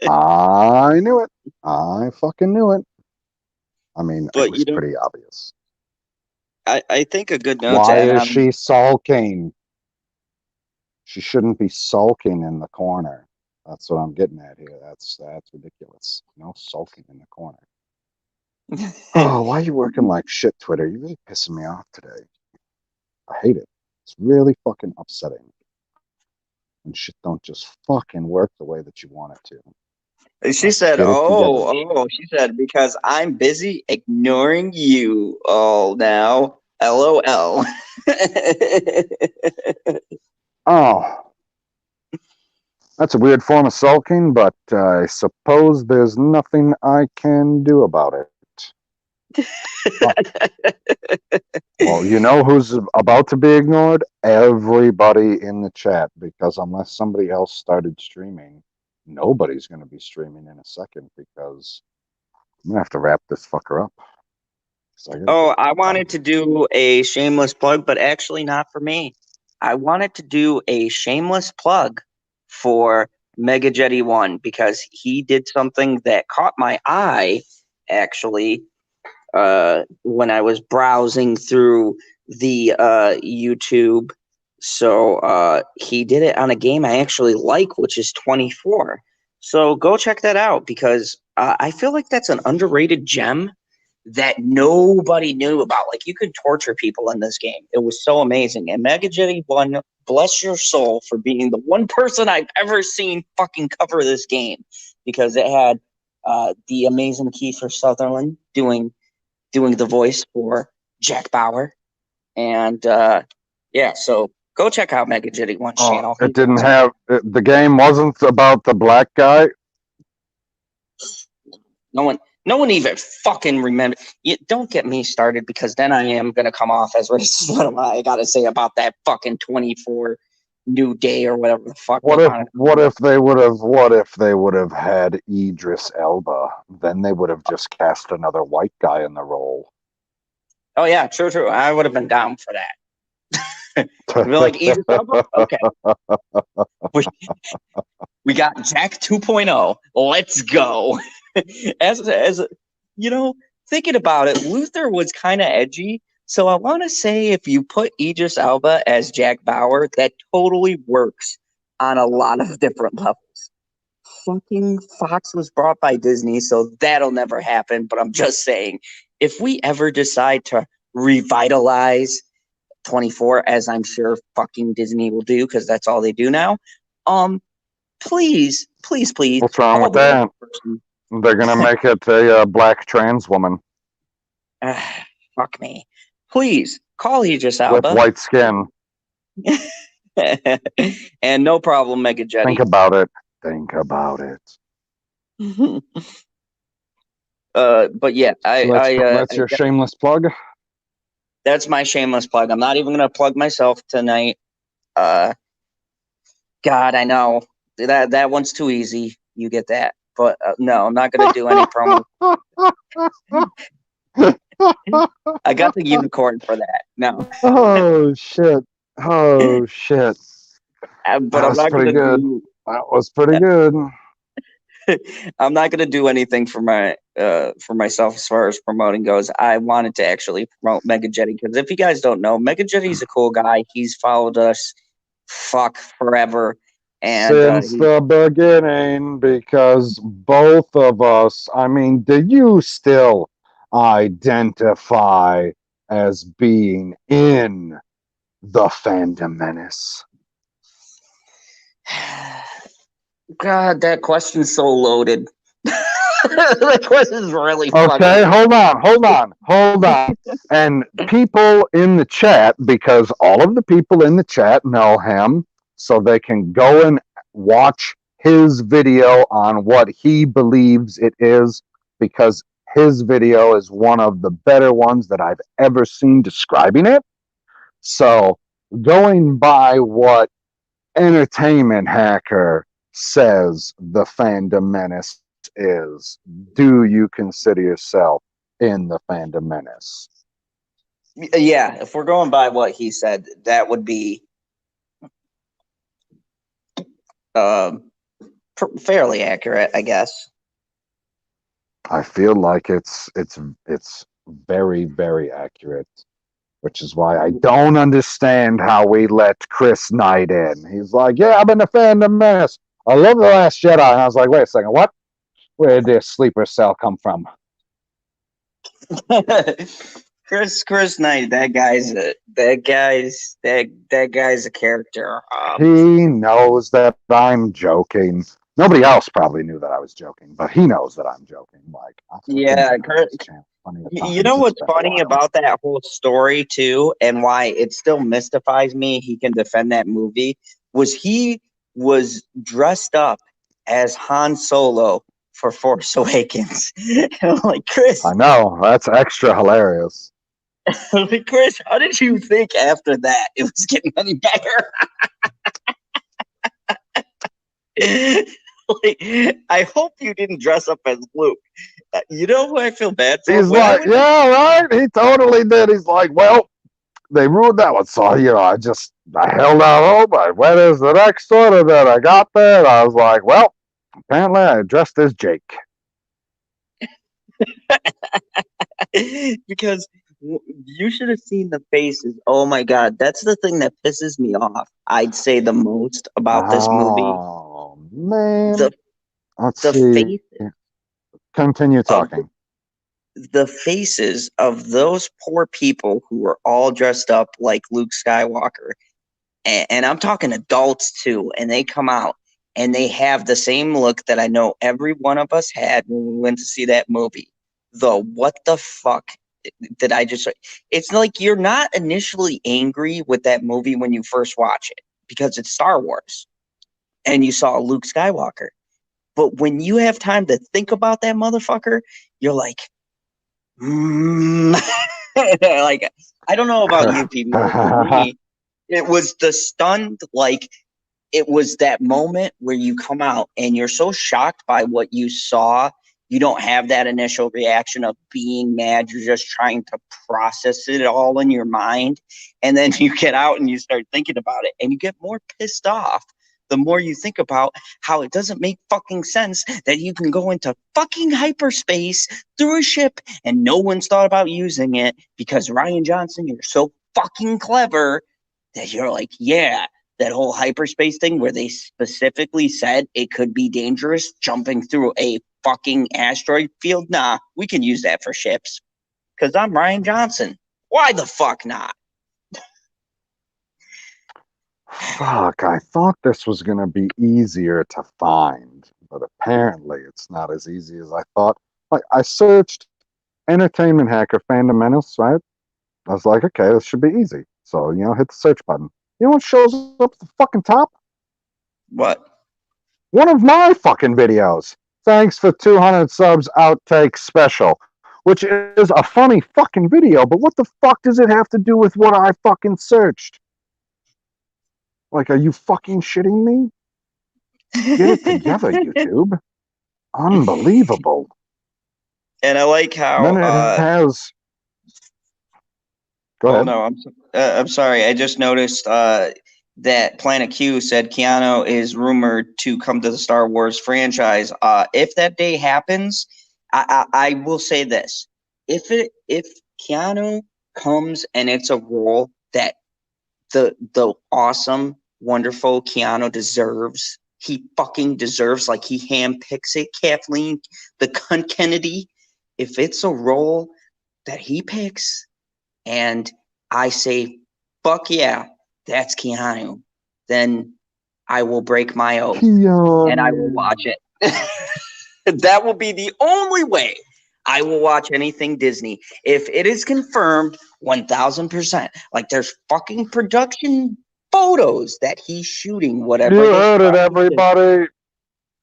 I knew it. I fucking knew it. I mean, it But, was pretty obvious. I think a good note to Why end is on. she sulking? She shouldn't be sulking in the corner. That's what I'm getting at here. That's ridiculous. No sulking in the corner. Oh, why are you working like shit, Twitter? You're really pissing me off today. I hate it. It's really fucking upsetting. And shit don't just fucking work the way that you want it to. She Like, said, get it together. she said, because I'm busy ignoring you all now. LOL. Oh, that's a weird form of sulking, but I suppose there's nothing I can do about it. Well, you know who's about to be ignored? Everybody in the chat, because unless somebody else started streaming, nobody's going to be streaming in a second because I'm going to have to wrap this fucker up. I wanted to do a shameless plug, but actually not for me. I wanted to do a shameless plug for Mega Jetty 1 because he did something that caught my eye, actually, when I was browsing through the YouTube. So he did it on a game I actually like, which is 24. So go check that out because I feel like that's an underrated gem that nobody knew about. Like, you could torture people in this game. It was so amazing. And Mega Jetty 1, bless your soul for being the one person I've ever seen fucking cover this game because it had the amazing Kiefer Sutherland doing the voice for Jack Bauer. And yeah, so go check out Mega Jetty 1's channel. It didn't have, the game wasn't about the black guy. No one even fucking remember. Don't get me started because then I am gonna come off as racist. What I gotta say about that fucking 24 New Day or whatever the fuck. What if they would have had Idris Elba? Then they would have just cast another white guy in the role. Oh yeah, true. I would have been down for that. Be like Idris Elba. Okay. We got Jack 2.0. Let's go. As you know, thinking about it, Luther was kind of edgy. So I want to say if you put Idris Elba as Jack Bauer, that totally works on a lot of different levels. Fucking Fox was bought by Disney, so that'll never happen. But I'm just saying, if we ever decide to revitalize 24, as I'm sure fucking Disney will do, because that's all they do now, please. What's wrong with that? They're gonna make it a black trans woman. Fuck me. Please call Idris Elba with white skin. And no problem, Mega Jetty. Think about it. Think about it. But yeah, That's your shameless plug. that's my shameless plug. I'm not even gonna plug myself tonight. God, I know that one's too easy. You get that, but no, I'm not gonna do any promo. I got the unicorn for that. No, Oh shit! Oh shit! but That I'm was not pretty gonna good. do. That was pretty good. I'm not gonna do anything for myself as far as promoting goes. I wanted to actually promote Mega Jetty because if you guys don't know, Mega Jetty's a cool guy. He's followed us, forever, and Since the beginning, because both of us, I mean, do you still identify as being in the Fandom Menace? God, that question's so loaded. That question's really Okay, fucking. hold on. And people in the chat, because all of the people in the chat know him, so they can go and watch his video on what he believes it is, because his video is one of the better ones that I've ever seen describing it. So, going by what Entertainment Hacker says the Fandom Menace is, do you consider yourself in the Fandom Menace? Yeah, if we're going by what he said, that would be fairly accurate, I guess. I feel like it's very, very accurate, which is why I don't understand how we let Chris Knight in. He's like, yeah, I'm in the Fandom Menace. I love The Last Jedi. And I was like, wait a second, what? Where did this sleeper cell come from? Chris Knight, that guy's a character. He knows that I'm joking. Nobody else probably knew that I was joking, but he knows that I'm joking. Like, I've Yeah, been on this channel plenty of you know times. It's what's been a funny while. about that whole story too, and why it still mystifies me he can defend that movie, was he was dressed up as Han Solo for Force Awakens. And I'm like, I know, that's extra hilarious. Chris, how did you think after that it was getting any better? Like, I hope you didn't dress up as Luke. You know who I feel bad for? He's like, yeah, right. He totally did. He's like, well, they ruined that one. So, I held out hope. I went as the next one, and then I got there, and I was like, well, apparently I dressed as Jake. Because you should have seen the faces. Oh my god, that's the thing that pisses me off. I'd say the most about this movie. Oh, man. The Let's the see. face Continue of talking. the faces of those poor people who were all dressed up like Luke Skywalker. And I'm talking adults too, and they come out and they have the same look that I know every one of us had when we went to see that movie. The what the fuck did I just? It's like you're not initially angry with that movie when you first watch it because it's Star Wars and you saw Luke Skywalker. But when you have time to think about that motherfucker, you're like, like I don't know about you people, but for me, it was the stunned like it was that moment where you come out and you're so shocked by what you saw. You don't have that initial reaction of being mad. You're just trying to process it all in your mind. And then you get out and you start thinking about it and you get more pissed off the more you think about how it doesn't make fucking sense that you can go into fucking hyperspace through a ship and no one's thought about using it because Ryan Johnson, you're so fucking clever that you're like, yeah, that whole hyperspace thing where they specifically said it could be dangerous jumping through a fucking asteroid field. Nah, we can use that for ships because I'm Ryan Johnson. Why the fuck not? Fuck, I thought this was going to be easier to find, but apparently it's not as easy as I thought. Like, I searched Entertainment Hacker Fandom Menace, right? I was like, okay, this should be easy. So, hit the search button. You know what shows up at the fucking top? What? One of my fucking videos. Thanks for 200 subs outtake special, which is a funny fucking video, but what the fuck does it have to do with what I fucking searched? Like, are you fucking shitting me? Get it together, YouTube. Unbelievable. And I like And then how it has. Go oh ahead. no, I'm sorry. I just noticed that Planet Q said Keanu is rumored to come to the Star Wars franchise. If that day happens, I will say this: if Keanu comes and it's a role that the awesome, wonderful Keanu deserves, he fucking deserves. Like he handpicks it, Kathleen, the cunt Kennedy. If it's a role that he picks and I say, fuck yeah, that's Keanu, then I will break my oath and I will watch it. That will be the only way I will watch anything Disney. If it is confirmed 1000%, like there's fucking production photos that he's shooting, whatever You this heard it, everybody.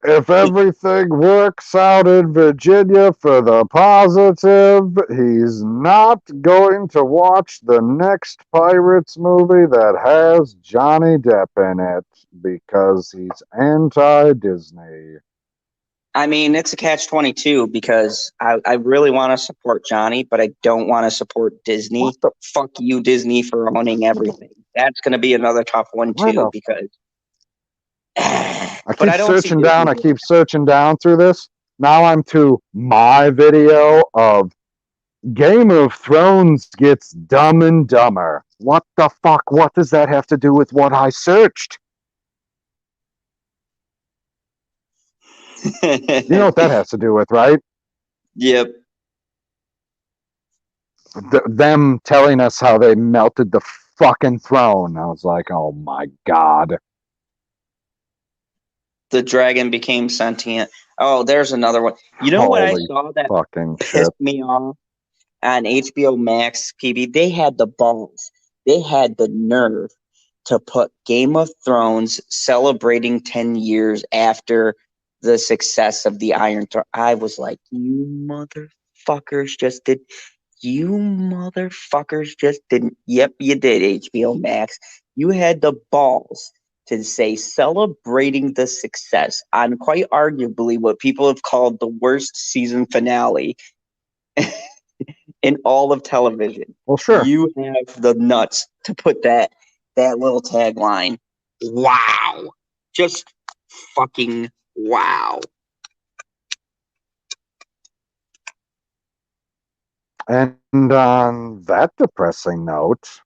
If everything works out in Virginia for the positive, he's not going to watch the next Pirates movie that has Johnny Depp in it because he's anti-Disney. I mean, it's a catch-22 because I really want to support Johnny, but I don't want to support Disney. What the? Fuck you, Disney, for owning everything. That's going to be another tough one, Where too, the? because. I But keep I don't see searching Disney down. I doing keep searching down through this. Now I'm to my video of Game of Thrones gets Dumb and Dumber. What the fuck? What does that have to do with what I searched? that. You know what that has to do with, right? Yep. Them telling us how they melted the fucking throne. I was like, oh my god. The dragon became sentient. Oh, there's another one. You know what I Holy saw that fucking shit. pissed me off on HBO Max, PB? They had the balls. They had the nerve to put Game of Thrones celebrating 10 years after the success of the Iron Throne. I was like, you motherfuckers just did. You motherfuckers just didn't. Yep, you did, HBO Max. You had the balls to say celebrating the success on quite arguably what people have called the worst season finale in all of television. Well, sure. You have the nuts to put that little tagline. Wow. Just fucking wow. And on that depressing note,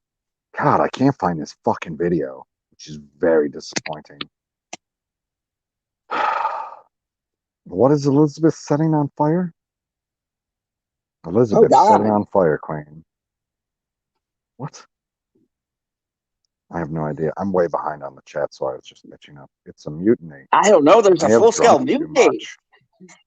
God, I can't find this fucking video, which is very disappointing. What is Elizabeth setting on fire? Elizabeth setting on fire, Queen. What? I have no idea. I'm way behind on the chat, so I was just catching up. It's a mutiny. I don't know. There's a full scale mutiny.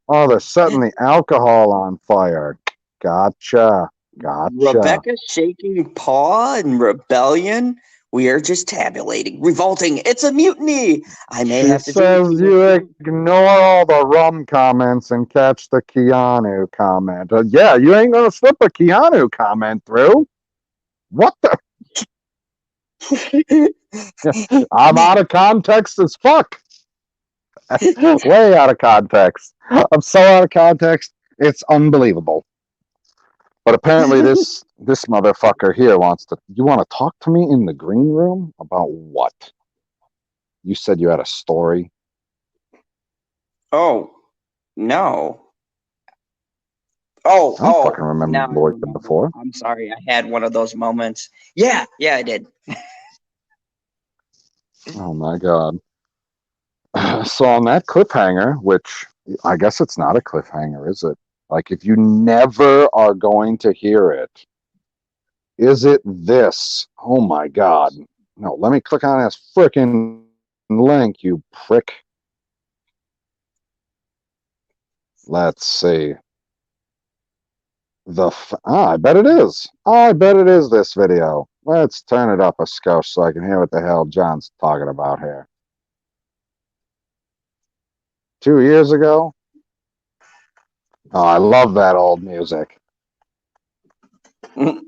Oh, they're setting the alcohol on fire. Gotcha. Rebecca shaking paw in rebellion. We are just tabulating, revolting. It's a mutiny. I may have to says you ignore all the rum comments and catch the Keanu comment. Yeah, you ain't gonna slip a Keanu comment through. What the? I'm out of context as fuck. Way out of context. I'm so out of context. It's unbelievable. But apparently this motherfucker here wants to. You want to talk to me in the green room about what? You said you had a story. Oh no. I don't fucking remember what you said before. I'm sorry. I had one of those moments. Yeah, I did. Oh my god. So on that cliffhanger, which I guess it's not a cliffhanger, is it? Like if you never are going to hear it, is it this? Oh my god. No, let me click on this freaking link, you prick. Let's see. I bet it is. I bet it is this video. Let's turn it up a skosh so I can hear what the hell John's talking about here. 2 years ago? Oh, I love that old music. Good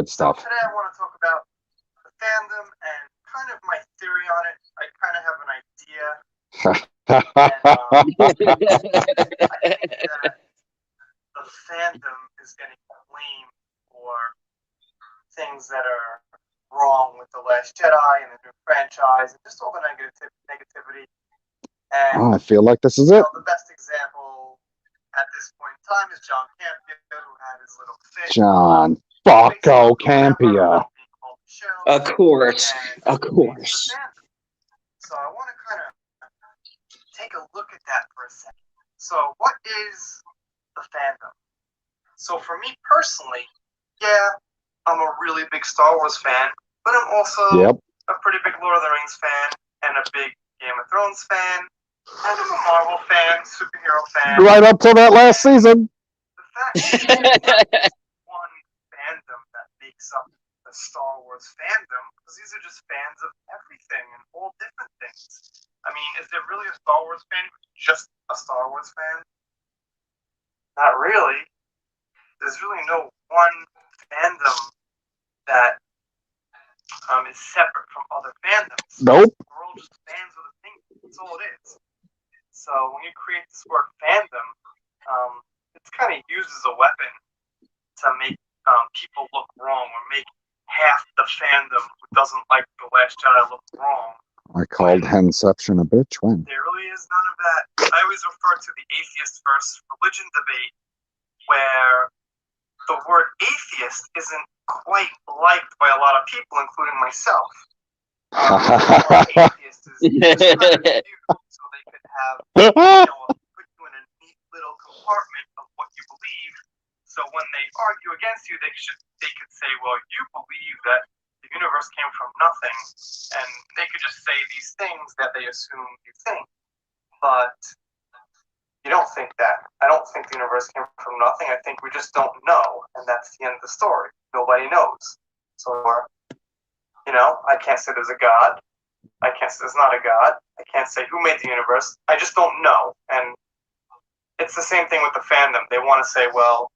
stuff. So today I want to talk about the fandom and kind of my theory on it. I kind of have an idea. And, I think that the fandom is getting blamed for things that are wrong with The Last Jedi and the new franchise and just all the negativity. And I feel like this is it. the best example at this point in time is John Campia, who had his little fit. John Bucko Campia. Of course. Of course. So I want to kind of take a look at that for a second. So what is the fandom? So for me personally, yeah, I'm a really big Star Wars fan, but I'm also a pretty big Lord of the Rings fan and a big Game of Thrones fan. And I'm a Marvel fan, superhero fan. Right up till that last season. The fact that one fandom that makes up the Star Wars fandom, because these are just fans of everything and all different things. I mean, is there really a Star Wars fan who's just a Star Wars fan? Not really. There's really no one fandom that is separate from other fandoms. Nope. We're all just fans of the thing. That's all it is. So when you create this word fandom, it's kind of used as a weapon to make people look wrong or make half the fandom who doesn't like The Last Jedi look wrong. I called Henception a bitch when? There really is none of that. I always refer to the atheist versus religion debate where the word atheist isn't quite liked by a lot of people, including myself. Atheist is just kind of viewed so they could have, put you in a neat little compartment of what you believe. So when they argue against you, they could say, well, you believe that the universe came from nothing, and they could just say these things that they assume you think. But you don't think that. I don't think the universe came from nothing. I think we just don't know, and that's the end of the story. Nobody knows. So, I can't say there's a God. I can't say there's not a God. I can't say who made the universe. I just don't know. And it's the same thing with the fandom. They want to say, well,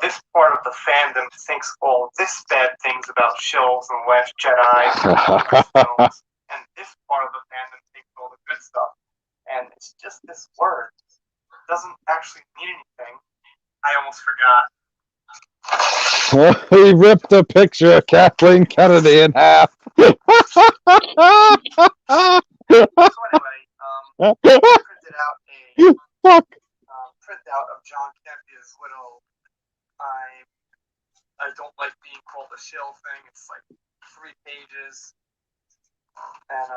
this part of the fandom thinks all this bad things about Shills and Last Jedi films, and this part of the fandom thinks all the good stuff. And it's just this word. It doesn't actually mean anything. I almost forgot. He ripped a picture of Kathleen Kennedy in half. So anyway, I printed out a printout of John Campia's little I don't like being called a shill thing. It's like 3 pages. And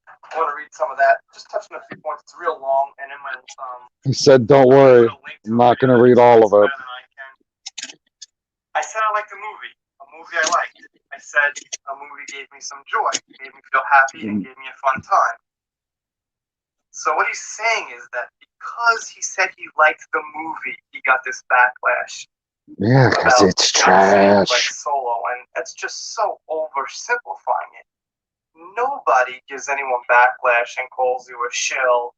I want to read some of that. Just touching a few points. It's real long, and in my he said, don't worry, I'm not going to read all of it. I said I liked a movie I liked. I said a movie gave me some joy, made me feel happy, and gave me a fun time. So what he's saying is that because he said he liked the movie, he got this backlash. Yeah, because it's trash. Like Solo, and that's just so oversimplifying it. Nobody gives anyone backlash and calls you a shill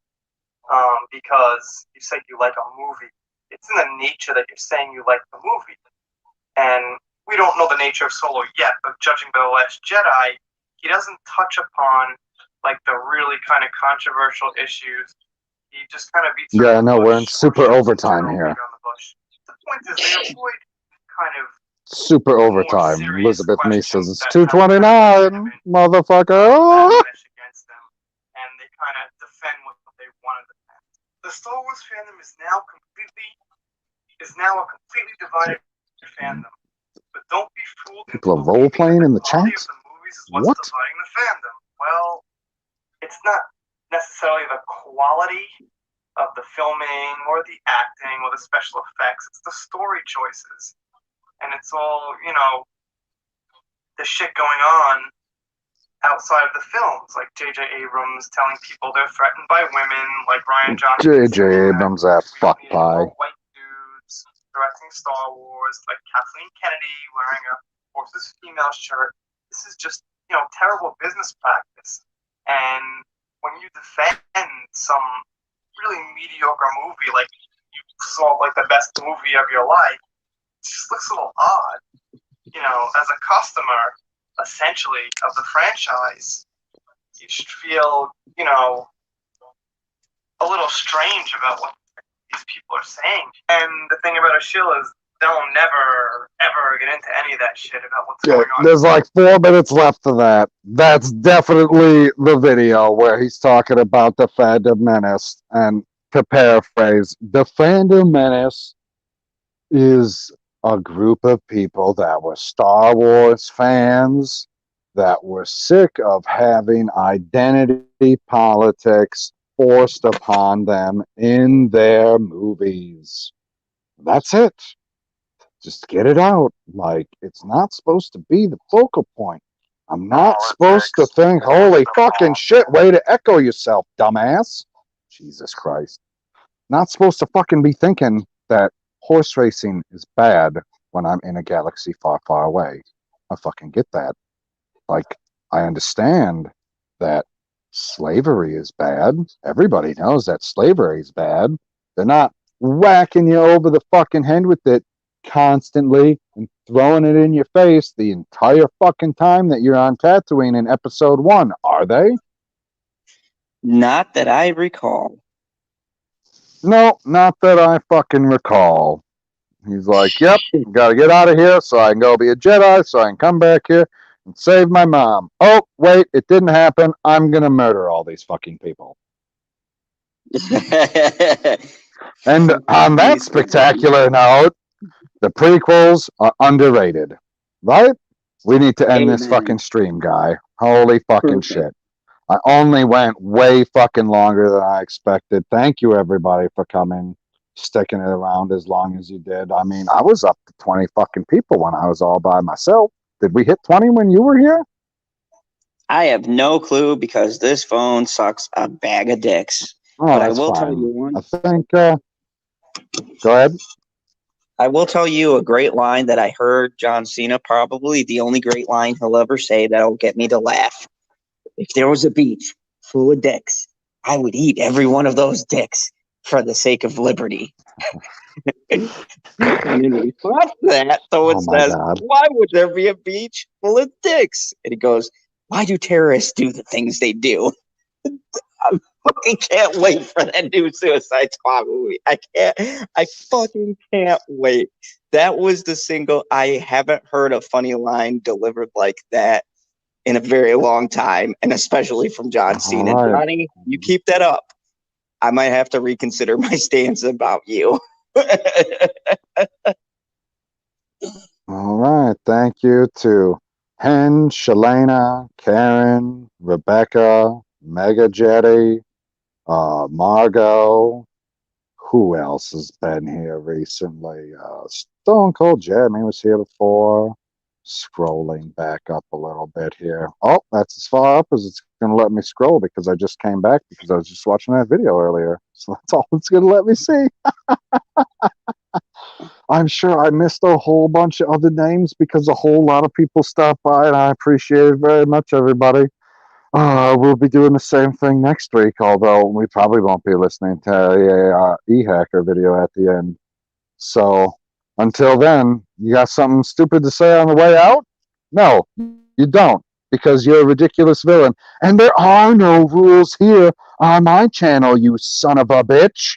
because you said you like a movie. It's in the nature that you're saying you like the movie. And we don't know the nature of Solo yet, but judging by The Last Jedi, he doesn't touch upon like the really kind of controversial issues. He just kind of beats around the bush. We're in super overtime here. The point is they avoid kind of super overtime. Elizabeth Me says it's 2:29, motherfucker. Against them, and they kind of defend what they wanted to defend. The Star Wars fandom is now a completely divided fandom. But don't be fooled. People are role playing in the chat. What? Dividing the fandom. Well, it's not necessarily the quality of the filming or the acting or the special effects. It's the story choices. And it's all, the shit going on outside of the films, like J.J. Abrams telling people they're threatened by women, like Ryan Johnson. J.J. Abrams, that fuck pie. White dudes, directing Star Wars, like Kathleen Kennedy wearing a Horses Female shirt. This is just, terrible business practice. And when you defend some really mediocre movie, like you saw like the best movie of your life, it just looks a little odd. As a customer, essentially, of the franchise, you should feel, a little strange about what these people are saying. And the thing about a shill is they'll never, ever get into any of that shit about what's going on. There's like 4 minutes left of that. That's definitely the video where he's talking about the fandom menace. And to paraphrase, the fandom menace is a group of people that were Star Wars fans that were sick of having identity politics forced upon them in their movies. That's it. Just get it out. Like, it's not supposed to be the focal point. I'm not supposed to think, holy fucking shit, way to echo yourself, dumbass. Jesus Christ. Not supposed to fucking be thinking that horse racing is bad when I'm in a galaxy far, far away. I fucking get that. Like, I understand that slavery is bad. Everybody knows that slavery is bad. They're not whacking you over the fucking head with it constantly and throwing it in your face the entire fucking time that you're on Tatooine in episode 1, are they? Not that I recall. No, not that I fucking recall. He's like, yep, gotta get out of here so I can go be a Jedi so I can come back here and save my mom. Oh, wait, it didn't happen. I'm gonna murder all these fucking people. And on that spectacular note, the prequels are underrated, right? We need to end this fucking stream, guy. Holy fucking shit. I only went way fucking longer than I expected. Thank you, everybody, for coming, sticking it around as long as you did. I mean, I was up to 20 fucking people when I was all by myself. Did we hit 20 when you were here? I have no clue because this phone sucks a bag of dicks. Oh, but that's I will fine. tell you one. I think, go ahead. I will tell you a great line that I heard John Cena, probably the only great line he'll ever say that'll get me to laugh. If there was a beach full of dicks, I would eat every one of those dicks for the sake of liberty. And in response to that, someone says, God. why would there be a beach full of dicks? And he goes, why do terrorists do the things they do? I fucking can't wait for that new Suicide Squad movie. I fucking can't wait. That was the single. I haven't heard a funny line delivered like that in a very long time, and especially from John Cena. Right. Johnny, you keep that up, I might have to reconsider my stance about you. All right. Thank you to Hen, Shalana, Karen, Rebecca, Mega Jetty, Margot. Who else has been here recently? Stone Cold Jeremy was here before. Scrolling back up a little bit here. Oh, that's as far up as it's going to let me scroll because I just came back because I was just watching that video earlier. So that's all it's going to let me see. I'm sure I missed a whole bunch of other names because a whole lot of people stopped by, and I appreciate it very much, everybody. We'll be doing the same thing next week, although we probably won't be listening to a e-hacker video at the end. So until then, you got something stupid to say on the way out? No, you don't, because you're a ridiculous villain. And there are no rules here on my channel, you son of a bitch.